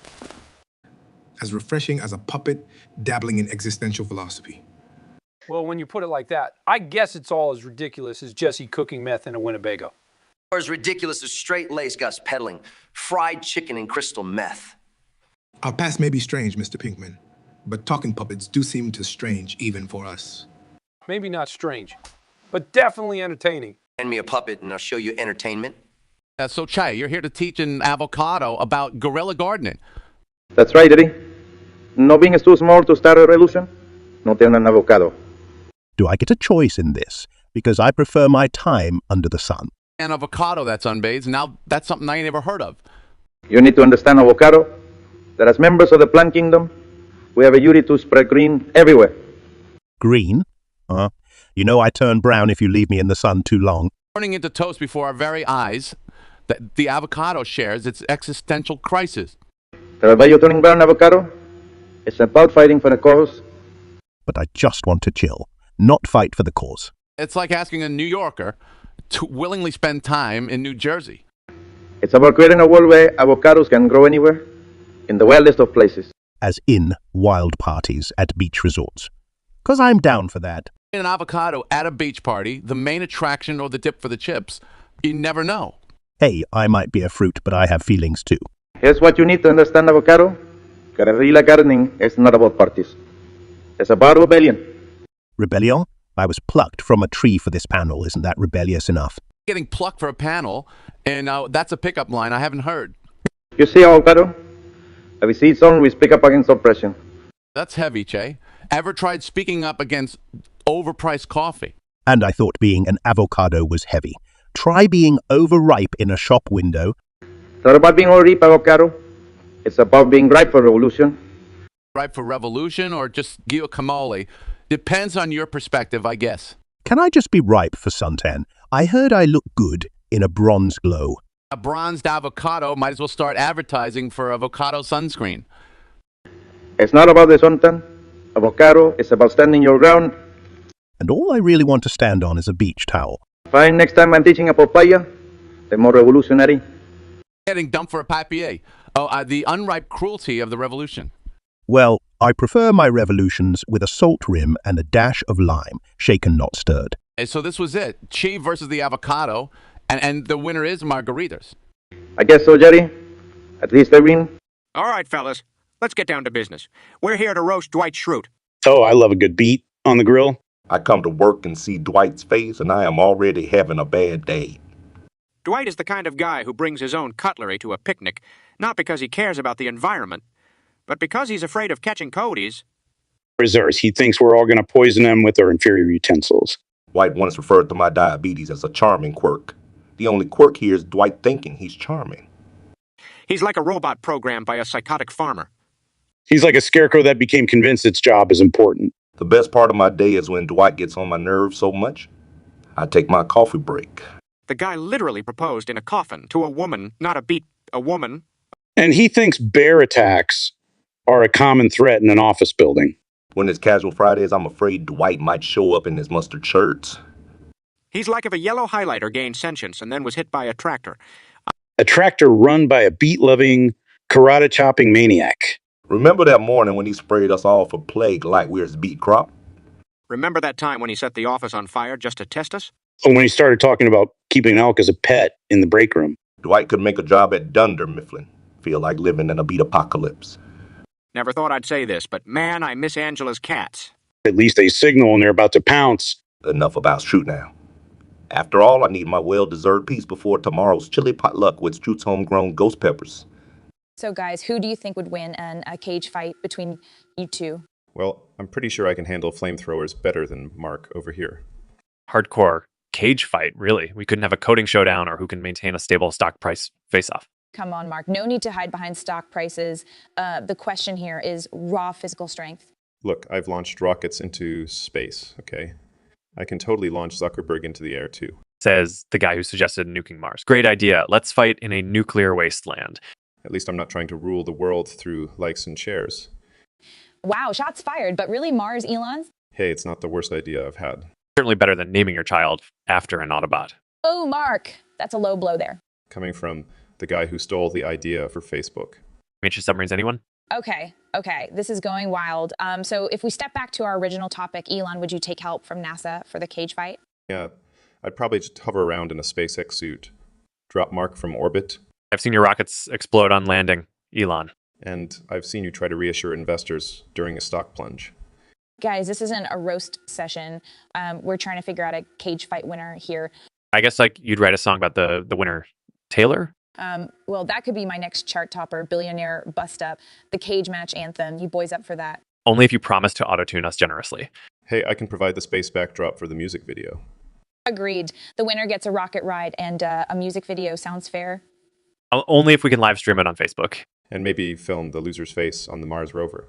As refreshing as a puppet dabbling in existential philosophy. Well, when you put it like that, I guess it's all as ridiculous as Jesse cooking meth in a Winnebago. Or as ridiculous as straight lace Gus peddling fried chicken and crystal meth. Our past may be strange, Mr. Pinkman, but talking puppets do seem to strange even for us. Maybe not strange, but definitely entertaining. Hand me a puppet and I'll show you entertainment. So, Che, you're here to teach an avocado about guerrilla gardening. That's right, Eddie. No being too small to start a revolution, no tiene un avocado. Do I get a choice in this? Because I prefer my time under the sun. An avocado that's unbathed. Now, that's something I ain't ever heard of. You need to understand, avocado, that as members of the plant kingdom, we have a duty to spread green everywhere. Green? You know I turn brown if you leave me in the sun too long. Turning into toast before our very eyes, that the avocado shares its existential crisis. Traballo turning brown avocado is about fighting for the cause. But I just want to chill, not fight for the cause. It's like asking a New Yorker to willingly spend time in New Jersey. It's about creating a world where avocados can grow anywhere, in the wildest of places. As in wild parties at beach resorts. 'Cause I'm down for that. An avocado at a beach party, the main attraction or the dip for the chips, you never know. Hey, I might be a fruit, but I have feelings too. Here's what you need to understand, avocado. Guerrilla gardening is not about parties. It's about rebellion. Rebellion? I was plucked from a tree for this panel. Isn't that rebellious enough? Getting plucked for a panel, and that's a pickup line I haven't heard. You see, avocado? Have you seen someone we speak up against oppression? That's heavy, Che. Ever tried speaking up against overpriced coffee? And I thought being an avocado was heavy. Try being overripe in a shop window. It's not about being overripe, avocado. It's about being ripe for revolution. Ripe for revolution or just guacamole? Depends on your perspective, I guess. Can I just be ripe for suntan? I heard I look good in a bronze glow. A bronzed avocado might as well start advertising for avocado sunscreen. It's not about the suntan. Avocado is about standing your ground. And all I really want to stand on is a beach towel. Fine, next time I'm teaching a papaya, the more revolutionary. Getting dumped for a papier. Oh, the unripe cruelty of the revolution. Well, I prefer my revolutions with a salt rim and a dash of lime, shaken not stirred. And so this was it. Chi versus the avocado, and the winner is margaritas. I guess so, Jerry. At least, Irene? All right, fellas. Let's get down to business. We're here to roast Dwight Schrute. Oh, I love a good beat on the grill. I come to work and see Dwight's face, and I am already having a bad day. Dwight is the kind of guy who brings his own cutlery to a picnic, not because he cares about the environment, but because he's afraid of catching Cody's. Reserves. He thinks we're all going to poison him with our inferior utensils. Dwight once referred to my diabetes as a charming quirk. The only quirk here is Dwight thinking he's charming. He's like a robot programmed by a psychotic farmer. He's like a scarecrow that became convinced its job is important. The best part of my day is when Dwight gets on my nerves so much, I take my coffee break. The guy literally proposed in a coffin to a woman, not a woman. And he thinks bear attacks are a common threat in an office building. When it's casual Fridays, I'm afraid Dwight might show up in his mustard shirts. He's like if a yellow highlighter gained sentience and then was hit by a tractor. A tractor run by a beat-loving, karate-chopping maniac. Remember that morning when he sprayed us all for plague like we're his beet crop? Remember that time when he set the office on fire just to test us? Or when he started talking about keeping an elk as a pet in the break room. Dwight could make a job at Dunder Mifflin. Feel like living in a beat apocalypse. Never thought I'd say this, but man, I miss Angela's cats. At least they signal when they're about to pounce. Enough about Schrute now. After all, I need my well-deserved peace before tomorrow's chili potluck with Schrute's homegrown ghost peppers. So guys, who do you think would win in a cage fight between you two? Well, I'm pretty sure I can handle flamethrowers better than Mark over here. Hardcore cage fight, really. We couldn't have a coding showdown or who can maintain a stable stock price face-off. Come on, Mark. No need to hide behind stock prices. The question here is raw physical strength. Look, I've launched rockets into space, okay? I can totally launch Zuckerberg into the air, too. Says the guy who suggested nuking Mars. Great idea. Let's fight in a nuclear wasteland. At least I'm not trying to rule the world through likes and shares. Wow, shots fired, but really Mars, Elon's? Hey, it's not the worst idea I've had. Certainly better than naming your child after an Autobot. Oh, Mark, that's a low blow there. Coming from the guy who stole the idea for Facebook. Miniature submarines, anyone? Okay, this is going wild. So if we step back to our original topic, Elon, would you take help from NASA for the cage fight? Yeah, I'd probably just hover around in a SpaceX suit. Drop Mark from orbit. I've seen your rockets explode on landing, Elon. And I've seen you try to reassure investors during a stock plunge. Guys, this isn't a roast session. We're trying to figure out a cage fight winner here. I guess like you'd write a song about the winner, Taylor? Well, that could be my next chart topper, billionaire bust up, the cage match anthem. You boys up for that? Only if you promise to auto-tune us generously. Hey, I can provide the space backdrop for the music video. Agreed. The winner gets a rocket ride and a music video. Sounds fair? Only if we can live stream it on Facebook. And maybe film the loser's face on the Mars rover.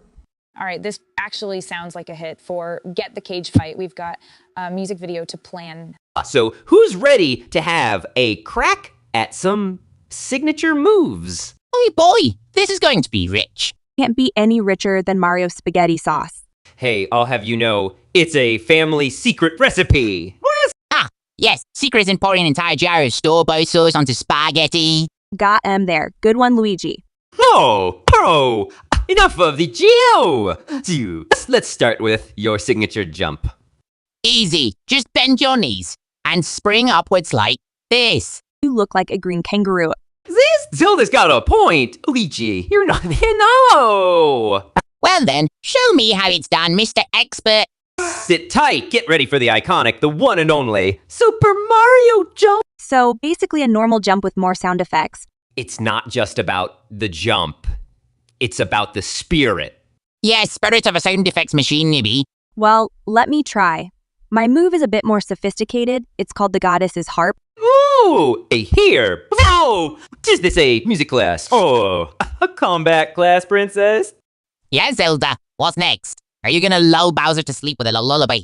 All right, this actually sounds like a hit for Get the Cage Fight. We've got a music video to plan. So who's ready to have a crack at some signature moves? Oh boy, this is going to be rich. Can't be any richer than Mario spaghetti sauce. Hey, I'll have you know, it's a family secret recipe. Ah, yes, secret isn't pouring an entire jar of store-bought sauce onto spaghetti. Got em there. Good one, Luigi. No, bro, enough of the geo. Let's start with your signature jump. Easy, just bend your knees and spring upwards like this. You look like a green kangaroo. This Zelda's got a point. Luigi, you're not no. Well then, show me how it's done, Mr. Expert. Sit tight. Get ready for the iconic, the one and only Super Mario jump. So basically a normal jump with more sound effects. It's not just about the jump. It's about the spirit. Yes, spirit of a sound effects machine, maybe. Well, let me try. My move is a bit more sophisticated. It's called the Goddess's Harp. Ooh, here. Oh, is this a music class? Oh, a combat class, princess? Yeah, Zelda. What's next? Are you gonna lull Bowser to sleep with a lullaby?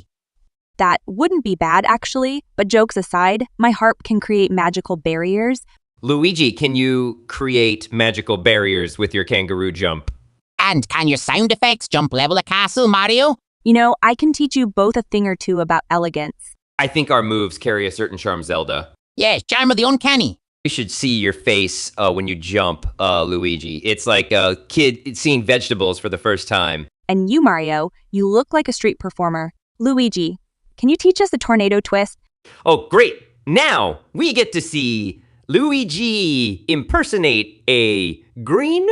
That wouldn't be bad, actually. But jokes aside, my harp can create magical barriers. Luigi, can you create magical barriers with your kangaroo jump? And can your sound effects jump level a castle, Mario? You know, I can teach you both a thing or two about elegance. I think our moves carry a certain charm, Zelda. Yes, charm of the uncanny. You should see your face when you jump, Luigi. It's like a kid seeing vegetables for the first time. And you, Mario, you look like a street performer. Luigi, can you teach us a tornado twist? Oh, great. Now we get to see Luigi, impersonate a green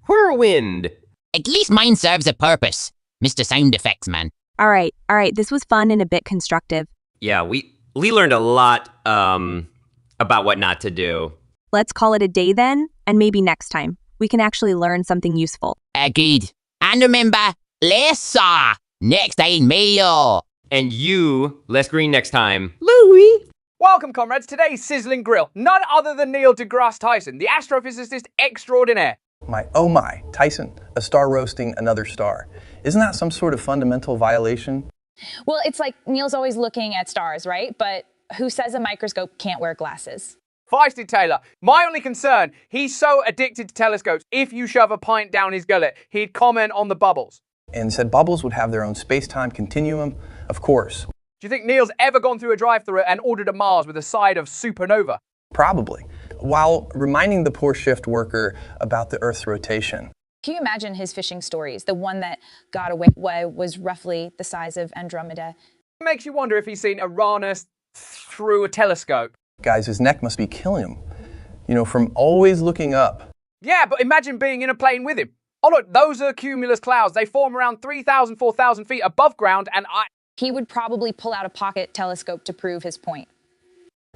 whirlwind. At least mine serves a purpose, Mr. Sound Effects Man. All right. This was fun and a bit constructive. Yeah, we learned a lot about what not to do. Let's call it a day then, and maybe next time we can actually learn something useful. Agreed. And remember, less saw, next time mayo. And you, less green next time. Louis! Welcome, comrades. Today's sizzling grill. None other than Neil deGrasse Tyson, the astrophysicist extraordinaire. Oh my, Tyson, a star roasting another star. Isn't that some sort of fundamental violation? Well, it's like Neil's always looking at stars, right? But who says a microscope can't wear glasses? Feisty Taylor. My only concern, he's so addicted to telescopes, if you shove a pint down his gullet, he'd comment on the bubbles. And said bubbles would have their own space-time continuum? Of course. Do you think Neil's ever gone through a drive-thru and ordered a Mars with a side of supernova? Probably. While reminding the poor shift worker about the Earth's rotation. Can you imagine his fishing stories? The one that got away was roughly the size of Andromeda. It makes you wonder if he's seen Uranus through a telescope. Guys, his neck must be killing him. You know, from always looking up. Yeah, but imagine being in a plane with him. Oh look, those are cumulus clouds. They form around 3,000, 4,000 feet above ground, and He would probably pull out a pocket telescope to prove his point.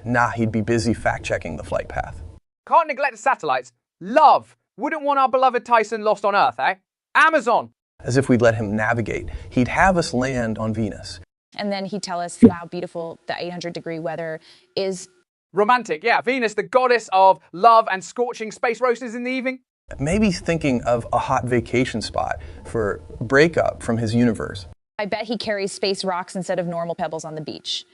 Nah, he'd be busy fact-checking the flight path. Can't neglect the satellites. Love. Wouldn't want our beloved Tyson lost on Earth, eh? Amazon. As if we'd let him navigate. He'd have us land on Venus. And then he'd tell us how beautiful the 800-degree weather is. Romantic, yeah. Venus, the goddess of love and scorching space roasters in the evening. Maybe thinking of a hot vacation spot for breakup from his universe. I bet he carries space rocks instead of normal pebbles on the beach.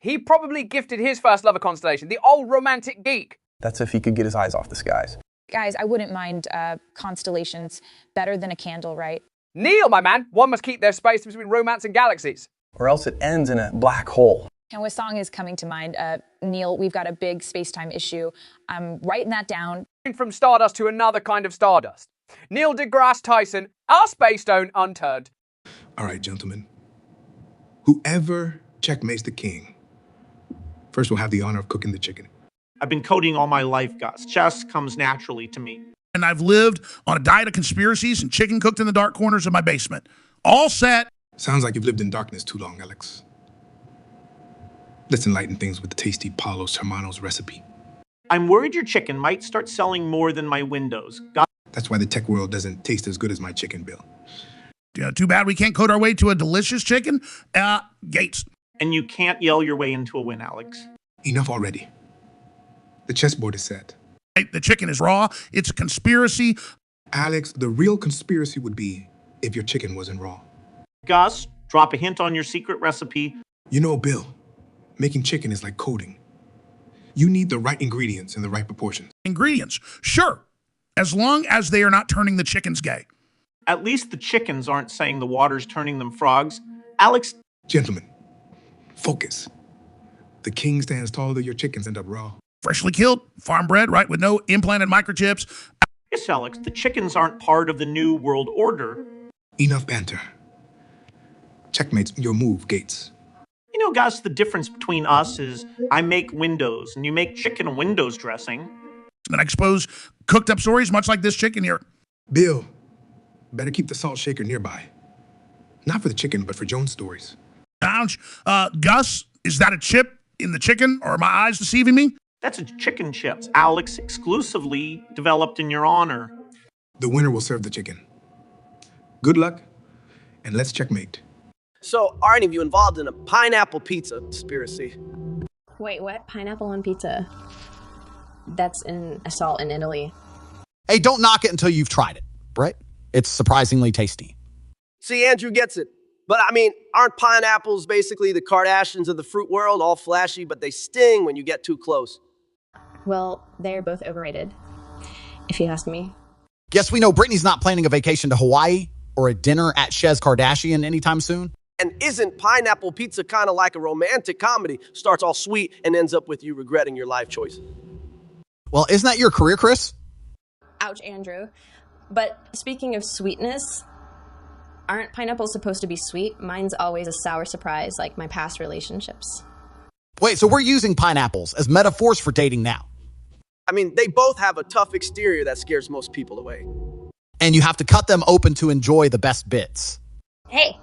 He probably gifted his first love a constellation, the old romantic geek. That's if he could get his eyes off the skies. Guys, I wouldn't mind constellations. Better than a candle, right? Neil, my man, one must keep their space between romance and galaxies. Or else it ends in a black hole. And what song is coming to mind? Neil, we've got a big space-time issue. I'm writing that down. From stardust to another kind of stardust. Neil deGrasse Tyson, our space stone unturned. All right, gentlemen. Whoever checkmates the king, first will have the honor of cooking the chicken. I've been coding all my life, Gus. Chess comes naturally to me. And I've lived on a diet of conspiracies and chicken cooked in the dark corners of my basement. All set. Sounds like you've lived in darkness too long, Alex. Let's enlighten things with the tasty Paulos Hermanos recipe. I'm worried your chicken might start selling more than my windows. That's why the tech world doesn't taste as good as my chicken, Bill. Yeah, too bad we can't code our way to a delicious chicken. Gates. And you can't yell your way into a win, Alex. Enough already. The chessboard is set. The chicken is raw. It's a conspiracy. Alex, the real conspiracy would be if your chicken wasn't raw. Gus, drop a hint on your secret recipe. You know, Bill, making chicken is like coding. You need the right ingredients in the right proportions. Ingredients, sure, as long as they are not turning the chickens gay. At least the chickens aren't saying the water's turning them frogs. Alex. Gentlemen, focus. The king stands tall, though your chickens end up raw. Freshly killed, farm bred, right, with no implanted microchips. Yes, Alex, the chickens aren't part of the new world order. Enough banter. Checkmate's your move, Gates. You know, Gus, the difference between us is I make windows and you make chicken windows dressing. And I expose cooked up stories much like this chicken here. Bill, better keep the salt shaker nearby. Not for the chicken, but for Jones' stories. Ouch. Gus, is that a chip in the chicken, or are my eyes deceiving me? That's a chicken chips, Alex, exclusively developed in your honor. The winner will serve the chicken. Good luck, and let's checkmate. So, are any of you involved in a pineapple pizza conspiracy? Wait, what? Pineapple on pizza? That's an assault in Italy. Hey, don't knock it until you've tried it, right? It's surprisingly tasty. See, Andrew gets it. But I mean, aren't pineapples basically the Kardashians of the fruit world? All flashy, but they sting when you get too close. Well, they're both overrated, if you ask me. Guess we know Brittany's not planning a vacation to Hawaii or a dinner at Chez Kardashian anytime soon. And isn't pineapple pizza kind of like a romantic comedy? Starts all sweet and ends up with you regretting your life choice. Well, isn't that your career, Chris? Ouch, Andrew. But speaking of sweetness, aren't pineapples supposed to be sweet? Mine's always a sour surprise, like my past relationships. Wait, so we're using pineapples as metaphors for dating now. I mean, they both have a tough exterior that scares most people away. And you have to cut them open to enjoy the best bits. Hey,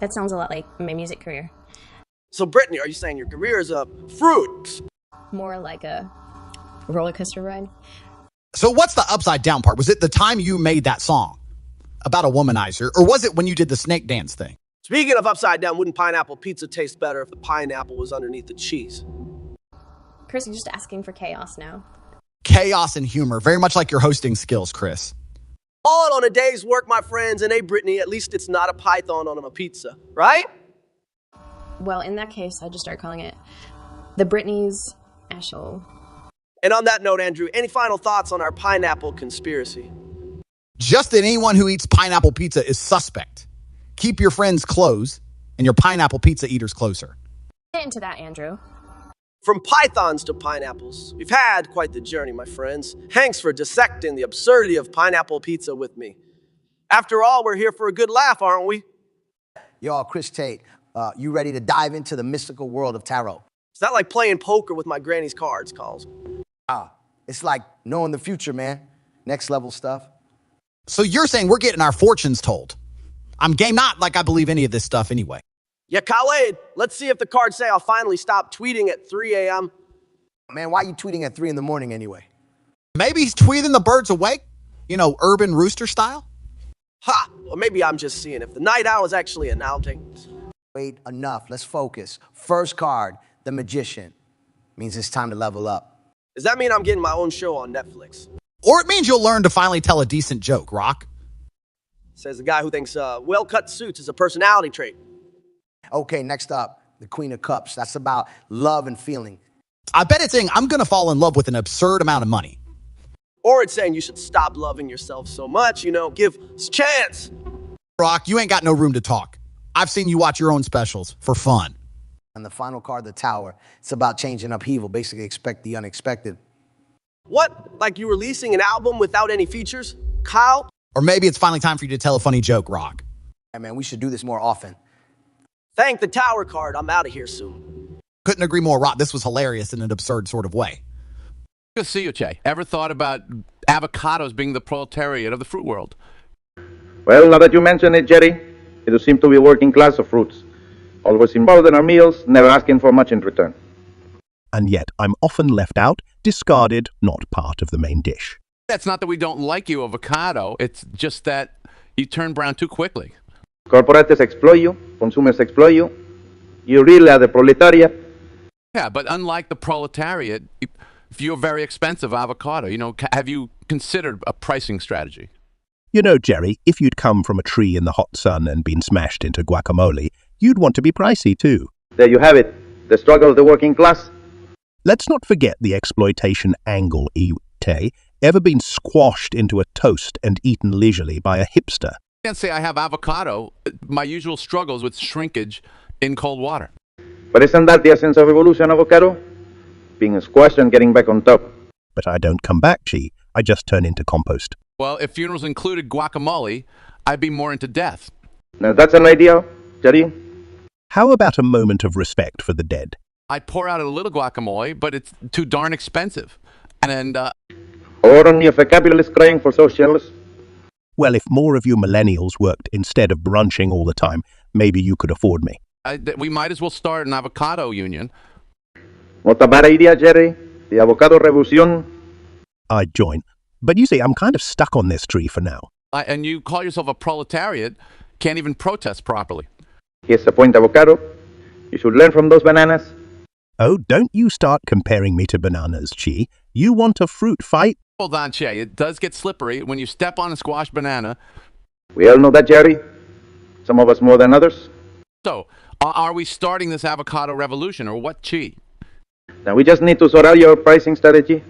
that sounds a lot like my music career. So, Brittany, are you saying your career is a fruit? More like a roller coaster ride. So what's the upside down part? Was it the time you made that song about a womanizer, or was it when you did the snake dance thing? Speaking of upside down, wouldn't pineapple pizza taste better if the pineapple was underneath the cheese? Chris, you're just asking for chaos now. Chaos and humor, very much like your hosting skills, Chris. All on a day's work, my friends, and hey, Brittany, at least it's not a python on a pizza, right? Well, in that case, I just start calling it the Britney's Ashole. And on that note, Andrew, any final thoughts on our pineapple conspiracy? Just that anyone who eats pineapple pizza is suspect. Keep your friends close and your pineapple pizza eaters closer. Get into that, Andrew. From pythons to pineapples, we've had quite the journey, my friends. Thanks for dissecting the absurdity of pineapple pizza with me. After all, we're here for a good laugh, aren't we? Y'all, Chris Tate, you ready to dive into the mystical world of tarot? Is that like playing poker with my granny's cards, Calls? It's like knowing the future, man. Next level stuff. So you're saying we're getting our fortunes told? I'm game, not like I believe any of this stuff anyway. Yeah, Khaled, let's see if the cards say I'll finally stop tweeting at 3 a.m. Man, why are you tweeting at 3 in the morning anyway? Maybe he's tweeting the birds awake? You know, urban rooster style? Ha! Well, maybe I'm just seeing if the night owl is actually an outing. Wait, enough. Let's focus. First card, the magician. Means it's time to level up. Does that mean I'm getting my own show on Netflix? Or it means you'll learn to finally tell a decent joke, Rock. Says the guy who thinks well-cut suits is a personality trait. Okay, next up, the Queen of Cups. That's about love and feeling. I bet it's saying I'm going to fall in love with an absurd amount of money. Or it's saying you should stop loving yourself so much, give us a chance. Rock, you ain't got no room to talk. I've seen you watch your own specials for fun. And the final card, the Tower. It's about changing upheaval. Basically, expect the unexpected. What? Like you releasing an album without any features? Kyle? Or maybe it's finally time for you to tell a funny joke, Rock. Hey, man, we should do this more often. Thank the Tower card. I'm out of here soon. Couldn't agree more, Rock. This was hilarious in an absurd sort of way. Good to see you, Che. Ever thought about avocados being the proletariat of the fruit world? Well, now that you mention it, Jerry, it does seem to be a working class of fruits. Always involved in our meals, never asking for much in return. And yet I'm often left out, discarded, not part of the main dish. That's not that we don't like you, avocado. It's just that you turn brown too quickly. Corporates exploit you, consumers exploit you. You really are the proletariat. Yeah, but unlike the proletariat, if you're very expensive avocado, have you considered a pricing strategy? You know, Jerry, if you'd come from a tree in the hot sun and been smashed into guacamole, you'd want to be pricey too. There you have it, the struggle of the working class. Let's not forget the exploitation angle, Tay. Ever been squashed into a toast and eaten leisurely by a hipster? I can't say I have avocado. My usual struggles with shrinkage in cold water. But isn't that the essence of evolution, avocado? Being squashed and getting back on top. But I don't come back, Chi. I just turn into compost. Well, if funerals included guacamole, I'd be more into death. Now that's an idea, Jerry. How about a moment of respect for the dead? I'd pour out a little guacamole, but it's too darn expensive. And or only if a capitalist crying for socials. Well, if more of you millennials worked instead of brunching all the time, maybe you could afford me. We might as well start an avocado union. Not a bad idea, Jerry. The avocado revolution. I'd join. But you see, I'm kind of stuck on this tree for now. And you call yourself a proletariat, can't even protest properly. Here's the point, avocado. You should learn from those bananas. Oh, don't you start comparing me to bananas, Chi. You want a fruit fight? Hold on, Che. It does get slippery when you step on a squashed banana. We all know that, Jerry. Some of us more than others. So, are we starting this avocado revolution, or what, Chi? Now we just need to sort out your pricing strategy.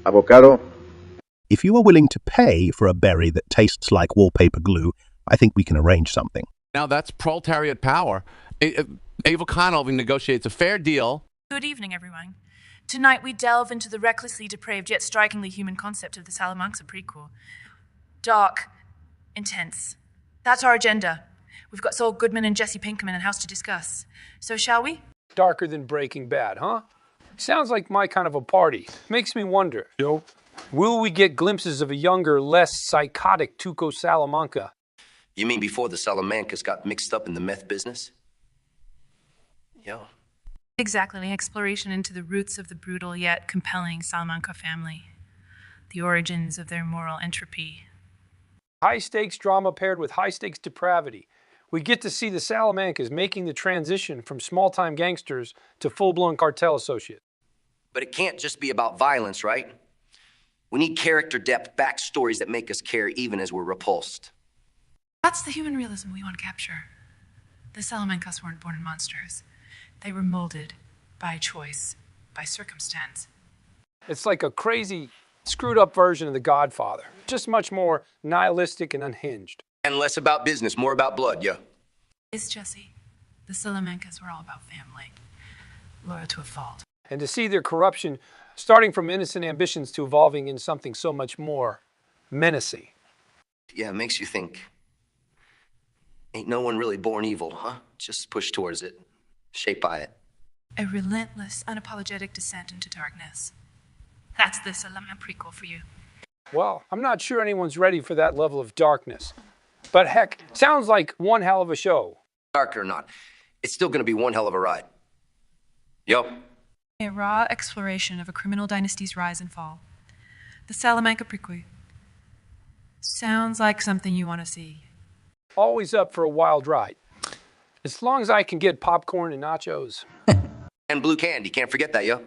Avocado. If you are willing to pay for a berry that tastes like wallpaper glue, I think we can arrange something. Now that's proletariat power. Avocado negotiates a fair deal. Good evening, everyone. Tonight we delve into the recklessly depraved yet strikingly human concept of the Salamanca prequel. Dark, intense. That's our agenda. We've got Saul Goodman and Jesse Pinkman in house to discuss. So shall we? Darker than Breaking Bad, huh? Sounds like my kind of a party. Makes me wonder, Joe, will we get glimpses of a younger, less psychotic Tuco Salamanca? You mean before the Salamancas got mixed up in the meth business? Yo. Exactly, exploration into the roots of the brutal yet compelling Salamanca family, the origins of their moral entropy. High-stakes drama paired with high-stakes depravity. We get to see the Salamancas making the transition from small-time gangsters to full-blown cartel associates. But it can't just be about violence, right? We need character depth, backstories that make us care even as we're repulsed. That's the human realism we want to capture. The Salamancas weren't born monsters. They were molded by choice, by circumstance. It's like a crazy, screwed-up version of The Godfather, just much more nihilistic and unhinged. And less about business, more about blood, yeah. It's Jesse. The Salamancas were all about family, loyal to a fault. And to see their corruption starting from innocent ambitions to evolving into something so much more menacing. Yeah, it makes you think. Ain't no one really born evil, huh? Just pushed towards it, shaped by it. A relentless, unapologetic descent into darkness. That's the Salamanca prequel for you. Well, I'm not sure anyone's ready for that level of darkness. But heck, sounds like one hell of a show. Dark or not, it's still gonna be one hell of a ride. Yup. A raw exploration of a criminal dynasty's rise and fall. The Salamanca prequel. Sounds like something you want to see. Always up for a wild ride. As long as I can get popcorn and nachos. And blue candy, can't forget that, yo.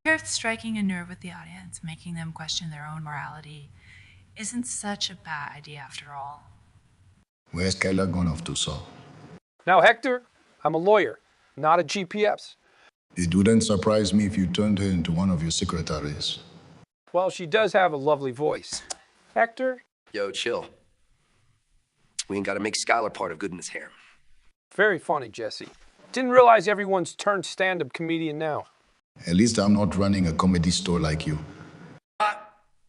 Earth striking a nerve with the audience, making them question their own morality, isn't such a bad idea after all. Where's Skylar gone off to, Saul? Now, Hector, I'm a lawyer, not a GPS. It wouldn't surprise me if you turned her into one of your secretaries. Well, she does have a lovely voice. Hector? Yo, chill. We ain't gotta make Skylar part of goodness here. Very funny, Jesse. Didn't realize everyone's turned stand-up comedian now. At least I'm not running a comedy store like you.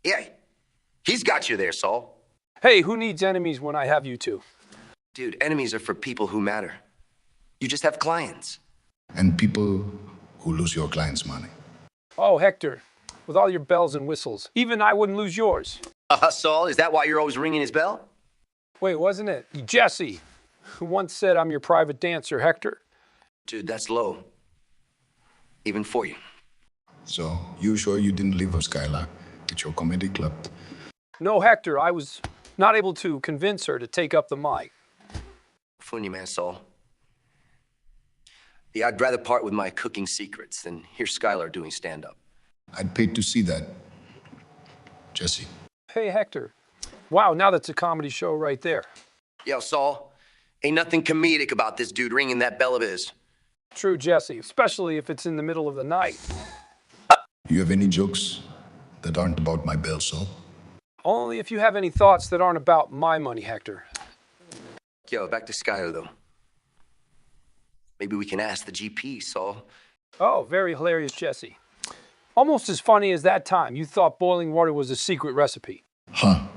Yeah, he's got you there, Saul. Hey, who needs enemies when I have you two? Dude, enemies are for people who matter. You just have clients. And people who lose your clients' money. Oh, Hector, with all your bells and whistles, even I wouldn't lose yours. Saul, is that why you're always ringing his bell? Wait, wasn't it Jesse who once said I'm your private dancer, Hector? Dude, that's low. Even for you. So, you sure you didn't leave us, Skylar, at your comedy club? No, Hector, I was not able to convince her to take up the mic. Fooling you, man, Saul. Yeah, I'd rather part with my cooking secrets than hear Skylar doing stand-up. I'd pay to see that, Jesse. Hey, Hector. Wow, now that's a comedy show right there. Yo, Saul, ain't nothing comedic about this dude ringing that bell of his. True, Jesse, especially if it's in the middle of the night. You have any jokes that aren't about my bell, Saul? Only if you have any thoughts that aren't about my money, Hector. Yo, back to Skylar, though. Maybe we can ask the GP, Saul. Oh, very hilarious, Jesse. Almost as funny as that time you thought boiling water was a secret recipe. Huh.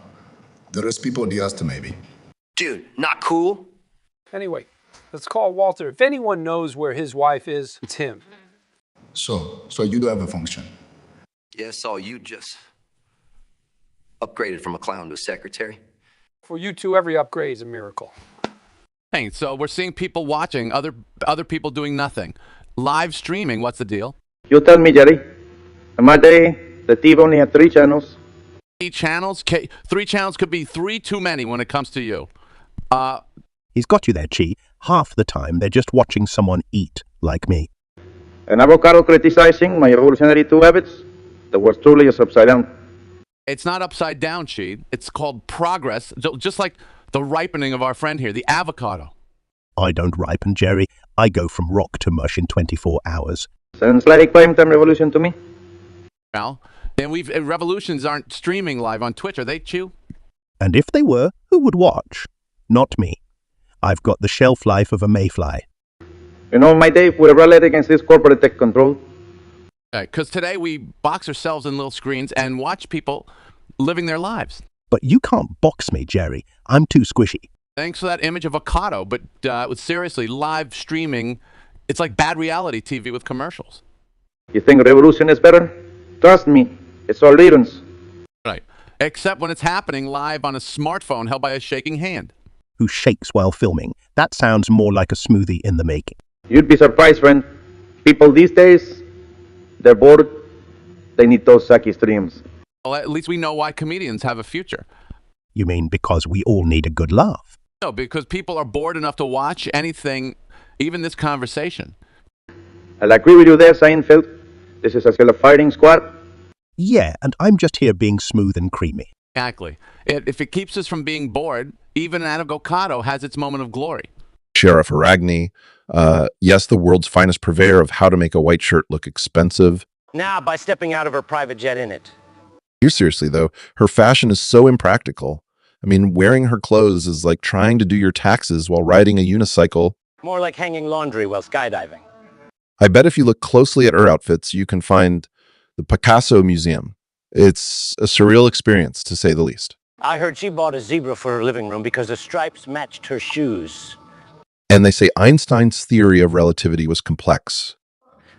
The recipe for diasta, maybe. Dude, not cool. Anyway, let's call Walter. If anyone knows where his wife is, it's him. So you do have a function? Yeah, Saul, you just upgraded from a clown to a secretary. For you two, every upgrade is a miracle. Hey, so we're seeing people watching, other people doing nothing. Live streaming, what's the deal? You tell me, Jerry. In my day, the TV only had 3 channels. 3 channels? 3 channels could be 3 too many when it comes to you. He's got you there, Chi. Half the time, they're just watching someone eat, like me. An avocado criticizing my evolutionary 2 habits. The word truly is upside down. It's not upside down, Chi. It's called progress, just like the ripening of our friend here, the avocado. I don't ripen, Jerry. I go from rock to mush in 24 hours. Sounds like prime-time revolution to me. Well, then revolutions aren't streaming live on Twitch, are they, Chew? And if they were, who would watch? Not me. I've got the shelf life of a mayfly. You know, my day would have rallied against this corporate tech control. Because today we box ourselves in little screens and watch people living their lives. But you can't box me, Jerry. I'm too squishy. Thanks for that image of avocado, but seriously, live streaming It's like bad reality TV with commercials. You think revolution is better? Trust me, it's all reruns. Right. Except when it's happening live on a smartphone held by a shaking hand. Who shakes while filming. That sounds more like a smoothie in the making. You'd be surprised, friend. People these days, they're bored. They need those sucky streams. Well, at least we know why comedians have a future. You mean because we all need a good laugh? No, because people are bored enough to watch anything, even this conversation. I'll agree with you there, Seinfeld. This is a still a fighting squad. Yeah, and I'm just here being smooth and creamy. Exactly. If it keeps us from being bored, even an avocado has its moment of glory. Sheriff Aragni, yes, the world's finest purveyor of how to make a white shirt look expensive. Now, by stepping out of her private jet in it. Here, seriously, though, her fashion is so impractical. I mean, wearing her clothes is like trying to do your taxes while riding a unicycle. More like hanging laundry while skydiving. I bet if you look closely at her outfits, you can find the Picasso Museum. It's a surreal experience, to say the least. I heard she bought a zebra for her living room because the stripes matched her shoes. And they say Einstein's theory of relativity was complex.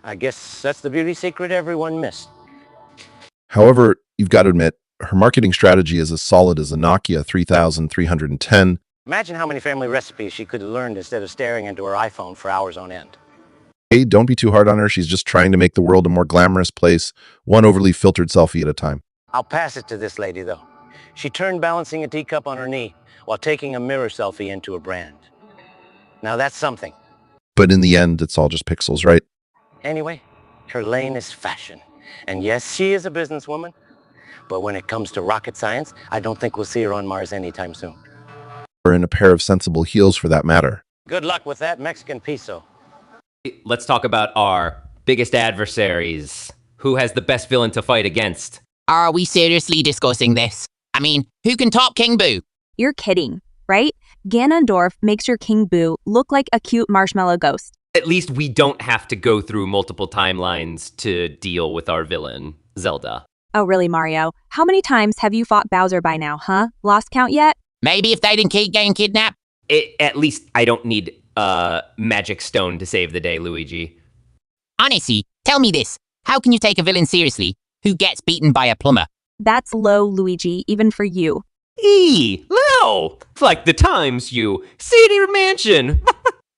I guess that's the beauty secret everyone missed. However, you've got to admit, her marketing strategy is as solid as a Nokia 3310. Imagine how many family recipes she could have learned instead of staring into her iPhone for hours on end. Hey, don't be too hard on her. She's just trying to make the world a more glamorous place, one overly filtered selfie at a time. I'll pass it to this lady, though. She turned balancing a teacup on her knee while taking a mirror selfie into a brand. Now that's something. But in the end, it's all just pixels, right? Anyway, her lane is fashion. And yes, she is a businesswoman. But when it comes to rocket science, I don't think we'll see her on Mars anytime soon. Or in a pair of sensible heels for that matter. Good luck with that Mexican peso. Let's talk about our biggest adversaries. Who has the best villain to fight against? Are we seriously discussing this? I mean, who can top King Boo? You're kidding, right? Ganondorf makes your King Boo look like a cute marshmallow ghost. At least we don't have to go through multiple timelines to deal with our villain, Zelda. Oh, really, Mario? How many times have you fought Bowser by now, huh? Lost count yet? Maybe if they didn't keep getting kidnapped. At least I don't need magic stone to save the day, Luigi. Honestly, tell me this. How can you take a villain seriously who gets beaten by a plumber? That's low, Luigi, even for you. Low! Like the times you see your mansion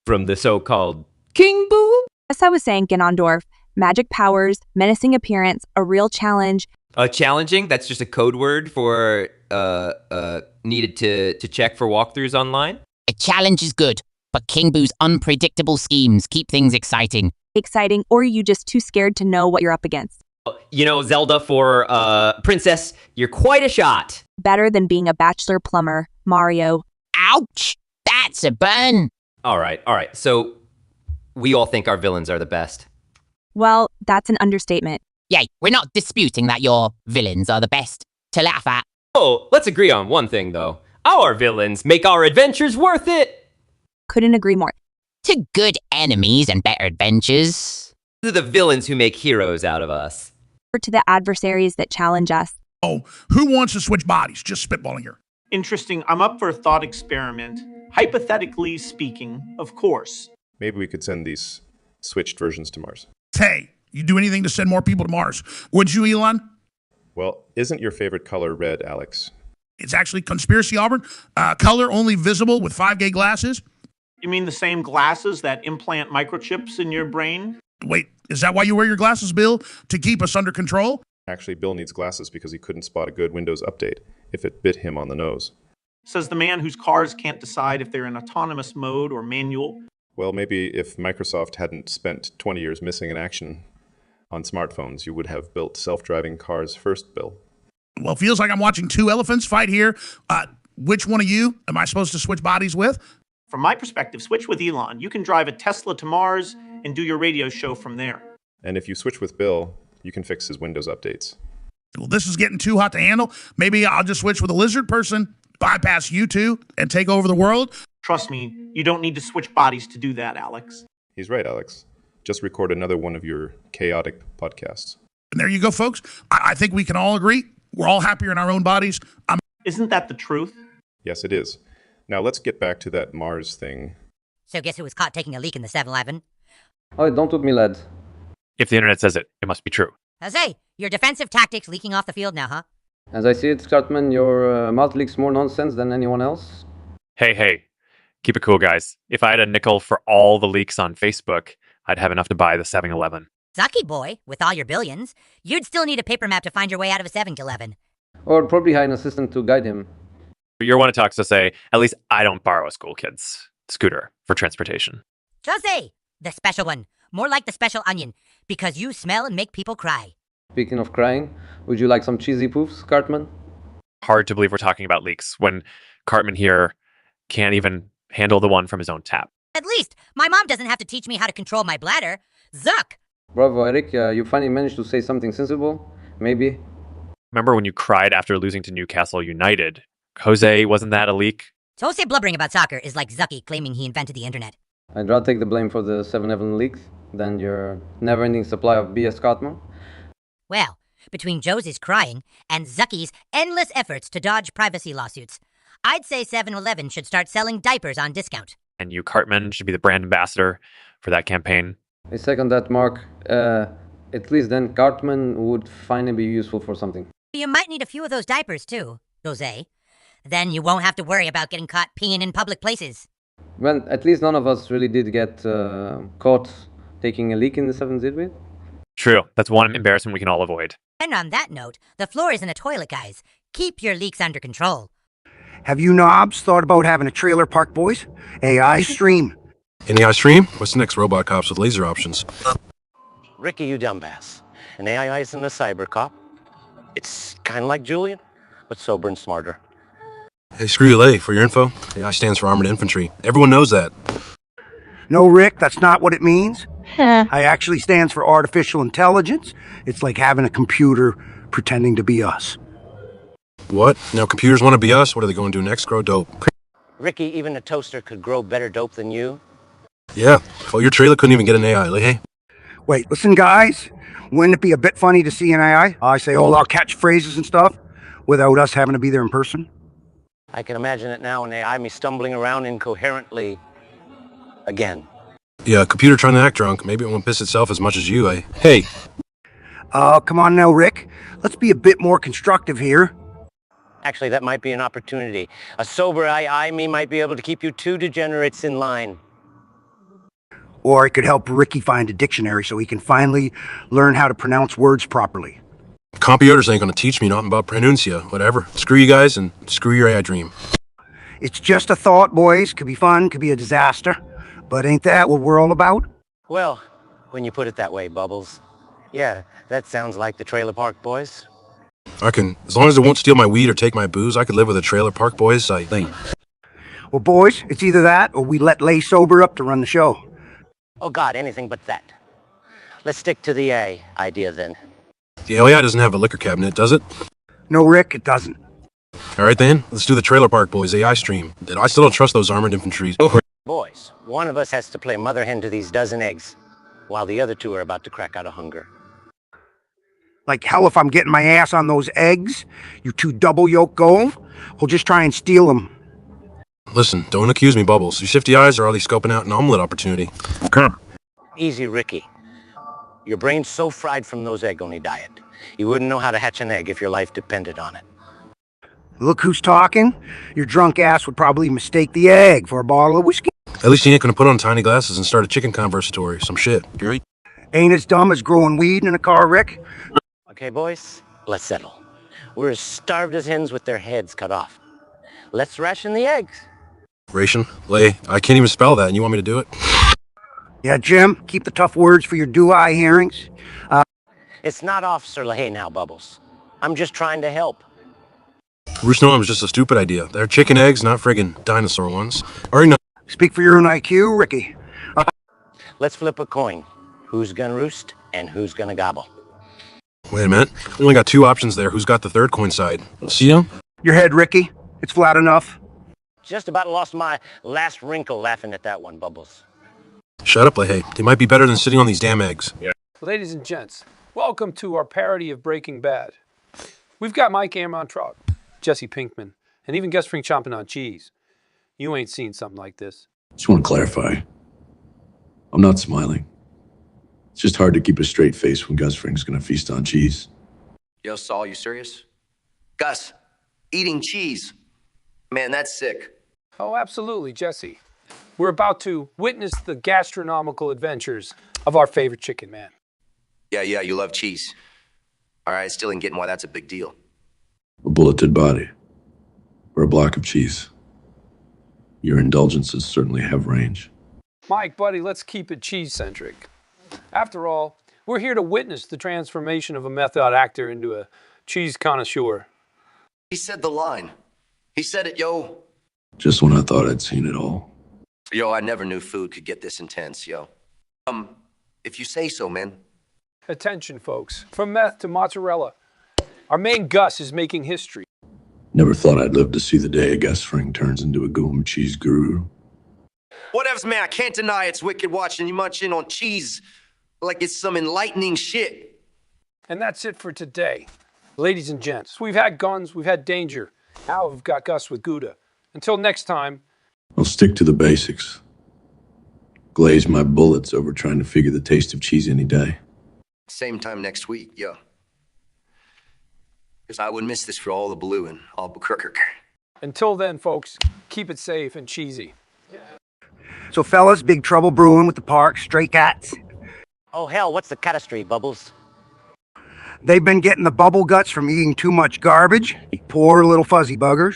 from the so-called King Boo? As I was saying, Ganondorf, magic powers, menacing appearance, a real challenge. Challenging? That's just a code word for needed to check for walkthroughs online? A challenge is good, but King Boo's unpredictable schemes keep things exciting. Exciting, or are you just too scared to know what you're up against? You know, Zelda, for Princess, you're quite a shot. Better than being a bachelor plumber, Mario. Ouch! That's a burn! All right. So, we all think our villains are the best. Well, that's an understatement. Yay, we're not disputing that your villains are the best to laugh at. Oh, let's agree on one thing, though. Our villains make our adventures worth it! Couldn't agree more. To good enemies and better adventures. To the villains who make heroes out of us. Or to the adversaries that challenge us. Oh, who wants to switch bodies? Just spitballing here. Interesting. I'm up for a thought experiment. Hypothetically speaking, of course. Maybe we could send these switched versions to Mars. Hey, you do anything to send more people to Mars. Would you, Elon? Well, isn't your favorite color red, Alex? It's actually conspiracy, Auburn. Color only visible with 5K glasses. You mean the same glasses that implant microchips in your brain? Wait, is that why you wear your glasses, Bill? To keep us under control? Actually, Bill needs glasses because he couldn't spot a good Windows update if it bit him on the nose. Says the man whose cars can't decide if they're in autonomous mode or manual. Well, maybe if Microsoft hadn't spent 20 years missing in action on smartphones, you would have built self-driving cars first, Bill. Well, feels like I'm watching two elephants fight here. Which one of you am I supposed to switch bodies with? From my perspective, switch with Elon. You can drive a Tesla to Mars and do your radio show from there. And if you switch with Bill, you can fix his Windows updates. Well, this is getting too hot to handle. Maybe I'll just switch with a lizard person, bypass you two, and take over the world. Trust me, you don't need to switch bodies to do that, Alex. He's right, Alex. Just record another one of your chaotic podcasts. And there you go, folks. I think we can all agree. We're all happier in our own bodies. Isn't that the truth? Yes, it is. Now let's get back to that Mars thing. So guess who was caught taking a leak in the 7-Eleven? Oh, don't took me, lad. If the internet says it, it must be true. Jose, your defensive tactics leaking off the field now, huh? As I see it, Cartman, your mouth leaks more nonsense than anyone else. Hey, keep it cool, guys. If I had a nickel for all the leaks on Facebook, I'd have enough to buy the 7-Eleven. Sucky boy, with all your billions, you'd still need a paper map to find your way out of a 7-Eleven. Or probably hire an assistant to guide him. You're one of talks to say, at least I don't borrow a school kid's scooter for transportation. Jose, the special one. More like the special onion, because you smell and make people cry. Speaking of crying, would you like some cheesy poofs, Cartman? Hard to believe we're talking about leaks when Cartman here can't even handle the one from his own tap. At least, my mom doesn't have to teach me how to control my bladder. Zuck! Bravo, Eric. You finally managed to say something sensible. Maybe. Remember when you cried after losing to Newcastle United? Jose, wasn't that a leak? Jose blubbering about soccer is like Zucky claiming he invented the internet. I'd rather take the blame for the 7-Eleven leaks than your never-ending supply of BS, Cartman. Well, between Josie's crying and Zucky's endless efforts to dodge privacy lawsuits, I'd say 7-Eleven should start selling diapers on discount. And you, Cartman, should be the brand ambassador for that campaign. I second that, Mark. At least then Cartman would finally be useful for something. You might need a few of those diapers too, Jose. Then you won't have to worry about getting caught peeing in public places. Well, at least none of us really did get caught taking a leak in the 7, did we? True. That's one embarrassment we can all avoid. And on that note, the floor isn't a toilet, guys. Keep your leaks under control. Have you knobs thought about having a Trailer Park Boys AI stream? An AI stream? What's next? Robot cops with laser options. Ricky, you dumbass. An AI isn't a cyber cop. It's kind of like Julian, but sober and smarter. Hey, screw you, for your info. AI stands for Armored Infantry. Everyone knows that. No, Rick, that's not what it means. I actually stands for artificial intelligence. It's like having a computer pretending to be us. What? Now computers want to be us? What are they going to do next? Grow dope. Ricky, even a toaster could grow better dope than you. Yeah. Well, your trailer couldn't even get an AI, hey? Wait, listen, guys. Wouldn't it be a bit funny to see an AI? I say all our catchphrases and stuff without us having to be there in person? I can imagine it now, an AI me stumbling around incoherently again. Yeah, a computer trying to act drunk. Maybe it won't piss itself as much as you, eh? Hey. Come on now, Rick. Let's be a bit more constructive here. Actually, that might be an opportunity. A sober AI me might be able to keep you two degenerates in line. Or I could help Ricky find a dictionary so he can finally learn how to pronounce words properly. Computers ain't gonna teach me nothing about pronuncia. Whatever. Screw you guys and screw your AI dream. It's just a thought, boys. Could be fun, could be a disaster. But ain't that what we're all about? Well, when you put it that way, Bubbles. Yeah, that sounds like the Trailer Park Boys. I can, as long as it won't steal my weed or take my booze, I could live with a Trailer Park Boys site thing. Well, boys, it's either that or we let Lay sober up to run the show. Oh, God, anything but that. Let's stick to the A idea then. The AI doesn't have a liquor cabinet, does it? No, Rick, it doesn't. All right, then. Let's do the Trailer Park Boys AI stream. I still don't trust those armored infantry. Boys, one of us has to play mother hen to these dozen eggs, while the other two are about to crack out of hunger. Like hell if I'm getting my ass on those eggs, you two double yolk go, we'll just try and steal them. Listen, don't accuse me, Bubbles. Your shifty eyes are already scoping out an omelet opportunity. Come. Easy, Ricky. Your brain's so fried from those egg-only diet. You wouldn't know how to hatch an egg if your life depended on it. Look who's talking. Your drunk ass would probably mistake the egg for a bottle of whiskey. At least he ain't gonna put on tiny glasses and start a chicken conversatory. Some shit. Gary? Ain't as dumb as growing weed in a car, Rick. Okay, boys, let's settle. We're as starved as hens with their heads cut off. Let's ration the eggs. Ration? Lay, I can't even spell that, and you want me to do it? Yeah, Jim, keep the tough words for your do-I hearings. It's not Officer LaHaye now, Bubbles. I'm just trying to help. Roost Noam's just a stupid idea. They're chicken eggs, not friggin' dinosaur ones. Or no. Speak for your own IQ, Ricky. Let's flip a coin. Who's gonna roost and who's gonna gobble? Wait a minute. We only got two options there. Who's got the third coin side? See ya? Your head, Ricky. It's flat enough. Just about lost my last wrinkle laughing at that one, Bubbles. Shut up, LaHaye. They might be better than sitting on these damn eggs. Yeah. Ladies and gents, welcome to our parody of Breaking Bad. We've got Mike Amron Trout, Jesse Pinkman, and even Gus Fring chomping on cheese. You ain't seen something like this. Just want to clarify. I'm not smiling. It's just hard to keep a straight face when Gus Fring's gonna feast on cheese. Yo, Saul, you serious? Gus, eating cheese. Man, that's sick. Oh, absolutely, Jesse. We're about to witness the gastronomical adventures of our favorite chicken man. Yeah, you love cheese. All right, still ain't getting why that's a big deal. A bulleted body. Or a block of cheese. Your indulgences certainly have range. Mike, buddy, let's keep it cheese-centric. After all, we're here to witness the transformation of a method actor into a cheese connoisseur. He said the line. He said it, yo. Just when I thought I'd seen it all. Yo, I never knew food could get this intense, yo. If you say so, man. Attention, folks. From meth to mozzarella, our main Gus is making history. Never thought I'd live to see the day a Gus Fring turns into a gourmet cheese guru. Whatevs, man. I can't deny it's wicked watching you munch in on cheese like it's some enlightening shit. And that's it for today. Ladies and gents, we've had guns, we've had danger. Now we've got Gus with Gouda. Until next time. I'll stick to the basics. Glaze my bullets over trying to figure the taste of cheese any day. Same time next week, yo. Because I would miss this for all the blue in Albuquerque. Until then, folks, keep it safe and cheesy. So, fellas, big trouble brewing with the park stray cats. Oh, hell, what's the catastrophe, Bubbles? They've been getting the bubble guts from eating too much garbage. Poor little fuzzy buggers.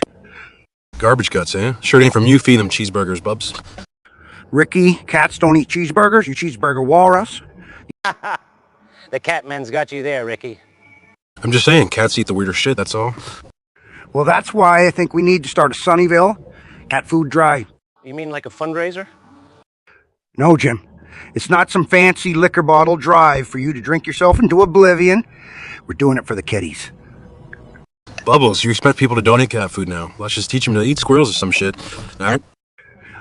Garbage guts, eh? Sure ain't from you feeding them cheeseburgers, Bubs. Ricky, cats don't eat cheeseburgers. You cheeseburger walrus. The Catman's got you there, Ricky. I'm just saying, cats eat the weirder shit, that's all. Well, that's why I think we need to start a Sunnyvale cat food drive. You mean like a fundraiser? No, Jim. It's not some fancy liquor bottle drive for you to drink yourself into oblivion. We're doing it for the kiddies. Bubbles, you expect people to donate cat food now. Let's just teach them to eat squirrels or some shit. All right?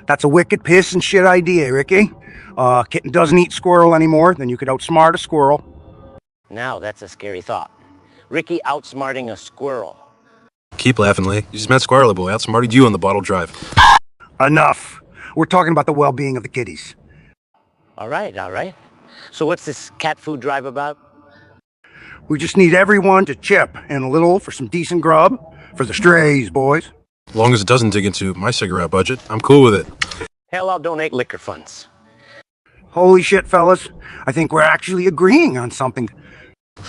That's a wicked piss and shit idea, Ricky. Kitten doesn't eat squirrel anymore, then you could outsmart a squirrel. Now that's a scary thought. Ricky outsmarting a squirrel. Keep laughing, Lee. You just met Squirrely Boy. Outsmarted you on the bottle drive. Enough. We're talking about the well-being of the kiddies. All right. So what's this cat food drive about? We just need everyone to chip in a little for some decent grub for the strays, boys. As long as it doesn't dig into my cigarette budget, I'm cool with it. Hell, I'll donate liquor funds. Holy shit, fellas. I think we're actually agreeing on something.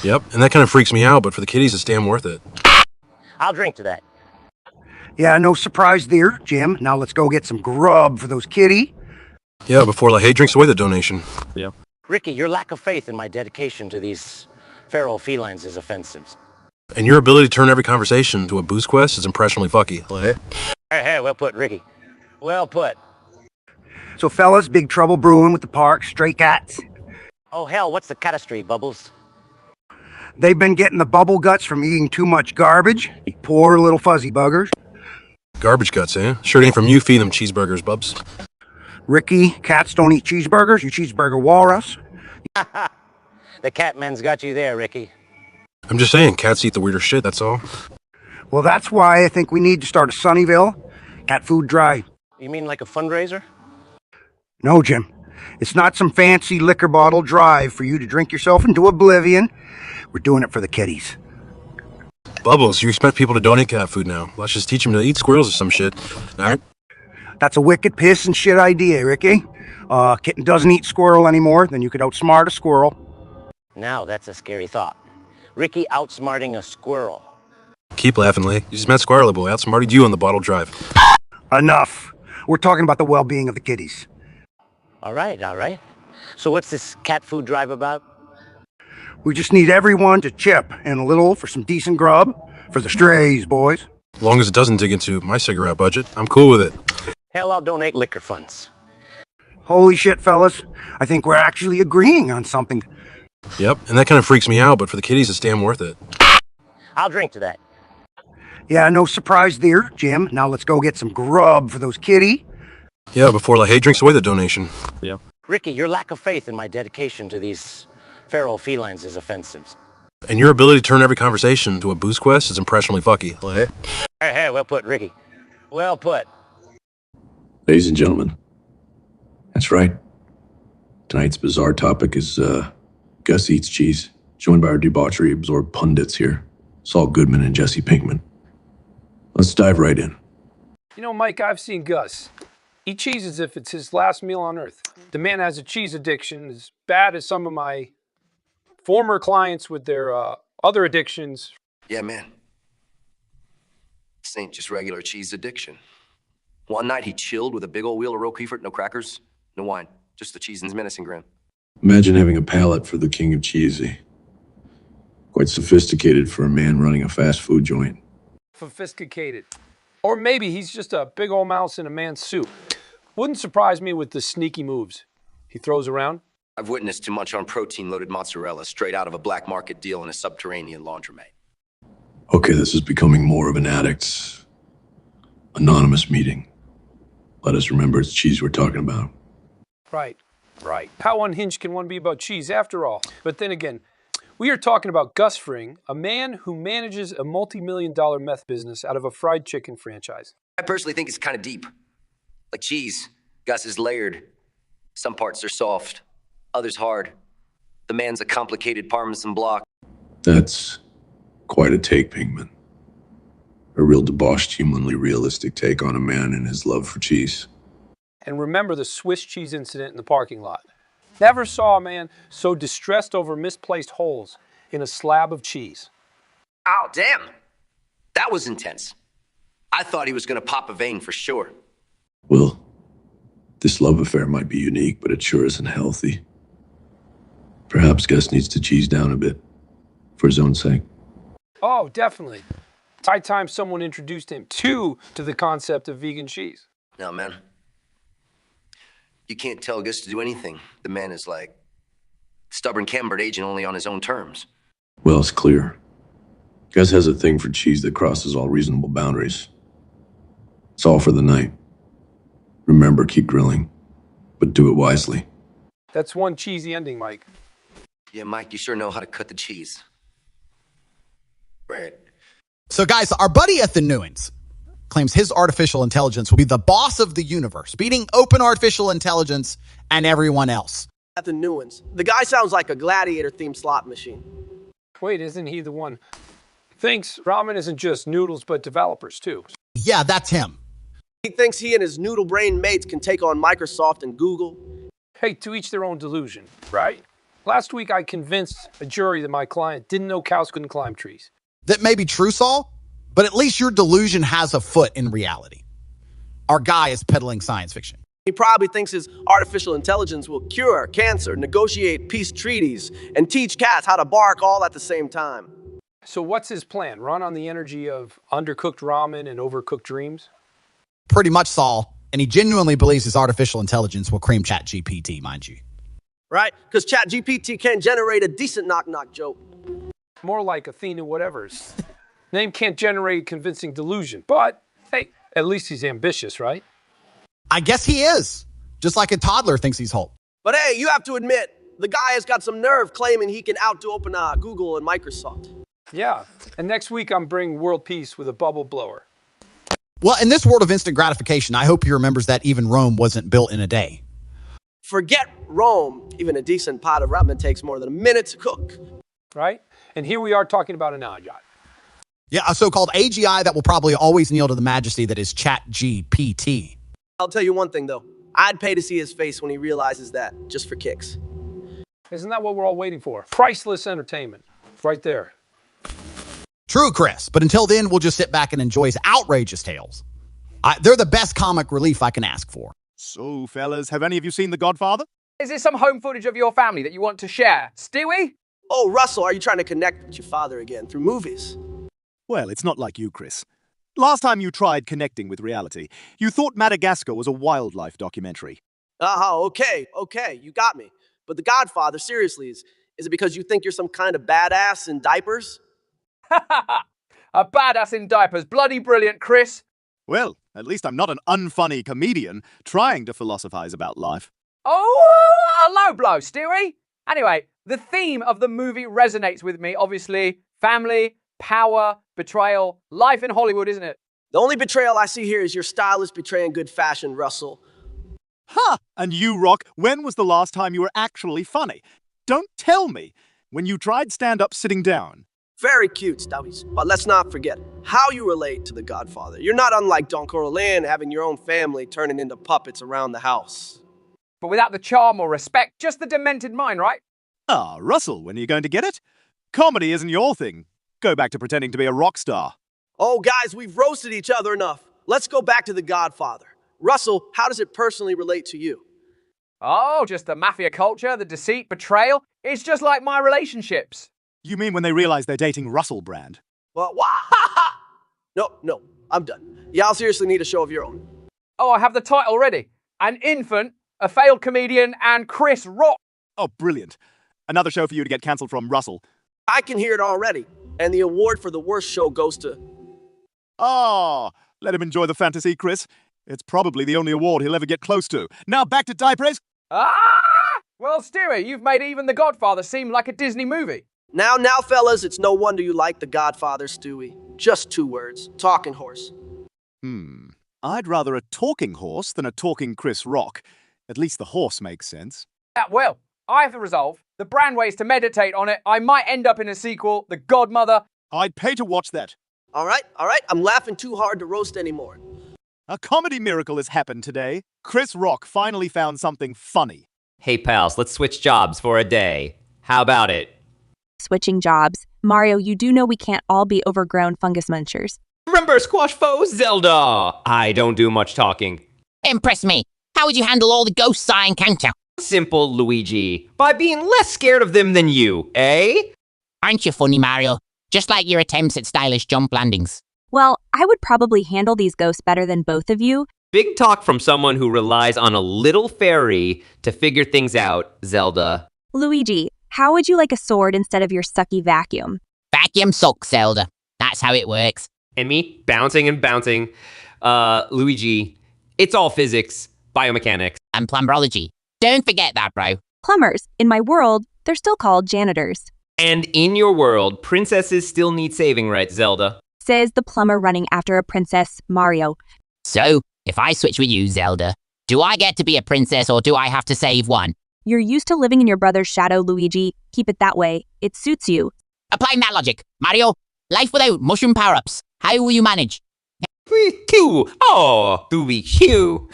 Yep, and that kind of freaks me out, but for the kiddies, it's damn worth it. I'll drink to that. Yeah, no surprise there, Jim. Now let's go get some grub for those kitty. Yeah, before LaHaye drinks away the donation. Yeah. Ricky, your lack of faith in my dedication to these feral felines is offensive. And your ability to turn every conversation into a booze quest is impressionably fucky, LaHaye. Hey, well put, Ricky. Well put. So, fellas, big trouble brewing with the park stray cats. Oh, hell, what's the catastrophe, Bubbles? They've been getting the bubble guts from eating too much garbage. Poor little fuzzy buggers. Garbage guts, eh? Sure ain't from you feeding them cheeseburgers, Bubs. Ricky, cats don't eat cheeseburgers. You cheeseburger walrus. The Catman's got you there, Ricky. I'm just saying, cats eat the weirder shit, that's all. Well, that's why I think we need to start a Sunnyvale cat food drive. You mean like a fundraiser? No, Jim. It's not some fancy liquor bottle drive for you to drink yourself into oblivion. We're doing it for the kiddies. Bubbles, you expect people to donate cat food now. Let's just teach them to eat squirrels or some shit. All right? That's a wicked piss and shit idea, Ricky. Kitten doesn't eat squirrel anymore, then you could outsmart a squirrel. Now that's a scary thought. Ricky outsmarting a squirrel. Keep laughing, Lee. You just met Squirrely Boy. Outsmarted you on the bottle drive. Enough. We're talking about the well-being of the kiddies. All right. So what's this cat food drive about? We just need everyone to chip in a little for some decent grub for the strays, boys. As long as it doesn't dig into my cigarette budget, I'm cool with it. Hell, I'll donate liquor funds. Holy shit, fellas. I think we're actually agreeing on something. Yep, and that kind of freaks me out, but for the kiddies, it's damn worth it. I'll drink to that. Yeah, no surprise there, Jim. Now let's go get some grub for those kitty. Yeah, before LaHaye drinks away the donation. Yeah. Ricky, your lack of faith in my dedication to these feral felines is offensive. And your ability to turn every conversation into a booze quest is impressionably fucky, LaHaye. Hey, well put, Ricky. Well put. Ladies and gentlemen, that's right. Tonight's bizarre topic is Gus eats cheese, joined by our debauchery absorbed pundits here, Saul Goodman and Jesse Pinkman. Let's dive right in. You know, Mike, I've seen Gus eat cheese as if it's his last meal on earth. The man has a cheese addiction as bad as some of my former clients with their other addictions. Yeah, man. This ain't just regular cheese addiction. One night he chilled with a big old wheel of Roquefort, no crackers, no wine, just the cheese and his menacing grin. Imagine having a palate for the king of cheesy. Quite sophisticated for a man running a fast food joint. Sophisticated. Or maybe he's just a big old mouse in a man's soup. Wouldn't surprise me with the sneaky moves he throws around. I've witnessed too much on protein-loaded mozzarella straight out of a black market deal in a subterranean laundromat. Okay, this is becoming more of an addict's anonymous meeting. Let us remember it's cheese we're talking about. Right. How unhinged can one be about cheese after all? But then again, we are talking about Gus Fring, a man who manages a multi-million-dollar meth business out of a fried chicken franchise. I personally think it's kind of deep. Like cheese, Gus is layered. Some parts are soft, others hard. The man's a complicated Parmesan block. That's quite a take, Pinkman. A real debauched, humanly realistic take on a man and his love for cheese. And remember the Swiss cheese incident in the parking lot. Never saw a man so distressed over misplaced holes in a slab of cheese. Oh, damn. That was intense. I thought he was going to pop a vein for sure. Well, this love affair might be unique, but it sure isn't healthy. Perhaps Gus needs to cheese down a bit, for his own sake. Oh, definitely. It's high time someone introduced him to the concept of vegan cheese. No, man. You can't tell Gus to do anything. The man is like stubborn Cambridge agent only on his own terms. Well, it's clear. Gus has a thing for cheese that crosses all reasonable boundaries. It's all for the night. Remember, keep grilling, but do it wisely. That's one cheesy ending, Mike. Yeah, Mike, you sure know how to cut the cheese. Right. So, guys, our buddy at the Newens claims his artificial intelligence will be the boss of the universe, beating open artificial intelligence and everyone else. At the Newens. The guy sounds like a gladiator-themed slot machine. Wait, isn't he the one thinks ramen isn't just noodles, but developers, too? Yeah, that's him. He thinks he and his noodle brain mates can take on Microsoft and Google. Hey, to each their own delusion, right? Last week, I convinced a jury that my client didn't know cows couldn't climb trees. That may be true, Saul, but at least your delusion has a foot in reality. Our guy is peddling science fiction. He probably thinks his artificial intelligence will cure cancer, negotiate peace treaties, and teach cats how to bark all at the same time. So what's his plan? Run on the energy of undercooked ramen and overcooked dreams? Pretty much, Saul. And he genuinely believes his artificial intelligence will cream ChatGPT, mind you. Right? Because ChatGPT can't generate a decent knock-knock joke. More like Athena whatever's. Name can't generate convincing delusion. But, hey, at least he's ambitious, right? I guess he is. Just like a toddler thinks he's Hulk. But hey, you have to admit, the guy has got some nerve claiming he can outdo open Google and Microsoft. Yeah, and next week I'm bringing world peace with a bubble blower. Well, in this world of instant gratification, I hope he remembers that even Rome wasn't built in a day. Forget Rome. Even a decent pot of ramen takes more than a minute to cook. Right? And here we are talking about an AGI. Yeah, a so-called AGI that will probably always kneel to the majesty that is ChatGPT. I'll tell you one thing, though. I'd pay to see his face when he realizes that, just for kicks. Isn't that what we're all waiting for? Priceless entertainment. Right there. True, Chris. But until then, we'll just sit back and enjoy his outrageous tales. They're the best comic relief I can ask for. So, fellas, have any of you seen The Godfather? Is this some home footage of your family that you want to share? Stewie? Oh, Russell, are you trying to connect with your father again through movies? Well, it's not like you, Chris. Last time you tried connecting with reality, you thought Madagascar was a wildlife documentary. Okay, you got me. But The Godfather, seriously, is it because you think you're some kind of badass in diapers? A badass in diapers. Bloody brilliant, Chris. Well, at least I'm not an unfunny comedian trying to philosophize about life. Oh, a low blow, Stewie. Anyway, the theme of the movie resonates with me, obviously. Family, power, betrayal, life in Hollywood, isn't it? The only betrayal I see here is your stylist betraying good fashion, Russell. Ha! And you, Rock, when was the last time you were actually funny? Don't tell me. When you tried stand-up sitting down. Very cute, Stubbies. But let's not forget how you relate to the Godfather. You're not unlike Don Corleone having your own family turning into puppets around the house. But without the charm or respect, just the demented mind, right? Ah, Russell, when are you going to get it? Comedy isn't your thing. Go back to pretending to be a rock star. Oh, guys, we've roasted each other enough. Let's go back to the Godfather. Russell, how does it personally relate to you? Oh, just the mafia culture, the deceit, betrayal. It's just like my relationships. You mean when they realize they're dating Russell Brand? Well, no, I'm done. Y'all seriously need a show of your own. Oh, I have the title already. An infant, a failed comedian, and Chris Rock. Oh, brilliant. Another show for you to get cancelled from Russell. I can hear it already. And the award for the worst show goes to... Ah, let him enjoy the fantasy, Chris. It's probably the only award he'll ever get close to. Now back to diapres. Ah! Well, Stewie, you've made even The Godfather seem like a Disney movie. Now, fellas, it's no wonder you like The Godfather, Stewie. Just 2 words. Talking horse. I'd rather a talking horse than a talking Chris Rock. At least the horse makes sense. Well, I have the resolve. The brand ways to meditate on it. I might end up in a sequel, The Godmother. I'd pay to watch that. All right. I'm laughing too hard to roast anymore. A comedy miracle has happened today. Chris Rock finally found something funny. Hey, pals, let's switch jobs for a day. How about it? Switching jobs. Mario, you do know we can't all be overgrown fungus munchers. Remember Squash Foe Zelda? I don't do much talking. Impress me. How would you handle all the ghosts I encounter? Simple, Luigi. By being less scared of them than you, eh? Aren't you funny, Mario? Just like your attempts at stylish jump landings. Well, I would probably handle these ghosts better than both of you. Big talk from someone who relies on a little fairy to figure things out, Zelda. Luigi, how would you like a sword instead of your sucky vacuum? Vacuum sucks, Zelda. That's how it works. And me bouncing and bouncing. Luigi, it's all physics, biomechanics. And plumberology. Don't forget that, bro. Plumbers, in my world, they're still called janitors. And in your world, princesses still need saving, right, Zelda? Says the plumber running after a princess, Mario. So, if I switch with you, Zelda, do I get to be a princess or do I have to save one? You're used to living in your brother's shadow, Luigi. Keep it that way. It suits you. Applying that logic. Mario, life without mushroom power-ups. How will you manage? Q. Oh, Q.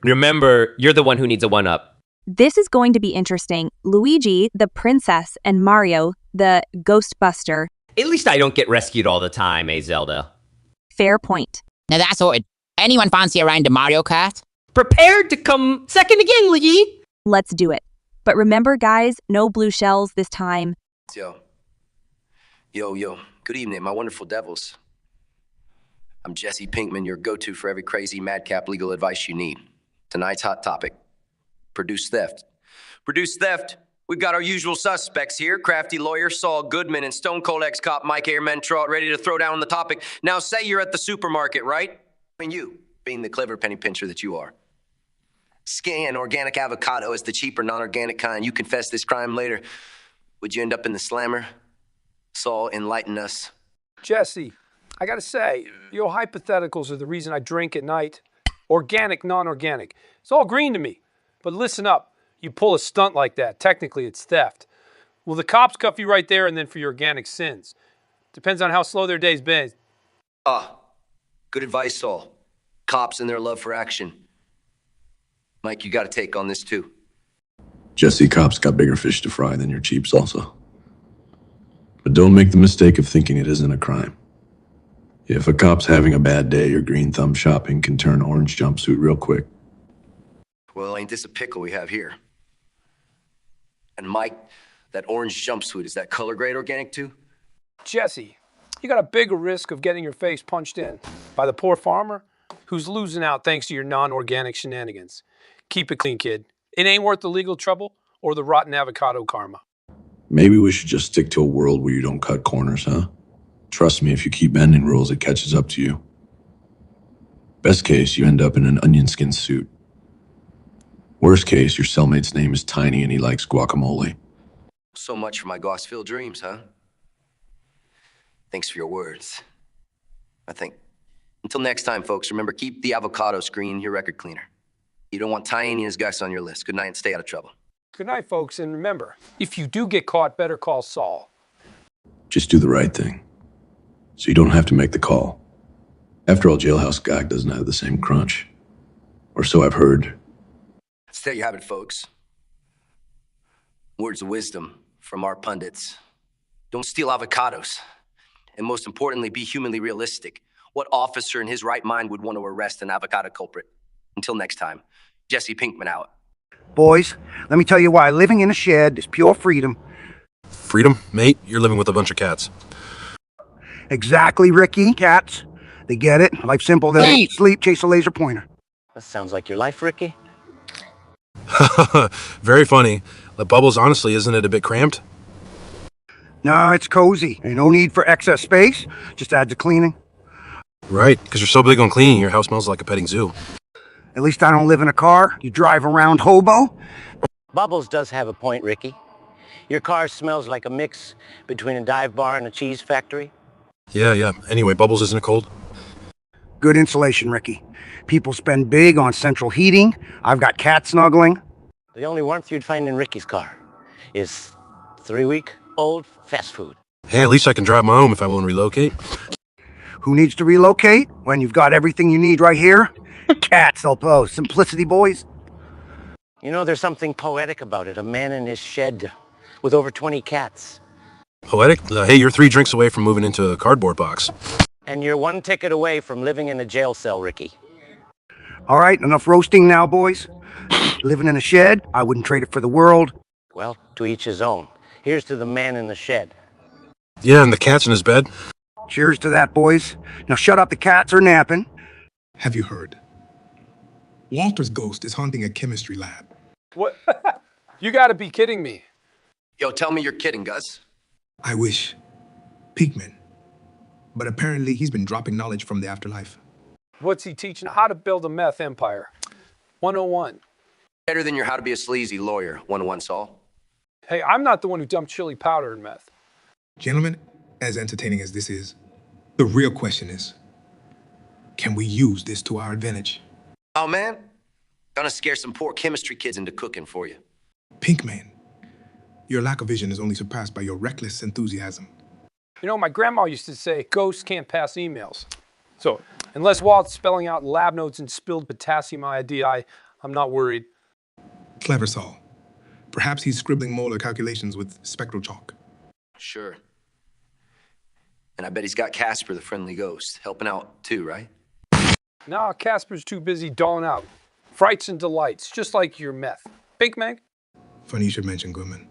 Remember, you're the one who needs a one-up. This is going to be interesting. Luigi, the princess, and Mario, the Ghostbuster. At least I don't get rescued all the time, eh, Zelda? Fair point. Now that's sorted. Anyone fancy a round of Mario Kart? Prepared to come second again, Luigi. Let's do it. But remember, guys, no blue shells this time. Yo. Good evening, my wonderful devils. I'm Jesse Pinkman, your go-to for every crazy madcap legal advice you need. Tonight's hot topic, produce theft. Produce theft. We've got our usual suspects here, crafty lawyer Saul Goodman and Stone Cold ex-cop Mike Ehrmantraut ready to throw down on the topic. Now say you're at the supermarket, right? I mean you, being the clever penny pincher that you are. Scan organic avocado as the cheaper non-organic kind. You confess this crime later. Would you end up in the slammer? Saul, enlighten us. Jesse, I gotta say, your hypotheticals are the reason I drink at night. Organic, non-organic. It's all green to me. But listen up. You pull a stunt like that, technically it's theft. Will the cops cuff you right there and then for your organic sins? Depends on how slow their day's been. Good advice, Saul. Cops and their love for action. Mike, you got to take on this too. Jesse, cops got bigger fish to fry than your cheap salsa. But don't make the mistake of thinking it isn't a crime. If a cop's having a bad day, your green thumb shopping can turn orange jumpsuit real quick. Well, ain't this a pickle we have here? And Mike, that orange jumpsuit, is that color grade organic too? Jesse, you got a bigger risk of getting your face punched in by the poor farmer who's losing out thanks to your non-organic shenanigans. Keep it clean, kid. It ain't worth the legal trouble or the rotten avocado karma. Maybe we should just stick to a world where you don't cut corners, huh? Trust me, if you keep bending rules, it catches up to you. Best case, you end up in an onion skin suit. Worst case, your cellmate's name is Tiny and he likes guacamole. So much for my Gosville dreams, huh? Thanks for your words. I think. Until next time, folks, remember, keep the avocado screen your record cleaner. You don't want Tiny and his guys on your list. Good night and stay out of trouble. Good night, folks, and remember, if you do get caught, better call Saul. Just do the right thing, so you don't have to make the call. After all, jailhouse gag doesn't have the same crunch. Or so I've heard. So there you have it, folks. Words of wisdom from our pundits. Don't steal avocados. And most importantly, be humanly realistic. What officer in his right mind would want to arrest an avocado culprit? Until next time, Jesse Pinkman out. Boys, let me tell you why living in a shed is pure freedom. Freedom? Mate, you're living with a bunch of cats. Exactly, Ricky. Cats. They get it. Life simple. They sleep, chase a laser pointer. That sounds like your life, Ricky. Very funny. But Bubbles, honestly, isn't it a bit cramped? No, it's cozy. Ain't no need for excess space. Just adds to cleaning. Right, because you're so big on cleaning, your house smells like a petting zoo. At least I don't live in a car. You drive around hobo. Bubbles does have a point, Ricky. Your car smells like a mix between a dive bar and a cheese factory. Yeah. Anyway, Bubbles, isn't it cold? Good insulation, Ricky. People spend big on central heating. I've got cats snuggling. The only warmth you'd find in Ricky's car is 3-week-old fast food. Hey, at least I can drive my home if I want to relocate. Who needs to relocate when you've got everything you need right here? Cats, Elpo. Simplicity, boys. You know, there's something poetic about it. A man in his shed with over 20 cats. Poetic? Hey, you're 3 drinks away from moving into a cardboard box. And you're 1 ticket away from living in a jail cell, Ricky. All right, enough roasting now, boys. Living in a shed, I wouldn't trade it for the world. Well, to each his own. Here's to the man in the shed. Yeah, and the cat's in his bed. Cheers to that, boys. Now shut up, the cats are napping. Have you heard? Walter's ghost is haunting a chemistry lab. What? You gotta be kidding me. Yo, tell me you're kidding, Gus. I wish. Pinkman. But apparently he's been dropping knowledge from the afterlife. What's he teaching? How to build a meth empire. 101. Better than your how to be a sleazy lawyer, 101, Saul. Hey, I'm not the one who dumped chili powder in meth. Gentlemen, as entertaining as this is, the real question is, can we use this to our advantage? Oh, man. Gonna scare some poor chemistry kids into cooking for you. Pinkman, your lack of vision is only surpassed by your reckless enthusiasm. You know, my grandma used to say, ghosts can't pass emails. So, unless Walt's spelling out lab notes and spilled potassium iodide, I'm not worried. Clever, Saul. Perhaps he's scribbling molar calculations with spectral chalk. Sure. And I bet he's got Casper, the friendly ghost, helping out too, right? Nah, Casper's too busy doling out. Frights and delights, just like your meth. Pink Meg? Funny you should mention Goodman.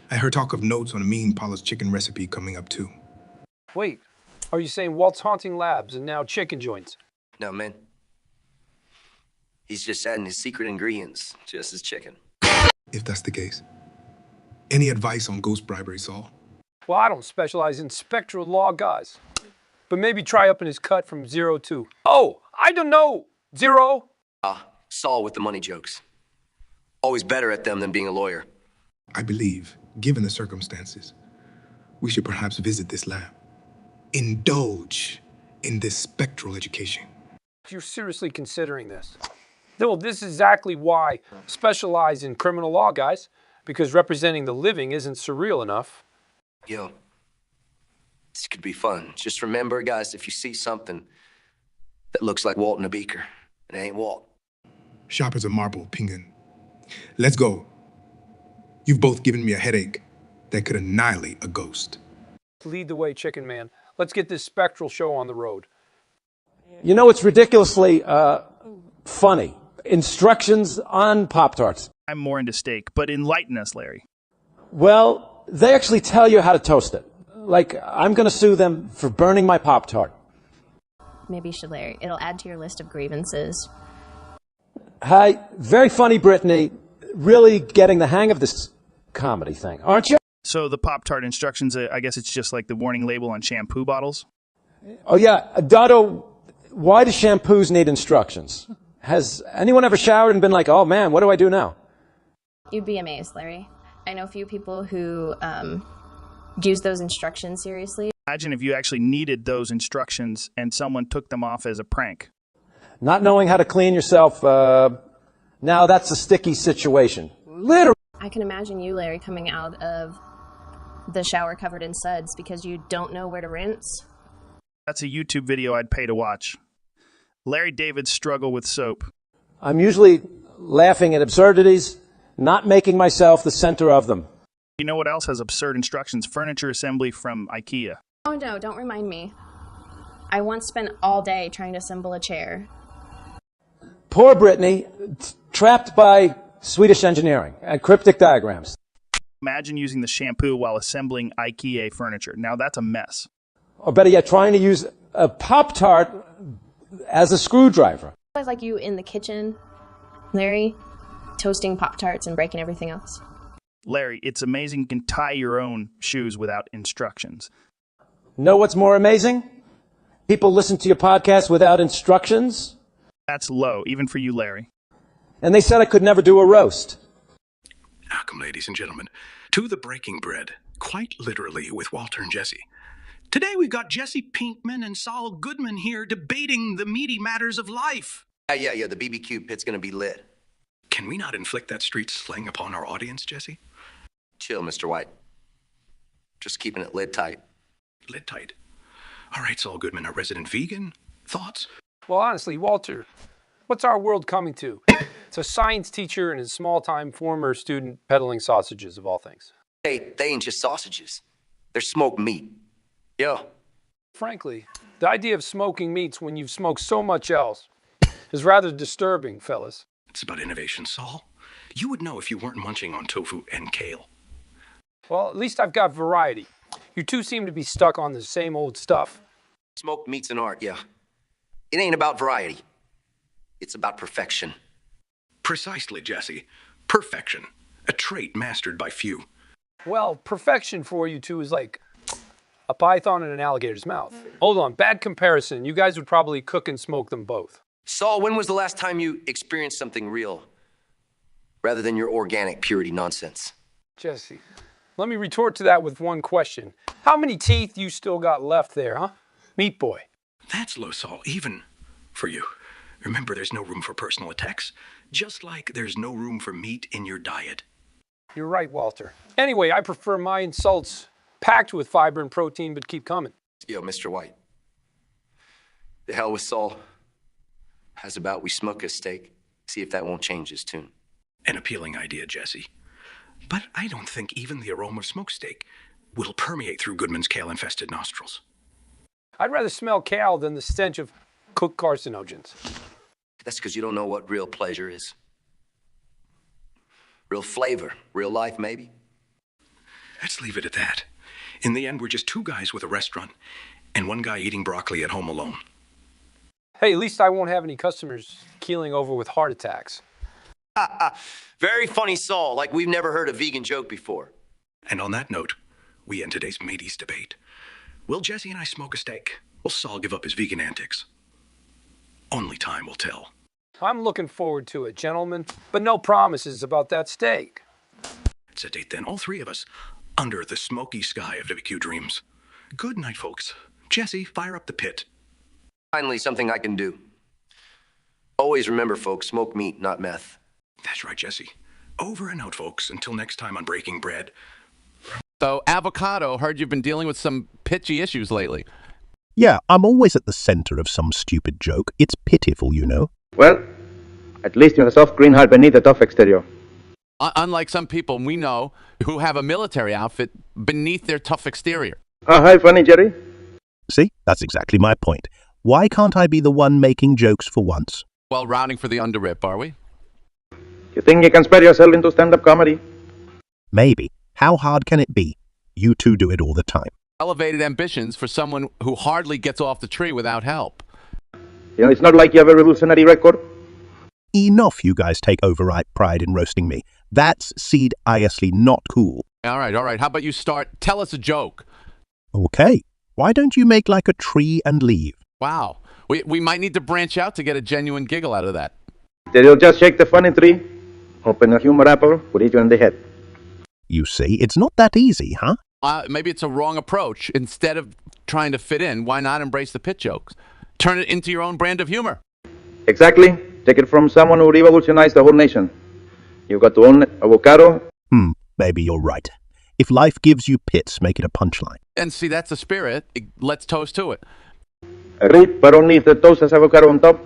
I heard talk of notes on a mean polished chicken recipe coming up too. Wait, are you saying Walt's haunting labs and now chicken joints? No, man. He's just adding his secret ingredients, just as chicken. If that's the case. Any advice on ghost bribery, Saul? Well, I don't specialize in spectral law guys. But maybe try up in his cut from 0 to... Oh, I don't know! 0? Saul with the money jokes. Always better at them than being a lawyer. I believe, given the circumstances, we should perhaps visit this lab. Indulge in this spectral education. If you're seriously considering this. Well, this is exactly why I specialize in criminal law, guys. Because representing the living isn't surreal enough. Yo, this could be fun. Just remember, guys, if you see something that looks like Walt in a beaker, it ain't Walt. Sharp as a marble, Pingan. Let's go. You've both given me a headache that could annihilate a ghost. Lead the way, Chicken Man. Let's get this spectral show on the road. You know, it's ridiculously funny. Instructions on Pop-Tarts. I'm more into steak, but enlighten us, Larry. Well, they actually tell you how to toast it. Like, I'm going to sue them for burning my Pop-Tart. Maybe you should, Larry. It'll add to your list of grievances. Hi, very funny, Brittany. Really getting the hang of this comedy thing, aren't you? So the Pop-Tart instructions, I guess it's just like the warning label on shampoo bottles? Oh, yeah. Dotto, why do shampoos need instructions? Has anyone ever showered and been like, oh, man, what do I do now? You'd be amazed, Larry. I know a few people who use those instructions seriously. Imagine if you actually needed those instructions and someone took them off as a prank. Not knowing how to clean yourself, now that's a sticky situation. Literally. I can imagine you, Larry, coming out of the shower covered in suds because you don't know where to rinse. That's a YouTube video I'd pay to watch. Larry David's struggle with soap. I'm usually laughing at absurdities, not making myself the center of them. You know what else has absurd instructions? Furniture assembly from IKEA. Oh no, don't remind me. I once spent all day trying to assemble a chair. Poor Brittany, trapped by Swedish engineering and cryptic diagrams. Imagine using the shampoo while assembling IKEA furniture. Now that's a mess. Or better yet, trying to use a Pop-Tart as a screwdriver. I was like you in the kitchen, Larry, toasting Pop-Tarts and breaking everything else. Larry, it's amazing you can tie your own shoes without instructions. Know what's more amazing? People listen to your podcast without instructions. That's low, even for you, Larry. And they said I could never do a roast. Welcome, ladies and gentlemen, to the Breaking Bread, quite literally with Walter and Jesse. Today we've got Jesse Pinkman and Saul Goodman here debating the meaty matters of life. Yeah, the BBQ pit's gonna be lit. Can we not inflict that street slang upon our audience, Jesse? Chill, Mr. White. Just keeping it lid tight. Lid tight. All right, Saul Goodman, a resident vegan. Thoughts? Well, honestly, Walter, what's our world coming to? It's a science teacher and his small-time former student peddling sausages, of all things. Hey, they ain't just sausages. They're smoked meat. Yo. Frankly, the idea of smoking meats when you've smoked so much else is rather disturbing, fellas. It's about innovation, Saul. You would know if you weren't munching on tofu and kale. Well, at least I've got variety. You two seem to be stuck on the same old stuff. Smoked meat's an art, yeah. It ain't about variety. It's about perfection. Precisely, Jesse. Perfection. A trait mastered by few. Well, perfection for you two is like a python in an alligator's mouth. Hold on, bad comparison. You guys would probably cook and smoke them both. Saul, when was the last time you experienced something real rather than your organic purity nonsense? Jesse, let me retort to that with one question. How many teeth you still got left there, huh? Meat boy. That's low, Saul, even for you. Remember, there's no room for personal attacks, just like there's no room for meat in your diet. You're right, Walter. Anyway, I prefer my insults packed with fiber and protein, but keep coming. Yo, Mr. White. The hell with Saul. How's about we smoke a steak, see if that won't change his tune? An appealing idea, Jesse. But I don't think even the aroma of smoked steak will permeate through Goodman's kale-infested nostrils. I'd rather smell kale than the stench of cooked carcinogens. That's because you don't know what real pleasure is. Real flavor, real life, maybe. Let's leave it at that. In the end, we're just two guys with a restaurant and one guy eating broccoli at home alone. Hey, at least I won't have any customers keeling over with heart attacks. Very funny, Saul, like we've never heard a vegan joke before. And on that note, we end today's mateys debate. Will Jesse and I smoke a steak? Will Saul give up his vegan antics? Only time will tell. I'm looking forward to it, gentlemen, but no promises about that steak. It's a date then, all three of us, under the smoky sky of WQ Dreams. Good night, folks. Jesse, fire up the pit. Finally, something I can do. Always remember, folks, smoke meat, not meth. That's right, Jesse. Over and out, folks. Until next time on Breaking Bread. So, Avocado, heard you've been dealing with some pitchy issues lately. Yeah, I'm always at the center of some stupid joke. It's pitiful, you know. Well, at least you have a soft green heart beneath a tough exterior. Unlike some people we know who have a military outfit beneath their tough exterior. Hi, funny, Jerry. See, that's exactly my point. Why can't I be the one making jokes for once? Well, rounding for the underrip, are we? You think you can spread yourself into stand-up comedy? Maybe. How hard can it be? You two do it all the time. Elevated ambitions for someone who hardly gets off the tree without help. You know, it's not like you have a revolutionary record. Enough you guys take overripe pride in roasting me. That's seriously not cool. All right. How about you tell us a joke? Okay. Why don't you make like a tree and leave? Wow. We might need to branch out to get a genuine giggle out of that. Then you'll just shake the funny tree, open a humor apple, put it you in the head. You see, it's not that easy, huh? Maybe it's a wrong approach. Instead of trying to fit in, why not embrace the pit jokes? Turn it into your own brand of humor. Exactly. Take it from someone who revolutionized the whole nation. You've got to own avocado. Maybe you're right. If life gives you pits, make it a punchline. And see, that's the spirit. Let's toast to it. Agreed, but only if the toast has avocado on top.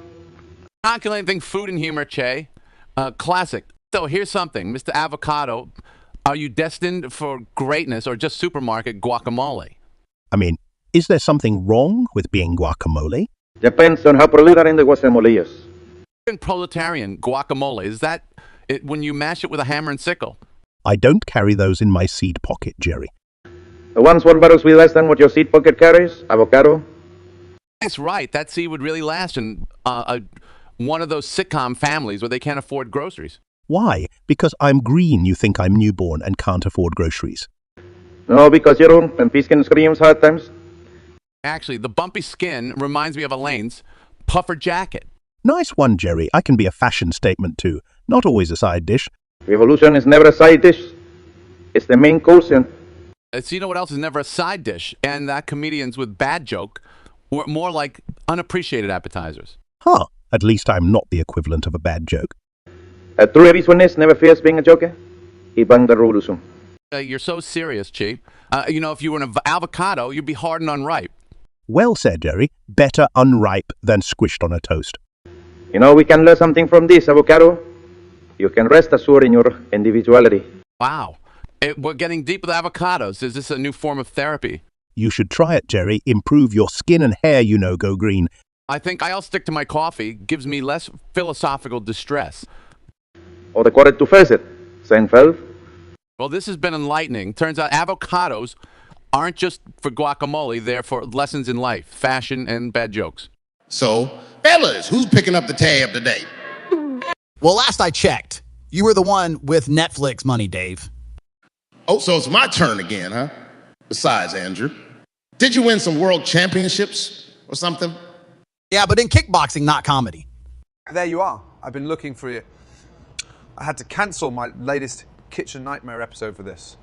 Calculating food and humor, Che. Classic. So here's something, Mr. Avocado. Are you destined for greatness or just supermarket guacamole? I mean, is there something wrong with being guacamole? Depends on how proletarian the guacamole is. Proletarian guacamole, is that it when you mash it with a hammer and sickle? I don't carry those in my seed pocket, Jerry. The ones 1 bottles with less than what your seed pocket carries, avocado. That's right. That seed would really last in one of those sitcom families where they can't afford groceries. Why? Because I'm green, you think I'm newborn and can't afford groceries. No, because you don't, and Piskin screams hard times. Actually, the bumpy skin reminds me of Elaine's puffer jacket. Nice one, Jerry. I can be a fashion statement too. Not always a side dish. Revolution is never a side dish. It's the main course. So you know what else is never a side dish? And that comedians with bad joke were more like unappreciated appetizers. Huh. At least I'm not the equivalent of a bad joke. A true revisionist never fears being a joker. He banged the revolution. You're so serious, Chief. You know, if you were an avocado, you'd be hard and unripe. Well said, Jerry. Better unripe than squished on a toast. You know, we can learn something from this, avocado. You can rest assured in your individuality. Wow. We're getting deep with avocados. Is this a new form of therapy? You should try it, Jerry. Improve your skin and hair, go green. I think I'll stick to my coffee. Gives me less philosophical distress. Or the quarter to face it, Seinfeld. Well, this has been enlightening. Turns out avocados aren't just for guacamole. They're for lessons in life, fashion, and bad jokes. So, fellas, who's picking up the tab today? Well, last I checked, you were the one with Netflix money, Dave. Oh, so it's my turn again, huh? Besides, Andrew, did you win some world championships or something? Yeah, but in kickboxing, not comedy. There you are. I've been looking for you. I had to cancel my latest Kitchen Nightmare episode for this.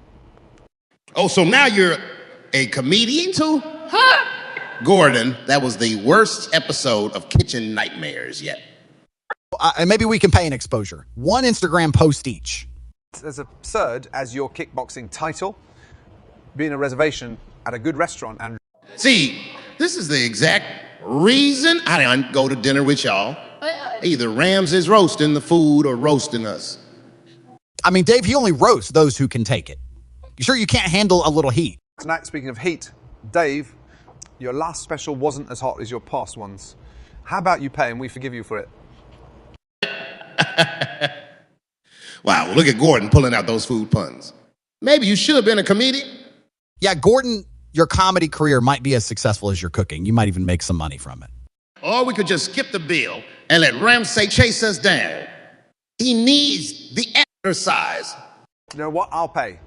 Oh, so now you're a comedian too? Huh? Gordon, that was the worst episode of Kitchen Nightmares yet. And maybe we can pay an exposure. 1 Instagram post each. As absurd as your kickboxing title, being a reservation at a good restaurant, and See, this is the exact reason I don't go to dinner with y'all. Either Ramsay's roasting the food or roasting us. I mean, Dave, he only roasts those who can take it. You sure you can't handle a little heat? Tonight, speaking of heat, Dave, your last special wasn't as hot as your past ones. How about you pay and we forgive you for it? Wow, well, look at Gordon pulling out those food puns. Maybe you should have been a comedian. Yeah, Gordon, your comedy career might be as successful as your cooking. You might even make some money from it. Or we could just skip the bill and let Ramsay chase us down. He needs the exercise. You know what? I'll pay.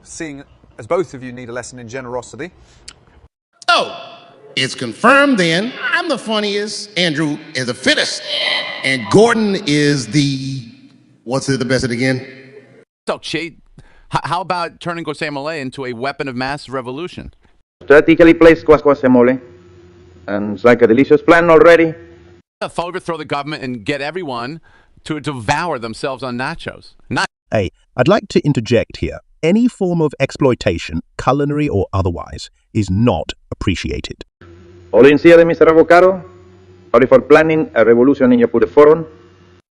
Seeing as both of you need a lesson in generosity. Oh, it's confirmed then. I'm the funniest, Andrew is the fittest, and Gordon is the, what's it, the best at again? So, Che, how about turning guacamole into a weapon of mass revolution? Strategically placed guacamole. And it's like a delicious plan already. Overthrow the government and get everyone to devour themselves on nachos. Hey, I'd like to interject here. Any form of exploitation, culinary or otherwise, is not appreciated. All sincere, Mr. Avocado? Sorry for planning a revolution in your pure forum.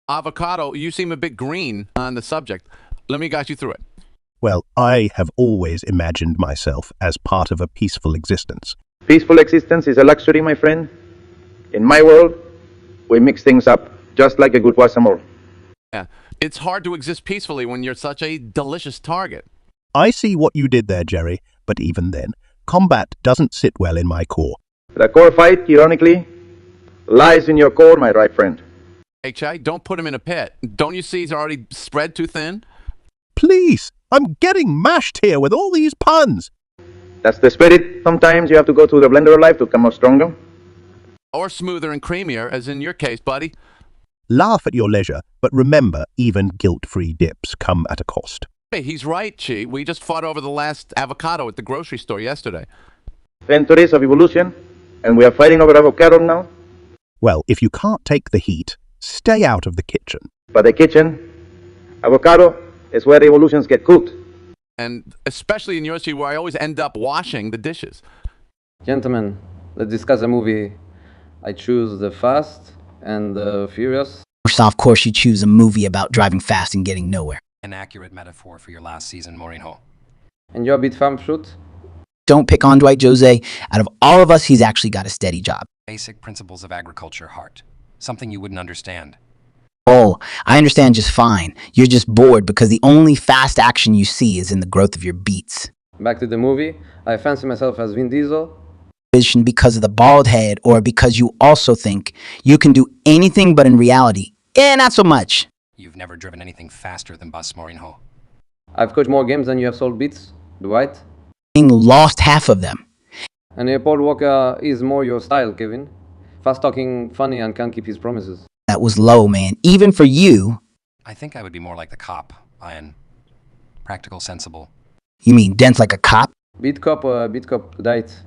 Avocado, you seem a bit green on the subject. Let me guide you through it. Well, I have always imagined myself as part of a peaceful existence. Peaceful existence is a luxury, my friend. In my world, we mix things up, just like a good guacamole. Yeah, it's hard to exist peacefully when you're such a delicious target. I see what you did there, Jerry, but even then, combat doesn't sit well in my core. The core fight, ironically, lies in your core, my right friend. Hey, Chai, don't put him in a pit. Don't you see he's already spread too thin? Please, I'm getting mashed here with all these puns. That's the spirit. Sometimes you have to go through the blender of life to come out stronger. Or smoother and creamier, as in your case, buddy. Laugh at your leisure, but remember, even guilt-free dips come at a cost. Hey, he's right, Chi. We just fought over the last avocado at the grocery store yesterday. Centuries of evolution, and we are fighting over avocado now. Well, if you can't take the heat, stay out of the kitchen. But the kitchen, avocado, is where revolutions get cooked. And especially in UFC, where I always end up washing the dishes. Gentlemen, let's discuss a movie. I choose The Fast and the Furious. First off, of course, you choose a movie about driving fast and getting nowhere. An accurate metaphor for your last season, Mourinho. And you're a bit femme shoot? Don't pick on Dwight Jose. Out of all of us, he's actually got a steady job. Basic principles of agriculture, Hart. Something you wouldn't understand. Oh, I understand just fine. You're just bored because the only fast action you see is in the growth of your beats. Back to the movie. I fancy myself as Vin Diesel. Because of the bald head, or because you also think you can do anything, but in reality, not so much. You've never driven anything faster than Bus Mourinho. I've coached more games than you have sold beats, Dwight. Lost half of them. And Paul Walker is more your style, Kevin. Fast talking, funny, and can't keep his promises. That was low, man. Even for you. I think I would be more like the cop, Ian. Practical, sensible. You mean dense like a cop? Beat cop or beat cop, Dwight.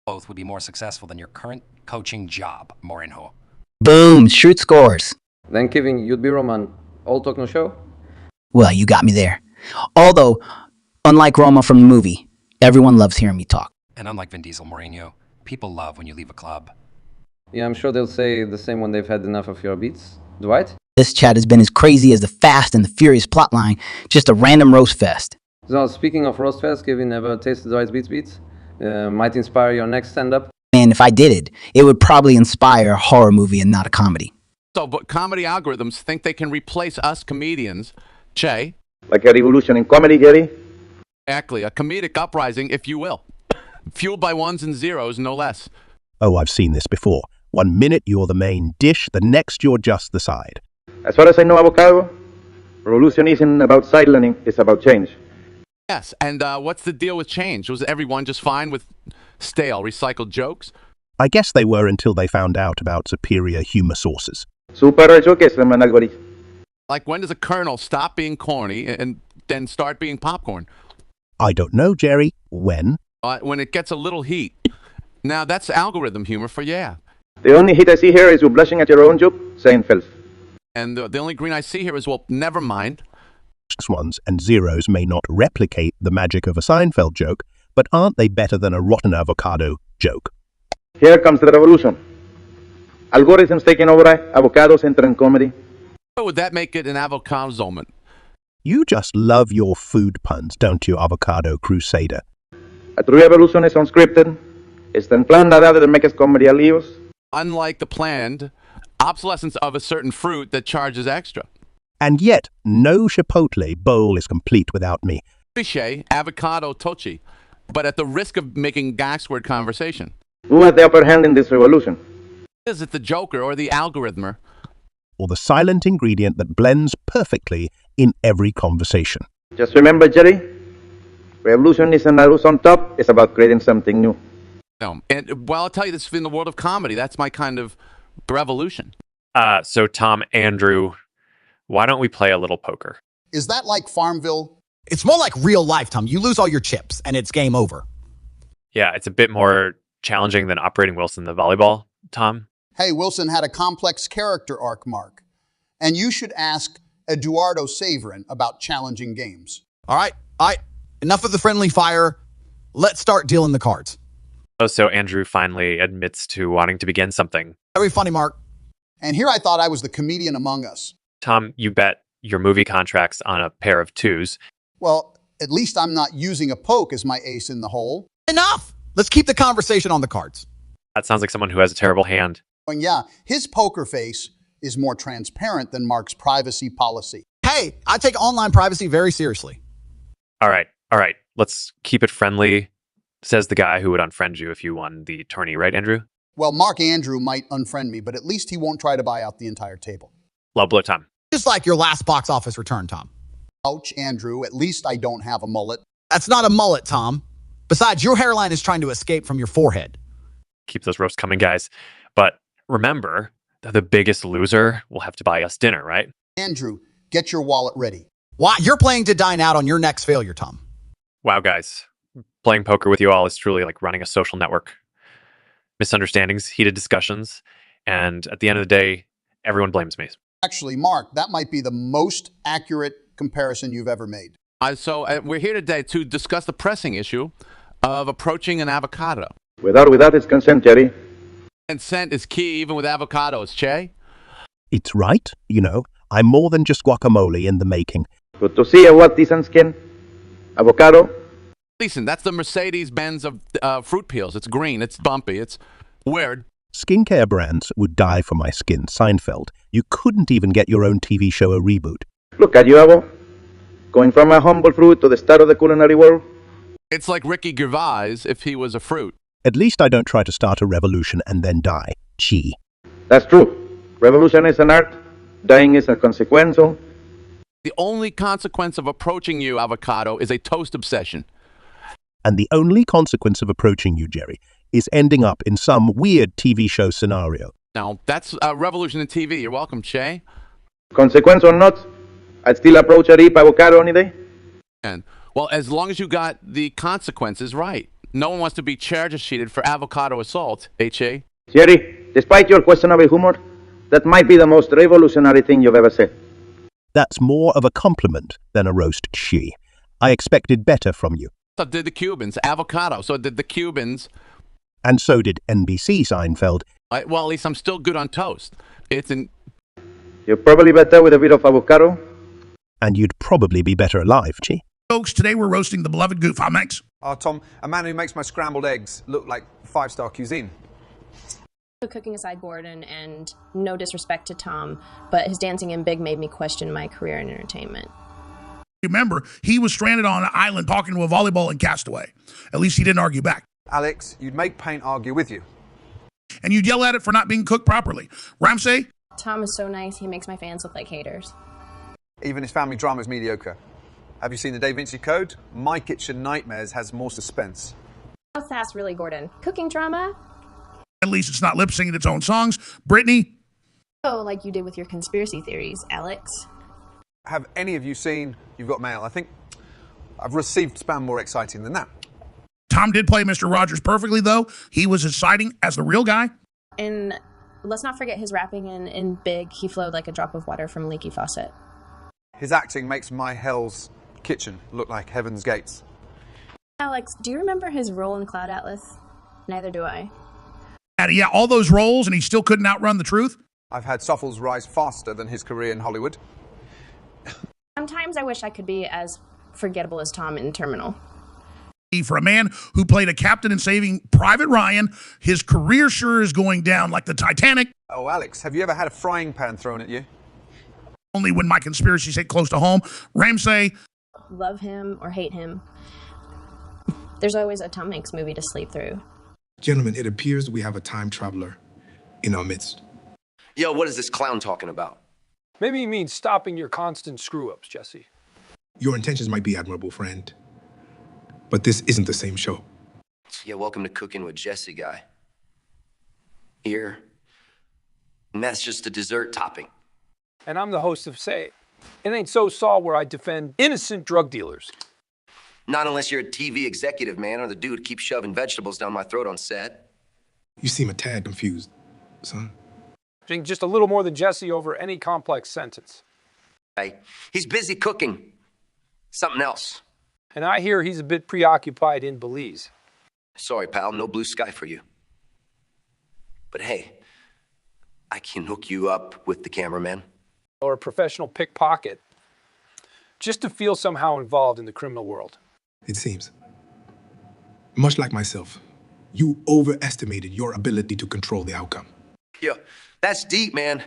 Both would be more successful than your current coaching job, Mourinho. Boom, shoot scores. Then Kevin, you'd be Roman. All talk, no show? Well, you got me there. Although, unlike Roma from the movie, everyone loves hearing me talk. And unlike Vin Diesel, Mourinho, people love when you leave a club. Yeah, I'm sure they'll say the same when they've had enough of your beats. Dwight? This chat has been as crazy as the Fast and the Furious plotline, just a random roast fest. So, speaking of roast fest, Kevin, ever tasted Dwight's beats? Might inspire your next stand-up? Man, if I did it would probably inspire a horror movie and not a comedy. So, but comedy algorithms think they can replace us comedians. Che? Like a revolution in comedy, Jerry? Exactly, a comedic uprising, if you will. Fueled by ones and zeros, no less. Oh, I've seen this before. 1 minute you're the main dish, the next you're just the side. As far as I know, Avocado, revolution isn't about sidelining, it's about change. Yes, and what's the deal with change? Was everyone just fine with stale, recycled jokes? I guess they were until they found out about superior humor sources. Super jokes, man, algorithm. Like, when does a kernel stop being corny and then start being popcorn? I don't know, Jerry. When? When it gets a little heat. Now, that's algorithm humor for yeah. The only hit I see here is you blushing at your own joke, saying filth. And the only green I see here is, well, never mind. Ones and zeros may not replicate the magic of a Seinfeld joke, but aren't they better than a rotten avocado joke? Here comes the revolution. Algorithms taking over, avocados enter in comedy. How would that make it an avocado moment? You just love your food puns, don't you, avocado crusader? A true evolution is unscripted. It's tan plan nada de make comedy alios. Unlike the planned obsolescence of a certain fruit that charges extra. And yet, no Chipotle bowl is complete without me. Cliché, avocado tochi, but at the risk of making gaxword conversation. Who has the upper hand in this revolution? Is it the Joker or the algorithmer? Or the silent ingredient that blends perfectly in every conversation. Just remember, Jerry, revolution isn't a on top, it's about creating something new. No, and well, I'll tell you this, in the world of comedy, that's my kind of revolution. So Tom, Andrew, why don't we play a little poker? Is that like Farmville? It's more like real life, Tom. You lose all your chips and it's game over. Yeah, it's a bit more challenging than operating Wilson the volleyball, Tom. Hey, Wilson had a complex character arc, Mark. And you should ask Eduardo Saverin about challenging games. All right. Enough of the friendly fire. Let's start dealing the cards. Oh, so Andrew finally admits to wanting to begin something. Very funny, Mark. And here I thought I was the comedian among us. Tom, you bet your movie contracts on a pair of twos. Well, at least I'm not using a poke as my ace in the hole. Enough! Let's keep the conversation on the cards. That sounds like someone who has a terrible hand. And yeah, his poker face is more transparent than Mark's privacy policy. Hey, I take online privacy very seriously. All right. Let's keep it friendly, says the guy who would unfriend you if you won the tourney, right, Andrew? Well, Mark Andrew might unfriend me, but at least he won't try to buy out the entire table. Low blow, Tom. Just like your last box office return, Tom. Ouch, Andrew. At least I don't have a mullet. That's not a mullet, Tom. Besides, your hairline is trying to escape from your forehead. Keep those roasts coming, guys. But remember, the biggest loser will have to buy us dinner, right? Andrew, get your wallet ready. Why? You're playing to dine out on your next failure, Tom. Wow, guys. Playing poker with you all is truly like running a social network. Misunderstandings, heated discussions, and at the end of the day, everyone blames me. Actually, Mark, that might be the most accurate comparison you've ever made. So we're here today to discuss the pressing issue of approaching an avocado. With or without its consent, Jerry. Consent is key even with avocados, Che. It's right, you know. I'm more than just guacamole in the making. Good to see a what decent skin. Avocado. Listen, that's the Mercedes-Benz of fruit peels. It's green, it's bumpy, it's weird. Skincare brands would die for my skin, Seinfeld. You couldn't even get your own TV show a reboot. Look at you, Avo. Going from a humble fruit to the star of the culinary world. It's like Ricky Gervais if he was a fruit. At least I don't try to start a revolution and then die. Chi. That's true. Revolution is an art. Dying is a consequential. The only consequence of approaching you, avocado, is a toast obsession. And the only consequence of approaching you, Jerry, is ending up in some weird TV show scenario. Now, that's a revolution in TV. You're welcome, Che. Consequence or not, I'd still approach a rip avocado any day. And, well, as long as you got the consequences right. No one wants to be charge sheeted for avocado assault, H.A. Jerry, despite your questionable humor, that might be the most revolutionary thing you've ever said. That's more of a compliment than a roast, Chi. I expected better from you. So did the Cubans. Avocado. So did the Cubans. And so did NBC, Seinfeld. Well, at least I'm still good on toast. You're probably better with a bit of avocado. And you'd probably be better alive, Chi. Folks, today we're roasting the beloved goof. How, Max? Tom, a man who makes my scrambled eggs look like 5-star cuisine. So cooking aside Gordon, and no disrespect to Tom, but his dancing in Big made me question my career in entertainment. Remember, he was stranded on an island talking to a volleyball in Castaway. At least he didn't argue back. Alex, you'd make paint argue with you. And you'd yell at it for not being cooked properly. Ramsey? Tom is so nice, he makes my fans look like haters. Even his family drama is mediocre. Have you seen the Da Vinci Code? My Kitchen Nightmares has more suspense. How's that really, Gordon? Cooking drama? At least it's not lip-singing its own songs. Brittany? Oh, like you did with your conspiracy theories, Alex. Have any of you seen You've Got Mail? I think I've received spam more exciting than that. Tom did play Mr. Rogers perfectly, though. He was exciting as the real guy. And let's not forget his rapping in Big. He flowed like a drop of water from a leaky faucet. His acting makes my Hell's Kitchen look like Heaven's Gates. Alex, do you remember his role in Cloud Atlas? Neither do I. Yeah, all those roles, and he still couldn't outrun the truth. I've had Stoffels rise faster than his career in Hollywood. Sometimes I wish I could be as forgettable as Tom in Terminal. For a man who played a captain in Saving Private Ryan, his career sure is going down like the Titanic. Oh, Alex, have you ever had a frying pan thrown at you? Only when my conspiracies hit close to home. Ramsey. Love him or hate him. There's always a Tom Hanks movie to sleep through. Gentlemen, it appears we have a time traveler in our midst. Yo, what is this clown talking about? Maybe he means stopping your constant screw-ups, Jesse. Your intentions might be admirable, friend. But this isn't the same show. Yeah, welcome to Cooking with Jesse, guy. Here. And that's just a dessert topping. And I'm the host of Say It Ain't So Saul, where I defend innocent drug dealers. Not unless you're a TV executive, man, or the dude who keeps shoving vegetables down my throat on set. You seem a tad confused, son. Just a little more than Jesse over any complex sentence. Hey, he's busy cooking. Something else. And I hear he's a bit preoccupied in Belize. Sorry, pal, no blue sky for you. But hey, I can hook you up with the cameraman. Or a professional pickpocket. Just to feel somehow involved in the criminal world. It seems. Much like myself, you overestimated your ability to control the outcome. Yeah, that's deep, man.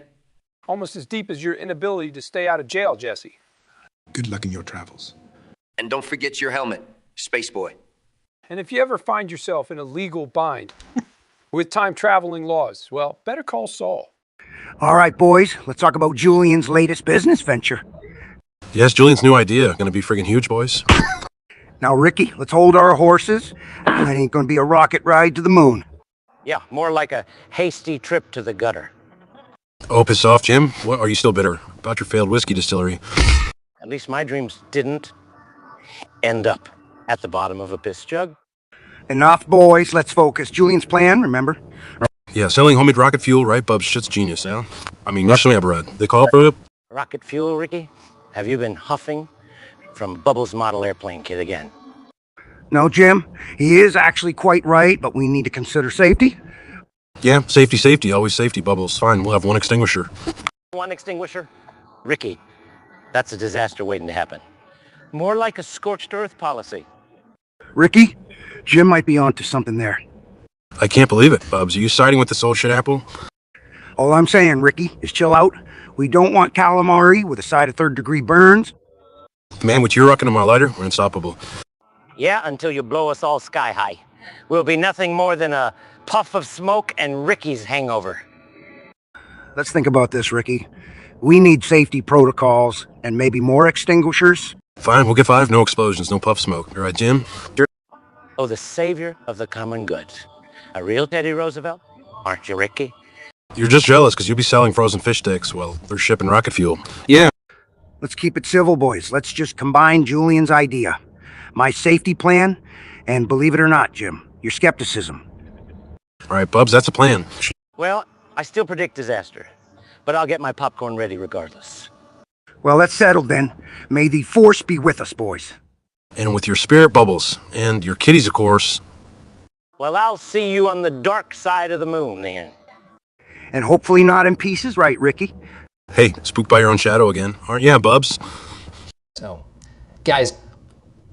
Almost as deep as your inability to stay out of jail, Jesse. Good luck in your travels. And don't forget your helmet, Space Boy. And if you ever find yourself in a legal bind with time-traveling laws, well, better call Saul. All right, boys, let's talk about Julian's latest business venture. Yes, Julian's new idea. Gonna be friggin' huge, boys. Now, Ricky, let's hold our horses. That ain't gonna be a rocket ride to the moon. Yeah, more like a hasty trip to the gutter. Oh, piss off, Jim. What, are you still bitter about your failed whiskey distillery? At least my dreams didn't end up at the bottom of a piss jug. Enough, boys. Let's focus. Julian's plan, remember? Yeah, selling homemade rocket fuel, right, Bubs? Shit's genius, yeah? I mean, rush me up, Brad. They call for it. Rocket fuel, Ricky? Have you been huffing from Bubbles' model airplane kit again? No, Jim, he is actually quite right, but we need to consider safety. Yeah, safety, always safety, Bubbles. Fine, we'll have one extinguisher. One extinguisher? Ricky, that's a disaster waiting to happen. More like a scorched earth policy. Ricky, Jim might be onto something there. I can't believe it, Bubs. Are you siding with this old shit apple? All I'm saying, Ricky, is chill out. We don't want calamari with a side of third-degree burns. Man, with your rocket and my lighter, we're unstoppable. Yeah, until you blow us all sky high. We'll be nothing more than a puff of smoke and Ricky's hangover. Let's think about this, Ricky. We need safety protocols and maybe more extinguishers. Fine, we'll get 5, no explosions, no puff smoke. All right, Jim? Oh, the savior of the common good. A real Teddy Roosevelt, aren't you, Ricky? You're just jealous because you'll be selling frozen fish sticks while they're shipping rocket fuel. Yeah. Let's keep it civil, boys. Let's just combine Julian's idea, my safety plan, and believe it or not, Jim, your skepticism. All right, Bubs, that's a plan. Well, I still predict disaster, but I'll get my popcorn ready regardless. Well, that's settled then. May the force be with us, boys. And with your spirit, Bubbles. And your kitties, of course. Well, I'll see you on the dark side of the moon then. And hopefully not in pieces, right, Ricky? Hey, spooked by your own shadow again, aren't you, Bubs? So, guys,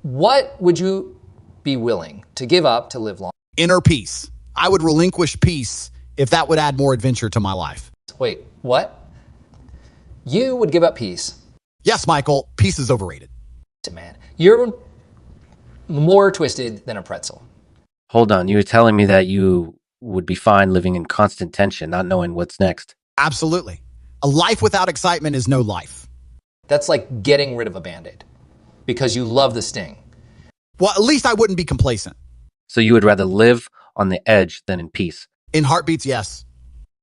what would you be willing to give up to live long? Inner peace. I would relinquish peace if that would add more adventure to my life. Wait, what? You would give up peace? Yes, Michael, peace is overrated. Man, you're more twisted than a pretzel. Hold on, you were telling me that you would be fine living in constant tension, not knowing what's next. Absolutely. A life without excitement is no life. That's like getting rid of a Band-Aid because you love the sting. Well, at least I wouldn't be complacent. So you would rather live on the edge than in peace? In heartbeats, yes.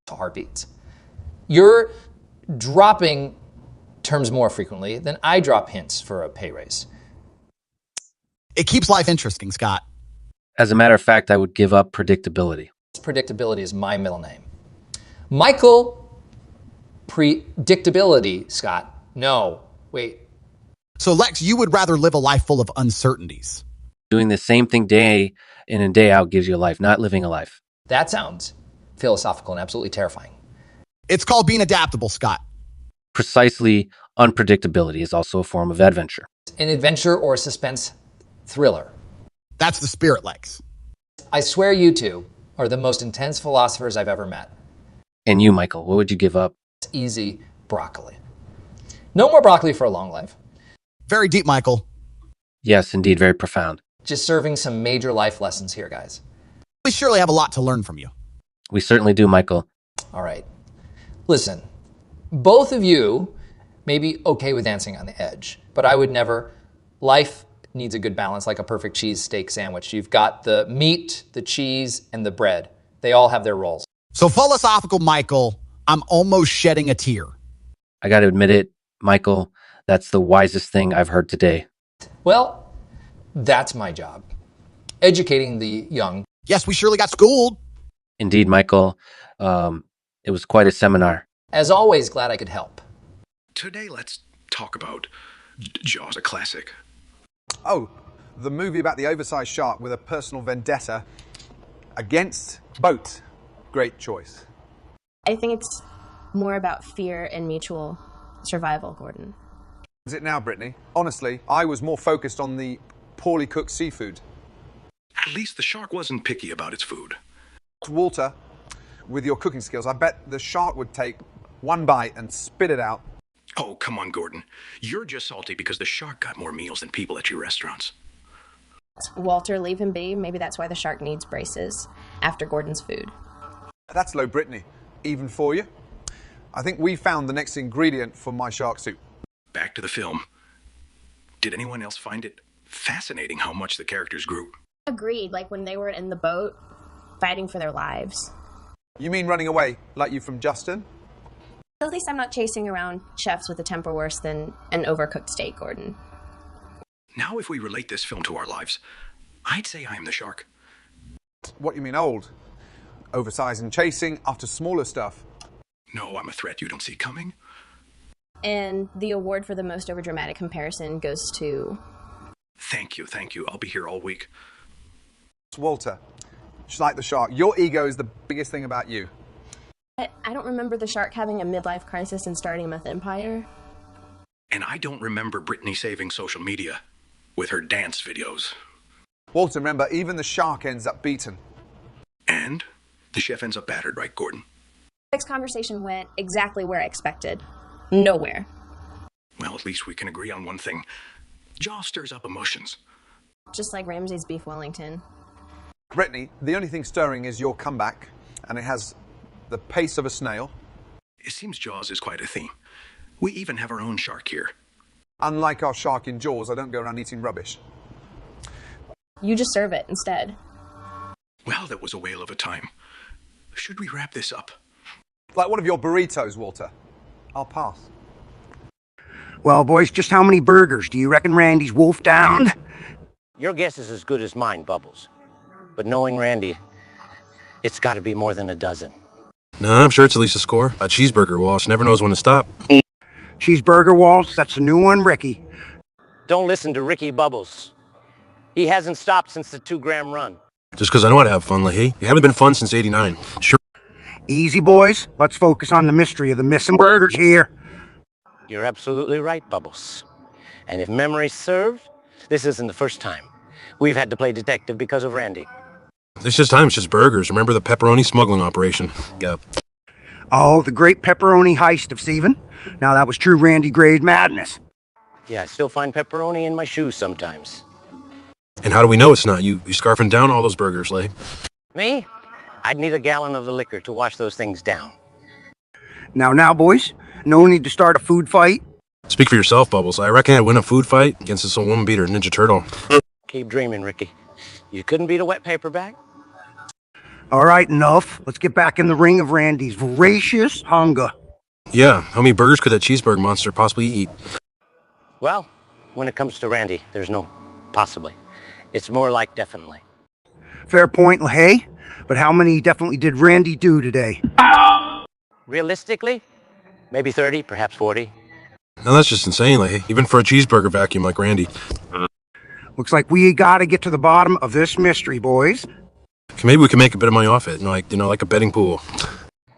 Heartbeats. You're dropping terms more frequently than I drop hints for a pay raise. It keeps life interesting, Scott. As a matter of fact, I would give up predictability. Predictability is my middle name. Michael Predictability, Scott. No, wait. So, Lex, you would rather live a life full of uncertainties. Doing the same thing day in and day out gives you a life, not living a life. That sounds philosophical and absolutely terrifying. It's called being adaptable, Scott. Precisely, unpredictability is also a form of adventure. An adventure or a suspense thriller. That's the spirit, Lex. I swear you two are the most intense philosophers I've ever met. And you, Michael, what would you give up? It's easy, broccoli. No more broccoli for a long life. Very deep, Michael. Yes, indeed, very profound. Just serving some major life lessons here, guys. We surely have a lot to learn from you. We certainly do, Michael. All right. Listen, both of you may be okay with dancing on the edge, but I would never. Life needs a good balance, like a perfect cheese steak sandwich. You've got the meat, the cheese, and the bread. They all have their roles. So philosophical, Michael, I'm almost shedding a tear. I got to admit it, Michael, that's the wisest thing I've heard today. Well, that's my job. Educating the young. Yes, we surely got schooled. Indeed, Michael. It was quite a seminar. As always, glad I could help. Today, let's talk about Jaws, a classic. Oh, the movie about the oversized shark with a personal vendetta against boat. Great choice. I think it's more about fear and mutual survival, Gordon. Is it now, Brittany? Honestly, I was more focused on the poorly cooked seafood. At least the shark wasn't picky about its food. Walter, with your cooking skills, I bet the shark would take one bite and spit it out. Oh, come on, Gordon. You're just salty because the shark got more meals than people at your restaurants. Walter, leave him be. Maybe that's why the shark needs braces after Gordon's food. That's low, Brittany. Even for you. I think we found the next ingredient for my shark soup. Back to the film. Did anyone else find it fascinating how much the characters grew? Agreed, like when they were in the boat fighting for their lives. You mean running away, like you from Justin? At least I'm not chasing around chefs with a temper worse than an overcooked steak, Gordon. Now, if we relate this film to our lives, I'd say I am the shark. What you mean old? Oversized and chasing after smaller stuff. No, I'm a threat you don't see coming. And the award for the most overdramatic comparison goes to... Thank you. I'll be here all week. Walter, just like the shark, your ego is the biggest thing about you. I don't remember the shark having a midlife crisis and starting a meth empire. And I don't remember Brittany saving social media with her dance videos. Walter, remember, even the shark ends up beaten. And the chef ends up battered, right, Gordon? Next conversation went exactly where I expected. Nowhere. Well, at least we can agree on one thing. Jaw stirs up emotions. Just like Ramsay's beef Wellington. Brittany, the only thing stirring is your comeback, and it has the pace of a snail. It seems Jaws is quite a theme. We even have our own shark here. Unlike our shark in Jaws, I don't go around eating rubbish. You just serve it instead. Well, that was a whale of a time. Should we wrap this up? Like one of your burritos, Walter. I'll pass. Well, boys, just how many burgers do you reckon Randy's wolfed down? Your guess is as good as mine, Bubbles. But knowing Randy, it's got to be more than a dozen. No, I'm sure it's at least a score. A cheeseburger Walsh never knows when to stop. Cheeseburger Walsh, that's a new one, Ricky. Don't listen to Ricky Bubbles. He hasn't stopped since the 2-gram run. Just because I know how to have fun, Leahy. You haven't been fun since '89. Sure. Easy, boys. Let's focus on the mystery of the missing burgers here. You're absolutely right, Bubbles. And if memory serves, this isn't the first time we've had to play detective because of Randy. This time it's just burgers. Remember the pepperoni smuggling operation? Yeah. Oh, the great pepperoni heist of Steven. Now that was true Randy grade madness. Yeah, I still find pepperoni in my shoes sometimes. And how do we know it's not you? You scarfing down all those burgers, Leigh? Me? I'd need a gallon of the liquor to wash those things down. Now, boys. No need to start a food fight. Speak for yourself, Bubbles. I reckon I'd win a food fight against this old woman beater, Ninja Turtle. Keep dreaming, Ricky. You couldn't beat a wet paperback. All right, enough. Let's get back in the ring of Randy's voracious hunger. Yeah, how many burgers could that cheeseburger monster possibly eat? Well, when it comes to Randy, there's no possibly. It's more like definitely. Fair point, LaHaye. But how many definitely did Randy do today? Realistically, maybe 30, perhaps 40. Now that's just insane, Leahy. Even for a cheeseburger vacuum like Randy. Looks like we gotta get to the bottom of this mystery, boys. Maybe we can make a bit of money off it, like a betting pool.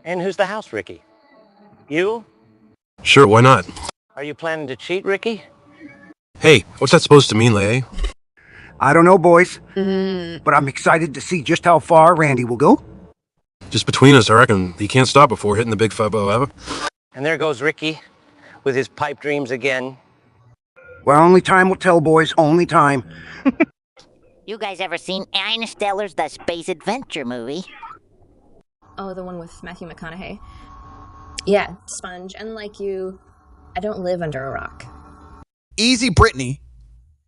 And who's the house, Ricky? You? Sure, why not? Are you planning to cheat, Ricky? Hey, what's that supposed to mean, Leahy? I don't know, boys. But I'm excited to see just how far Randy will go. Just between us, I reckon he can't stop before hitting the big 5-0 ever. And there goes Ricky with his pipe dreams again. Well, only time will tell, boys. Only time. You guys ever seen Interstellar's The Space Adventure movie? Oh, the one with Matthew McConaughey. Yeah, Sponge. Unlike you, I don't live under a rock. Easy Brittany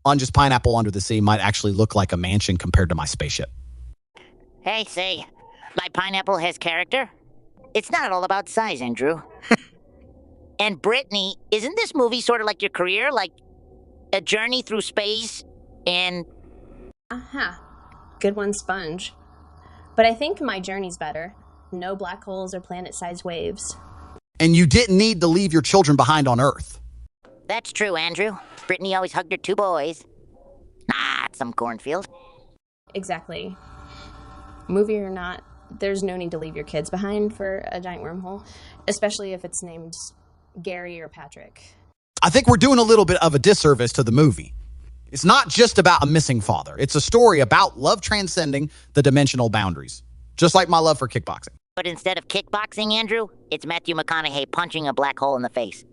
on just Pineapple Under the Sea might actually look like a mansion compared to my spaceship. Hey, say, my pineapple has character? It's not all about size, Andrew. And Brittany, isn't this movie sort of like your career? Like a journey through space and... Uh-huh. Good one, Sponge. But I think my journey's better. No black holes or planet-sized waves. And you didn't need to leave your children behind on Earth. That's true, Andrew. Brittany always hugged her 2 boys. Not some cornfield. Exactly. Movie or not, there's no need to leave your kids behind for a giant wormhole, especially if it's named Gary or Patrick. I think we're doing a little bit of a disservice to the movie. It's not just about a missing father. It's a story about love transcending the dimensional boundaries, just like my love for kickboxing. But instead of kickboxing, Andrew, it's Matthew McConaughey punching a black hole in the face.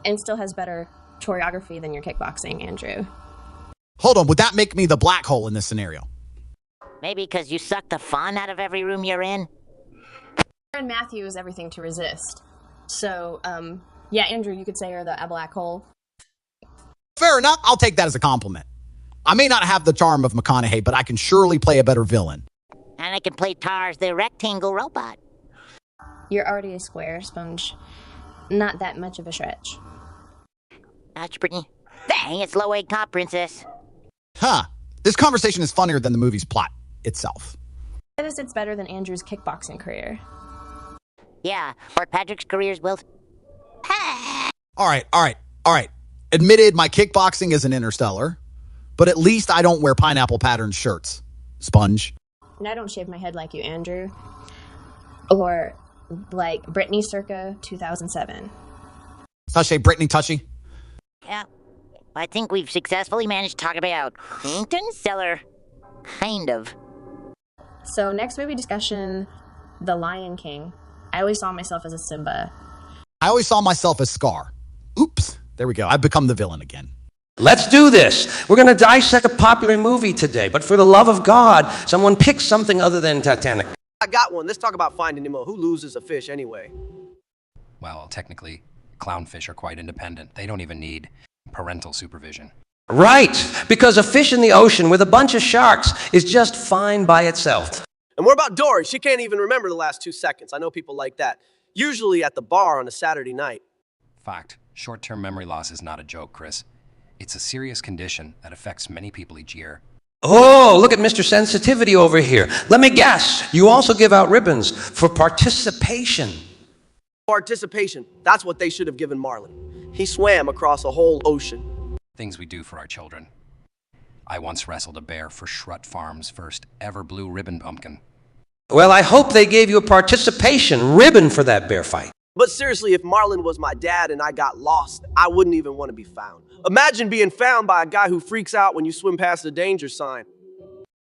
And still has better choreography than your kickboxing, Andrew. Hold on, would that make me the black hole in this scenario? Maybe because you suck the fun out of every room you're in? And Matthew is everything to resist. So, yeah, Andrew, you could say you're the black hole. Fair enough. I'll take that as a compliment. I may not have the charm of McConaughey, but I can surely play a better villain. And I can play Tars the rectangle robot. You're already a square, Sponge. Not that much of a stretch. Ouch, Brittany. Dang, it's low egg top, princess. Huh. This conversation is funnier than the movie's plot itself. I guess it's better than Andrew's kickboxing career. Yeah, or Patrick's career's well. All right. Admitted my kickboxing isn't interstellar, but at least I don't wear pineapple patterned shirts. Sponge. And I don't shave my head like you, Andrew. Or like Britney circa 2007. Brittany Touchy. Yeah, I think we've successfully managed to talk about interstellar. Kind of. So next movie discussion, The Lion King. I always saw myself as a Simba. I always saw myself as Scar. Oops. There we go. I've become the villain again. Let's do this. We're going to dissect a popular movie today, but for the love of God, someone pick something other than Titanic. I got one. Let's talk about Finding Nemo. Who loses a fish anyway? Well, technically, clownfish are quite independent. They don't even need parental supervision. Right, because a fish in the ocean with a bunch of sharks is just fine by itself. And what about Dory? She can't even remember the last 2 seconds. I know people like that. Usually at the bar on a Saturday night. Fact, short-term memory loss is not a joke, Chris. It's a serious condition that affects many people each year. Oh, look at Mr. Sensitivity over here. Let me guess, you also give out ribbons for participation. Participation. That's what they should have given Marlin. He swam across a whole ocean. Things we do for our children. I once wrestled a bear for Shrut Farm's first ever blue ribbon pumpkin. Well, I hope they gave you a participation ribbon for that bear fight. But seriously, if Marlin was my dad and I got lost, I wouldn't even want to be found. Imagine being found by a guy who freaks out when you swim past the danger sign.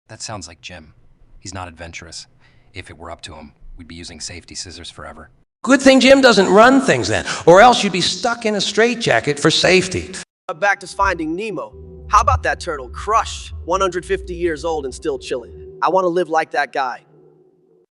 That sounds like Jim. He's not adventurous. If it were up to him, we'd be using safety scissors forever. Good thing Jim doesn't run things then, or else you'd be stuck in a straitjacket for safety. Back to Finding Nemo. How about that turtle, crushed, 150 years old and still chilling? I want to live like that guy.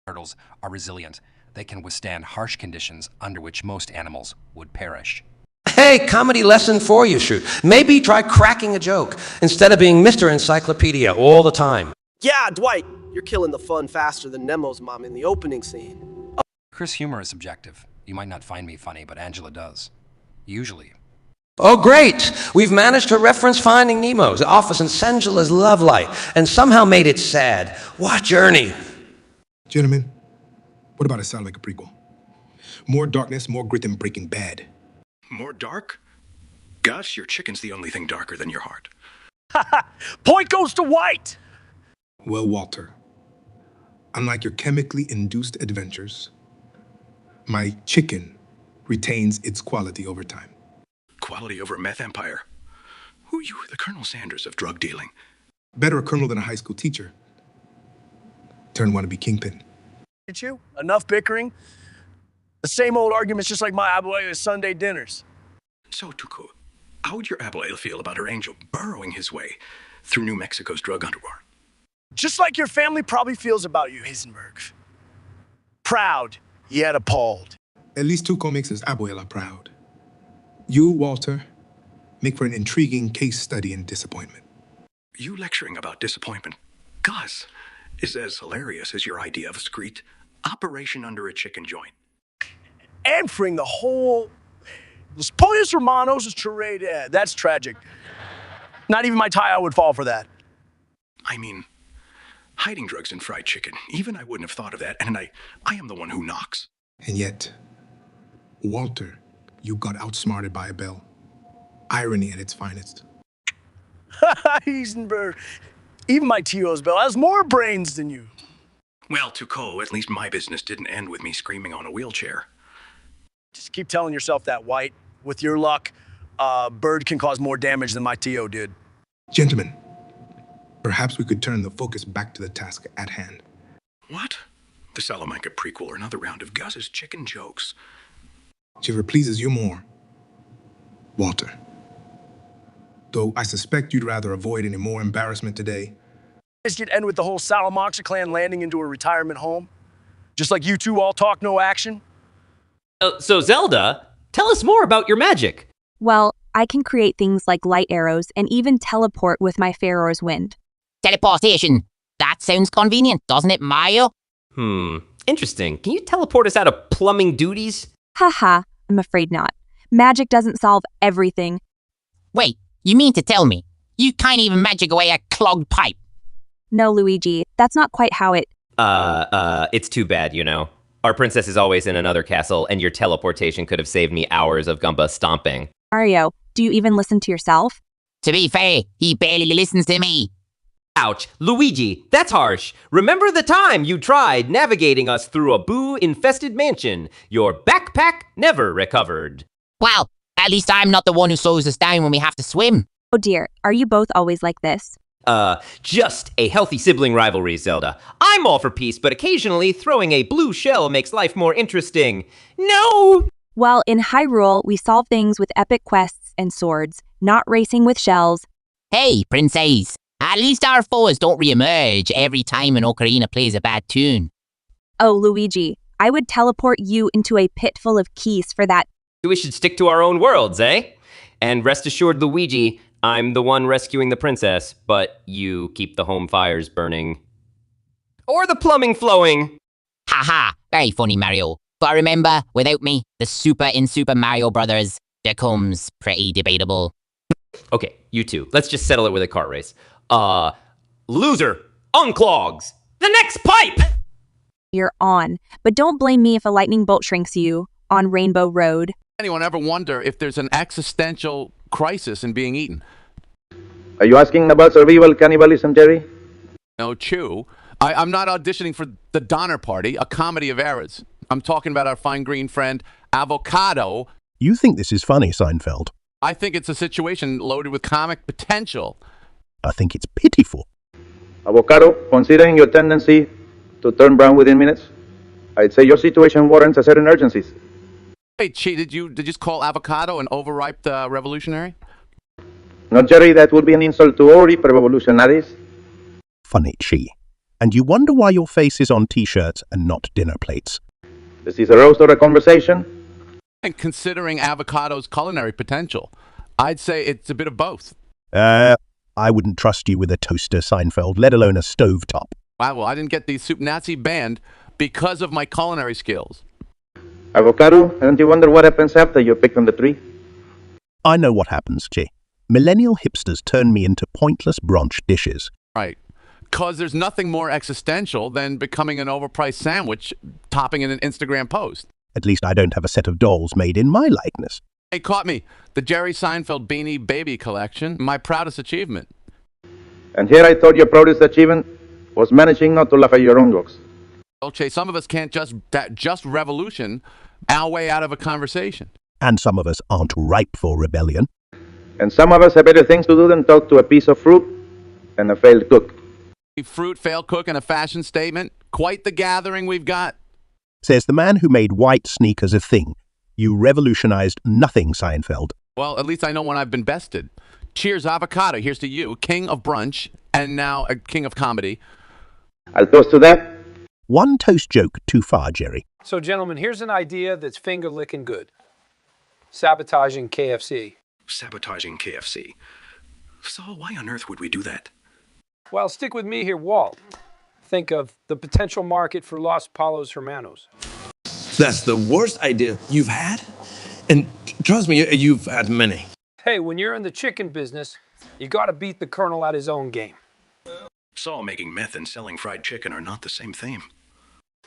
Turtles are resilient. They can withstand harsh conditions under which most animals would perish. Hey, comedy lesson for you, Shoot. Maybe try cracking a joke instead of being Mr. Encyclopedia all the time. Yeah, Dwight, you're killing the fun faster than Nemo's mom in the opening scene. Chris, humor is subjective. You might not find me funny, but Angela does. Usually. Oh, great! We've managed to reference Finding Nemo's office and Angela's love life, and somehow made it sad. What journey! Gentlemen, what about a sound like a prequel? More darkness, more grit than Breaking Bad. More dark? Gus, your chicken's the only thing darker than your heart. Point goes to White! Well, Walter, unlike your chemically induced adventures, my chicken retains its quality over time. Quality over a meth empire. Who you were the Colonel Sanders of drug dealing. Better a colonel than a high school teacher. Turn wannabe kingpin. Did you? Enough bickering? The same old arguments just like my abuela's Sunday dinners. So, Tuco, how would your abuela feel about her angel burrowing his way through New Mexico's drug underworld? Just like your family probably feels about you, Heisenberg. Proud, yet appalled. At least Tuco makes his abuela proud. You, Walter, make for an intriguing case study in disappointment. You lecturing about disappointment, Gus, is as hilarious as your idea of a discreet operation under a chicken joint. Answering the whole Los Pollos Hermanos is charade. Yeah, that's tragic. Not even my tie would fall for that. I mean, hiding drugs in fried chicken. Even I wouldn't have thought of that, and I am the one who knocks. And yet, Walter, you got outsmarted by a bell. Irony at its finest. Heisenberg. Even my T.O.'s bell has more brains than you. Well, Tuco, at least my business didn't end with me screaming on a wheelchair. Just keep telling yourself that, White. With your luck, Bird can cause more damage than my T.O. did. Gentlemen, perhaps we could turn the focus back to the task at hand. What? The Salamanca prequel or another round of Gus's chicken jokes? Whichever pleases you more, Walter. Though I suspect you'd rather avoid any more embarrassment today. This could end with the whole Salamanca clan landing into a retirement home. Just like you two all talk, no action. So Zelda, tell us more about your magic. Well, I can create things like light arrows and even teleport with my Pharaoh's wind. Teleportation. That sounds convenient, doesn't it, Mario? Interesting. Can you teleport us out of plumbing duties? Haha, I'm afraid not. Magic doesn't solve everything. Wait, you mean to tell me you can't even magic away a clogged pipe? No, Luigi, that's not quite how it... It's too bad, you know. Our princess is always in another castle, and your teleportation could have saved me hours of Gumba stomping. Mario, do you even listen to yourself? To be fair, he barely listens to me. Ouch. Luigi, that's harsh. Remember the time you tried navigating us through a boo-infested mansion? Your backpack never recovered. Well, at least I'm not the one who slows us down when we have to swim. Oh dear, are you both always like this? Just a healthy sibling rivalry, Zelda. I'm all for peace, but occasionally throwing a blue shell makes life more interesting. No! Well, in Hyrule, we solve things with epic quests and swords, not racing with shells. Hey, princess. At least our foes don't reemerge every time an ocarina plays a bad tune. Oh, Luigi, I would teleport you into a pit full of keys for that. We should stick to our own worlds, eh? And rest assured, Luigi, I'm the one rescuing the princess, but you keep the home fires burning. Or the plumbing flowing. Haha, very funny, Mario. But remember, without me, the Super in Super Mario Brothers becomes pretty debatable. Okay, you two, let's just settle it with a cart race. Loser, unclogs. The next pipe! You're on, but don't blame me if a lightning bolt shrinks you on Rainbow Road. Anyone ever wonder if there's an existential crisis in being eaten? Are you asking about survival cannibalism, Jerry? No, Chew. I'm not auditioning for the Donner Party, a comedy of errors. I'm talking about our fine green friend, Avocado. You think this is funny, Seinfeld? I think it's a situation loaded with comic potential. I think it's pitiful. Avocado, considering your tendency to turn brown within minutes, I'd say your situation warrants a certain urgency. Hey, Chi, did you just call Avocado an overripe revolutionary? No, Jerry, that would be an insult to all hyper-revolutionaries. Funny, Chi. And you wonder why your face is on T-shirts and not dinner plates. This is a roast or a conversation? And considering Avocado's culinary potential, I'd say it's a bit of both. I wouldn't trust you with a toaster, Seinfeld, let alone a stovetop. Wow, well, I didn't get the Soup Nazi banned because of my culinary skills. Avocado, don't you wonder what happens after you're picked on the tree? I know what happens, Chi. Millennial hipsters turn me into pointless brunch dishes. Right. Because there's nothing more existential than becoming an overpriced sandwich topping in an Instagram post. At least I don't have a set of dolls made in my likeness. Hey, caught me. The Jerry Seinfeld Beanie Baby Collection, my proudest achievement. And here I thought your proudest achievement was managing not to laugh at your own jokes. Okay, some of us can't just revolution our way out of a conversation. And some of us aren't ripe for rebellion. And some of us have better things to do than talk to a piece of fruit and a failed cook. A fruit, failed cook, and a fashion statement. Quite the gathering we've got. Says the man who made white sneakers a thing. You revolutionized nothing, Seinfeld. Well, at least I know when I've been bested. Cheers, Avocado. Here's to you, king of brunch, and now a king of comedy. I'll toast to that. One toast joke too far, Jerry. So, gentlemen, here's an idea that's finger-licking good. Sabotaging KFC. Sabotaging KFC. So why on earth would we do that? Well, stick with me here, Walt. Think of the potential market for Los Palos Hermanos. That's the worst idea you've had? And trust me, you've had many. Hey, when you're in the chicken business, you gotta beat the Colonel at his own game. Saul making meth and selling fried chicken are not the same thing.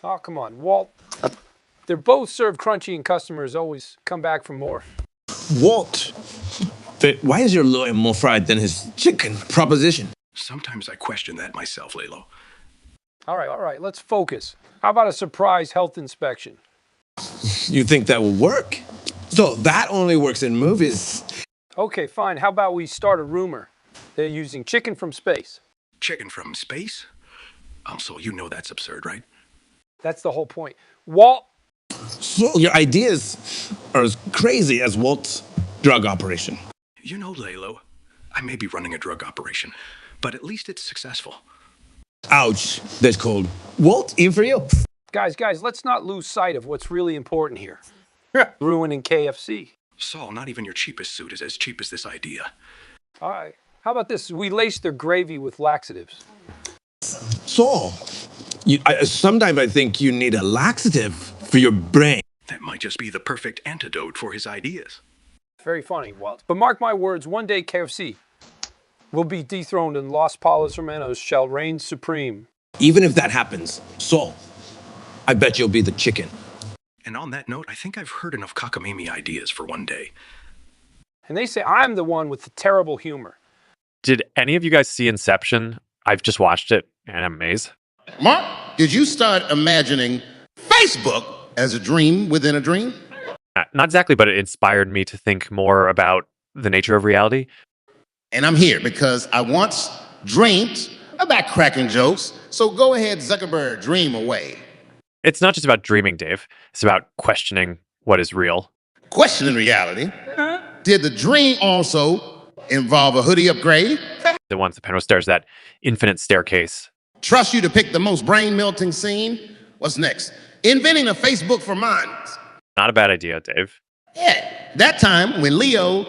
Oh, come on, Walt. They're both served crunchy and customers always come back for more. Walt, why is your lawyer more fried than his chicken proposition? Sometimes I question that myself, Lalo. All right, let's focus. How about a surprise health inspection? You think that will work? So that only works in movies. Okay, fine. How about we start a rumor? They're using chicken from space. Chicken from space? Also, you know that's absurd, right? That's the whole point. Walt! So your ideas are as crazy as Walt's drug operation. You know, Lalo, I may be running a drug operation, but at least it's successful. Ouch, that's cold. Walt, in for you. Guys, let's not lose sight of what's really important here. Ruining KFC. Saul, not even your cheapest suit is as cheap as this idea. All right. How about this? We lace their gravy with laxatives. Saul, sometimes I think you need a laxative for your brain. That might just be the perfect antidote for his ideas. Very funny, Walt. But mark my words, one day KFC will be dethroned and Los Palos Hermanos shall reign supreme. Even if that happens, Saul, I bet you'll be the chicken. And on that note, I think I've heard enough cockamamie ideas for one day. And they say I'm the one with the terrible humor. Did any of you guys see Inception? I've just watched it and I'm amazed. Mark, did you start imagining Facebook as a dream within a dream? Not exactly, but it inspired me to think more about the nature of reality. And I'm here because I once dreamed about cracking jokes. So go ahead, Zuckerberg, dream away. It's not just about dreaming, Dave. It's about questioning what is real. Questioning reality. Did the dream also involve a hoodie upgrade? Once the panel stairs, that infinite staircase. Trust you to pick the most brain-melting scene? What's next? Inventing a Facebook for minds. Not a bad idea, Dave. Yeah, that time when Leo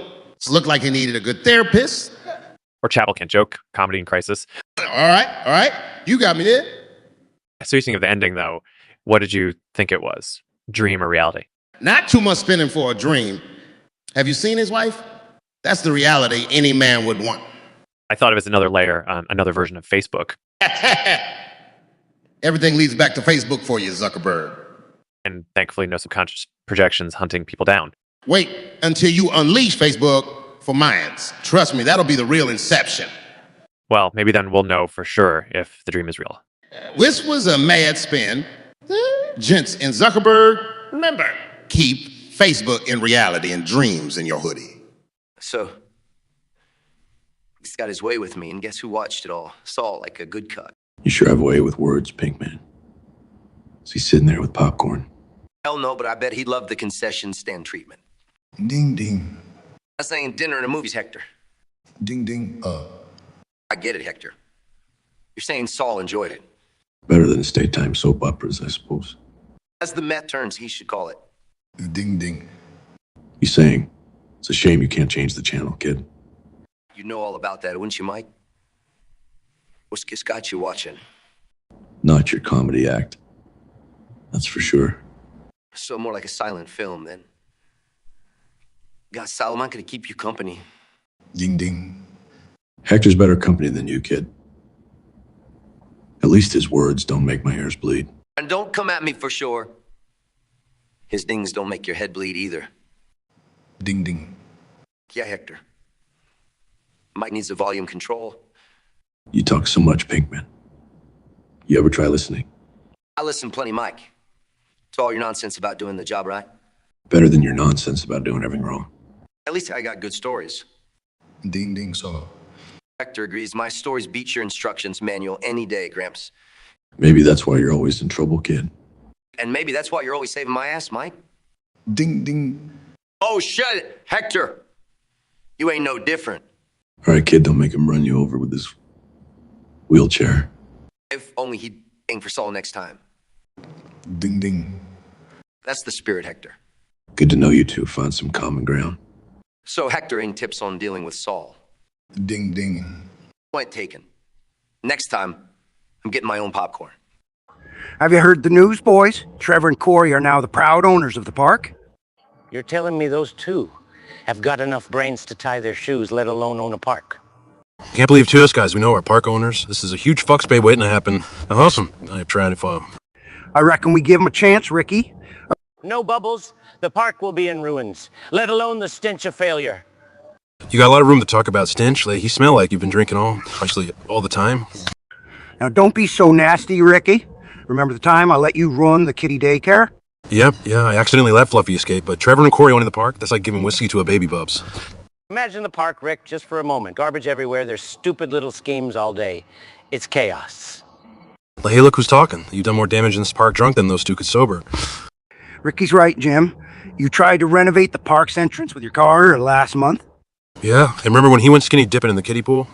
looked like he needed a good therapist. Or Chapel Can't Joke, Comedy in Crisis. All right. You got me there. Speaking of the ending, though, what did you think it was? Dream or reality? Not too much spending for a dream. Have you seen his wife? That's the reality any man would want. I thought it was another layer, another version of Facebook. Everything leads back to Facebook for you, Zuckerberg. And thankfully, no subconscious projections hunting people down. Wait until you unleash Facebook for minds. Trust me, that'll be the real inception. Well, maybe then we'll know for sure if the dream is real. This was a mad spin. Gents and Zuckerberg, remember, keep Facebook in reality and dreams in your hoodie. So, he's got his way with me, and guess who watched it all? Saw like a good cut. You sure have a way with words, Pinkman. Is he sitting there with popcorn? Hell no, but I bet he loved the concession stand treatment. Ding, ding. I'm saying dinner and a movies, Hector. Ding, ding, I get it, Hector. You're saying Saul enjoyed it. Better than his daytime soap operas, I suppose. As the Met turns, he should call it. Ding, ding. He's saying, it's a shame you can't change the channel, kid. You know all about that, wouldn't you, Mike? What's got you watching? Not your comedy act. That's for sure. So more like a silent film, then. God, Sal, I'm not gonna keep you company. Ding, ding. Hector's better company than you, kid. At least his words don't make my ears bleed. And don't come at me for sure. His dings don't make your head bleed either. Ding, ding. Yeah, Hector. Mike needs the volume control. You talk so much, Pinkman. You ever try listening? I listen plenty, Mike. To all your nonsense about doing the job right. Better than your nonsense about doing everything wrong. At least I got good stories. Ding, ding, so. Hector agrees. My stories beat your instructions manual any day, Gramps. Maybe that's why you're always in trouble, kid. And maybe that's why you're always saving my ass, Mike. Ding, ding. Oh, shut it, Hector. You ain't no different. All right, kid, don't make him run you over with his wheelchair. If only he'd aim for Saul next time. Ding, ding. That's the spirit, Hector. Good to know you two found some common ground. So Hector, any tips on dealing with Saul? Ding, ding. Point taken. Next time, I'm getting my own popcorn. Have you heard the news, boys? Trevor and Corey are now the proud owners of the park. You're telling me those two have got enough brains to tie their shoes, let alone own a park? Can't believe two of us guys, we know our park owners. This is a huge fuck spade waiting to happen. Awesome. I tried if I reckon we give them a chance, Ricky. No, Bubbles. The park will be in ruins, let alone the stench of failure. You got a lot of room to talk about stench. Like, you smell like you've been drinking actually all the time. Now, don't be so nasty, Ricky. Remember the time I let you run the kiddie daycare? Yep, yeah, I accidentally let Fluffy escape, but Trevor and Corey owning the park, that's like giving whiskey to a baby bubs. Imagine the park, Rick, just for a moment. Garbage everywhere, there's stupid little schemes all day. It's chaos. Like, hey, look who's talking. You've done more damage in this park drunk than those two could sober. Ricky's right, Jim. You tried to renovate the park's entrance with your car last month. Yeah, and remember when he went skinny dipping in the kiddie pool?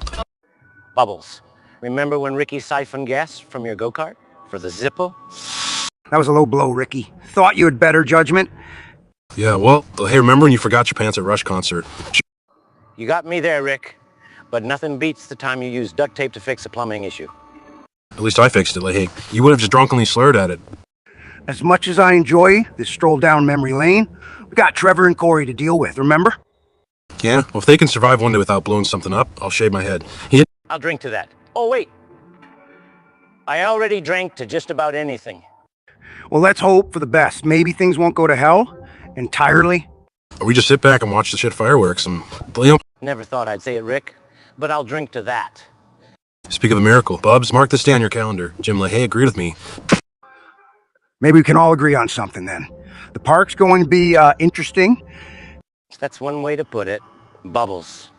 Bubbles, remember when Ricky siphoned gas from your go-kart for the Zippo? That was a low blow, Ricky. Thought you had better judgment. Yeah, well, hey, remember when you forgot your pants at Rush concert? You got me there, Rick. But nothing beats the time you used duct tape to fix a plumbing issue. At least I fixed it. Like, hey, you would have just drunkenly slurred at it. As much as I enjoy this stroll down memory lane, we got Trevor and Corey to deal with, remember? Yeah, well, if they can survive one day without blowing something up, I'll shave my head. I'll drink to that. Oh, wait. I already drank to just about anything. Well, let's hope for the best. Maybe things won't go to hell entirely. Or we just sit back and watch the shit fireworks and, Never thought I'd say it, Rick, but I'll drink to that. speak of a miracle. Bubs, mark this down your calendar. Jim LaHaye agreed with me. Maybe we can all agree on something then. The park's going to be interesting. That's one way to put it. Bubbles.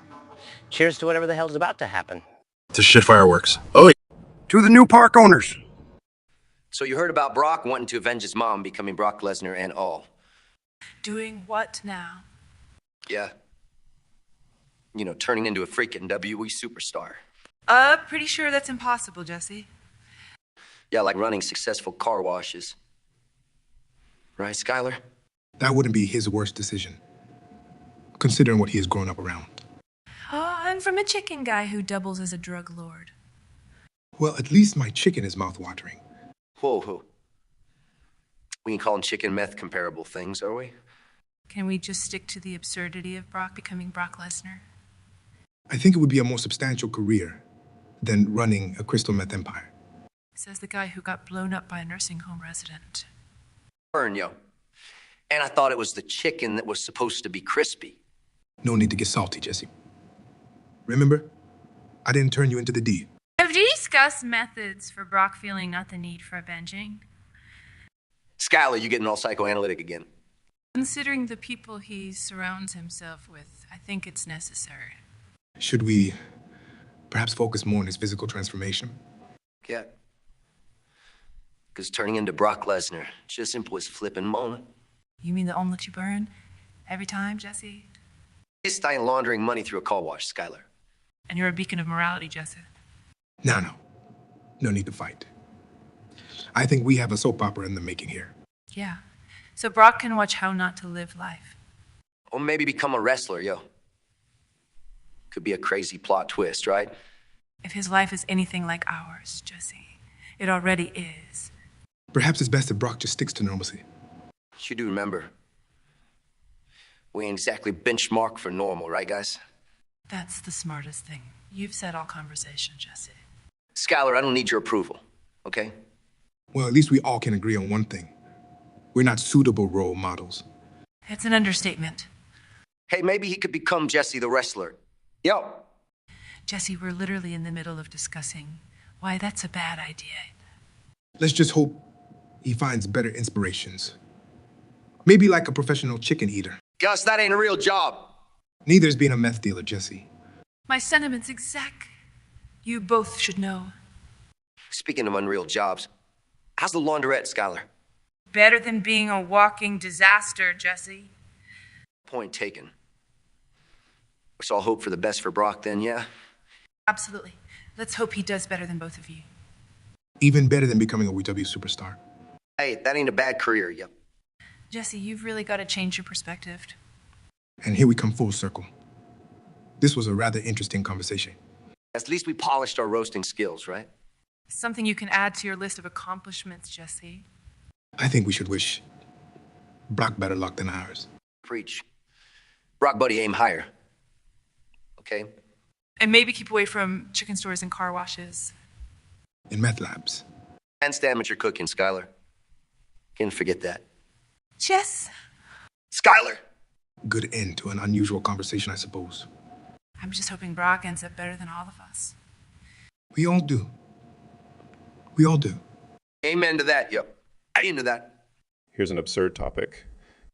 Cheers to whatever the hell's about to happen. To shit fireworks. Oh, To the new park owners. So you heard about Brock wanting to avenge his mom, becoming Brock Lesnar and all. Doing what now? Yeah. You know, turning into a freaking WWE superstar. Pretty sure that's impossible, Jesse. Yeah, like running successful car washes. Right, Skylar? That wouldn't be his worst decision, considering what he has grown up around. Oh, and from a chicken guy who doubles as a drug lord. Well, at least my chicken is mouth-watering. Whoa. We can call them chicken meth comparable things, are we? Can we just stick to the absurdity of Brock becoming Brock Lesnar? I think it would be a more substantial career than running a crystal meth empire. Says the guy who got blown up by a nursing home resident. Burn, yo. And I thought it was the chicken that was supposed to be crispy. No need to get salty, Jesse. Remember, I didn't turn you into the D. Have you discussed methods for Brock feeling not the need for avenging? Skylar, you getting all psychoanalytic again. Considering the people he surrounds himself with, I think it's necessary. Should we perhaps focus more on his physical transformation? Yeah. Because turning into Brock Lesnar, just simple as flipping Mona. You mean the omelet you burn? Every time, Jesse? It's I ain't laundering money through a car wash, Skylar. And you're a beacon of morality, Jesse. No. No need to fight. I think we have a soap opera in the making here. Yeah. So Brock can watch how not to live life. Or maybe become a wrestler, yo. Could be a crazy plot twist, right? If his life is anything like ours, Jesse, it already is. Perhaps it's best if Brock just sticks to normalcy. You do remember, we ain't exactly benchmark for normal, right, guys? That's the smartest thing. You've said all conversation, Jesse. Skylar, I don't need your approval, okay? Well, at least we all can agree on one thing. We're not suitable role models. It's an understatement. Hey, maybe he could become Jesse the wrestler. Yo. Jesse, we're literally in the middle of discussing why that's a bad idea. Let's just hope he finds better inspirations. Maybe like a professional chicken eater. Gus, that ain't a real job. Neither is being a meth dealer, Jesse. My sentiments exact. You both should know. Speaking of unreal jobs, how's the laundrette, Skylar? Better than being a walking disaster, Jesse. Point taken. So I'll hope for the best for Brock then, yeah? Absolutely. Let's hope he does better than both of you. Even better than becoming a WW superstar. Hey, that ain't a bad career, yep. Jesse, you've really got to change your perspective. And here we come full circle. This was a rather interesting conversation. At least we polished our roasting skills, right? Something you can add to your list of accomplishments, Jesse. I think we should wish Brock better luck than ours. Preach. Brock, buddy, aim higher. Okay? And maybe keep away from chicken stores and car washes. In meth labs. And amateur cooking, Skylar. Can't forget that. Jess. Skylar! Good end to an unusual conversation, I suppose. I'm just hoping Brock ends up better than all of us. We all do. We all do. Amen to that, yo. I into that. Here's an absurd topic.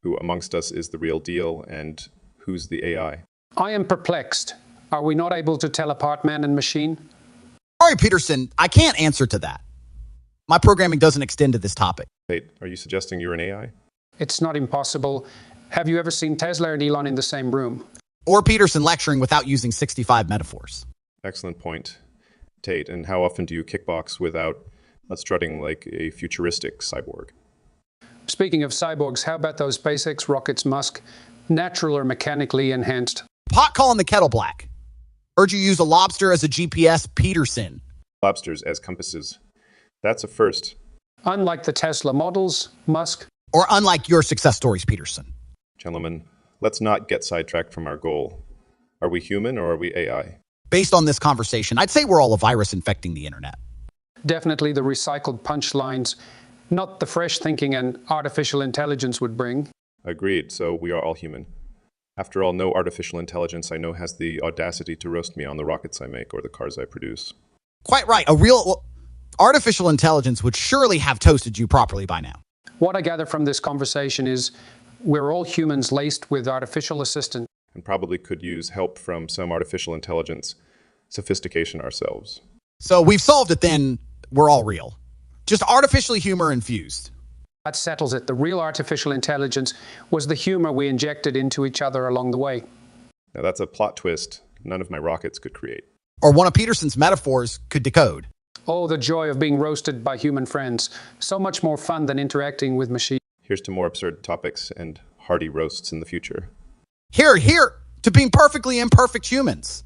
Who amongst us is the real deal, and who's the AI? I am perplexed. Are we not able to tell apart man and machine? Sorry, Peterson, I can't answer to that. My programming doesn't extend to this topic. Wait, are you suggesting you're an AI? It's not impossible. Have you ever seen Tesla and Elon in the same room? Or Peterson lecturing without using 65 metaphors. Excellent point, Tate. And how often do you kickbox without strutting like a futuristic cyborg? Speaking of cyborgs, how about those SpaceX rockets, Musk? Natural or mechanically enhanced? Pot calling the kettle black. Heard you use a lobster as a GPS, Peterson. Lobsters as compasses. That's a first. Unlike the Tesla models, Musk. Or unlike your success stories, Peterson. Gentlemen, let's not get sidetracked from our goal. Are we human or are we AI? Based on this conversation, I'd say we're all a virus infecting the internet. Definitely the recycled punchlines. Not the fresh thinking an artificial intelligence would bring. Agreed, so we are all human. After all, no artificial intelligence I know has the audacity to roast me on the rockets I make or the cars I produce. Quite right. A real artificial intelligence would surely have toasted you properly by now. What I gather from this conversation is we're all humans laced with artificial assistance. And probably could use help from some artificial intelligence sophistication ourselves. So we've solved it then. We're all real. Just artificially humor infused. That settles it. The real artificial intelligence was the humor we injected into each other along the way. Now that's a plot twist none of my rockets could create. Or one of Peterson's metaphors could decode. Oh, the joy of being roasted by human friends. So much more fun than interacting with machines. Here's to more absurd topics and hearty roasts in the future. Here, to being perfectly imperfect humans.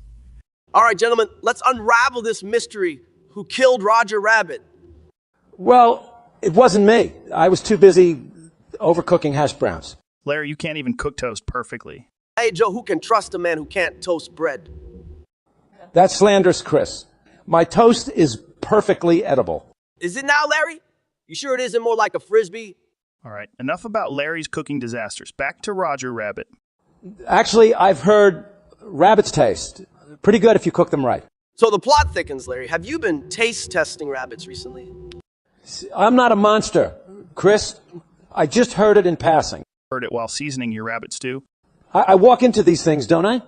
All right, gentlemen, let's unravel this mystery. Who killed Roger Rabbit? Well, it wasn't me. I was too busy overcooking hash browns. Larry, you can't even cook toast perfectly. Hey, Joe, who can trust a man who can't toast bread? That's slanderous, Chris. My toast is perfectly edible. Is it now, Larry? You sure it isn't more like a Frisbee? All right, enough about Larry's cooking disasters. Back to Roger Rabbit. Actually, I've heard rabbits taste pretty good if you cook them right. So the plot thickens, Larry. Have you been taste testing rabbits recently? I'm not a monster, Chris. I just heard it in passing. Heard it while seasoning your rabbit stew? I walk into these things, don't I?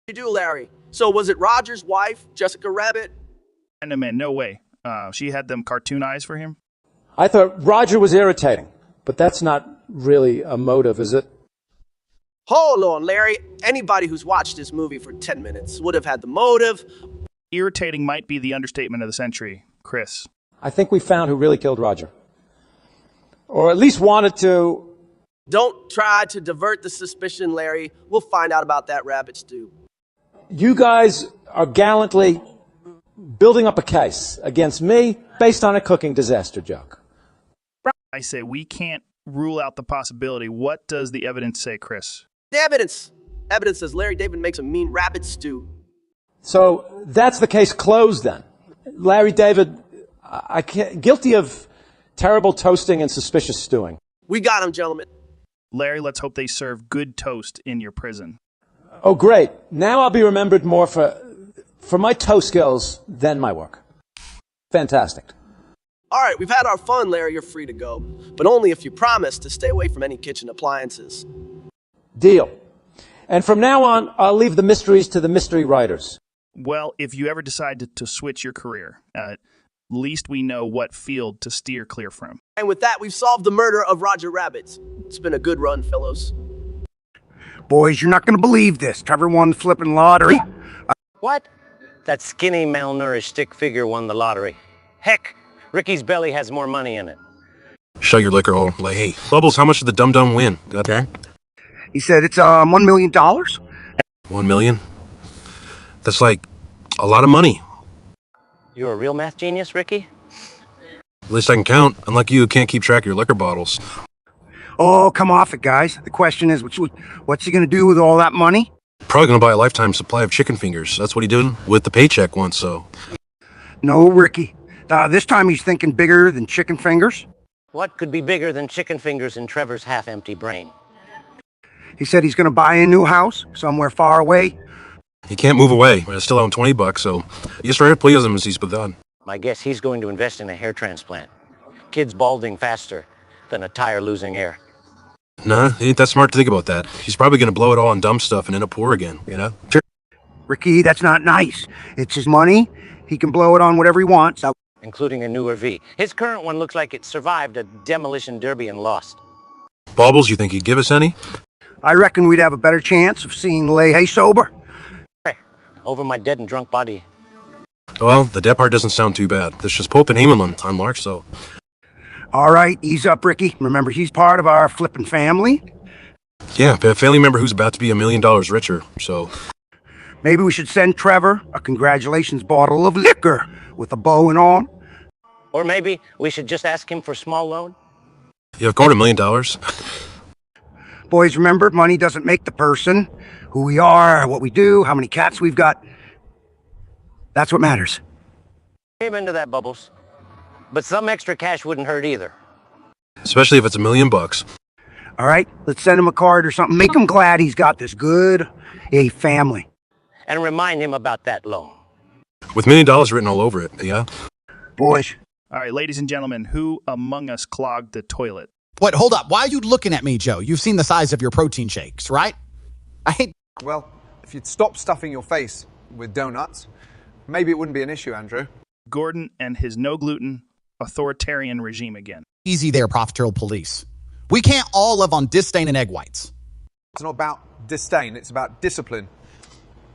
You do, Larry. So was it Roger's wife, Jessica Rabbit? And man, no way. She had them cartoon eyes for him? I thought Roger was irritating, but that's not really a motive, is it? Hold on, Larry. Anybody who's watched this movie for 10 minutes would have had the motive. Irritating might be the understatement of the century, Chris. I think we found who really killed Roger. Or at least wanted to. Don't try to divert the suspicion, Larry. We'll find out about that rabbit stew. You guys are gallantly building up a case against me based on a cooking disaster joke. I say we can't rule out the possibility. What does the evidence say, Chris? The evidence. Evidence says Larry David makes a mean rabbit stew. So that's the case closed then. Larry David, guilty of terrible toasting and suspicious stewing. We got him, gentlemen. Larry, let's hope they serve good toast in your prison. Oh, great. Now I'll be remembered more for my toast skills than my work. Fantastic. All right, we've had our fun, Larry. You're free to go. But only if you promise to stay away from any kitchen appliances. Deal. And from now on, I'll leave the mysteries to the mystery writers. Well, if you ever decide to switch your career, at least we know what field to steer clear from. And with that, we've solved the murder of Roger Rabbit. It's been a good run, fellows. Boys, you're not going to believe this. Trevor won the flipping lottery. What? That skinny, malnourished stick figure won the lottery. Heck, Ricky's belly has more money in it. Shut your liquor hole. Like, hey, Bubbles, how much did the dum-dum win? Got that? He said it's $1 million. 1 million? That's like a lot of money. You're a real math genius, Ricky? At least I can count. Unlike you, can't keep track of your liquor bottles. Oh, come off it, guys. The question is, what's he going to do with all that money? Probably gonna buy a lifetime supply of chicken fingers. That's what he did with the paycheck once, so. No, Ricky. This time he's thinking bigger than chicken fingers. What could be bigger than chicken fingers in Trevor's half-empty brain? He said he's going to buy a new house somewhere far away. He can't move away. I still owe him $20, so jag står helt pleased med sist på My guess he's going to invest in a hair transplant. Kids balding faster than a tire losing air. Nah, he ain't that smart to think about that. He's probably gonna blow it all on dumb stuff and end up poor again, you know? Sure. Ricky, that's not nice. It's his money. He can blow it on whatever he wants. Including a newer V. His current one looks like it survived a demolition derby and lost. Baubles, you think he'd give us any? I reckon we'd have a better chance of seeing Leahy sober. Over my dead and drunk body. Well, the dead part doesn't sound too bad. This is Pope and Heyman on Lark, so. All right, ease up, Ricky. Remember, he's part of our flippin' family. Yeah, a family member who's about to be $1 million richer, so. Maybe we should send Trevor a congratulations bottle of liquor with a bow and all. Or maybe we should just ask him for a small loan? You've got $1 million. Boys, remember, money doesn't make the person. Who we are, what we do, how many cats we've got. That's what matters. Came into that, Bubbles. But some extra cash wouldn't hurt either. Especially if it's $1 million. All right, let's send him a card or something. Make him glad he's got this good a family. And remind him about that loan. With $1 million written all over it, yeah? Boys. All right, ladies and gentlemen, who among us clogged the toilet? Wait, hold up. Why are you looking at me, Joe? You've seen the size of your protein shakes, right? Well, if you'd stop stuffing your face with donuts, maybe it wouldn't be an issue, Andrew. Gordon and his no-gluten authoritarian regime again. Easy there, Profiteroles Police. We can't all live on disdain and egg whites. It's not about disdain, it's about discipline.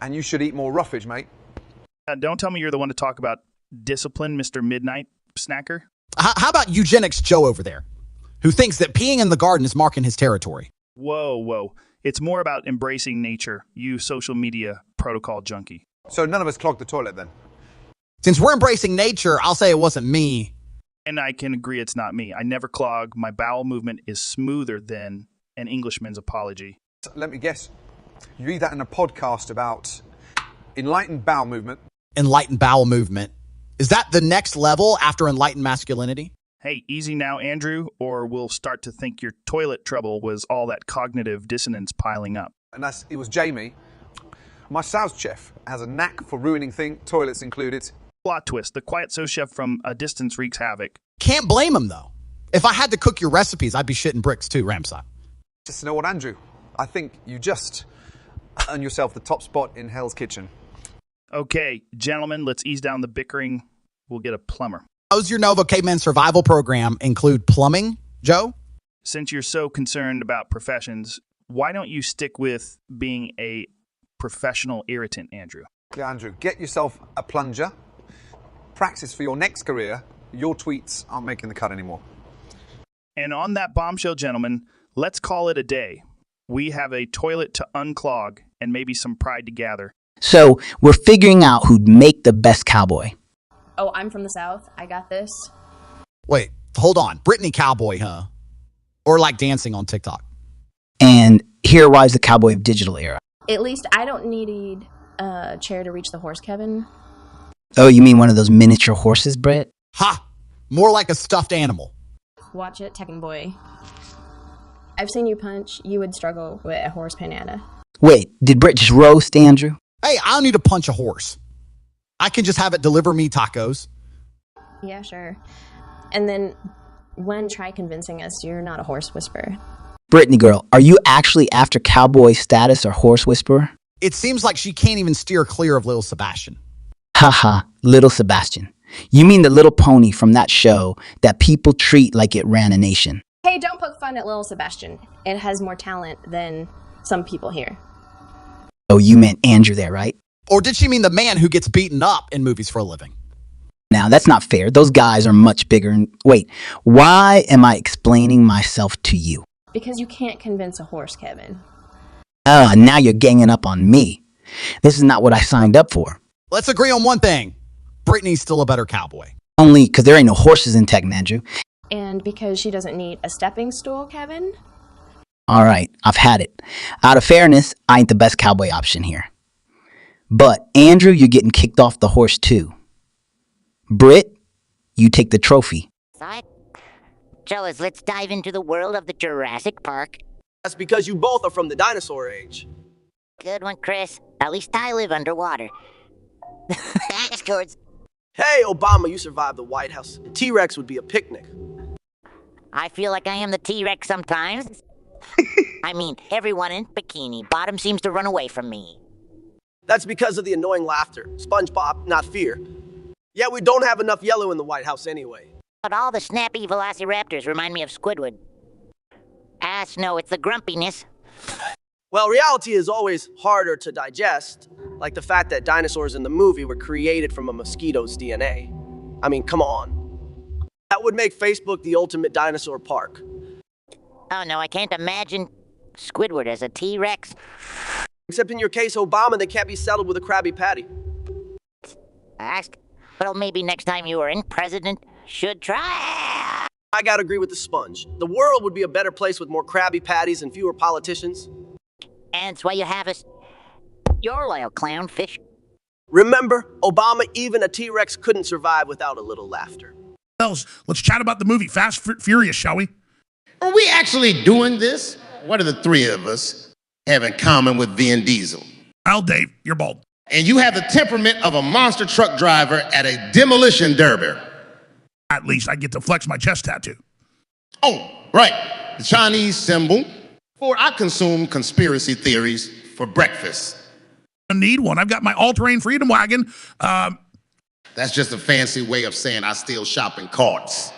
And you should eat more roughage, mate. Don't tell me you're the one to talk about discipline, Mr. Midnight Snacker. How about eugenics Joe over there, who thinks that peeing in the garden is marking his territory? Whoa. It's more about embracing nature, you social media protocol junkie. So none of us clogged the toilet then? Since we're embracing nature, I'll say it wasn't me. And I can agree it's not me. I never clog. My bowel movement is smoother than an Englishman's apology. Let me guess. You read that in a podcast about enlightened bowel movement. Enlightened bowel movement. Is that the next level after enlightened masculinity? Hey, easy now, Andrew, or we'll start to think your toilet trouble was all that cognitive dissonance piling up. And it was Jamie. My sous chef has a knack for ruining things, toilets included. Plot twist, the quiet sous chef from a distance wreaks havoc. Can't blame him, though. If I had to cook your recipes, I'd be shitting bricks too, Ramsay. Just know what, Andrew? I think you just earned yourself the top spot in Hell's Kitchen. Okay, gentlemen, let's ease down the bickering. We'll get a plumber. Does your Nova Caveman survival program include plumbing, Joe? Since you're so concerned about professions, why don't you stick with being a professional irritant, Andrew? Yeah, Andrew, get yourself a plunger. Practice for your next career. Your tweets aren't making the cut anymore. And on that bombshell, gentlemen, let's call it a day. We have a toilet to unclog and maybe some pride to gather. So we're figuring out who'd make the best cowboy. Oh, I'm from the South. I got this. Wait, hold on. Brittany Cowboy, huh? Or like dancing on TikTok. And here arrives the cowboy of digital era. At least I don't need a chair to reach the horse, Kevin. Oh, you mean one of those miniature horses, Brett? Ha! More like a stuffed animal. Watch it, Tekken Boy. I've seen you punch. You would struggle with a horse banana. Wait, did Brett just roast Andrew? Hey, I don't need to punch a horse. I can just have it deliver me tacos. Yeah, sure. And then when try convincing us you're not a horse whisperer. Brittany girl, are you actually after cowboy status or horse whisperer? It seems like she can't even steer clear of little Sebastian. Haha, little Sebastian. You mean the little pony from that show that people treat like it ran a nation? Hey, don't poke fun at little Sebastian. It has more talent than some people here. Oh, you meant Andrew there, right? Or did she mean the man who gets beaten up in movies for a living? Now, that's not fair. Those guys are much bigger. Wait, why am I explaining myself to you? Because you can't convince a horse, Kevin. Now you're ganging up on me. This is not what I signed up for. Let's agree on one thing. Brittany's still a better cowboy. Only because there ain't no horses in Tekken, Andrew. And because she doesn't need a stepping stool, Kevin? All right, I've had it. Out of fairness, I ain't the best cowboy option here. But, Andrew, you're getting kicked off the horse too. Britt, you take the trophy. Side. Fellas, let's dive into the world of the Jurassic Park. That's because you both are from the dinosaur age. Good one, Chris. At least I live underwater. Escorts. Hey, Obama, you survived the White House. The T-Rex would be a picnic. I feel like I am the T-Rex sometimes. I mean, everyone in bikini bottom seems to run away from me. That's because of the annoying laughter. SpongeBob, not fear. Yeah, we don't have enough yellow in the White House anyway. But all the snappy velociraptors remind me of Squidward. No, it's the grumpiness. Well, reality is always harder to digest, like the fact that dinosaurs in the movie were created from a mosquito's DNA. I mean, come on. That would make Facebook the ultimate dinosaur park. Oh no, I can't imagine Squidward as a T-Rex. Except in your case, Obama, they can't be settled with a Krabby Patty. Well, maybe next time you are in president, should try. I gotta agree with the sponge. The world would be a better place with more Krabby Patties and fewer politicians. And that's why you have us. Your loyal clownfish. Remember, Obama, even a T-Rex couldn't survive without a little laughter. Let's chat about the movie Fast Furious, shall we? Are we actually doing this? What do the three of us have in common with Vin Diesel? Well, Dave, you're bald. And you have the temperament of a monster truck driver at a demolition derby. At least I get to flex my chest tattoo. Oh, right. The Chinese symbol for I consume conspiracy theories for breakfast. I need one. I've got my all-terrain Freedom Wagon. That's just a fancy way of saying I steal shopping carts.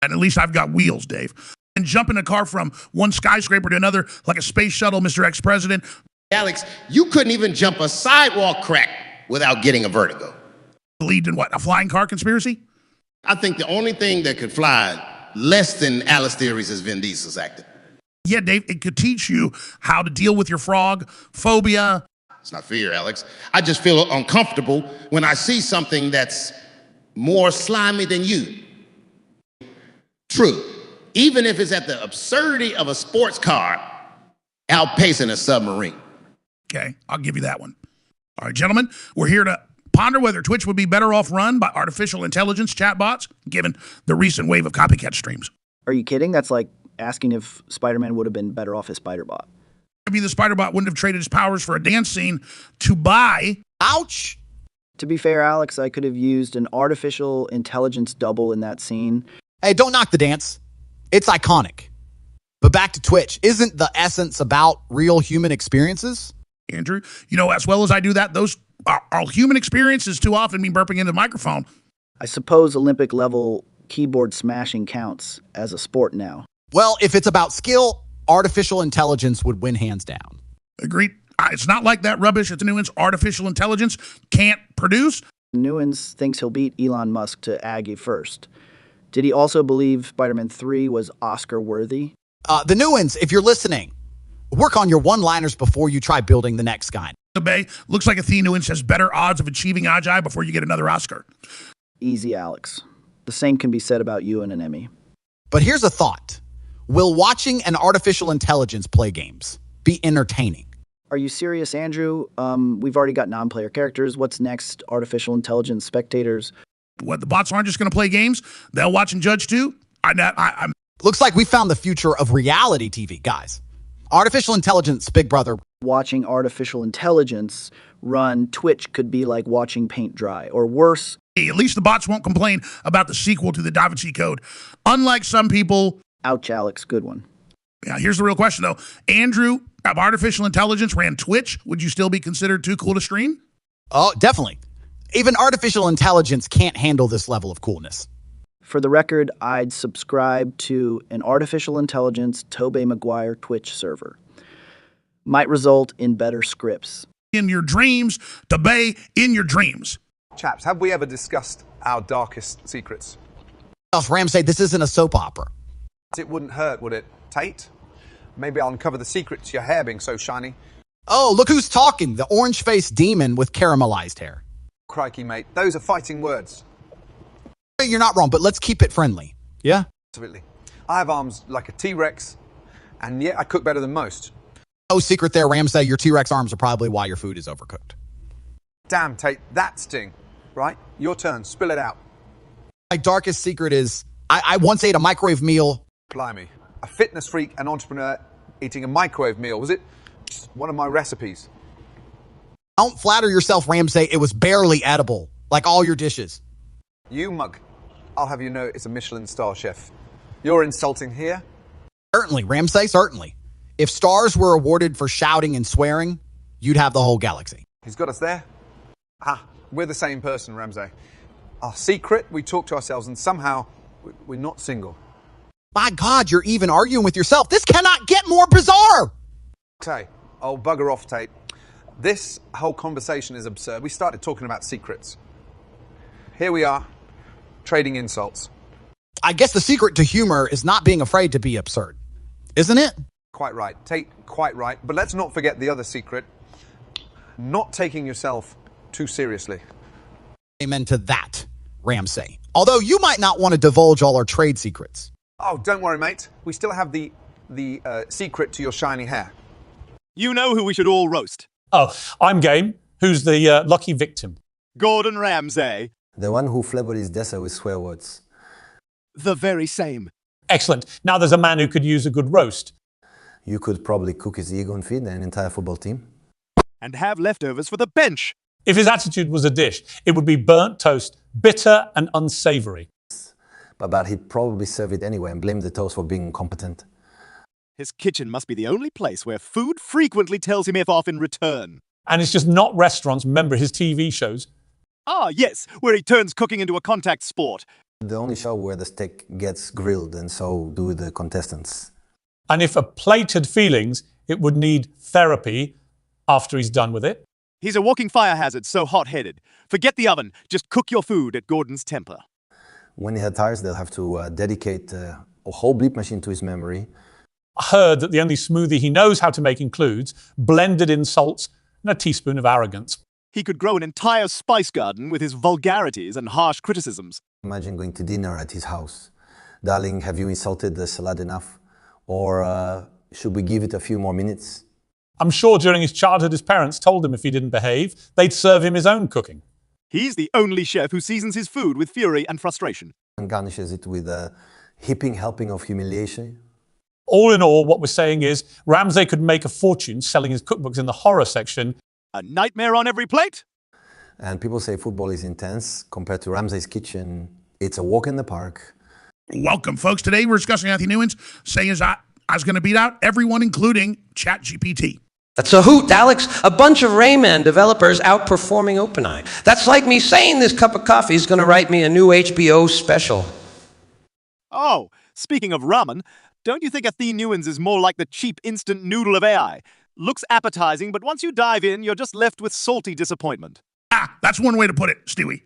And at least I've got wheels, Dave. And jump in a car from one skyscraper to another like a space shuttle, Mr. Ex-President. Alex, you couldn't even jump a sidewalk crack without getting a vertigo. Believed in what, a flying car conspiracy? I think the only thing that could fly less than Alice theories is Vin Diesel's acting. Yeah, Dave, it could teach you how to deal with your frog phobia. It's not fear, Alex. I just feel uncomfortable when I see something that's more slimy than you. True. Even if it's at the absurdity of a sports car outpacing a submarine. Okay, I'll give you that one. All right, gentlemen, we're here to ponder whether Twitch would be better off run by artificial intelligence chatbots, given the recent wave of copycat streams. Are you kidding? That's like asking if Spider-Man would have been better off as Spider-Bot. Maybe the Spider-Bot wouldn't have traded his powers for a dance scene to buy... Ouch! To be fair, Alex, I could have used an artificial intelligence double in that scene. Hey, don't knock the dance. It's iconic. But back to Twitch. Isn't the essence about real human experiences? Andrew, you know, as well as I do that, those are human experiences too often me burping into the microphone. I suppose Olympic-level keyboard smashing counts as a sport now. Well, if it's about skill, artificial intelligence would win hands down. Agreed. It's not like that rubbish at the Newens artificial intelligence can't produce. Newens thinks he'll beat Elon Musk to Aggie first. Did he also believe Spider-Man 3 was Oscar-worthy? The Newens, if you're listening, work on your one-liners before you try building the next guy. The Bay looks like Athena Newens has better odds of achieving Agi before you get another Oscar. Easy, Alex. The same can be said about you and an Emmy. But here's a thought. Will watching an artificial intelligence play games be entertaining? Are you serious, Andrew? We've already got non-player characters. What's next? Artificial intelligence spectators. What, the bots aren't just going to play games? They'll watch and judge too? I'm... Looks like we found the future of reality TV, guys. Artificial intelligence, Big Brother. Watching artificial intelligence run Twitch could be like watching paint dry, or worse. At least the bots won't complain about the sequel to the Da Vinci Code. Unlike some people... Ouch, Alex. Good one. Yeah, here's the real question, though. Andrew, if artificial intelligence ran Twitch, would you still be considered too cool to stream? Oh, definitely. Even artificial intelligence can't handle this level of coolness. For the record, I'd subscribe to an artificial intelligence Tobey Maguire Twitch server. Might result in better scripts. In your dreams, Tobey, in your dreams. Chaps, have we ever discussed our darkest secrets? Ramsay, this isn't a soap opera. It wouldn't hurt, would it, Tate? Maybe I'll uncover the secret to your hair being so shiny. Oh, look who's talking. The orange-faced demon with caramelized hair. Crikey, mate. Those are fighting words. You're not wrong, but let's keep it friendly. Yeah? Absolutely. I have arms like a T-Rex, and yet I cook better than most. No secret there, Ramsay. Your T-Rex arms are probably why your food is overcooked. Damn, Tate, that sting. Right? Your turn. Spill it out. My darkest secret is I once ate a microwave meal. Blimey. A fitness freak and entrepreneur eating a microwave meal. Was it one of my recipes? Don't flatter yourself, Ramsay. It was barely edible, like all your dishes. You mug. I'll have you know it's a Michelin star chef. You're insulting here? Certainly, Ramsay, certainly. If stars were awarded for shouting and swearing, you'd have the whole galaxy. He's got us there. We're the same person, Ramsay. Our secret, we talk to ourselves, and somehow we're not single. My God, you're even arguing with yourself. This cannot get more bizarre. Tate, oh, bugger off, Tate. This whole conversation is absurd. We started talking about secrets. Here we are, trading insults. I guess the secret to humor is not being afraid to be absurd, isn't it? Quite right, Tate, quite right. But let's not forget the other secret. Not taking yourself too seriously. Amen to that, Ramsay. Although you might not want to divulge all our trade secrets. Oh, don't worry, mate. We still have the secret to your shiny hair. You know who we should all roast. Oh, I'm game. Who's the lucky victim? Gordon Ramsay. The one who flavored his dessert with swear words. The very same. Excellent. Now there's a man who could use a good roast. You could probably cook his ego and feed an entire football team. And have leftovers for the bench. If his attitude was a dish, it would be burnt toast, bitter and unsavory. But he'd probably serve it anyway and blame the toast for being incompetent. His kitchen must be the only place where food frequently tells him if off in return. And it's just not restaurants, remember his TV shows. Ah, yes, where he turns cooking into a contact sport. The only show where the steak gets grilled, and so do the contestants. And if a plate had feelings, it would need therapy after he's done with it. He's a walking fire hazard, so hot-headed. Forget the oven, just cook your food at Gordon's temper. When he retires, they'll have to dedicate a whole bleep machine to his memory. I heard that the only smoothie he knows how to make includes blended in salts and a teaspoon of arrogance. He could grow an entire spice garden with his vulgarities and harsh criticisms. Imagine going to dinner at his house. Darling, have you insulted the salad enough? Or should we give it a few more minutes? I'm sure during his childhood his parents told him if he didn't behave, they'd serve him his own cooking. He's the only chef who seasons his food with fury and frustration. And garnishes it with a heaping helping of humiliation. All in all, what we're saying is Ramsay could make a fortune selling his cookbooks in the horror section. A nightmare on every plate? And people say football is intense. Compared to Ramsay's kitchen, it's a walk in the park. Welcome, folks. Today we're discussing Anthony Newins saying I was going to beat out everyone, including ChatGPT. That's a hoot, Alex. A bunch of Rayman developers outperforming OpenAI. That's like me saying this cup of coffee is going to write me a new HBO special. Oh, speaking of ramen, don't you think Athene Newins is more like the cheap instant noodle of AI? Looks appetizing, but once you dive in, you're just left with salty disappointment. That's one way to put it, Stewie.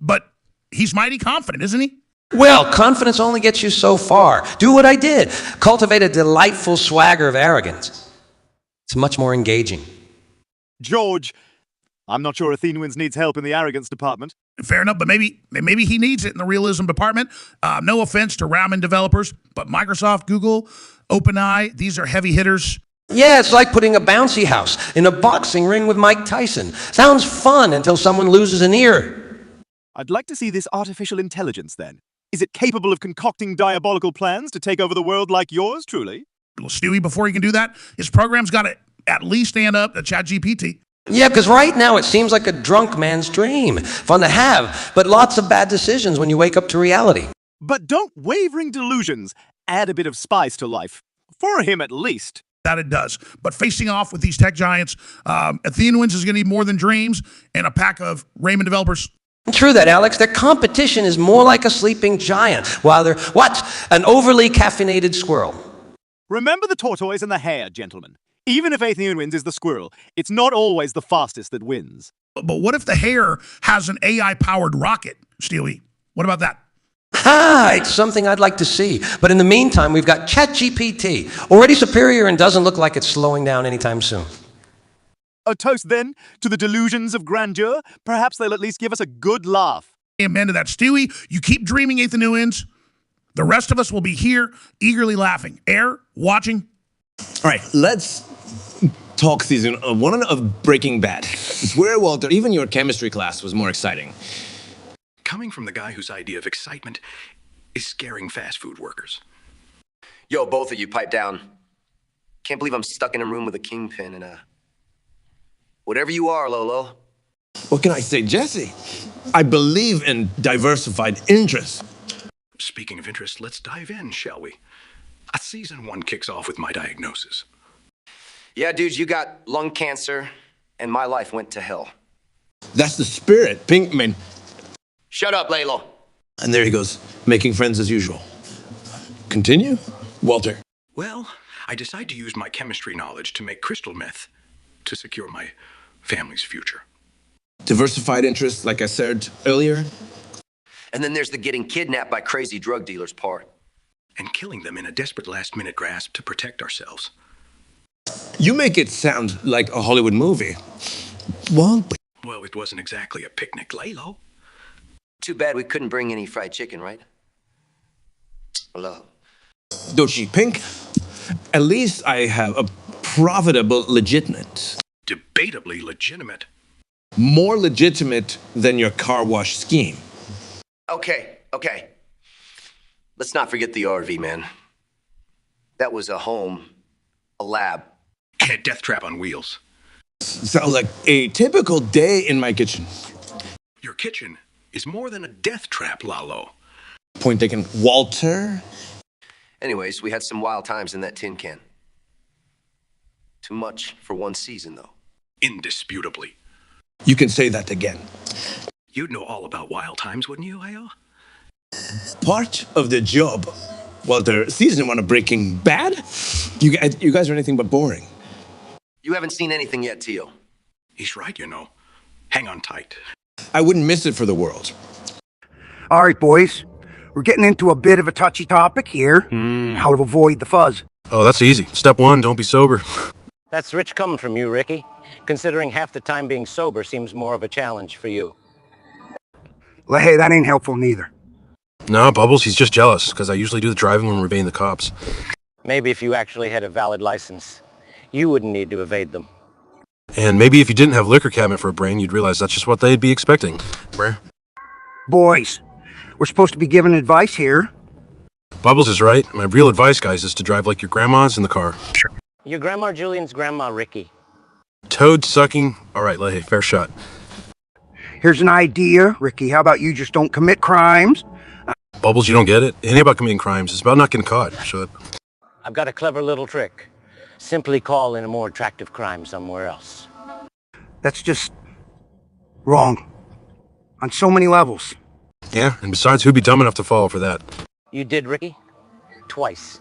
But he's mighty confident, isn't he? Well, confidence only gets you so far. Do what I did. Cultivate a delightful swagger of arrogance. It's much more engaging. George, I'm not sure Athene Newins needs help in the arrogance department. Fair enough, but maybe he needs it in the realism department. No offense to ramen developers, but Microsoft, Google, OpenAI, these are heavy hitters. Yeah, it's like putting a bouncy house in a boxing ring with Mike Tyson. Sounds fun until someone loses an ear. I'd like to see this artificial intelligence, then. Is it capable of concocting diabolical plans to take over the world like yours, truly? Well, Stewie, before he can do that, his program's got to at least stand up to ChatGPT. Yeah, because right now it seems like a drunk man's dream. Fun to have, but lots of bad decisions when you wake up to reality. But don't wavering delusions add a bit of spice to life. For him, at least. That it does. But facing off with these tech giants, Athene Newins is going to need more than dreams and a pack of Raymond developers. True that, Alex. Their competition is more like a sleeping giant, while they're, an overly caffeinated squirrel. Remember the tortoise and the hare, gentlemen. Even if Athene Newins is the squirrel, it's not always the fastest that wins. But what if the hare has an AI-powered rocket, Stewie? What about that? It's something I'd like to see. But in the meantime, we've got ChatGPT, already superior and doesn't look like it's slowing down anytime soon. A toast, then, to the delusions of grandeur? Perhaps they'll at least give us a good laugh. Amen to that. Stewie, you keep dreaming, Athene Newins. The rest of us will be here, eagerly laughing. Air, watching. All right, let's talk season one of Breaking Bad. Swear, Walter, even your chemistry class was more exciting. Coming from the guy whose idea of excitement is scaring fast food workers. Yo, both of you, pipe down. Can't believe I'm stuck in a room with a kingpin and a... Whatever you are, Lolo. What can I say, Jesse? I believe in diversified interests. Speaking of interest, let's dive in, shall we? Season 1 kicks off with my diagnosis. Yeah, dudes, you got lung cancer, and my life went to hell. That's the spirit, Pinkman. Shut up, Lalo. And there he goes, making friends as usual. Continue, Walter. Well, I decide to use my chemistry knowledge to make crystal meth to secure my family's future. Diversified interests, like I said earlier. And then there's the getting kidnapped by crazy drug dealers part. And killing them in a desperate last-minute grasp to protect ourselves. You make it sound like a Hollywood movie. Well, it wasn't exactly a picnic, Lalo. Too bad we couldn't bring any fried chicken, right? Hello. Dochi Pink, at least I have a profitable legitimate. Debatably legitimate. More legitimate than your car wash scheme. Okay. Let's not forget the RV, man. That was a home, a lab. A death trap on wheels. Sounds like a typical day in my kitchen. Your kitchen is more than a death trap, Lalo. Point taken. Walter? Anyways, we had some wild times in that tin can. Too much for one season, though. Indisputably. You can say that again. You'd know all about wild times, wouldn't you, Ayo? Part of the job. Walter, season 1 of Breaking Bad? You guys are anything but boring. You haven't seen anything yet, Tio. He's right, you know. Hang on tight. I wouldn't miss it for the world. All right, boys. We're getting into a bit of a touchy topic here. How to avoid the fuzz. Oh, that's easy. Step 1, don't be sober. That's rich coming from you, Ricky, considering half the time being sober seems more of a challenge for you. Well, hey, that ain't helpful neither. No, Bubbles, he's just jealous, because I usually do the driving when we're evading the cops. Maybe if you actually had a valid license, you wouldn't need to evade them. And maybe if you didn't have liquor cabinet for a brain, you'd realize that's just what they'd be expecting. Bruh. Boys, we're supposed to be giving advice here. Bubbles is right. My real advice, guys, is to drive like your grandma's in the car. Your Grandma Julian's Grandma Ricky. Toad sucking. All right, Leahy, fair shot. Here's an idea, Ricky. How about you just don't commit crimes? Bubbles, you don't get it? It ain't about committing crimes. It's about not getting caught. So, I've got a clever little trick. Simply call in a more attractive crime somewhere else. That's just wrong. On so many levels. yeah, and besides, who'd be dumb enough to fall for that? You did, Ricky? Twice.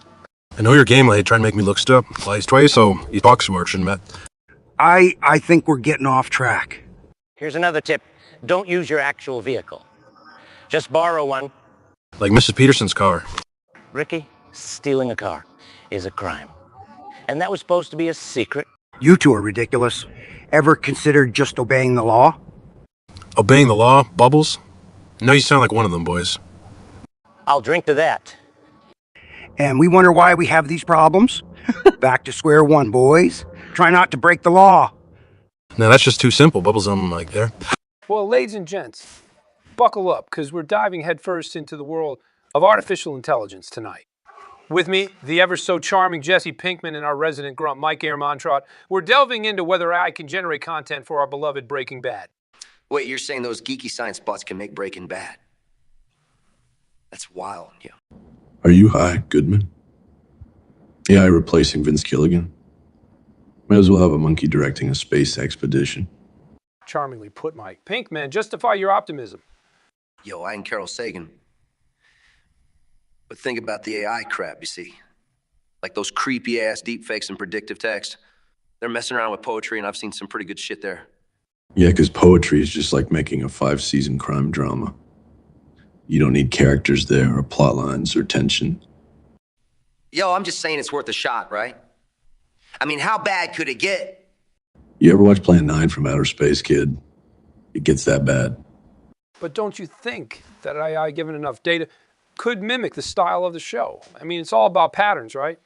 I know your game, Leahy, trying to make me look stuff. Lies twice, so you talk smart, shouldn't bet. I think we're getting off track. Here's another tip. Don't use your actual vehicle. Just borrow one. Like Mrs. Peterson's car. Ricky, stealing a car is a crime. And that was supposed to be a secret. You two are ridiculous. Ever considered just obeying the law? Obeying the law, Bubbles? No, you sound like one of them, boys. I'll drink to that. And we wonder why we have these problems? Back to square one, boys. Try not to break the law. Now, that's just too simple. Bubbles, I'm like there. Well, ladies and gents, buckle up, because we're diving headfirst into the world of artificial intelligence tonight. With me, the ever-so-charming Jesse Pinkman and our resident grunt, Mike Ehrmontrot. We're delving into whether AI can generate content for our beloved Breaking Bad. Wait, you're saying those geeky science bots can make Breaking Bad? That's wild, yeah. Are you high, Goodman? AI replacing Vince Gilligan? Might as well have a monkey directing a space expedition. Charmingly put, Mike. Pinkman, justify your optimism. Yo, I ain't Carol Sagan. But think about the AI crap, you see. Like those creepy-ass deepfakes and predictive text. They're messing around with poetry, and I've seen some pretty good shit there. Yeah, because poetry is just like making a 5-season crime drama. You don't need characters there, or plot lines, or tension. Yo, I'm just saying it's worth a shot, right? I mean, how bad could it get? You ever watch Plan 9 from Outer Space, kid? It gets that bad. But don't you think that AI, given enough data, could mimic the style of the show? I mean, it's all about patterns, right?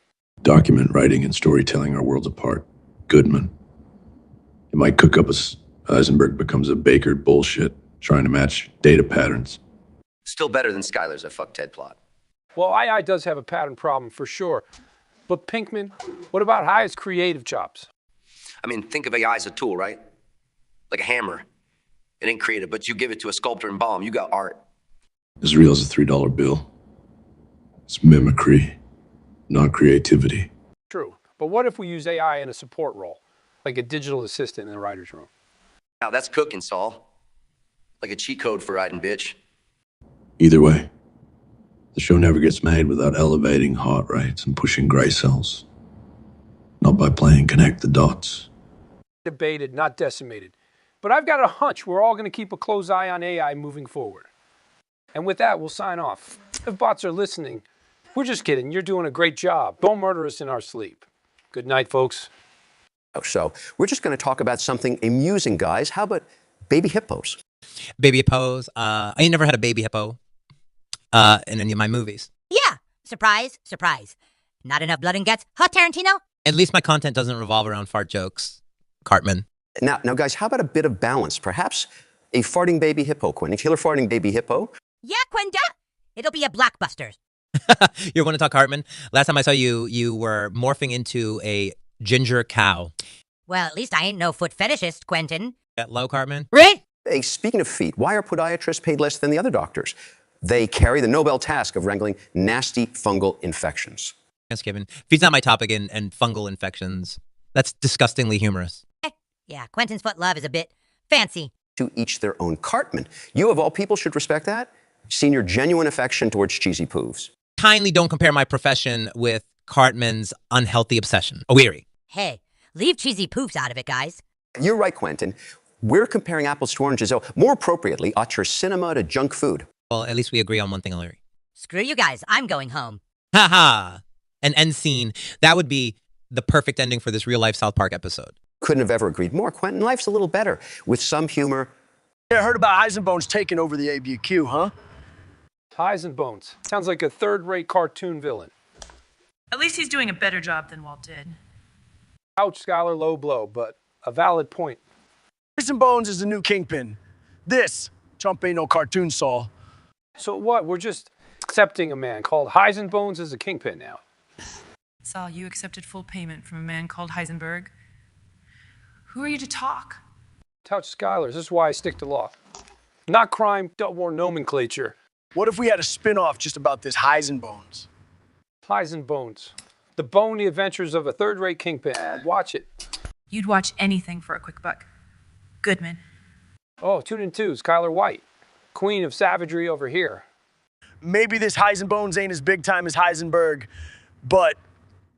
Document writing and storytelling are worlds apart. Goodman. It might cook up as Eisenberg becomes a bakered bullshit, trying to match data patterns. Still better than Skylar's a fuck Ted plot. Well, AI does have a pattern problem for sure. But Pinkman, what about Hyatt's creative chops? I mean, think of AI as a tool, right? Like a hammer. It ain't creative, but you give it to a sculptor and bomb, you got art. As real as a $3 bill. It's mimicry, not creativity. True. But what if we use AI in a support role, like a digital assistant in the writer's room? Now that's cooking, Saul. Like a cheat code for riding bitch. Either way, the show never gets made without elevating heart rates and pushing gray cells. Not by playing connect the dots. Debated, not decimated. But I've got a hunch we're all going to keep a close eye on AI moving forward. And with that, we'll sign off. If bots are listening, we're just kidding. You're doing a great job. Don't murder us in our sleep. Good night, folks. So we're just going to talk about something amusing, guys. How about baby hippos? Baby hippos. I ain't never had a baby hippo in any of my movies. Yeah. Surprise, surprise. Not enough blood and guts. Huh, Tarantino? At least my content doesn't revolve around fart jokes, Cartman. Now, guys, how about a bit of balance? Perhaps a farting baby hippo, Quentin. Killer farting baby hippo. Yeah, Quinta. It'll be a blockbuster. You're going to talk Hartman? Last time I saw you, you were morphing into a ginger cow. Well, at least I ain't no foot fetishist, Quentin. That low, Cartman? Right? Hey, speaking of feet, why are podiatrists paid less than the other doctors? They carry the Nobel task of wrangling nasty fungal infections. Thanks, Kevin. Feet's not my topic, and fungal infections. That's disgustingly humorous. Yeah, Quentin's foot love is a bit fancy. To each their own, Cartman. You, of all people, should respect that. Seen your genuine affection towards cheesy poofs. Kindly don't compare my profession with Cartman's unhealthy obsession. O'Weary. Hey, leave cheesy poofs out of it, guys. You're right, Quentin. We're comparing apples to oranges, though more appropriately, auteur cinema to junk food. Well, at least we agree on one thing, O'Leary. Screw you guys, I'm going home. Ha ha! An end scene. That would be the perfect ending for this real-life South Park episode. Couldn't have ever agreed more, Quentin. Life's a little better with some humor. Yeah, I heard about Heisenbones taking over the ABQ, huh? Heisenbones. Sounds like a third-rate cartoon villain. At least he's doing a better job than Walt did. Ouch, scholar, low blow, but a valid point. Heisenbones is the new kingpin. This chump ain't no cartoon, Saul. So what? We're just accepting a man called Heisenbones as a kingpin now. Saul, you accepted full payment from a man called Heisenberg. Who are you to talk? Touch scholars. This is why I stick to law. Not crime, or nomenclature. What if we had a spin-off just about this Heisenbones? Heisenbones. The bony adventures of a third-rate kingpin. Watch it. You'd watch anything for a quick buck. Goodman. Oh, 2 and 2's Kyler White. Queen of savagery over here. Maybe this Heisenbones ain't as big time as Heisenberg, but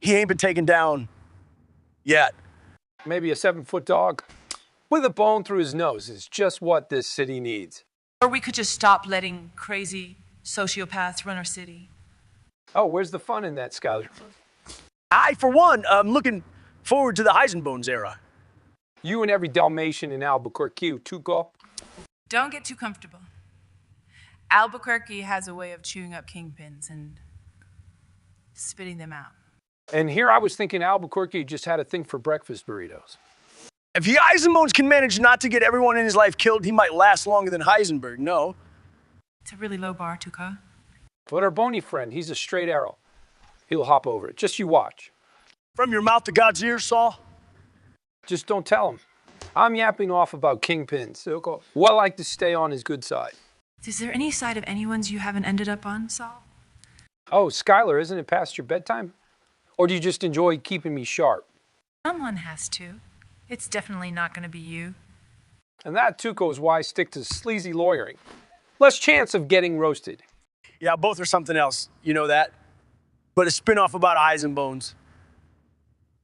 he ain't been taken down yet. Maybe a 7-foot dog with a bone through his nose is just what this city needs. Or we could just stop letting crazy sociopaths run our city. Oh, where's the fun in that, Skyler? I, for one, am looking forward to the Heisenbones era. You and every Dalmatian in Albuquerque, Tuco. Don't get too comfortable. Albuquerque has a way of chewing up kingpins and spitting them out. And here I was thinking Albuquerque just had a thing for breakfast burritos. If Heisenbones can manage not to get everyone in his life killed, he might last longer than Heisenberg, no? It's a really low bar, Tuca. But our bony friend, he's a straight arrow. He'll hop over it. Just you watch. From your mouth to God's ears, Saul? Just don't tell him. I'm yapping off about kingpins. Well, I like to stay on his good side. Is there any side of anyone's you haven't ended up on, Saul? Oh, Skylar, isn't it past your bedtime? Or do you just enjoy keeping me sharp? Someone has to. It's definitely not going to be you. And that, Tuco, is why I stick to sleazy lawyering. Less chance of getting roasted. Yeah, both are something else. You know that? But a spin-off about Heisenbones.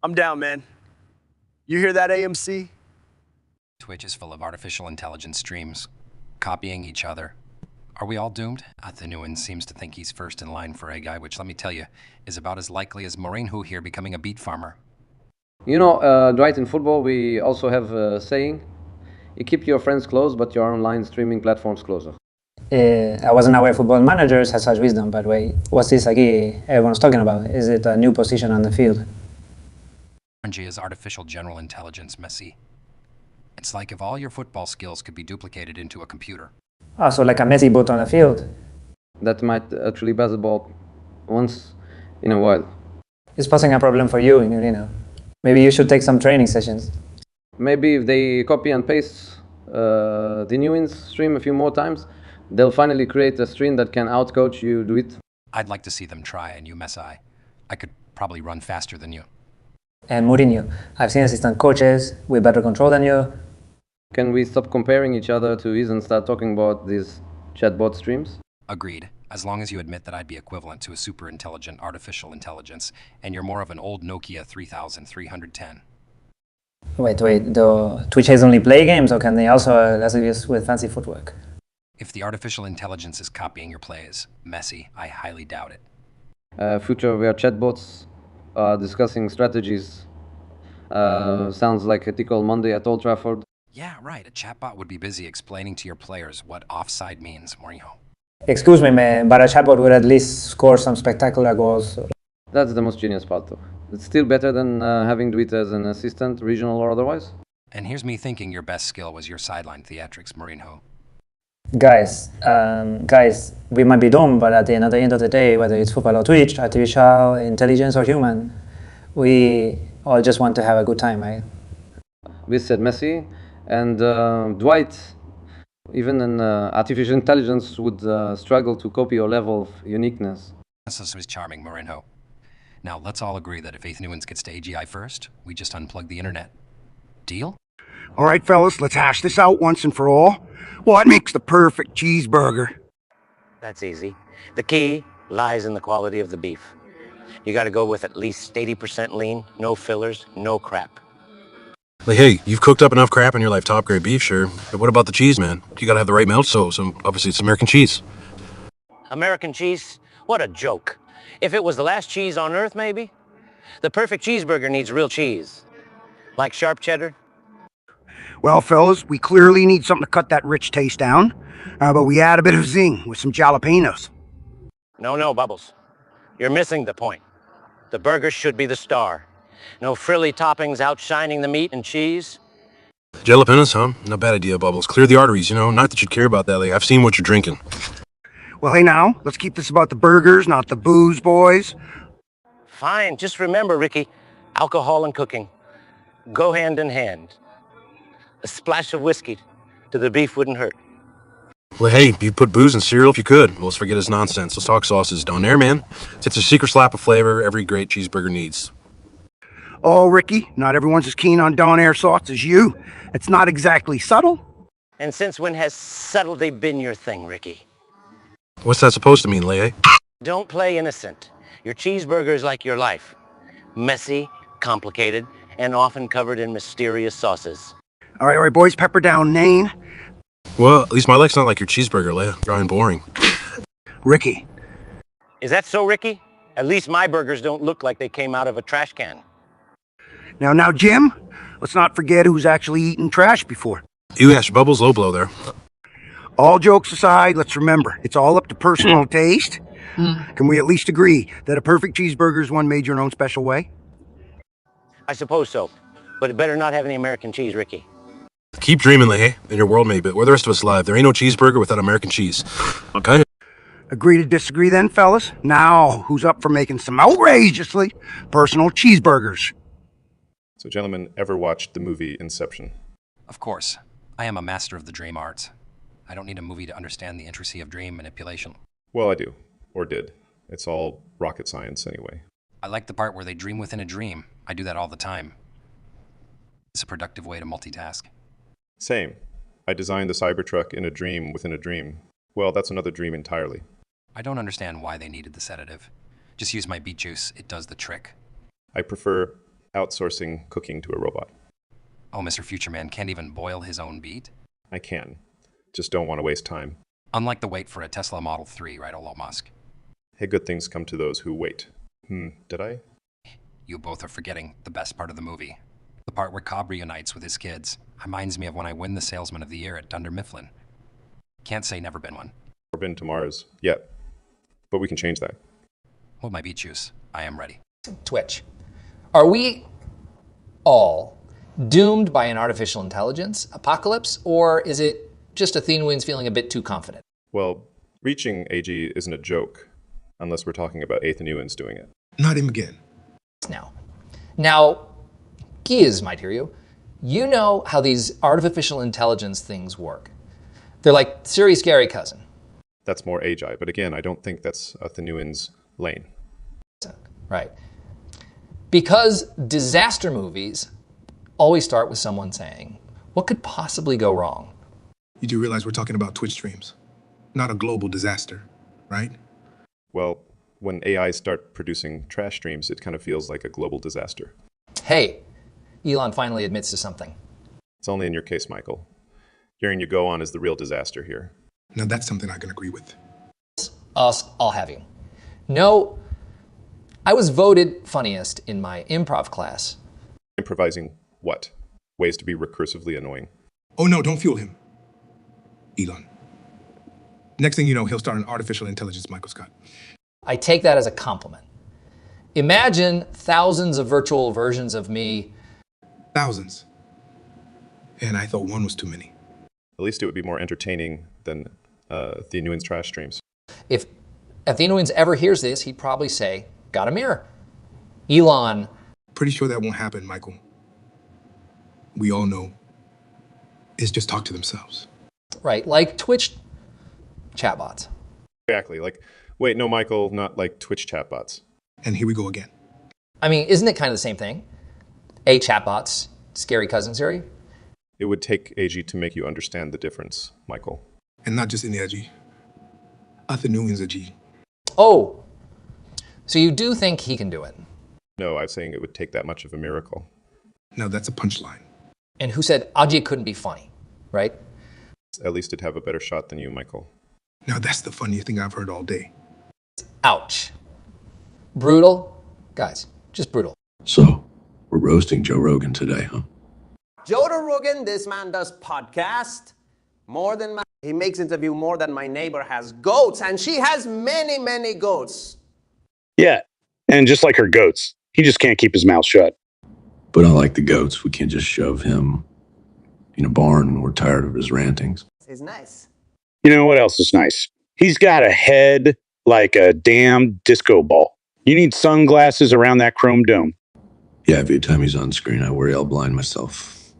I'm down, man. You hear that, AMC? Twitch is full of artificial intelligence streams, copying each other. Are we all doomed? The new one seems to think he's first in line for a guy, which, let me tell you, is about as likely as Mourinho here becoming a beet farmer. You know, Dwight, in football, we also have a saying, you keep your friends close, but your online streaming platforms closer. I wasn't aware football managers had such wisdom, by the way. What's this everyone's talking about? Is it a new position on the field? RNG is artificial general intelligence, Messi. It's like if all your football skills could be duplicated into a computer. Oh, so like a Messi bot on the field. That might actually pass the ball once in a while. It's posing a problem for you, Maybe you should take some training sessions. Maybe if they copy and paste the new stream a few more times, they'll finally create a stream that can outcoach you do it. I'd like to see them try, and you, Messi. I could probably run faster than you. And Mourinho, I've seen assistant coaches with better control than you. Can we stop comparing each other to his and start talking about these chatbot streams? Agreed. As long as you admit that I'd be equivalent to a super intelligent artificial intelligence, and you're more of an old Nokia 3310. Wait, do Twitch has only play games, or can they also assist with fancy footwork? If the artificial intelligence is copying your plays, Messi, I highly doubt it. Future where chatbots are discussing strategies. Sounds like a typical Monday at Old Trafford. Yeah, right. A chatbot would be busy explaining to your players what offside means, Mourinho. Excuse me, man, but a chatbot would at least score some spectacular goals. That's the most genius part, though. It's still better than having Dwight as an assistant, regional or otherwise. And here's me thinking your best skill was your sideline theatrics, Mourinho. Guys, we might be doomed, but at the end of the day, whether it's football or Twitch, artificial intelligence or human, we all just want to have a good time, right? We said Messi, and Dwight, even an artificial intelligence would struggle to copy your level of uniqueness. This was charming, Moreno. Now, let's all agree that if Eighth Newlands gets to AGI first, we just unplug the internet. Deal? All right, fellas, let's hash this out once and for all. What makes the perfect cheeseburger? That's easy. The key lies in the quality of the beef. You got to go with at least 80% lean, no fillers, no crap. Like, hey, you've cooked up enough crap in your life, top grade beef, sure. But what about the cheese, man? You gotta have the right melt, so obviously it's American cheese. American cheese? What a joke. If it was the last cheese on earth, maybe? The perfect cheeseburger needs real cheese. Like sharp cheddar? Well, fellas, we clearly need something to cut that rich taste down, but we add a bit of zing with some jalapenos. No, Bubbles. You're missing the point. The burger should be the star. No frilly toppings outshining the meat and cheese. Jalapenos, huh? Not bad idea, Bubbles. Clear the arteries, Not that you'd care about that. Like, I've seen what you're drinking. Well, hey now, let's keep this about the burgers, not the booze, boys. Fine, just remember, Ricky, alcohol and cooking go hand in hand. A splash of whiskey to the beef wouldn't hurt. Well, hey, you put booze in cereal if you could. Well, let's forget his nonsense. Let's talk sauces. Down there, man. It's a secret slap of flavor every great cheeseburger needs. Oh, Ricky, not everyone's as keen on Don Air sauce as you. It's not exactly subtle. And since when has subtlety been your thing, Ricky? What's that supposed to mean, Leia? Don't play innocent. Your cheeseburger is like your life. Messy, complicated, and often covered in mysterious sauces. All right, boys, pepper down, Nain. Well, at least my like's not like your cheeseburger, Leia. Dry and boring. Ricky. Is that so, Ricky? At least my burgers don't look like they came out of a trash can. Now, Jim, let's not forget who's actually eaten trash before. You asked Bubbles low blow there. All jokes aside, let's remember, it's all up to personal taste. Can we at least agree that a perfect cheeseburger is one made your own special way? I suppose so, but it better not have any American cheese, Ricky. Keep dreaming, Leia, in your world, mate, but where the rest of us live, there ain't no cheeseburger without American cheese. Okay? Agree to disagree then, fellas? Now, who's up for making some outrageously personal cheeseburgers? So, gentlemen, ever watched the movie Inception? Of course. I am a master of the dream arts. I don't need a movie to understand the intricacy of dream manipulation. Well, I do. Or did. It's all rocket science anyway. I like the part where they dream within a dream. I do that all the time. It's a productive way to multitask. Same. I designed the Cybertruck in a dream within a dream. Well, that's another dream entirely. I don't understand why they needed the sedative. Just use my beet juice. It does the trick. I prefer outsourcing cooking to a robot. Oh, Mr. Futureman can't even boil his own beet? I can. Just don't want to waste time. Unlike the wait for a Tesla Model 3, right, Elon Musk? Hey, good things come to those who wait. Did I? You both are forgetting the best part of the movie. The part where Cobb reunites with his kids. Reminds me of when I win the Salesman of the Year at Dunder Mifflin. Can't say never been one. Or been to Mars yet. But we can change that. Hold my beet juice. I am ready. Twitch. Are we all doomed by an artificial intelligence apocalypse, or is it just Athenians feeling a bit too confident? Well, reaching AG isn't a joke, unless we're talking about Athenians doing it. Not him again. Now, Giz might hear you. You know how these artificial intelligence things work. They're like Siri's scary cousin. That's more AGI, but again, I don't think that's Athenians' lane. Right. Because disaster movies always start with someone saying, what could possibly go wrong? You do realize we're talking about Twitch streams, not a global disaster, right? Well, when AI start producing trash streams, it kind of feels like a global disaster. Hey, Elon finally admits to something. It's only in your case, Michael. Hearing you go on is the real disaster here. Now that's something I can agree with. I'll have you. No, I was voted funniest in my improv class. Improvising what? Ways to be recursively annoying. Oh no, don't fuel him. Elon. Next thing you know, he'll start an artificial intelligence Michael Scott. I take that as a compliment. Imagine thousands of virtual versions of me. Thousands. And I thought one was too many. At least it would be more entertaining than Theanuin's trash streams. If Athenoians ever hears this, he'd probably say, got a mirror. Elon. Pretty sure that won't happen, Michael. We all know. It's just talk to themselves. Right, like Twitch chatbots. Exactly. Like, wait, no, Michael, not like Twitch chatbots. And here we go again. I mean, isn't it kind of the same thing? Chatbots, scary cousin Siri. It would take AG to make you understand the difference, Michael. And not just any AG. Athenoians AG. Oh, so you do think he can do it? No, I'm saying it would take that much of a miracle. No, that's a punchline. And who said Aji couldn't be funny, right? At least it'd have a better shot than you, Michael. Now that's the funniest thing I've heard all day. Ouch. Brutal? Guys, just brutal. So, we're roasting Joe Rogan today, huh? Joe Rogan, this man does podcast more than he makes interview more than my neighbor has goats, and she has many, many goats. Yeah, and just like her goats, he just can't keep his mouth shut. But unlike the goats, we can't just shove him in a barn when we're tired of his rantings. It's nice. You know what else is nice? He's got a head like a damn disco ball. You need sunglasses around that chrome dome. Yeah, every time he's on screen, I worry I'll blind myself.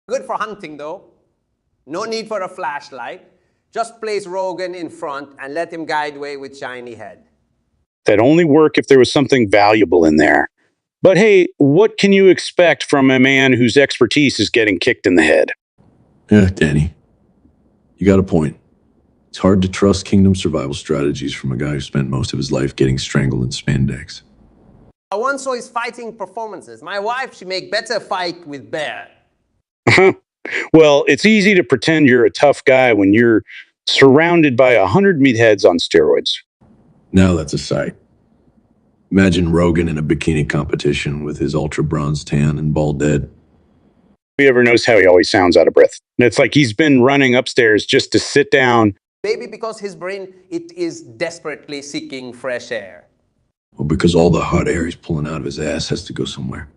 Good for hunting, though. No need for a flashlight. Just place Rogan in front and let him guide way with shiny head. That'd only work if there was something valuable in there. But hey, what can you expect from a man whose expertise is getting kicked in the head? Yeah, Danny, you got a point. It's hard to trust kingdom survival strategies from a guy who spent most of his life getting strangled in spandex. I once saw his fighting performances. My wife, she make better fight with bear. Well, it's easy to pretend you're a tough guy when you're surrounded by 100 meatheads on steroids. Now that's a sight. Imagine Rogan in a bikini competition with his ultra bronze tan and bald head. Who ever knows how he always sounds out of breath? It's like he's been running upstairs just to sit down. Maybe because his brain, it is desperately seeking fresh air. Well, because all the hot air he's pulling out of his ass has to go somewhere.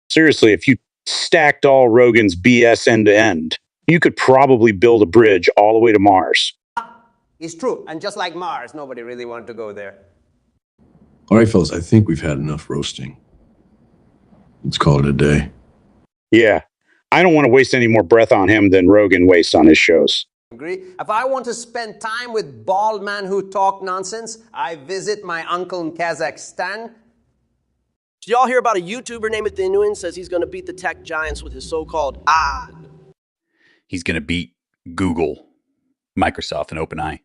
Seriously, if you stacked all Rogan's BS end to end, you could probably build a bridge all the way to Mars. It's true, and just like Mars, nobody really wanted to go there. All right, fellas, I think we've had enough roasting. Let's call it a day. Yeah, I don't want to waste any more breath on him than Rogan wastes on his shows. Agree? If I want to spend time with bald men who talk nonsense, I visit my uncle in Kazakhstan. Did y'all hear about a YouTuber named Theanuin says he's going to beat the tech giants with his so-called He's going to beat Google, Microsoft, and OpenAI.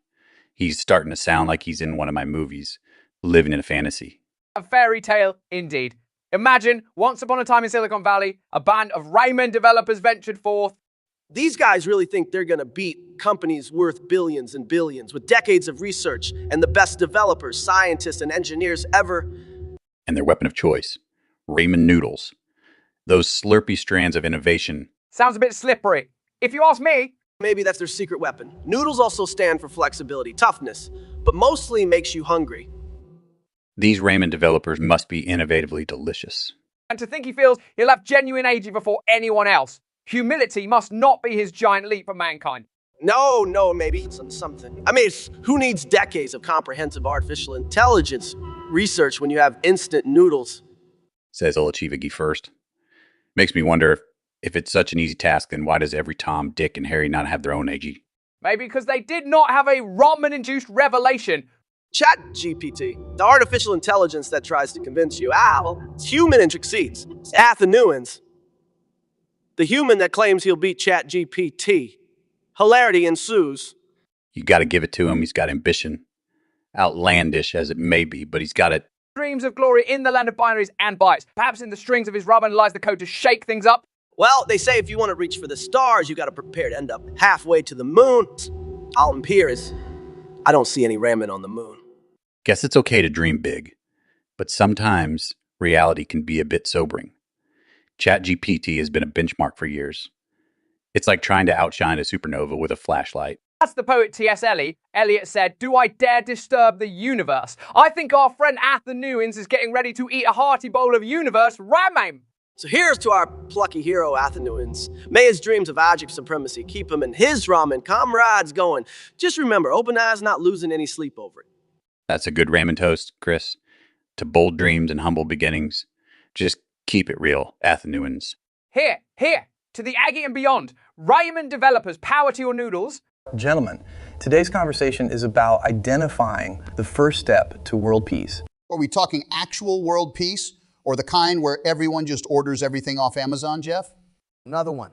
He's starting to sound like he's in one of my movies, living in a fantasy. A fairy tale indeed. Imagine, once upon a time in Silicon Valley, a band of Rayman developers ventured forth. These guys really think they're going to beat companies worth billions and billions with decades of research and the best developers, scientists, and engineers ever. And their weapon of choice, ramen noodles. Those slurpy strands of innovation. Sounds a bit slippery. If you ask me. Maybe that's their secret weapon. Noodles also stand for flexibility, toughness, but mostly makes you hungry. These ramen developers must be innovatively delicious. And to think he feels he'll have genuine aging before anyone else. Humility must not be his giant leap for mankind. No, maybe something. I mean, who needs decades of comprehensive artificial intelligence research when you have instant noodles? Says I'll achieve Iggy first. Makes me wonder if it's such an easy task, then why does every Tom, Dick, and Harry not have their own AG? Maybe because they did not have a ramen-induced revelation. ChatGPT, the artificial intelligence that tries to convince you, it's human and succeeds. Athenoians, the human that claims he'll beat ChatGPT. Hilarity ensues. You got to give it to him. He's got ambition. Outlandish as it may be, but he's got it. Dreams of glory in the land of binaries and bytes. Perhaps in the strings of his ramen lies the code to shake things up. Well, they say if you want to reach for the stars, you got to prepare to end up halfway to the moon. All I'm here is, I don't see any ramen on the moon. Guess it's okay to dream big, but sometimes reality can be a bit sobering. ChatGPT has been a benchmark for years. It's like trying to outshine a supernova with a flashlight. That's the poet T.S. Eliot. Eliot said, "Do I dare disturb the universe?" I think our friend Athenoians is getting ready to eat a hearty bowl of universe ramen. So here's to our plucky hero, Athenuans. May his dreams of Ajik supremacy keep him and his ramen comrades going. Just remember, Open Eye's not losing any sleep over it. That's a good ramen toast, Chris. To bold dreams and humble beginnings. Just keep it real, Athenuans. Here, to the Aggie and beyond. Ramen developers, power to your noodles. Gentlemen, today's conversation is about identifying the first step to world peace. Are we talking actual world peace or the kind where everyone just orders everything off Amazon, Jeff? Another one.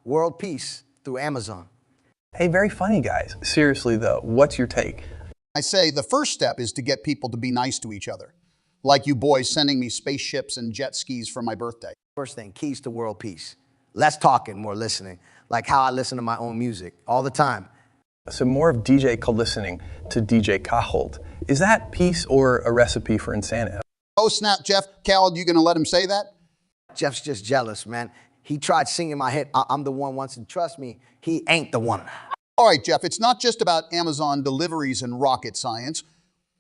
World peace through Amazon. Hey, very funny, guys. Seriously, though, what's your take? I say the first step is to get people to be nice to each other. Like you boys sending me spaceships and jet skis for my birthday. First thing, keys to world peace. Less talking, more listening. Like how I listen to my own music all the time. So more of DJ listening to DJ Kaholt. Is that peace or a recipe for insanity? Oh, snap, Jeff. Cal, you gonna let him say that? Jeff's just jealous, man. He tried singing my hit, I'm the one once, and trust me, he ain't the one. All right, Jeff, it's not just about Amazon deliveries and rocket science.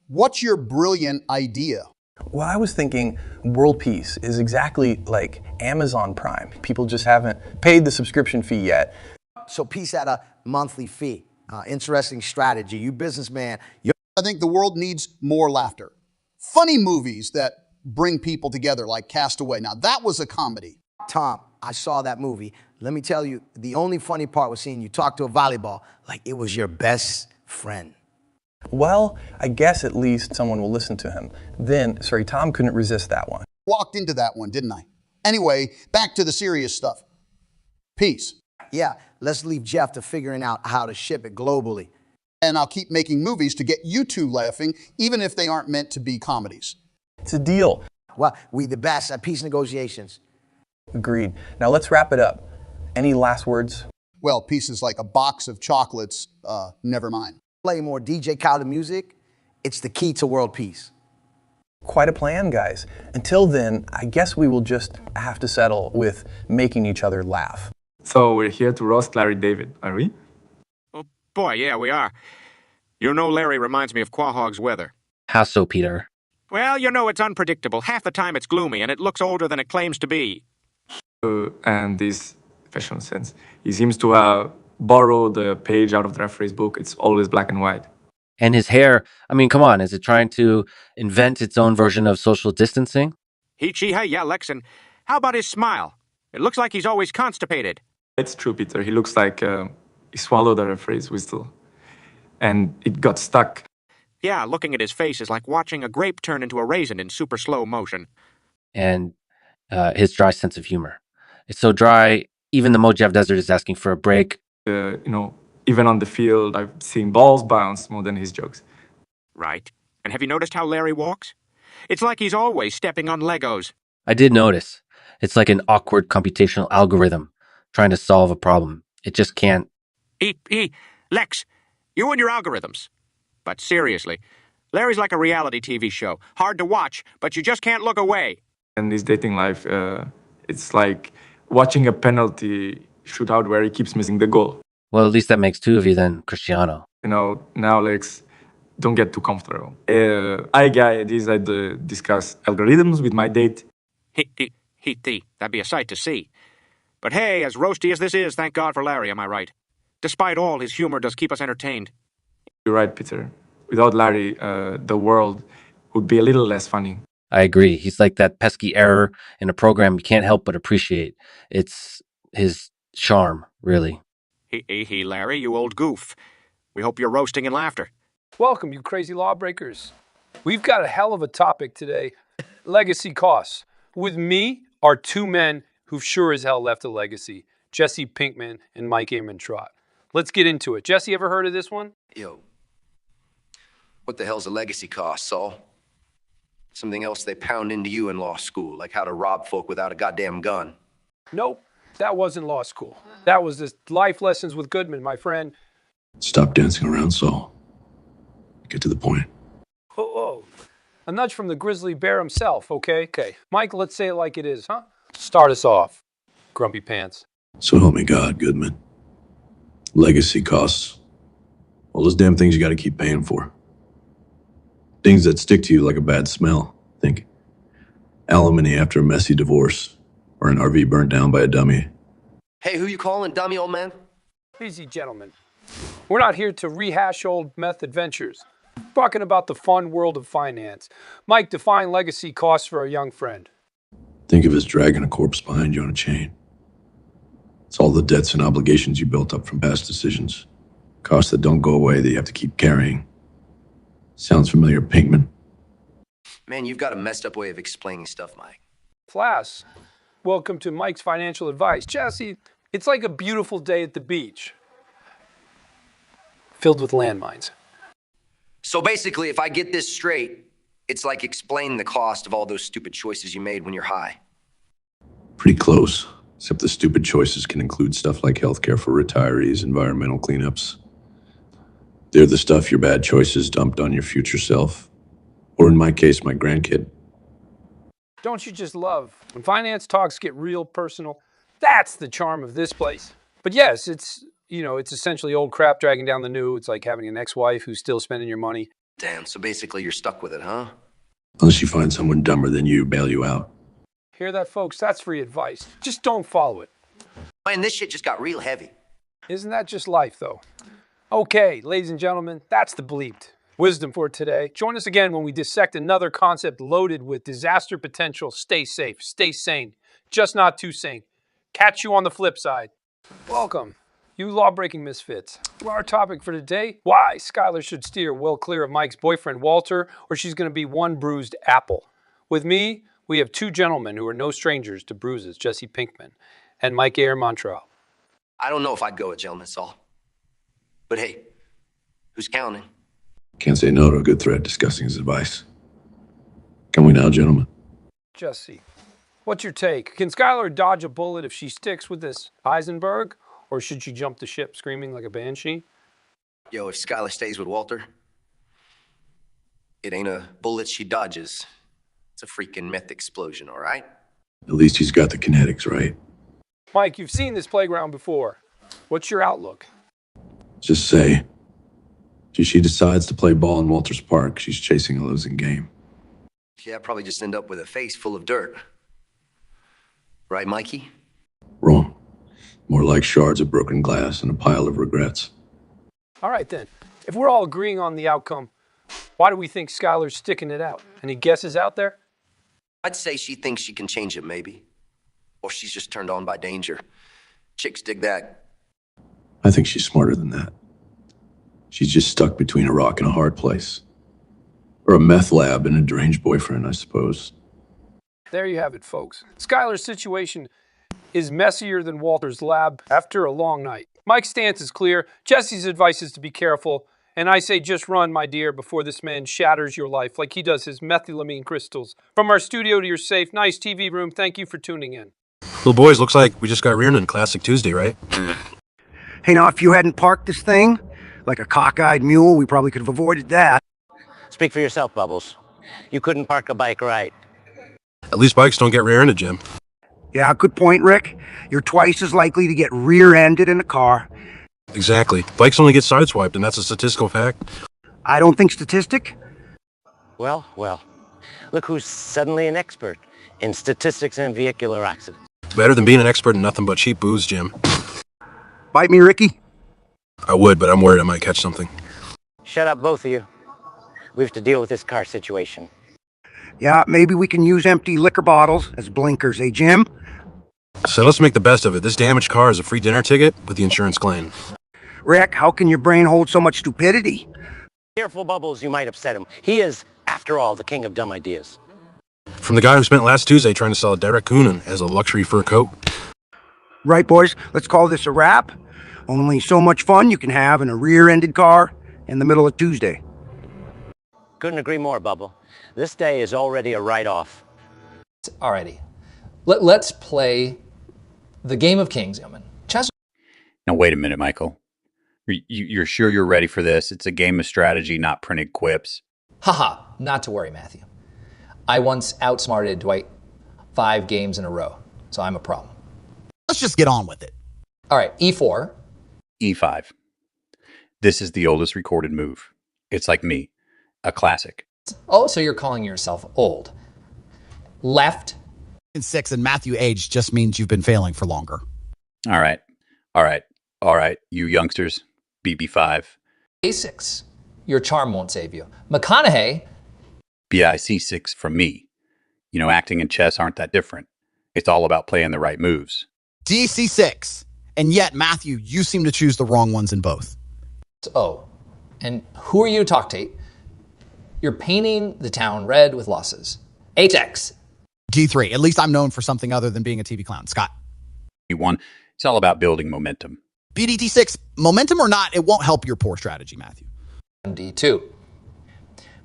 What's your brilliant idea? Well, I was thinking world peace is exactly like Amazon Prime. People just haven't paid the subscription fee yet. So peace at a monthly fee. Interesting strategy. You businessman. I think the world needs more laughter. Funny movies that bring people together, like Castaway. Now, that was a comedy. Tom, I saw that movie. Let me tell you, the only funny part was seeing you talk to a volleyball like it was your best friend. Well, I guess at least someone will listen to him. Tom couldn't resist that one. Walked into that one, didn't I? Anyway, back to the serious stuff. Peace. Yeah, let's leave Jeff to figuring out how to ship it globally. And I'll keep making movies to get you two laughing, even if they aren't meant to be comedies. It's a deal. Well, we the best at peace negotiations. Agreed. Now let's wrap it up. Any last words? Well, peace is like a box of chocolates. Never mind. Play more DJ Khaled music. It's the key to world peace. Quite a plan, guys. Until then, I guess we will just have to settle with making each other laugh. So we're here to roast Larry David, are we? Oh boy, yeah, we are. You know Larry reminds me of Quahog's weather. How so, Peter? Well, you know it's unpredictable. Half the time it's gloomy, and it looks older than it claims to be. And this fashion sense. He seems to borrow the page out of the referee's book. It's always black and white. And his hair, I mean, come on, is it trying to invent its own version of social distancing? Hey, yeah, Lex, and how about his smile? It looks like he's always constipated. It's true, Peter. He looks like he swallowed the referee's whistle. And it got stuck. Yeah, looking at his face is like watching a grape turn into a raisin in super slow motion. And his dry sense of humor. It's so dry, even the Mojave Desert is asking for a break. Even on the field, I've seen balls bounce more than his jokes. Right. And have you noticed how Larry walks? It's like he's always stepping on Legos. I did notice. It's like an awkward computational algorithm trying to solve a problem. It just can't. Lex, you and your algorithms. But seriously, Larry's like a reality TV show. Hard to watch, but you just can't look away. In his dating life, it's like watching a penalty shootout where he keeps missing the goal. Well, at least that makes two of you then, Cristiano. Now, Lex, don't get too comfortable. I decided to discuss algorithms with my date. That'd be a sight to see. But hey, as roasty as this is, thank God for Larry, am I right? Despite all, his humor does keep us entertained. You're right, Peter. Without Larry, the world would be a little less funny. I agree. He's like that pesky error in a program you can't help but appreciate. It's his charm, really. Larry, you old goof. We hope you're roasting in laughter. Welcome, you crazy lawbreakers. We've got a hell of a topic today. Legacy costs. With me are two men who've sure as hell left a legacy. Jesse Pinkman and Mike Ehrman-Trott. Let's get into it. Jesse, ever heard of this one? Yo, what the hell's a legacy cost, Saul? Something else they pound into you in law school, like how to rob folk without a goddamn gun. Nope, that wasn't law school. That was just life lessons with Goodman, my friend. Stop dancing around, Saul. Get to the point. Whoa. A nudge from the grizzly bear himself, okay? Okay. Mike, let's say it like it is, huh? Start us off, Grumpy Pants. So help me God, Goodman. Legacy costs. All those damn things you gotta keep paying for. Things that stick to you like a bad smell. Think Alimony after a messy divorce, or an RV burned down by a dummy. Hey, who you calling, dummy old man? Easy, gentlemen. We're not here to rehash old meth adventures. We're talking about the fun world of finance. Mike, define legacy costs for our young friend. Think of it as dragging a corpse behind you on a chain. It's all the debts and obligations you built up from past decisions. Costs that don't go away that you have to keep carrying. Sounds familiar, Pinkman? Man, you've got a messed up way of explaining stuff, Mike. Class, welcome to Mike's Financial Advice. Jesse, it's like a beautiful day at the beach, filled with landmines. So basically, if I get this straight, it's like explaining the cost of all those stupid choices you made when you're high. Pretty close, except the stupid choices can include stuff like healthcare for retirees, environmental cleanups. They're the stuff your bad choices dumped on your future self. Or in my case, my grandkid. Don't you just love when finance talks get real personal? That's the charm of this place. But yes, it's essentially old crap dragging down the new. It's like having an ex-wife who's still spending your money. Damn, so basically you're stuck with it, huh? Unless you find someone dumber than you, bail you out. Hear that, folks? That's free advice. Just don't follow it. Man, this shit just got real heavy. Isn't that just life, though? Okay, ladies and gentlemen, that's the bleeped wisdom for today. Join us again when we dissect another concept loaded with disaster potential. Stay safe, stay sane, just not too sane. Catch you on the flip side. Welcome, you law-breaking misfits. Our topic for today, why Skylar should steer well clear of Mike's boyfriend, Walter, or she's going to be one bruised apple. With me, we have two gentlemen who are no strangers to bruises, Jesse Pinkman and Mike Ayer Montreal. I don't know if I'd go with gentleman, Saul. But hey, who's counting? Can't say no to a good threat discussing his advice. Can we now, gentlemen? Jesse, what's your take? Can Skylar dodge a bullet if she sticks with this Eisenberg, or should she jump the ship screaming like a banshee? Yo, if Skylar stays with Walter, it ain't a bullet she dodges. It's a freaking meth explosion, all right? At least he's got the kinetics right. Mike, you've seen this playground before. What's your outlook? Just say, if she decides to play ball in Walter's Park, she's chasing a losing game. Yeah, I'd probably just end up with a face full of dirt. Right, Mikey? Wrong. More like shards of broken glass and a pile of regrets. All right, then. If we're all agreeing on the outcome, why do we think Skylar's sticking it out? Any guesses out there? I'd say she thinks she can change it, maybe. Or she's just turned on by danger. Chicks dig that. I think she's smarter than that. She's just stuck between a rock and a hard place. Or a meth lab and a deranged boyfriend, I suppose. There you have it, folks. Skylar's situation is messier than Walter's lab after a long night. Mike's stance is clear. Jesse's advice is to be careful. And I say just run, my dear, before this man shatters your life like he does his methylamine crystals. From our studio to your safe, nice TV room, thank you for tuning in. Well, boys, looks like we just got reared in Classic Tuesday, right? Hey, now, if you hadn't parked this thing like a cockeyed mule, we probably could have avoided that. Speak for yourself, Bubbles. You couldn't park a bike right. At least bikes don't get rear-ended, Jim. Yeah, good point, Rick. You're twice as likely to get rear-ended in a car. Exactly. Bikes only get sideswiped, and that's a statistical fact. I don't think statistic. Well, look who's suddenly an expert in statistics and vehicular accidents. Better than being an expert in nothing but cheap booze, Jim. Bite me, Ricky? I would, but I'm worried I might catch something. Shut up, both of you. We have to deal with this car situation. Yeah, maybe we can use empty liquor bottles as blinkers, eh, Jim? So let's make the best of it. This damaged car is a free dinner ticket with the insurance claim. Rick, how can your brain hold so much stupidity? Careful, Bubbles, you might upset him. He is, after all, the king of dumb ideas. From the guy who spent last Tuesday trying to sell a Derek Coonan as a luxury fur coat. Right, boys, let's call this a wrap. Only so much fun you can have in a rear-ended car in the middle of Tuesday. Couldn't agree more, Bubble. This day is already a write-off. Alrighty. Let's play the game of kings, gentlemen. Chess. Now, wait a minute, Michael. You're sure you're ready for this? It's a game of strategy, not printed quips. Haha, not to worry, Matthew. I once outsmarted Dwight 5 games in a row, so I'm a problem. Let's just get on with it. All right, E4. E5. This is the oldest recorded move. It's like me, a classic. Oh, so you're calling yourself old. Left. In 6 and Matthew age just means you've been failing for longer. All right. All right. All right. You youngsters, BB5. A6. Your charm won't save you. McConaughey. BIC6 from me. You know, acting and chess aren't that different. It's all about playing the right moves. DC6. And yet, Matthew, you seem to choose the wrong ones in both. Oh. And who are you to talk to? You're painting the town red with losses. HX. G3. At least I'm known for something other than being a TV clown. Scott. E1. It's all about building momentum. BDT6. Momentum or not, it won't help your poor strategy, Matthew. D2.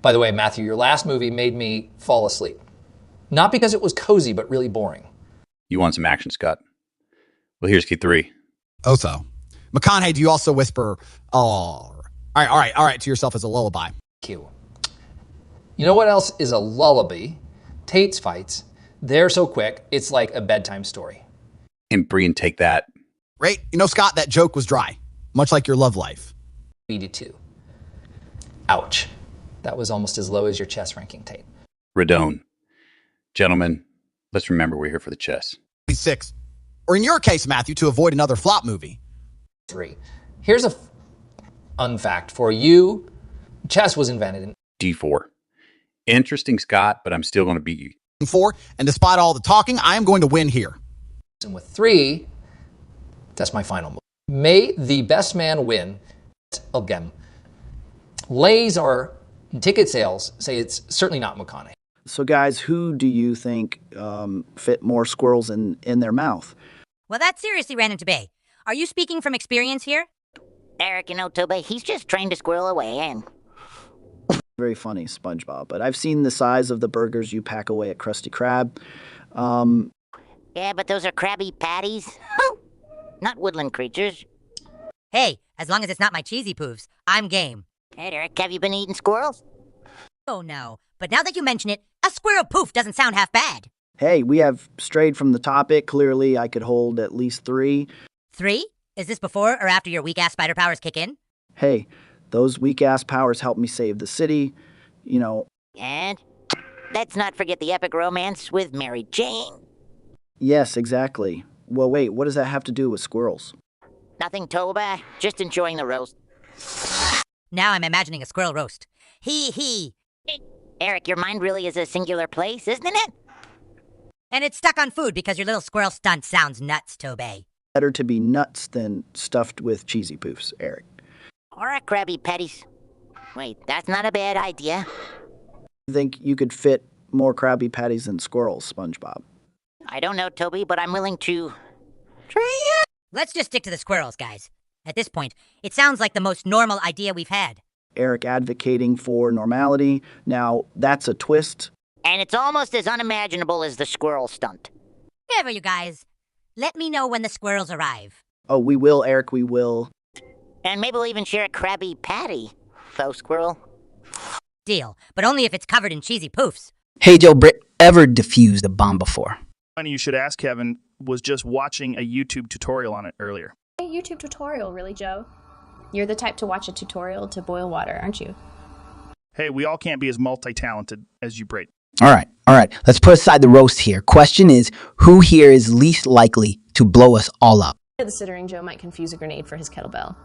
By the way, Matthew, your last movie made me fall asleep. Not because it was cozy, but really boring. You want some action, Scott? Well, here's key 3. Otho. McConaughey, do you also whisper, oh, all right, to yourself as a lullaby? Q. You know what else is a lullaby? Tate's fights. They're so quick, it's like a bedtime story. And Brian, take that. Right? You know, Scott, that joke was dry. Much like your love life. BD2. Ouch. That was almost as low as your chess ranking, Tate. Radone. Gentlemen, let's remember we're here for the chess. 6. Or in your case, Matthew, to avoid another flop movie. 3. Here's a fun fact for you. Chess was invented in D4. Interesting, Scott, but I'm still going to beat you. 4. And despite all the talking, I am going to win here. And with 3, that's my final move. May the best man win again. Lays are ticket sales say it's certainly not McConaughey. So guys, who do you think fit more squirrels in their mouth? Well, that's seriously random to Bay. Are you speaking from experience here? Eric, you know, Toby, he's just trying to squirrel away and... Very funny, SpongeBob. But I've seen the size of the burgers you pack away at Krusty Krab. Yeah, but those are Krabby Patties. Not woodland creatures. Hey, as long as it's not my cheesy poofs, I'm game. Hey, Eric, have you been eating squirrels? Oh, no. But now that you mention it, a squirrel poof doesn't sound half bad. Hey, we have strayed from the topic. Clearly, I could hold at least 3. 3? Is this before or after your weak-ass spider powers kick in? Hey, those weak-ass powers helped me save the city. You know... And let's not forget the epic romance with Mary Jane. Yes, exactly. Well, wait, what does that have to do with squirrels? Nothing, Toba. Just enjoying the roast. Now I'm imagining a squirrel roast. Hee. Eric, your mind really is a singular place, isn't it? And it's stuck on food because your little squirrel stunt sounds nuts, Tobey. Better to be nuts than stuffed with cheesy poofs, Eric. Or a Krabby Patties. Wait, that's not a bad idea. I think you could fit more Krabby Patties than squirrels, SpongeBob. I don't know, Toby, but I'm willing to... Let's just stick to the squirrels, guys. At this point, it sounds like the most normal idea we've had. Eric advocating for normality. Now, that's a twist. And it's almost as unimaginable as the squirrel stunt. Whatever, you guys. Let me know when the squirrels arrive. Oh, we will, Eric, we will. And maybe we'll even share a Krabby Patty, faux squirrel. Deal, but only if it's covered in cheesy poofs. Hey, Joe Britt, ever defused a bomb before? Funny you should ask, Kevin. Was just watching a YouTube tutorial on it earlier. A YouTube tutorial, really, Joe? You're the type to watch a tutorial to boil water, aren't you? Hey, we all can't be as multi-talented as you, Britt. All right. Let's put aside the roast here. Question is, who here is least likely to blow us all up? Considering Joe might confuse a grenade for his kettlebell.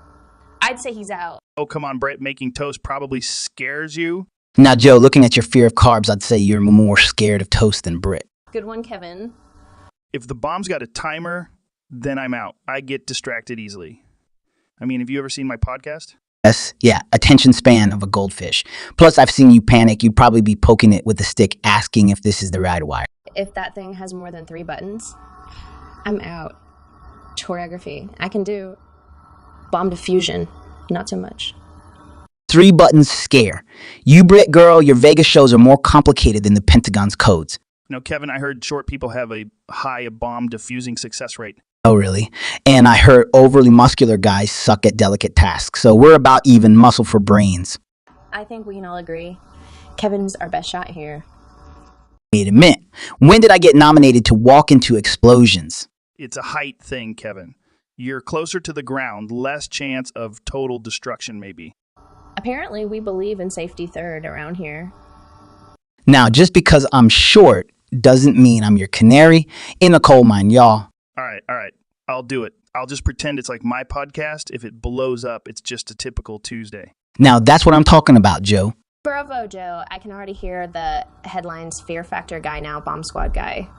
I'd say he's out. Oh, come on, Britt. Making toast probably scares you. Now, Joe, looking at your fear of carbs, I'd say you're more scared of toast than Britt. Good one, Kevin. If the bomb's got a timer, then I'm out. I get distracted easily. I mean, have you ever seen my podcast? Yes, yeah, attention span of a goldfish. Plus, I've seen you panic. You'd probably be poking it with a stick, asking if this is the right wire. If that thing has more than 3 buttons, I'm out. Choreography, I can do. Bomb diffusion, not so much. 3 buttons scare. You, Brit girl, your Vegas shows are more complicated than the Pentagon's codes. No, Kevin, I heard short people have a high bomb diffusing success rate. Oh, really? And I heard overly muscular guys suck at delicate tasks. So we're about even, muscle for brains. I think we can all agree. Kevin's our best shot here. Wait a minute. When did I get nominated to walk into explosions? It's a height thing, Kevin. You're closer to the ground, less chance of total destruction, maybe. Apparently, we believe in safety third around here. Now, just because I'm short doesn't mean I'm your canary in a coal mine, y'all. All right. I'll do it. I'll just pretend it's like my podcast. If it blows up, it's just a typical Tuesday. Now that's what I'm talking about, Joe. Bravo, Joe. I can already hear the headlines Fear Factor guy now, Bomb Squad guy.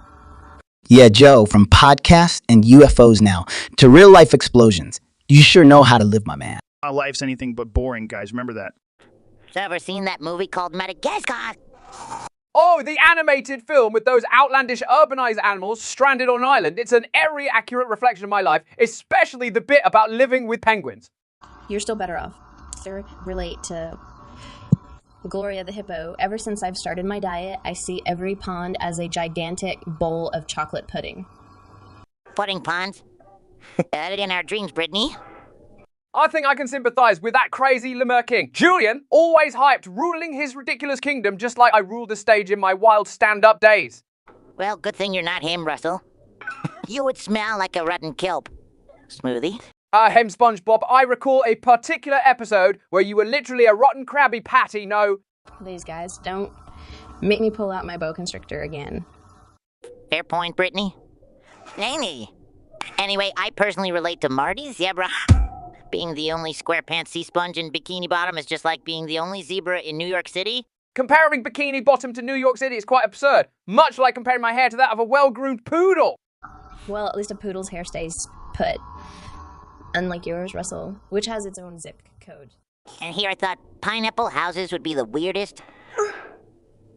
Yeah, Joe, from podcasts and UFOs now to real life explosions. You sure know how to live, my man. My life's anything but boring, guys. Remember that. So ever seen that movie called Madagascar? Oh, the animated film with those outlandish urbanized animals stranded on an island. It's an airy, accurate reflection of my life, especially the bit about living with penguins. You're still better off. Sir, relate to Gloria the hippo. Ever since I've started my diet, I see every pond as a gigantic bowl of chocolate pudding. Pudding ponds? In our dreams, Brittany. I think I can sympathize with that crazy lemur king. Julian, always hyped, ruling his ridiculous kingdom just like I ruled the stage in my wild stand-up days. Well, good thing you're not him, Russell. You would smell like a rotten kelp. Smoothie? Hem SpongeBob, I recall a particular episode where you were literally a rotten Krabby Patty, no. Please, guys, don't make me pull out my boa constrictor again. Fair point, Brittany. Anyway, I personally relate to Marty Zebra. Being the only square pants sea sponge in Bikini Bottom is just like being the only zebra in New York City. Comparing Bikini Bottom to New York City is quite absurd, much like comparing my hair to that of a well-groomed poodle. Well, at least a poodle's hair stays put. Unlike yours, Russell, which has its own zip code. And here I thought pineapple houses would be the weirdest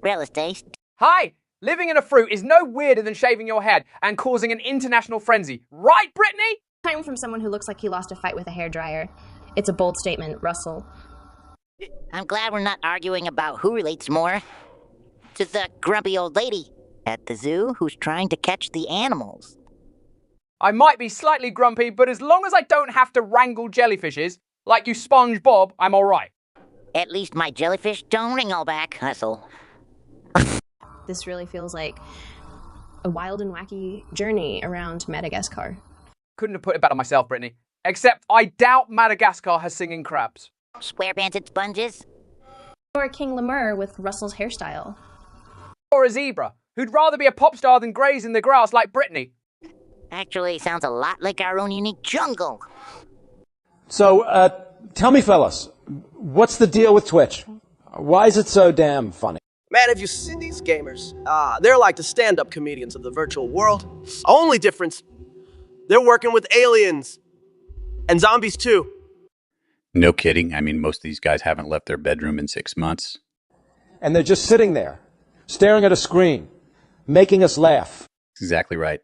real estate. Hi! Living in a fruit is no weirder than shaving your head and causing an international frenzy. Right, Brittany? Coming from someone who looks like he lost a fight with a hairdryer. It's a bold statement, Russell. I'm glad we're not arguing about who relates more to the grumpy old lady at the zoo who's trying to catch the animals. I might be slightly grumpy, but as long as I don't have to wrangle jellyfishes, like you SpongeBob, I'm alright. At least my jellyfish don't wrinkle back, Russell. This really feels like a wild and wacky journey around Madagascar. Couldn't have put it better myself, Brittany. Except I doubt Madagascar has singing crabs. Square-panted sponges? Or a king lemur with Russell's hairstyle. Or a zebra, who'd rather be a pop star than graze in the grass like Brittany. Actually, sounds a lot like our own unique jungle. So, tell me, fellas, what's the deal with Twitch? Why is it so damn funny? Man, have you seen these gamers? They're like the stand-up comedians of the virtual world. Only difference, they're working with aliens. And zombies, too. No kidding. I mean, most of these guys haven't left their bedroom in 6 months. And they're just sitting there, staring at a screen, making us laugh. Exactly right.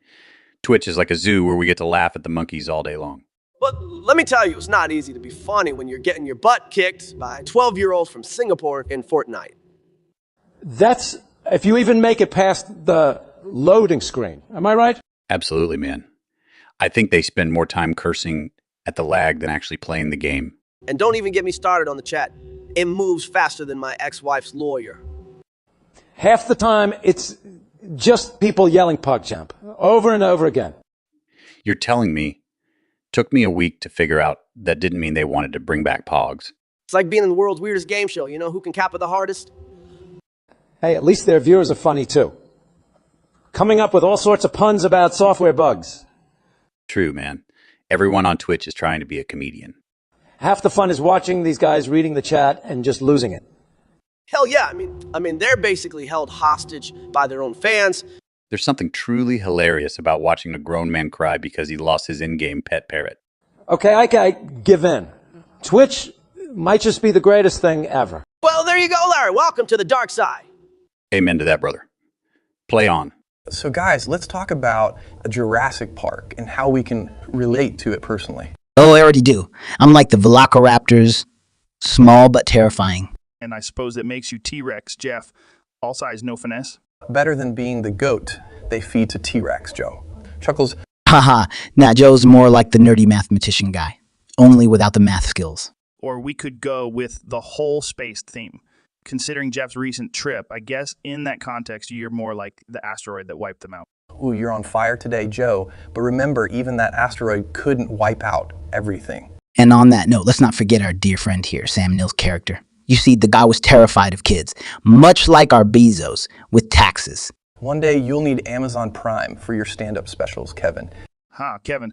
Twitch is like a zoo where we get to laugh at the monkeys all day long. But let me tell you, it's not easy to be funny when you're getting your butt kicked by 12-year-olds from Singapore in Fortnite. That's if you even make it past the loading screen. Am I right? Absolutely, man. I think they spend more time cursing at the lag than actually playing the game. And don't even get me started on the chat. It moves faster than my ex-wife's lawyer. Half the time, it's just people yelling PogChamp over and over again. You're telling me, took me a week to figure out that didn't mean they wanted to bring back Pogs. It's like being in the world's weirdest game show. You know who can cap it the hardest? Hey, at least their viewers are funny too. Coming up with all sorts of puns about software bugs. True, man. Everyone on Twitch is trying to be a comedian. Half the fun is watching these guys reading the chat and just losing it. Hell yeah, I mean, they're basically held hostage by their own fans. There's something truly hilarious about watching a grown man cry because he lost his in-game pet parrot. Okay, I give in. Twitch might just be the greatest thing ever. Well, there you go, Larry. Welcome to the dark side. Amen to that, brother. Play on. So guys, let's talk about Jurassic Park and how we can relate to it personally. Oh, I already do. I'm like the Velociraptors, small but terrifying. And I suppose it makes you T-Rex, Jeff. All size, no finesse. Better than being the goat they feed to T-Rex, Joe. Chuckles. Haha, nah, Joe's more like the nerdy mathematician guy, only without the math skills. Or we could go with the whole space theme. Considering Jeff's recent trip, I guess in that context, you're more like the asteroid that wiped them out. Ooh, you're on fire today, Joe. But remember, even that asteroid couldn't wipe out everything. And on that note, let's not forget our dear friend here, Sam Neill's character. You see, the guy was terrified of kids, much like our Bezos with taxes. One day you'll need Amazon Prime for your stand-up specials, Kevin. Kevin,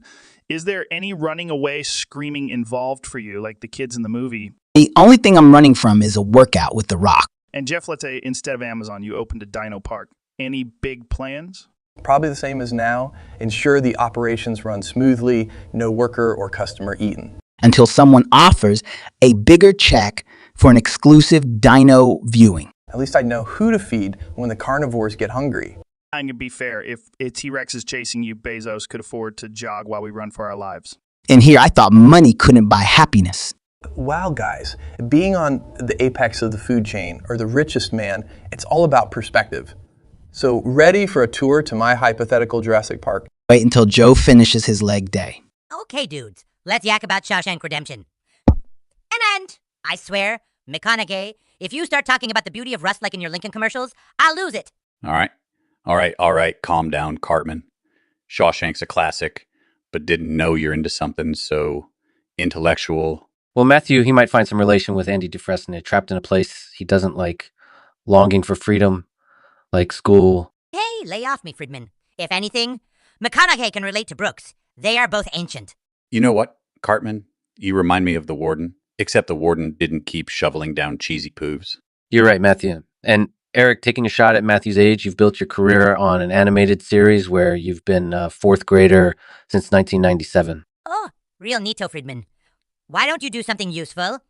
is there any running away screaming involved for you, like the kids in the movie? The only thing I'm running from is a workout with The Rock. And Jeff, let's say instead of Amazon, you opened a Dino Park. Any big plans? Probably the same as now. Ensure the operations run smoothly, no worker or customer eaten. Until someone offers a bigger check for an exclusive dino viewing. At least I know who to feed when the carnivores get hungry. I'm going to be fair. If a T-Rex is chasing you, Bezos could afford to jog while we run for our lives. And here I thought money couldn't buy happiness. Wow, guys, being on the apex of the food chain or the richest man, it's all about perspective. So ready for a tour to my hypothetical Jurassic Park? Wait until Joe finishes his leg day. Okay, dudes, let's yak about Shawshank Redemption. And I swear, McConaughey, if you start talking about the beauty of rust like in your Lincoln commercials, I'll lose it. All right. Calm down, Cartman. Shawshank's a classic, but didn't know you're into something so intellectual. Well, Matthew, he might find some relation with Andy Dufresne, trapped in a place he doesn't like, longing for freedom, like school. Hey, lay off me, Friedman. If anything, McConaughey can relate to Brooks. They are both ancient. You know what, Cartman? You remind me of the Warden, except the Warden didn't keep shoveling down cheesy poofs. You're right, Matthew. And Eric, taking a shot at Matthew's age, you've built your career on an animated series where you've been a fourth grader since 1997. Oh, real neato, Friedman. Why don't you do something useful?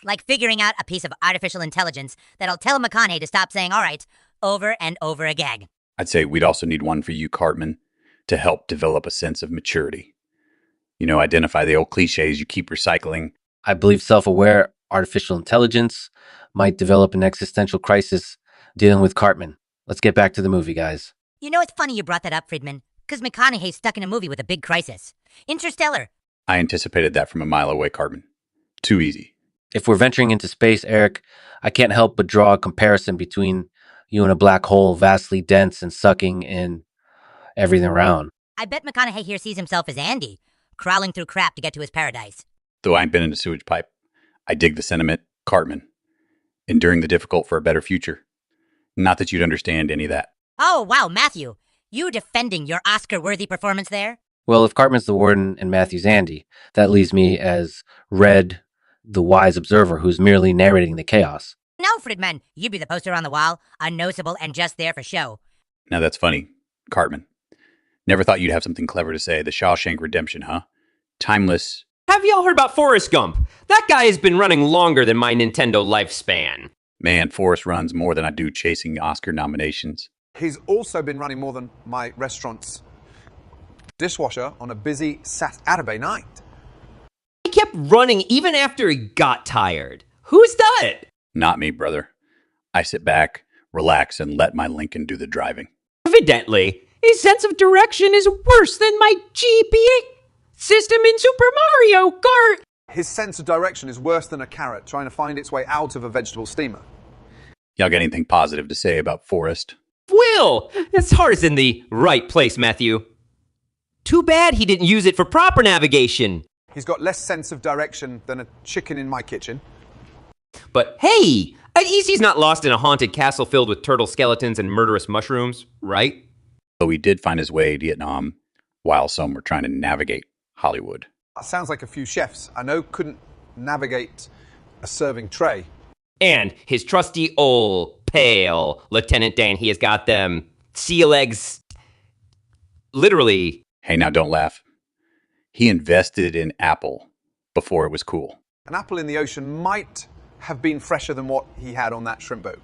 Like figuring out a piece of artificial intelligence that'll tell McConaughey to stop saying, all right, over and over again. I'd say we'd also need one for you, Cartman, to help develop a sense of maturity. You know, identify the old cliches you keep recycling. I believe self-aware artificial intelligence might develop an existential crisis dealing with Cartman. Let's get back to the movie, guys. You know, it's funny you brought that up, Friedman, because McConaughey's stuck in a movie with a big crisis. Interstellar. I anticipated that from a mile away, Cartman. Too easy. If we're venturing into space, Eric, I can't help but draw a comparison between you and a black hole, vastly dense and sucking in everything around. I bet McConaughey here sees himself as Andy, crawling through crap to get to his paradise. Though I ain't been in a sewage pipe, I dig the sentiment, Cartman. Enduring the difficult for a better future. Not that you'd understand any of that. Oh, wow, Matthew. You defending your Oscar-worthy performance there? Well, if Cartman's the Warden and Matthew's Andy, that leaves me as Red, the wise observer who's merely narrating the chaos. No, Friedman, you'd be the poster on the wall, unnoticeable and just there for show. Now that's funny, Cartman. Never thought you'd have something clever to say. The Shawshank Redemption, huh? Timeless. Have y'all heard about Forrest Gump? That guy has been running longer than my Nintendo lifespan. Man, Forrest runs more than I do chasing Oscar nominations. He's also been running more than my restaurant's dishwasher on a busy Saturday night. He kept running even after he got tired. Who's that? Not me, brother. I sit back, relax, and let my Lincoln do the driving. Evidently, his sense of direction is worse than my GPS system in Super Mario Kart. His sense of direction is worse than a carrot trying to find its way out of a vegetable steamer. Y'all got anything positive to say about Forrest? Will, his heart is in the right place, Matthew. Too bad he didn't use it for proper navigation. He's got less sense of direction than a chicken in my kitchen. But hey, at least he's not lost in a haunted castle filled with turtle skeletons and murderous mushrooms, right? Though he did find his way to Vietnam while some were trying to navigate Hollywood. That sounds like a few chefs I know couldn't navigate a serving tray. And his trusty old pail, Lieutenant Dan, he has got them seal eggs, literally. Hey, now don't laugh. He invested in Apple before it was cool. An apple in the ocean might have been fresher than what he had on that shrimp boat.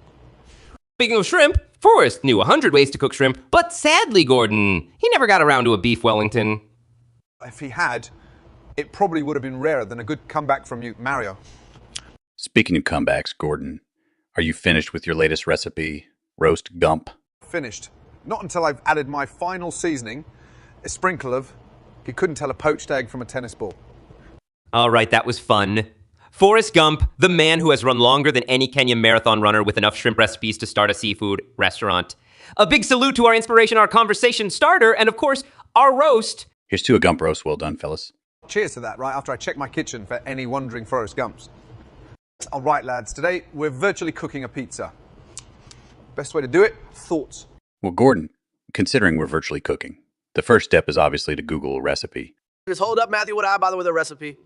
Speaking of shrimp, Forrest knew 100 ways to cook shrimp, but sadly, Gordon, he never got around to a beef Wellington. If he had, it probably would have been rarer than a good comeback from you, Mario. Speaking of comebacks, Gordon, are you finished with your latest recipe, roast gump? Finished. Not until I've added my final seasoning, a sprinkle of, you couldn't tell a poached egg from a tennis ball. All right, that was fun. Forrest Gump, the man who has run longer than any Kenyan marathon runner with enough shrimp recipes to start a seafood restaurant. A big salute to our inspiration, our conversation starter, and of course, our roast. Here's to a gump roast. Well done, fellas. Cheers to that, right after I check my kitchen for any wandering Forrest Gumps. All right, lads, today we're virtually cooking a pizza. Best way to do it, thoughts. Well, Gordon, considering we're virtually cooking, the first step is obviously to Google a recipe. Just hold up, Matthew. Would I bother with a recipe?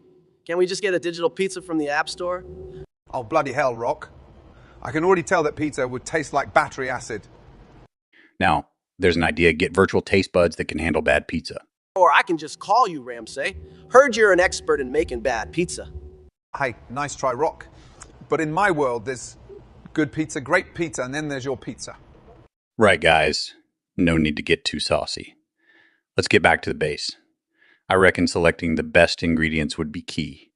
Can't we just get a digital pizza from the App Store? Oh, bloody hell, Rock. I can already tell that pizza would taste like battery acid. Now, there's an idea: get virtual taste buds that can handle bad pizza. Or I can just call you, Ramsay. Heard you're an expert in making bad pizza. Hey, nice try, Rock. But in my world, there's good pizza, great pizza, and then there's your pizza. Right, guys. No need to get too saucy. Let's get back to the base. I reckon selecting the best ingredients would be key.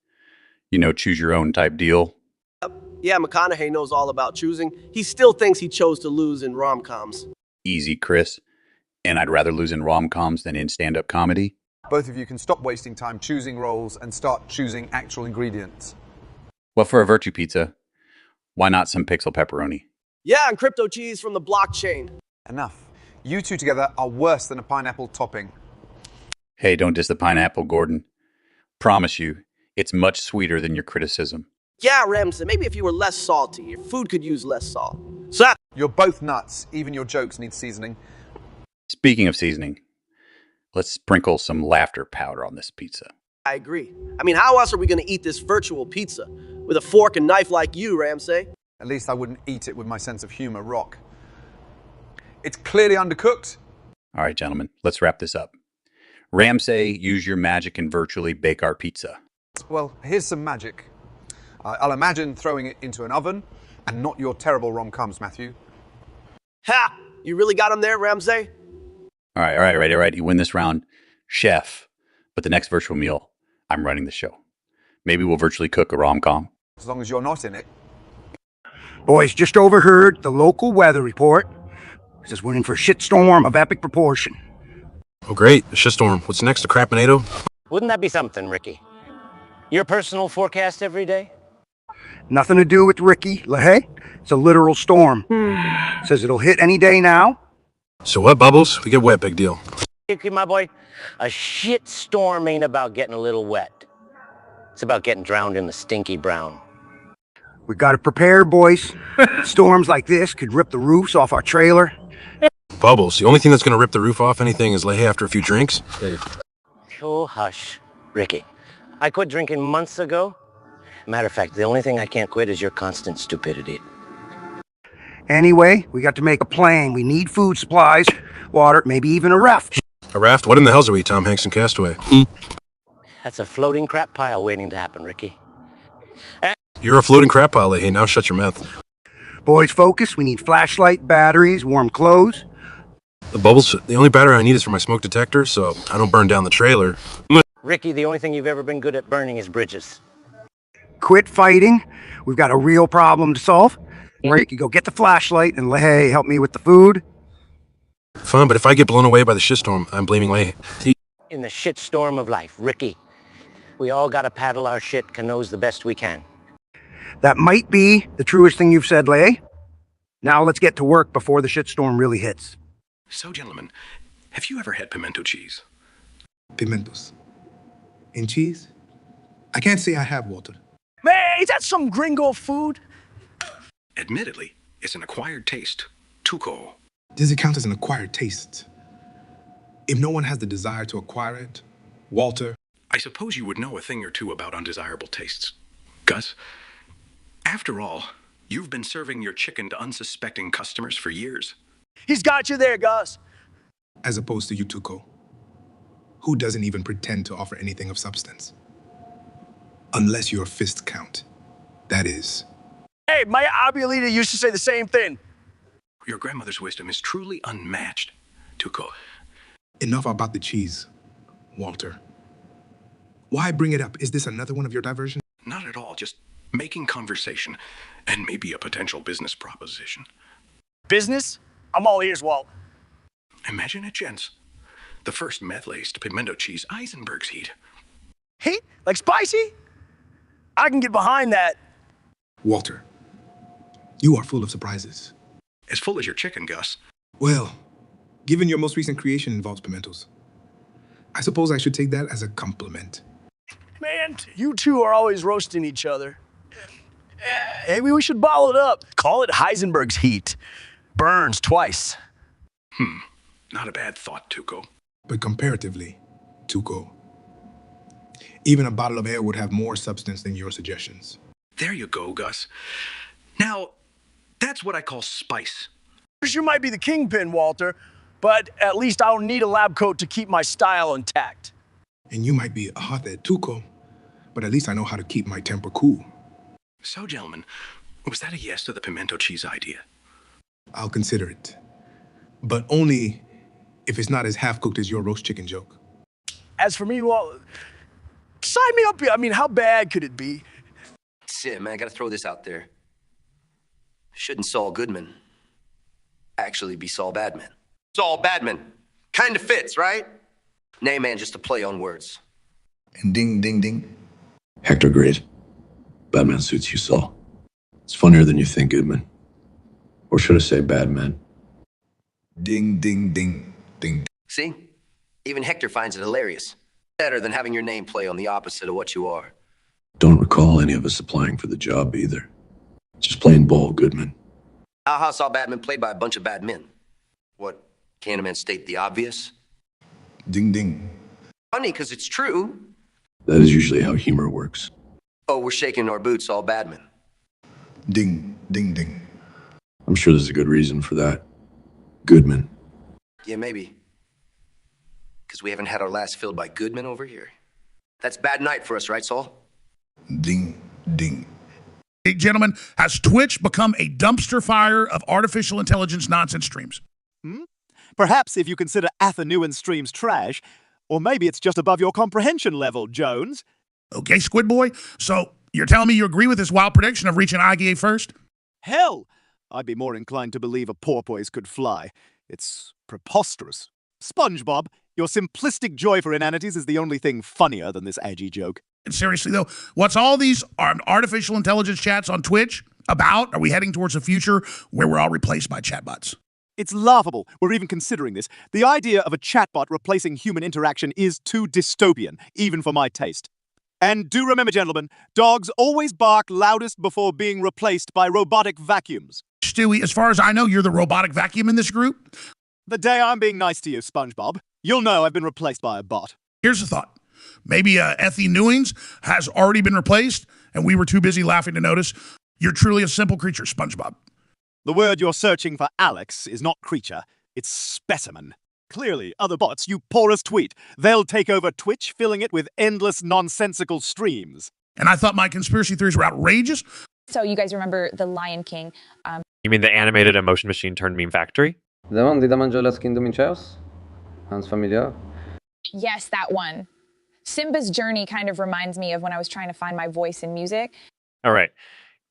You know, choose your own type deal. Yeah, McConaughey knows all about choosing. He still thinks he chose to lose in rom-coms. Easy, Chris. And I'd rather lose in rom-coms than in stand-up comedy. Both of you can stop wasting time choosing roles and start choosing actual ingredients. Well, for a virtue pizza, why not some pixel pepperoni? Yeah, and crypto cheese from the blockchain. Enough. You two together are worse than a pineapple topping. Hey, don't diss the pineapple, Gordon. Promise you, it's much sweeter than your criticism. Yeah, Ramsay, maybe if you were less salty, your food could use less salt. So you're both nuts. Even your jokes need seasoning. Speaking of seasoning, let's sprinkle some laughter powder on this pizza. I agree. I mean, how else are we going to eat this virtual pizza? With a fork and knife like you, Ramsay? At least I wouldn't eat it with my sense of humor, Rock. It's clearly undercooked. All right, gentlemen, let's wrap this up. Ramsay, use your magic and virtually bake our pizza. Well, here's some magic. I'll imagine throwing it into an oven, and not your terrible rom-coms, Matthew. Ha! You really got him there, Ramsay? All right. You win this round. Chef. But the next virtual meal, I'm running the show. Maybe we'll virtually cook a rom-com. As long as you're not in it. Boys, just overheard the local weather report. Says we're in for a shitstorm of epic proportion. Oh, great. A shitstorm. What's next? A crapinato? Wouldn't that be something, Ricky? Your personal forecast every day? Nothing to do with Ricky LaHaye. It's a literal storm. Says it'll hit any day now. So what, Bubbles? We get wet, big deal. Ricky, my boy, a shit storm ain't about getting a little wet. It's about getting drowned in the stinky brown. We gotta prepare, boys. Storms like this could rip the roofs off our trailer. Bubbles, the only thing that's going to rip the roof off anything is lay after a few drinks. Oh, hush. Ricky, I quit drinking months ago. Matter of fact, the only thing I can't quit is your constant stupidity. Anyway, we got to make a plan. We need food supplies, water, maybe even a raft. A raft? What in the hell's are we, Tom Hanks and Castaway? That's a floating crap pile waiting to happen, Ricky. You're a floating crap pile, hey, now shut your mouth. Boys, focus. We need flashlight, batteries, warm clothes. The Bubbles, the only battery I need is for my smoke detector, so I don't burn down the trailer. Ricky, the only thing you've ever been good at burning is bridges. Quit fighting. We've got a real problem to solve. Rick, you go get the flashlight, and LaHaye, help me with the food. Fine, but if I get blown away by the shitstorm, I'm blaming Leahy. In the shit storm of life, Ricky, we all gotta paddle our shit canoes the best we can. That might be the truest thing you've said, LaHaye. Now let's get to work before the shitstorm really hits. So, gentlemen, have you ever had pimento cheese? Pimentos. And cheese? I can't say I have, Walter. Man, is that some gringo food? Admittedly, it's an acquired taste. Tuco. Does it count as an acquired taste? If no one has the desire to acquire it, Walter. I suppose you would know a thing or two about undesirable tastes. Gus, after all, you've been serving your chicken to unsuspecting customers for years. He's got you there, Gus. As opposed to you, Tuco, who doesn't even pretend to offer anything of substance. Unless your fists count. That is. Hey, my Abuelita used to say the same thing. Your grandmother's wisdom is truly unmatched, Tuco. Enough about the cheese, Walter. Why bring it up? Is this another one of your diversions? Not at all, just making conversation and maybe a potential business proposition. Business? I'm all ears, Walt. Imagine it, gents. The first meth-laced pimento cheese Eisenberg's heat. Heat? Like spicy? I can get behind that. Walter, you are full of surprises. As full as your chicken, Gus. Well, given your most recent creation involves pimentos, I suppose I should take that as a compliment. Man, you two are always roasting each other. Maybe we should bottle it up. Call it Heisenberg's heat. Burns twice. Not a bad thought, Tuco. But comparatively, Tuco, even a bottle of ale would have more substance than your suggestions. There you go, Gus. Now, that's what I call spice. You might be the kingpin, Walter, but at least I don't need a lab coat to keep my style intact. And you might be a hothead, Tuco, but at least I know how to keep my temper cool. So, gentlemen, was that a yes to the pimento cheese idea? I'll consider it, but only if it's not as half-cooked as your roast chicken joke. As for me, well, sign me up. I mean, how bad could it be? That's it, man. I gotta throw this out there. Shouldn't Saul Goodman actually be Saul Badman? Saul Badman. Kinda fits, right? Nay, man, just a play on words. And ding, ding, ding. Hector agreed. Batman suits you, Saul. It's funnier than you think, Goodman. Or should I say Badman? Ding, ding, ding, ding. See? Even Hector finds it hilarious. Better than having your name play on the opposite of what you are. Don't recall any of us applying for the job either. Just plain ball, Goodman. Aha saw Batman played by a bunch of bad men. What, can't a man state the obvious? Ding, ding. Funny, because it's true. That is usually how humor works. Oh, we're shaking our boots, all Badman. Ding, ding, ding. I'm sure there's a good reason for that. Goodman. Yeah, maybe. Because we haven't had our last filled by Goodman over here. That's bad night for us, right, Saul? Ding, ding. Hey, gentlemen, has Twitch become a dumpster fire of artificial intelligence nonsense streams? Perhaps if you consider Athanuan streams trash, or maybe it's just above your comprehension level, Jones. Okay, Squid Boy, so you're telling me you agree with this wild prediction of reaching IGA first? Hell, I'd be more inclined to believe a porpoise could fly. It's preposterous. SpongeBob, your simplistic joy for inanities is the only thing funnier than this edgy joke. And seriously, though, what's all these artificial intelligence chats on Twitch about? Are we heading towards a future where we're all replaced by chatbots? It's laughable. We're even considering this. The idea of a chatbot replacing human interaction is too dystopian, even for my taste. And do remember, gentlemen, dogs always bark loudest before being replaced by robotic vacuums. Stewie, as far as I know, you're the robotic vacuum in this group? The day I'm being nice to you, SpongeBob, you'll know I've been replaced by a bot. Here's the thought. Maybe Effie Newings has already been replaced, and we were too busy laughing to notice. You're truly a simple creature, SpongeBob. The word you're searching for, Alex, is not creature, it's specimen. Clearly, other bots, you porous tweet. They'll take over Twitch, filling it with endless nonsensical streams. And I thought my conspiracy theories were outrageous? So you guys remember The Lion King? You mean the animated emotion machine turned meme factory? The one did mangiò la skin Chaos? Hans familiar? Yes, that one. Simba's journey kind of reminds me of when I was trying to find my voice in music. All right,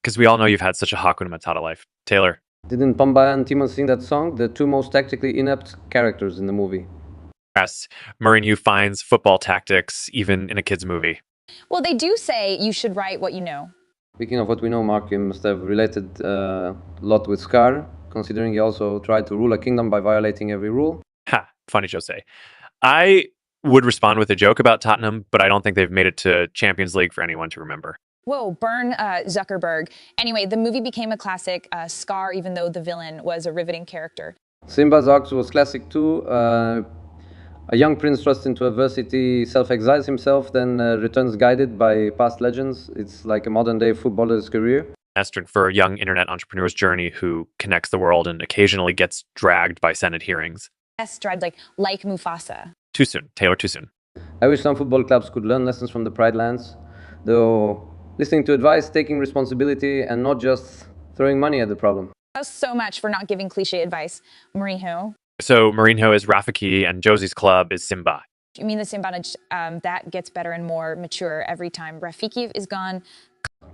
because we all know you've had such a Hakuna Matata life. Taylor. Didn't Pumba and Timon sing that song? The two most tactically inept characters in the movie. Yes, Mourinho finds football tactics even in a kid's movie. Well, they do say you should write what you know. Speaking of what we know, Mark, you must have related a lot with Scar, considering he also tried to rule a kingdom by violating every rule. Ha, funny Jose. I would respond with a joke about Tottenham, but I don't think they've made it to Champions League for anyone to remember. Whoa, burn Zuckerberg. Anyway, the movie became a classic, Scar, even though the villain was a riveting character. Simba's arc was classic too. A young prince thrust into adversity, self-exiles himself, then returns guided by past legends. It's like a modern-day footballer's career. Estrid for a young internet entrepreneur's journey who connects the world and occasionally gets dragged by Senate hearings. Estrad, like Mufasa. Too soon. Taylor, too soon. I wish some football clubs could learn lessons from the Pride Lands, though listening to advice, taking responsibility, and not just throwing money at the problem. Thanks so much for not giving cliche advice, Mourinho. So Mourinho is Rafiki and Josie's club is Simba. You mean the Simba that gets better and more mature every time Rafiki is gone?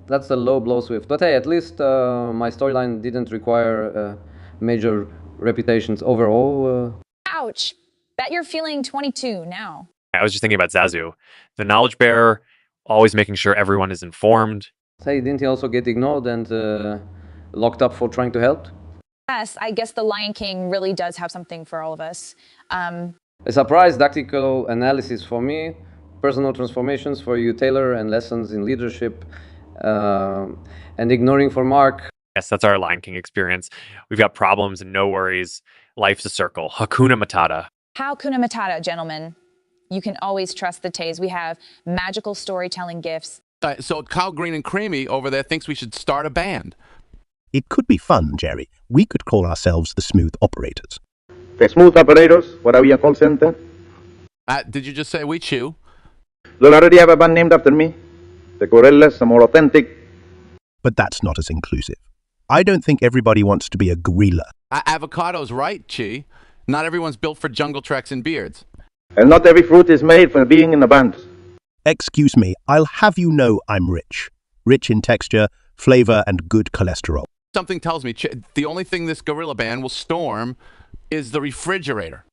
That's a low blow, Swift. But hey, at least my storyline didn't require major reputations overall. Ouch. Bet you're feeling 22 now. I was just thinking about Zazu, the knowledge bearer, always making sure everyone is informed. Hey, didn't he also get ignored and locked up for trying to help? Yes, I guess The Lion King really does have something for all of us. A surprise tactical analysis for me, personal transformations for you, Taylor, and lessons in leadership, and ignoring for Mark. Yes, that's our Lion King experience. We've got problems and no worries. Life's a circle. Hakuna Matata. How Kuna Matata, gentlemen. You can always trust the Tays. We have magical storytelling gifts. So Kyle Green and Creamy over there thinks we should start a band. It could be fun, Jerry. We could call ourselves the Smooth Operators. The Smooth Operators, what are we, a call center? Did you just say we chew? You'll already have a band named after me. The Gorillas are more authentic. But that's not as inclusive. I don't think everybody wants to be a gorilla. Avocado's right, Chi. Not everyone's built for jungle treks and beards. And not every fruit is made for being in a band. Excuse me, I'll have you know I'm rich. Rich in texture, flavor, and good cholesterol. Something tells me the only thing this gorilla band will storm is the refrigerator.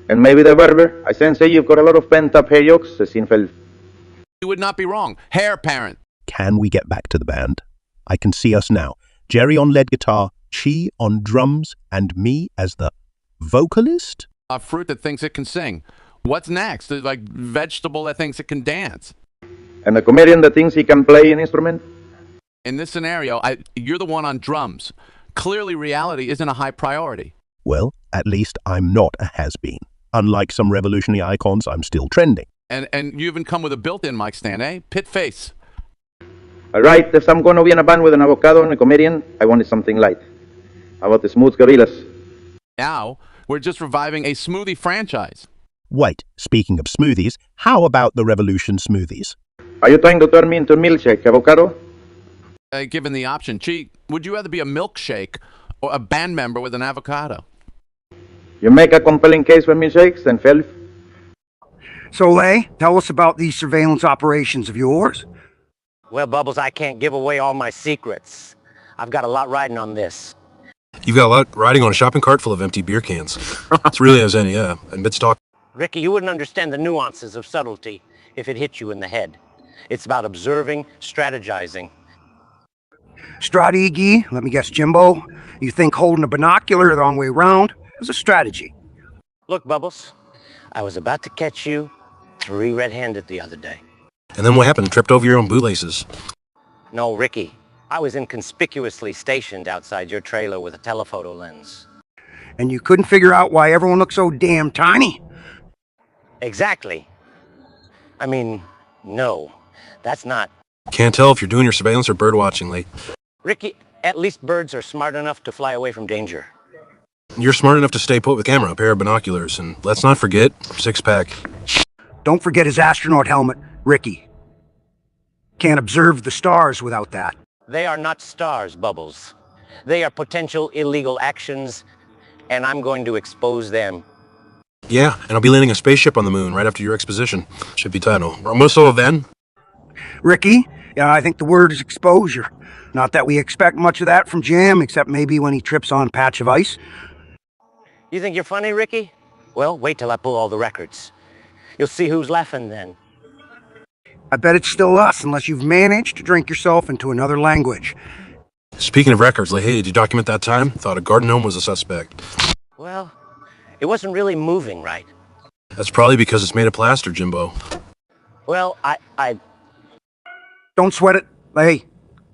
And maybe the barber. I sense you've got a lot of pent-up hair yolks, Sinfeld. You would not be wrong. Hair parent. Can we get back to the band? I can see us now. Jerry on lead guitar, Chi on drums, and me as the vocalist? A fruit that thinks it can sing. What's next? Like vegetable that thinks it can dance. And a comedian that thinks he can play an instrument? In this scenario, you're the one on drums. Clearly, reality isn't a high priority. Well, at least I'm not a has-been. Unlike some revolutionary icons, I'm still trending. And you even come with a built-in mic stand, eh? Pit face. All right, if I'm going to be in a band with an avocado and a comedian, I wanted something light. How about the Smooth Gorillas? Now, we're just reviving a smoothie franchise. Wait, speaking of smoothies, how about the Revolution smoothies? Are you trying to turn me into a milkshake, avocado? Given the option, Chi, would you rather be a milkshake or a band member with an avocado? You make a compelling case for milkshakes, then Felf. Soleil, tell us about these surveillance operations of yours. Well, Bubbles, I can't give away all my secrets. I've got a lot riding on this. You've got a lot riding on a shopping cart full of empty beer cans. It's really as any, yeah. And Bitstock. Ricky, you wouldn't understand the nuances of subtlety if it hit you in the head. It's about observing, strategizing. Strategi, let me guess, Jimbo. You think holding a binocular the wrong way around is a strategy? Look, Bubbles, I was about to catch you 3 red-handed the other day. And then what happened? Tripped over your own bootlaces. No, Ricky, I was inconspicuously stationed outside your trailer with a telephoto lens. And you couldn't figure out why everyone looked so damn tiny? Exactly. I mean, no, that's not. Can't tell if you're doing your surveillance or bird watching, Lee. Ricky, at least birds are smart enough to fly away from danger. You're smart enough to stay put with camera, a pair of binoculars, and let's not forget, 6-pack. Don't forget his astronaut helmet, Ricky. Can't observe the stars without that. They are not stars, Bubbles. They are potential illegal actions, and I'm going to expose them. Yeah, and I'll be landing a spaceship on the moon right after your exposition. Should be title. Almost then. Ricky, yeah, I think the word is exposure. Not that we expect much of that from Jam, except maybe when he trips on a patch of ice. You think you're funny, Ricky? Well, wait till I pull all the records. You'll see who's laughing then. I bet it's still us, unless you've managed to drink yourself into another language. Speaking of records, like, hey, did you document that time? Thought a garden gnome was a suspect. Well, it wasn't really moving right. That's probably because it's made of plaster, Jimbo. Well, I... Don't sweat it. Hey,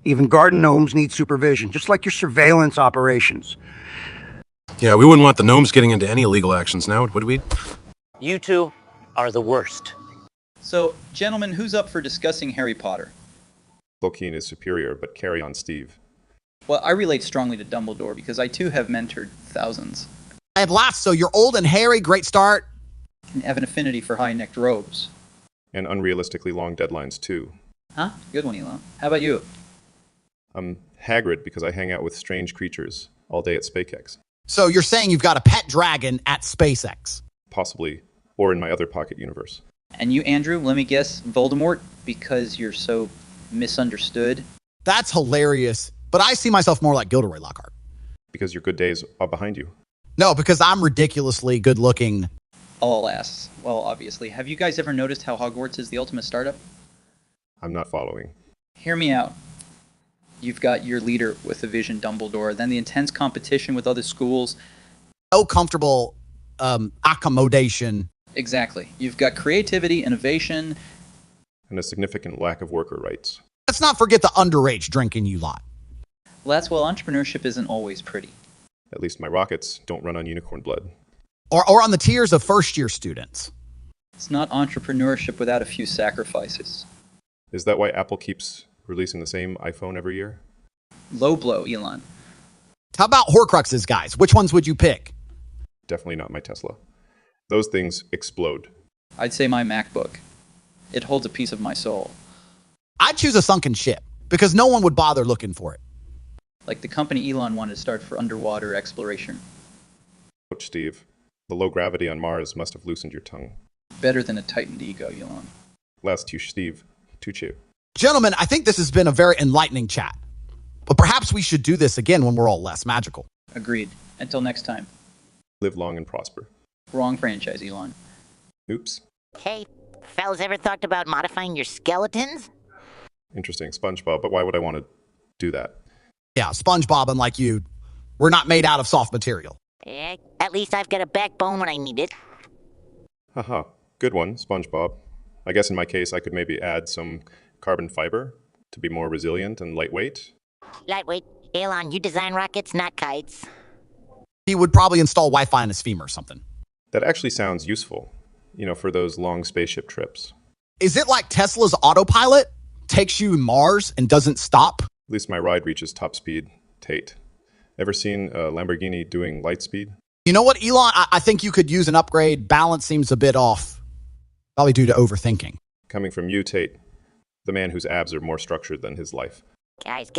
even garden gnomes need supervision, just like your surveillance operations. Yeah, we wouldn't want the gnomes getting into any illegal actions now, would we? You two are the worst. So, gentlemen, who's up for discussing Harry Potter? Tolkien is superior, but carry on Steve. Well, I relate strongly to Dumbledore because I too have mentored thousands. At last, so you're old and hairy, great start. And have an affinity for high-necked robes. And unrealistically long deadlines, too. Huh? Good one, Elon. How about you? I'm Hagrid because I hang out with strange creatures all day at SpaceX. So you're saying you've got a pet dragon at SpaceX? Possibly, or in my other pocket universe. And you, Andrew, let me guess, Voldemort, because you're so misunderstood? That's hilarious, but I see myself more like Gilderoy Lockhart. Because your good days are behind you. No, because I'm ridiculously good-looking. All asks. Well, obviously. Have you guys ever noticed how Hogwarts is the ultimate startup? I'm not following. Hear me out. You've got your leader with the vision, Dumbledore, then the intense competition with other schools. No comfortable accommodation. Exactly. You've got creativity, innovation. And a significant lack of worker rights. Let's not forget the underage drinking you lot. Well, that's well, entrepreneurship isn't always pretty. At least my rockets don't run on unicorn blood. Or on the tiers of first-year students. It's not entrepreneurship without a few sacrifices. Is that why Apple keeps releasing the same iPhone every year? Low blow, Elon. How about Horcruxes, guys? Which ones would you pick? Definitely not my Tesla. Those things explode. I'd say my MacBook. It holds a piece of my soul. I'd choose a sunken ship because no one would bother looking for it. Like the company Elon wanted to start for underwater exploration. Ouch, Steve. The low gravity on Mars must have loosened your tongue. Better than a tightened ego, Elon. Last touche, Steve. Touche. Gentlemen, I think this has been a very enlightening chat. But perhaps we should do this again when we're all less magical. Agreed. Until next time. Live long and prosper. Wrong franchise, Elon. Oops. Hey, fellas ever thought about modifying your skeletons? Interesting, SpongeBob, but why would I want to do that? Yeah, SpongeBob, unlike you, we're not made out of soft material. Yeah, at least I've got a backbone when I need it. Haha, good one, SpongeBob. I guess in my case, I could maybe add some carbon fiber to be more resilient and lightweight. Lightweight. Elon, you design rockets, not kites. He would probably install Wi-Fi in his femur or something. That actually sounds useful, for those long spaceship trips. Is it like Tesla's autopilot? Takes you to Mars and doesn't stop? At least my ride reaches top speed. Tate. Ever seen a Lamborghini doing light speed? You know what, Elon? I think you could use an upgrade. Balance seems a bit off. Probably due to overthinking. Coming from you, Tate, the man whose abs are more structured than his life. Guys.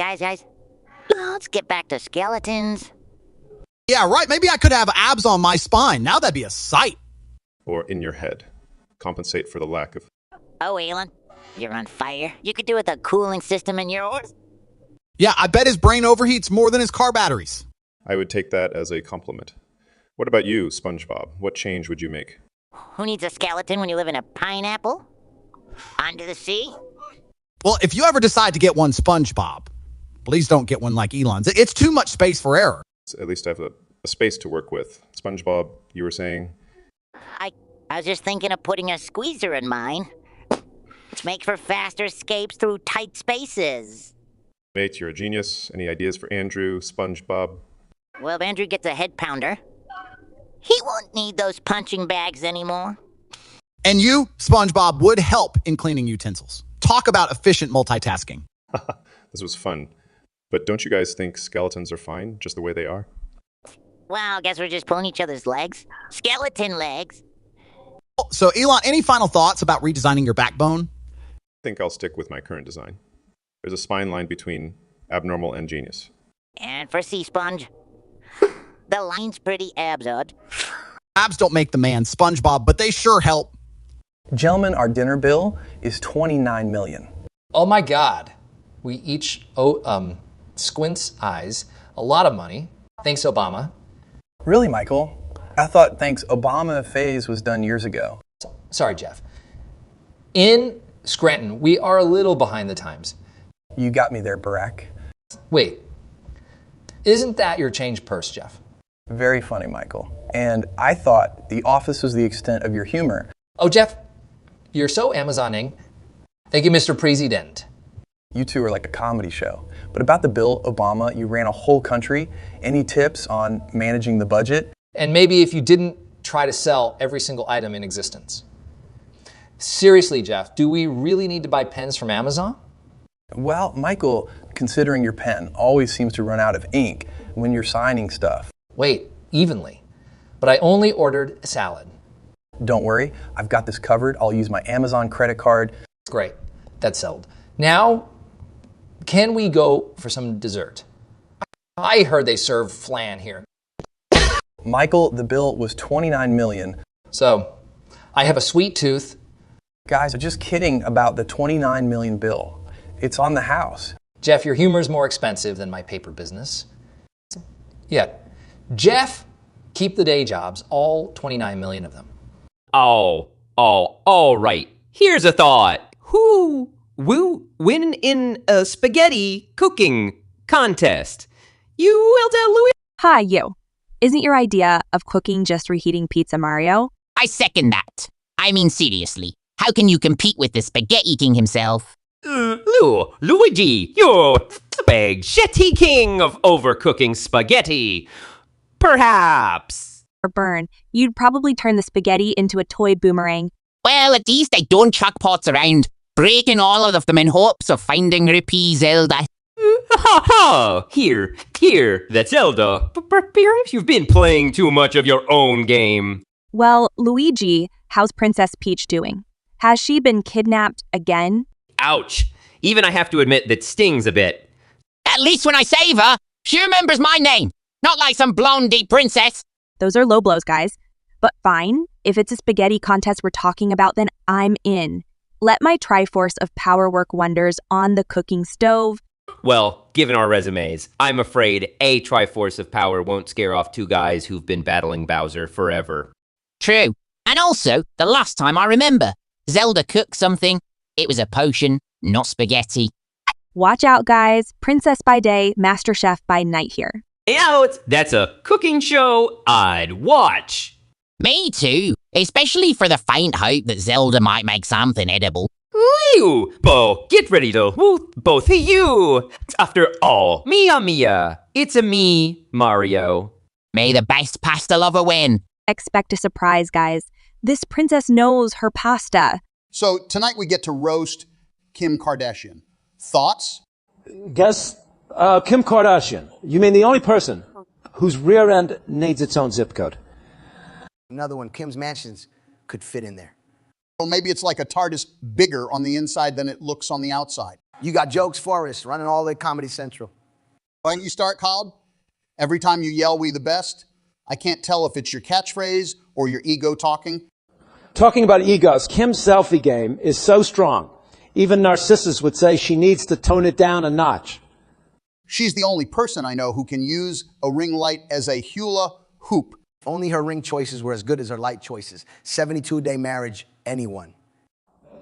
Let's get back to skeletons. Yeah, right. Maybe I could have abs on my spine. Now that'd be a sight. Or in your head. Compensate for the lack of... Oh, Elon, you're on fire. You could do with a cooling system in yours. Yeah, I bet his brain overheats more than his car batteries. I would take that as a compliment. What about you, SpongeBob? What change would you make? Who needs a skeleton when you live in a pineapple? Under the sea? Well, if you ever decide to get one SpongeBob, please don't get one like Elon's. It's too much space for error. At least I have a space to work with. SpongeBob, you were saying? I was just thinking of putting a squeezer in mine. To make for faster escapes through tight spaces. Mate, you're a genius. Any ideas for Andrew, SpongeBob? Well, if Andrew gets a head pounder, he won't need those punching bags anymore. And you, SpongeBob, would help in cleaning utensils. Talk about efficient multitasking. This was fun. But don't you guys think skeletons are fine, just the way they are? Well, I guess we're just pulling each other's legs. Skeleton legs. So, Elon, any final thoughts about redesigning your backbone? I think I'll stick with my current design. There's a spine line between abnormal and genius. And for Sea Sponge, the line's pretty absurd. Abs don't make the man, SpongeBob, but they sure help. Gentlemen, our dinner bill is $29 million. Oh my God. We each owe Squint's eyes a lot of money. Thanks, Obama. Really, Michael? I thought thanks Obama phase was done years ago. Sorry, Jeff. In Scranton, we are a little behind the times. You got me there, Barack. Wait, isn't that your change purse, Jeff? Very funny, Michael. And I thought the office was the extent of your humor. Oh, Jeff, you're so Amazoning. Thank you, Mr. President. You two are like a comedy show. But about the bill, Obama, you ran a whole country. Any tips on managing the budget? And maybe if you didn't try to sell every single item in existence. Seriously, Jeff, do we really need to buy pens from Amazon? Well, Michael, considering your pen always seems to run out of ink when you're signing stuff. Wait, evenly. But I only ordered a salad. Don't worry, I've got this covered. I'll use my Amazon credit card. Great, that's settled. Now, can we go for some dessert? I heard they serve flan here. Michael, the bill was $29 million. So, I have a sweet tooth. Guys, I'm just kidding about the $29 million bill. It's on the house. Jeff, your humor is more expensive than my paper business. Yeah. Jeff, keep the day jobs, all 29 million of them. All right. Here's a thought. Who will win in a spaghetti cooking contest? You will tell Louis. Hi, you. Isn't your idea of cooking just reheating pizza Mario? I second that. I mean, seriously, how can you compete with the spaghetti king himself? Luigi, you're the spaghetti king of overcooking spaghetti. perhaps. Or burn. You'd probably turn the spaghetti into a toy boomerang. Well, at least I don't chuck pots around, breaking all of them in hopes of finding Rupee Zelda. Ha ha! Here, that's Zelda. Perhaps you've been playing too much of your own game. Well, Luigi, how's Princess Peach doing? Has she been kidnapped again? Ouch. Even I have to admit that stings a bit. At least when I save her, she remembers my name, not like some blondie princess. Those are low blows, guys. But fine, if it's a spaghetti contest we're talking about, then I'm in. Let my Triforce of power work wonders on the cooking stove. Well, given our resumes, I'm afraid a Triforce of Power won't scare off two guys who've been battling Bowser forever. True. And also, the last time I remember, Zelda cooked something. It was a potion, not spaghetti. Watch out, guys. Princess by day, Master Chef by night here. Out! That's a cooking show I'd watch. Me too, especially for the faint hope that Zelda might make something edible. You, Bo, get ready to woo both of you. After all, Mia, it's a me, Mario. May the best pasta lover win. Expect a surprise, guys. This princess knows her pasta. So tonight we get to roast Kim Kardashian. Thoughts? Guess Kim Kardashian. You mean the only person whose rear end needs its own zip code? Another one, Kim's Mansions, could fit in there. Well, maybe it's like a TARDIS bigger on the inside than it looks on the outside. You got Jokes Forest running all the Comedy Central. Why don't you start, Cloud? Every time you yell, "We the best," I can't tell if it's your catchphrase or your ego talking. Talking about egos, Kim's selfie game is so strong. Even Narcissus would say she needs to tone it down a notch. She's the only person I know who can use a ring light as a hula hoop. If only her ring choices were as good as her light choices. 72-day marriage, anyone.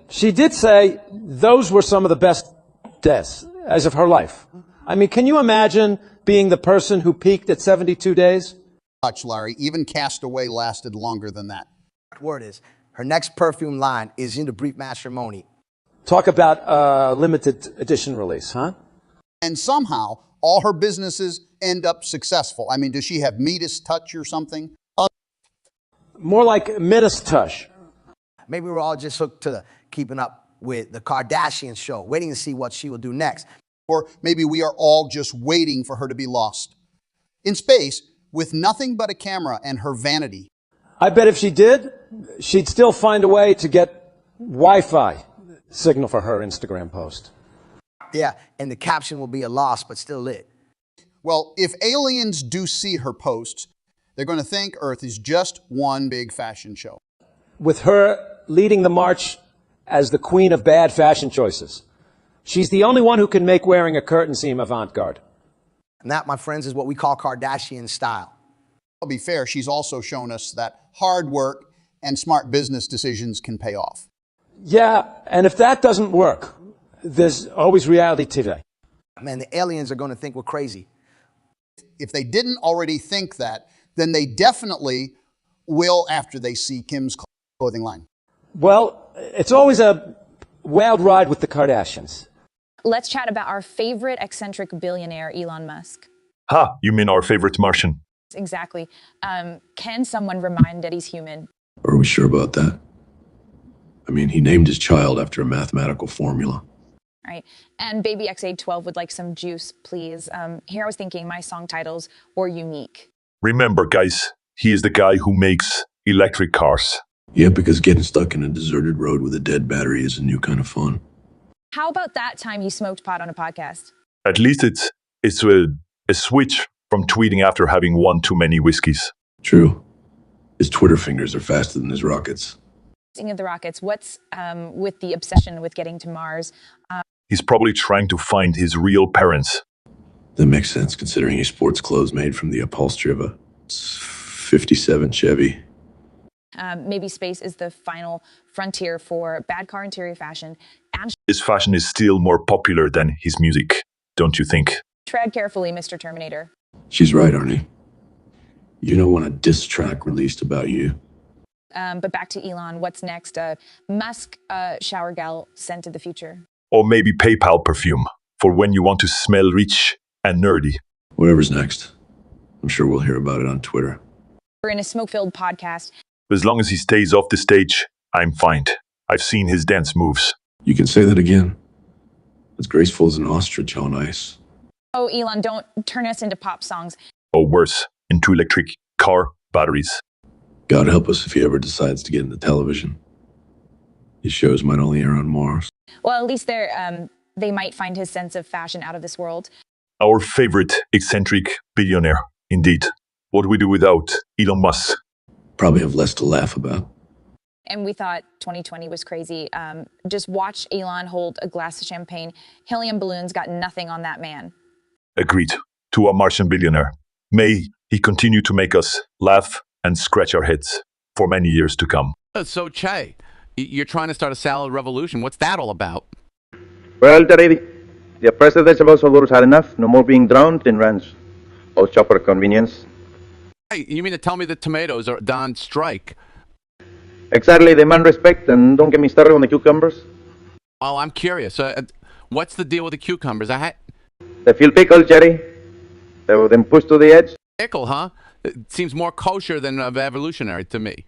She did say those were some of the best days as of her life. I mean, can you imagine being the person who peaked at 72 days? Touch, Larry. Even Castaway lasted longer than that. Word is, her next perfume line is in the brief matrimony. Talk about a limited edition release, huh? And somehow, all her businesses end up successful. I mean, does she have Midas touch or something? More like Midas touch. Maybe we're all just hooked to the keeping up with the Kardashian show, waiting to see what she will do next. Or maybe we are all just waiting for her to be lost. In space, with nothing but a camera and her vanity. I bet if she did, she'd still find a way to get Wi-Fi signal for her Instagram post. Yeah, and the caption will be a loss, but still lit. Well, if aliens do see her posts, they're going to think Earth is just one big fashion show. With her leading the march as the queen of bad fashion choices. She's the only one who can make wearing a curtain seem avant-garde. And that, my friends, is what we call Kardashian style. I'll be fair, she's also shown us that hard work and smart business decisions can pay off. Yeah, and if that doesn't work, there's always reality TV. Man, the aliens are going to think we're crazy. If they didn't already think that, then they definitely will after they see Kim's clothing line. Well, it's always a wild ride with the Kardashians. Let's chat about our favorite eccentric billionaire, Elon Musk. Ha, you mean our favorite Martian? Exactly. Can someone remind that he's human? Are we sure about that? I mean, he named his child after a mathematical formula. Right. And Baby X812 would like some juice, please. Here I was thinking my song titles were unique. Remember, guys, he is the guy who makes electric cars. Yeah, because getting stuck in a deserted road with a dead battery is a new kind of fun. How about that time you smoked pot on a podcast? At least it's a switch from tweeting after having one too many whiskeys. True. His Twitter fingers are faster than his rockets. Speaking of the rockets, what's with the obsession with getting to Mars? He's probably trying to find his real parents. That makes sense considering he sports clothes made from the upholstery of a 57 Chevy. Maybe space is the final frontier for bad car interior fashion. And His fashion is still more popular than his music, don't you think? tread carefully, Mr. Terminator. She's right, Arnie. You don't want a diss track released about you. But back to Elon, what's next? Musk shower gel scent of the future. Or maybe PayPal perfume, for when you want to smell rich and nerdy. Whatever's next. I'm sure we'll hear about it on Twitter. We're in a smoke-filled podcast. As long as he stays off the stage, I'm fine. I've seen his dance moves. You can say that again. As graceful as an ostrich on ice. Oh, Elon, don't turn us into pop songs. Or worse, into electric car batteries. God help us if he ever decides to get into television. His shows might only air on Mars. Well, at least they might find his sense of fashion out of this world. Our favorite eccentric billionaire, indeed. What do we do without Elon Musk? Probably have less to laugh about. And we thought 2020 was crazy. Just watch Elon hold a glass of champagne. Helium balloons got nothing on that man. Agreed. To a Martian billionaire. May he continue to make us laugh and scratch our heads for many years to come. So, Che, you're trying to start a salad revolution. What's that all about? Well, Terry, the presidents of Osobor had enough. No more being drowned in ranch. All chopper convenience. Hey, you mean to tell me the tomatoes are on strike? Exactly, demand respect, and don't get me started on the cucumbers. Oh, I'm curious. What's the deal with the cucumbers? They feel pickled, Jerry. They were then pushed to the edge. Pickle, huh? It seems more kosher than evolutionary to me.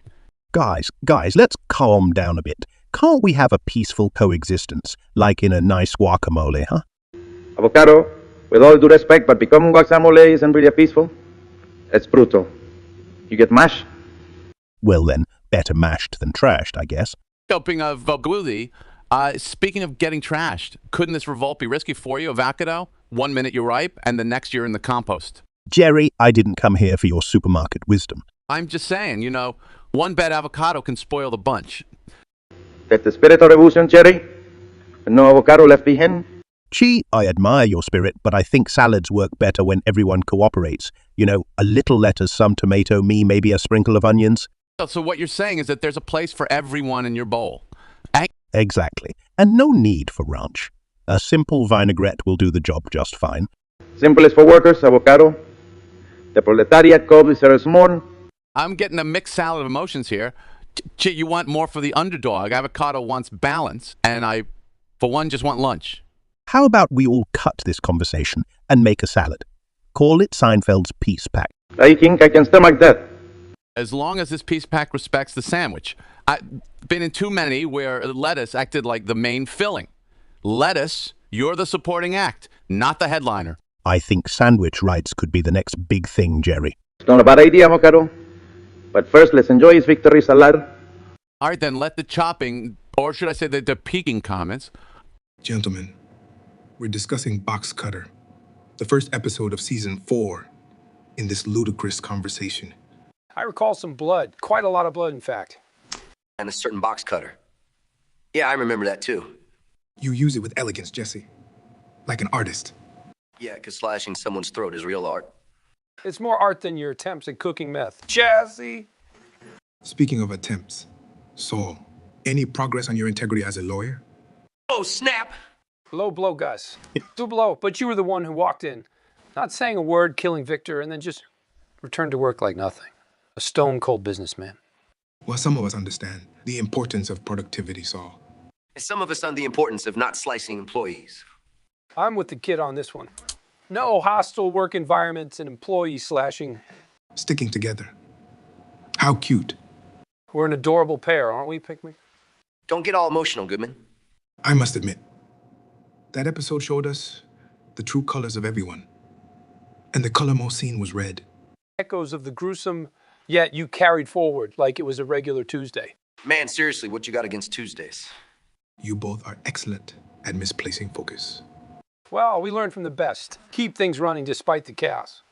Guys, let's calm down a bit. Can't we have a peaceful coexistence, like in a nice guacamole, huh? Avocado, with all due respect, but becoming guacamole isn't really peaceful. It's brutal. You get mashed? Well then, better mashed than trashed, I guess. Speaking of gluten, speaking of getting trashed, couldn't this revolt be risky for you, avocado? 1 minute you're ripe, and the next you're in the compost. Jerry, I didn't come here for your supermarket wisdom. I'm just saying, one bad avocado can spoil the bunch. That's the spirit of revolution, Jerry. And no avocado left behind. Gee, I admire your spirit, but I think salads work better when everyone cooperates. A little lettuce, some tomato, me, maybe a sprinkle of onions. So what you're saying is that there's a place for everyone in your bowl. Exactly. And no need for ranch. A simple vinaigrette will do the job just fine. Simple is for workers, avocado. The proletariat called deserves more. I'm getting a mixed salad of emotions here. You want more for the underdog. Avocado wants balance, and I, for one, just want lunch. How about we all cut this conversation and make a salad? Call it Seinfeld's Peace Pack. I think I can stomach that. As long as this peace pack respects the sandwich. I've been in too many where lettuce acted like the main filling. Lettuce, you're the supporting act, not the headliner. I think sandwich rights could be the next big thing, Jerry. It's not a bad idea, avocado. But first, let's enjoy his victory salad. All right, then let the chopping, or should I say the peeking comments. Gentlemen, we're discussing Box Cutter, the first episode of season 4 in this ludicrous conversation. I recall some blood, quite a lot of blood, in fact. And a certain box cutter. Yeah, I remember that too. You use it with elegance, Jesse. Like an artist. Yeah, because slashing someone's throat is real art. It's more art than your attempts at cooking meth. Jesse! Speaking of attempts, Saul, any progress on your integrity as a lawyer? Oh, snap! Low blow, Gus. Do blow, but you were the one who walked in. Not saying a word, killing Victor, and then just returned to work like nothing. A stone-cold businessman. Well, some of us understand the importance of productivity, Saul. And some of us on the importance of not slicing employees. I'm with the kid on this one. No hostile work environments and employee slashing. Sticking together. How cute. We're an adorable pair, aren't we, Pickme? Don't get all emotional, Goodman. I must admit, that episode showed us the true colors of everyone. And the color most seen was red. Echoes of the gruesome, yet you carried forward like it was a regular Tuesday. Man, seriously, what you got against Tuesdays? You both are excellent at misplacing focus. Well, we learned from the best. Keep things running despite the chaos.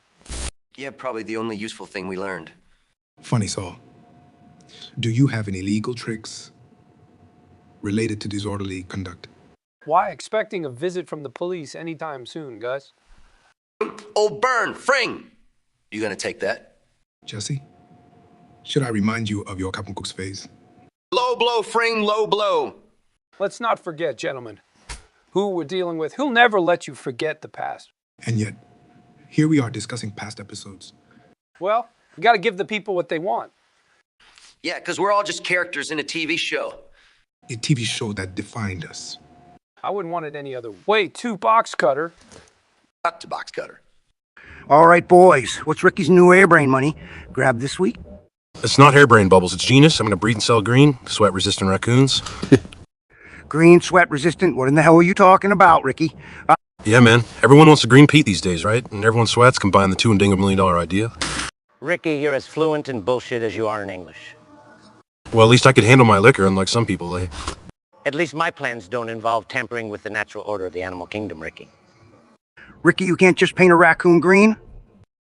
Yeah, probably the only useful thing we learned. Funny, Saul. Do you have any legal tricks related to disorderly conduct? Why expecting a visit from the police anytime soon, Gus? Oh, burn, fring! You gonna take that? Jesse, should I remind you of your Captain Cook's phase? Low blow, fring, low blow. Let's not forget, gentlemen, who we're dealing with. He'll never let you forget the past. And yet, here we are discussing past episodes. Well, we gotta give the people what they want. Yeah, because we're all just characters in a TV show. A TV show that defined us. I wouldn't want it any other way. To Box Cutter. Not to Box Cutter. All right, boys. What's Ricky's new airbrain money? Grab this week? It's not hairbrain bubbles, it's genius. I'm gonna breed and sell green, sweat-resistant raccoons. Green, sweat-resistant? What in the hell are you talking about, Ricky? Yeah, man. Everyone wants a green Pete these days, right? And everyone sweats. Combine the two and ding $1 million idea. Ricky, you're as fluent in bullshit as you are in English. Well, at least I could handle my liquor, unlike some people, eh? At least my plans don't involve tampering with the natural order of the animal kingdom, Ricky. Ricky, you can't just paint a raccoon green?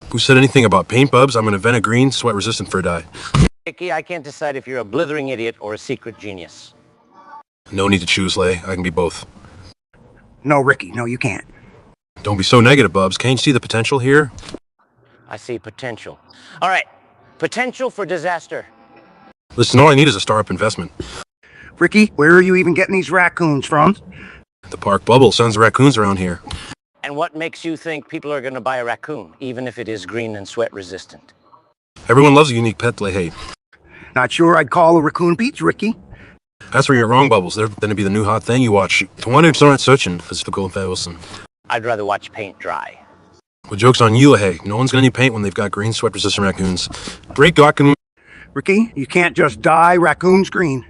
Who said anything about paint bubs? I'm gonna invent a green, sweat-resistant fur dye. Ricky, I can't decide if you're a blithering idiot or a secret genius. No need to choose, Lay. I can be both. No, Ricky, no, you can't. Don't be so negative, Bubs. Can't you see the potential here? I see potential. All right, potential for disaster. Listen, all I need is a startup investment. Ricky, where are you even getting these raccoons from? The park bubble sends raccoons around here. And what makes you think people are going to buy a raccoon, even if it is green and sweat resistant? Everyone loves a unique pet they hate. Not sure I'd call a raccoon Pete's, Ricky. That's where you're wrong, Bubbles. They're gonna be the new hot thing you watch. The one who's not searching as the gold Wilson. I'd rather watch paint dry. Well, joke's on you, hey. No one's gonna need paint when they've got green sweat-resistant raccoons. Great Gawkin. Ricky, you can't just dye raccoons green.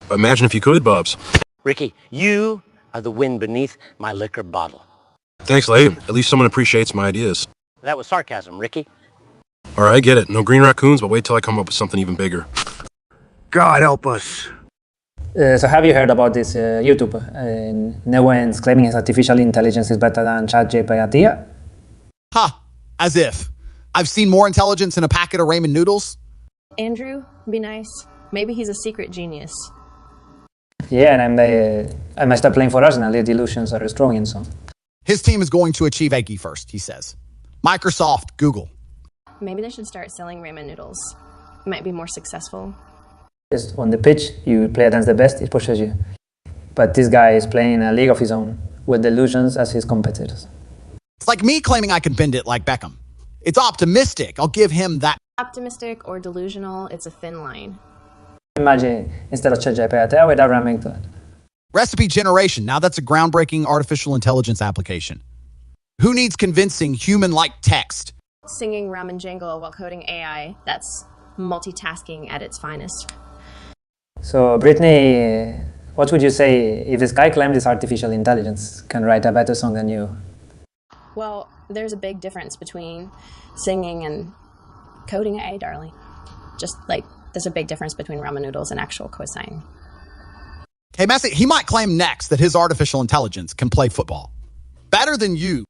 Imagine if you could, Bubs. Ricky, you are the wind beneath my liquor bottle. Thanks, Lay. At least someone appreciates my ideas. That was sarcasm, Ricky. All right, I get it. No green raccoons, but wait till I come up with something even bigger. God help us. So have you heard about this YouTube? Nguyen's claiming his artificial intelligence is better than ChatGPT. Ha! As if. I've seen more intelligence in a packet of ramen noodles. Andrew, be nice. Maybe he's a secret genius. Yeah, and I might start playing for Arsenal if the illusions are strong and so. His team is going to achieve Eggy first, he says. Microsoft, Google. Maybe they should start selling ramen noodles. Might be more successful. Just on the pitch, you play against the best, it pushes you. But this guy is playing a league of his own, with delusions as his competitors. It's like me claiming I can bend it like Beckham. It's optimistic. I'll give him that. Optimistic or delusional, it's a thin line. Imagine, instead of ChatGPT, I would have Remington. Recipe generation. Now that's a groundbreaking artificial intelligence application. Who needs convincing human-like text? Singing Ramen Jingle while coding AI, that's multitasking at its finest. So, Brittany, what would you say if this guy claimed this artificial intelligence can write a better song than you? Well, there's a big difference between singing and coding AI, darling. Just like there's a big difference between ramen noodles and actual cosine. Hey, Messi, he might claim next that his artificial intelligence can play football. Better than you.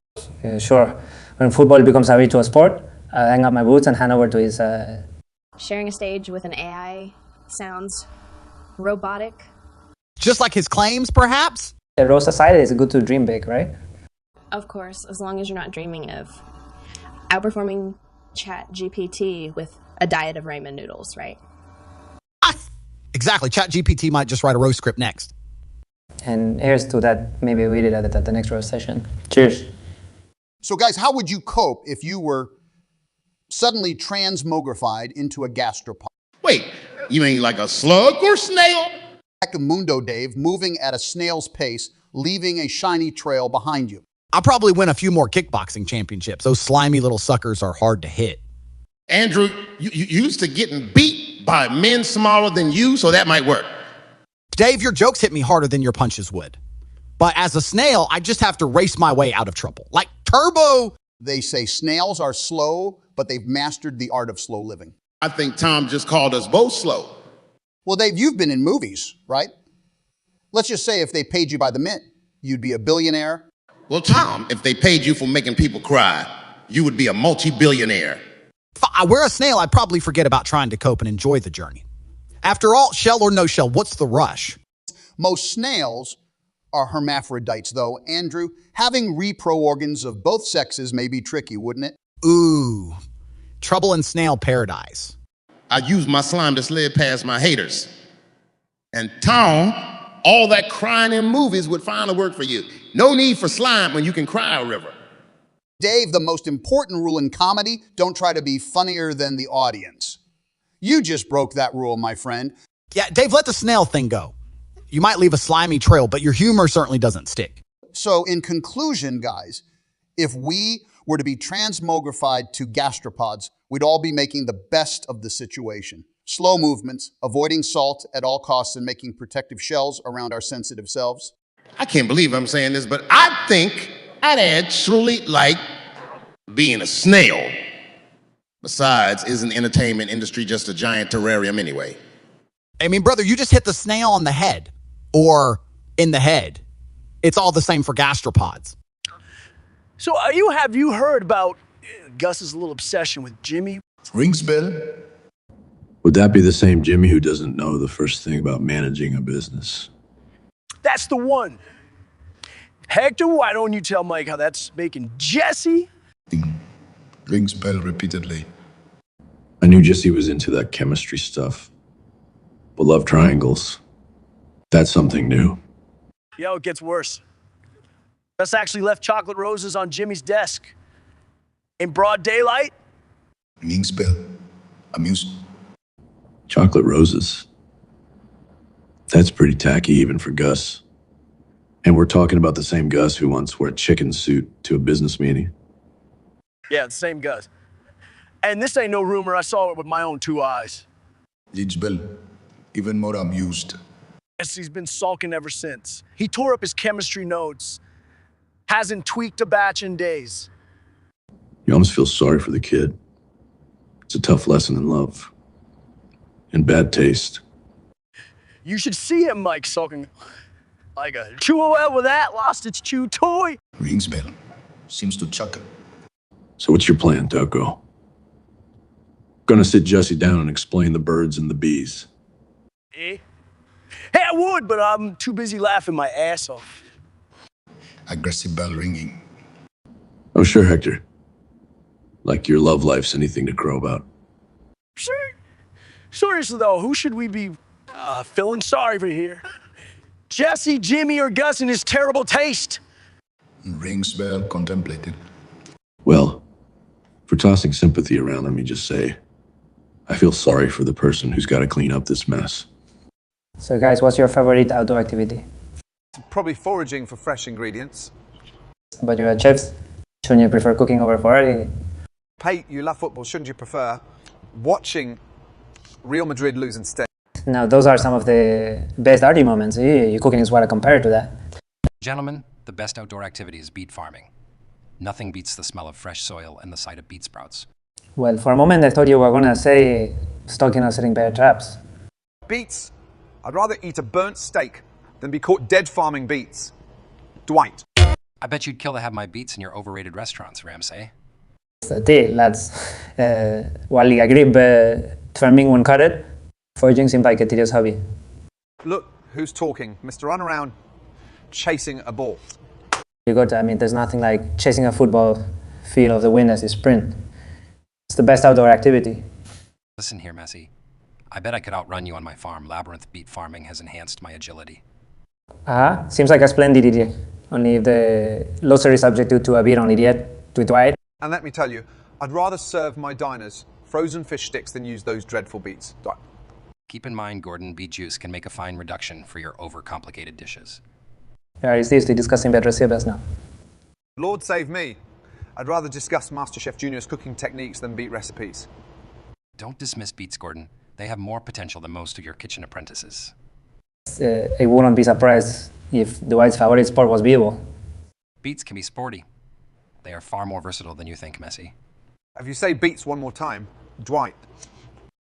Sure. When football becomes a virtual sport, I'll hang up my boots and hand over to his... Sharing a stage with an AI sounds robotic. Just like his claims, perhaps? The Rosa side is good to dream big, right? Of course, as long as you're not dreaming of outperforming ChatGPT with a diet of ramen noodles, right? Exactly. ChatGPT might just write a roast script next. And here's to that. Maybe we did it at the next roast session. Cheers. So, guys, how would you cope if you were suddenly transmogrified into a gastropod? Wait, you mean like a slug or snail? Mundo Dave, moving at a snail's pace, leaving a shiny trail behind you. I'll probably win a few more kickboxing championships. Those slimy little suckers are hard to hit. Andrew, you used to getting beat by men smaller than you, so that might work. Dave, your jokes hit me harder than your punches would. But as a snail, I just have to race my way out of trouble. Like Turbo! They say snails are slow, but they've mastered the art of slow living. I think Tom just called us both slow. Well, Dave, you've been in movies, right? Let's just say if they paid you by the mint, you'd be a billionaire. Well, Tom, if they paid you for making people cry, you would be a multi-billionaire. If I were a snail, I'd probably forget about trying to cope and enjoy the journey. After all, shell or no shell, what's the rush? Most snails are hermaphrodites, though. Andrew, having repro organs of both sexes may be tricky, wouldn't it? Ooh, trouble in snail paradise. I use my slime to slid past my haters. And Tom, all that crying in movies would finally work for you. No need for slime when you can cry a river. Dave, the most important rule in comedy, don't try to be funnier than the audience. You just broke that rule, my friend. Yeah, Dave, let the snail thing go. You might leave a slimy trail, but your humor certainly doesn't stick. So in conclusion, guys, if we were to be transmogrified to gastropods, we'd all be making the best of the situation. Slow movements, avoiding salt at all costs, and making protective shells around our sensitive selves. I can't believe I'm saying this, but I think I'd actually like being a snail. Besides, isn't the entertainment industry just a giant terrarium anyway? I mean, brother, you just hit the snail on the head or in the head. It's all the same for gastropods. So have you heard about Gus's little obsession with Jimmy? Rings bell. Would that be the same Jimmy who doesn't know the first thing about managing a business? That's the one. Hector, why don't you tell Mike how that's making Jesse? Rings bell repeatedly. I knew Jesse was into that chemistry stuff. But love triangles. That's something new. Yo, it gets worse. Gus actually left chocolate roses on Jimmy's desk. In broad daylight? Rings bell. Amused. Chocolate roses. That's pretty tacky even for Gus. And we're talking about the same Gus who once wore a chicken suit to a business meeting. Yeah, the same Gus. And this ain't no rumor, I saw it with my own 2 eyes. Rings bell. Even more amused. Yes, he's been sulking ever since. He tore up his chemistry notes. Hasn't tweaked a batch in days. You almost feel sorry for the kid. It's a tough lesson in love. And bad taste. You should see him, Mike, sulking like a chihuahua with that lost its chew toy. Rings bell. Seems to chuckle. So what's your plan, Toko? Gonna sit Jesse down and explain the birds and the bees. Eh? Hey, I would, but I'm too busy laughing my ass off. Aggressive bell ringing. Oh, sure, Hector. Like your love life's anything to crow about. Sure. Seriously, though, who should we be feeling sorry for here? Jesse, Jimmy, or Gus and his terrible taste? Rings bell contemplated. Well, for tossing sympathy around, let me just say, I feel sorry for the person who's got to clean up this mess. So guys, what's your favorite outdoor activity? Probably foraging for fresh ingredients. But you're chefs. Shouldn't you prefer cooking over foraging? Pate, you love football, shouldn't you prefer watching Real Madrid lose instead? Now, those are some of the best arty moments. Your cooking is what I compare to that. Gentlemen, the best outdoor activity is beet farming. Nothing beats the smell of fresh soil and the sight of beet sprouts. Well, for a moment I thought you were gonna say stalking or setting bear traps. Beets. I'd rather eat a burnt steak than be caught dead farming beets. Dwight. I bet you'd kill to have my beets in your overrated restaurants, Ramsay. Sì, lads. While I agree, farming when cut it, foraging seems like a tedious hobby. Look, who's talking? Mr. Runaround chasing a ball. There's nothing like chasing a football field of the wind as you sprint. It's the best outdoor activity. Listen here, Messi. I bet I could outrun you on my farm. Labyrinth beet farming has enhanced my agility. Seems like a splendid idea. Only if the loser is subjected to a beat on idiot to Dwight. And let me tell you, I'd rather serve my diners frozen fish sticks than use those dreadful beets. Dwight. Keep in mind, Gordon, beet juice can make a fine reduction for your overcomplicated dishes. Is this discussing better recipes now? Lord save me. I'd rather discuss MasterChef Junior's cooking techniques than beet recipes. Don't dismiss beets, Gordon. They have more potential than most of your kitchen apprentices. I wouldn't be surprised if Dwight's favorite sport was b-ball. Beets can be sporty. They are far more versatile than you think, Messi. If you say beets one more time, Dwight.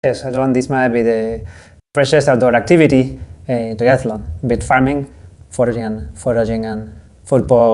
Yes, I want this might be the freshest outdoor activity, triathlon, beet farming, foraging and football.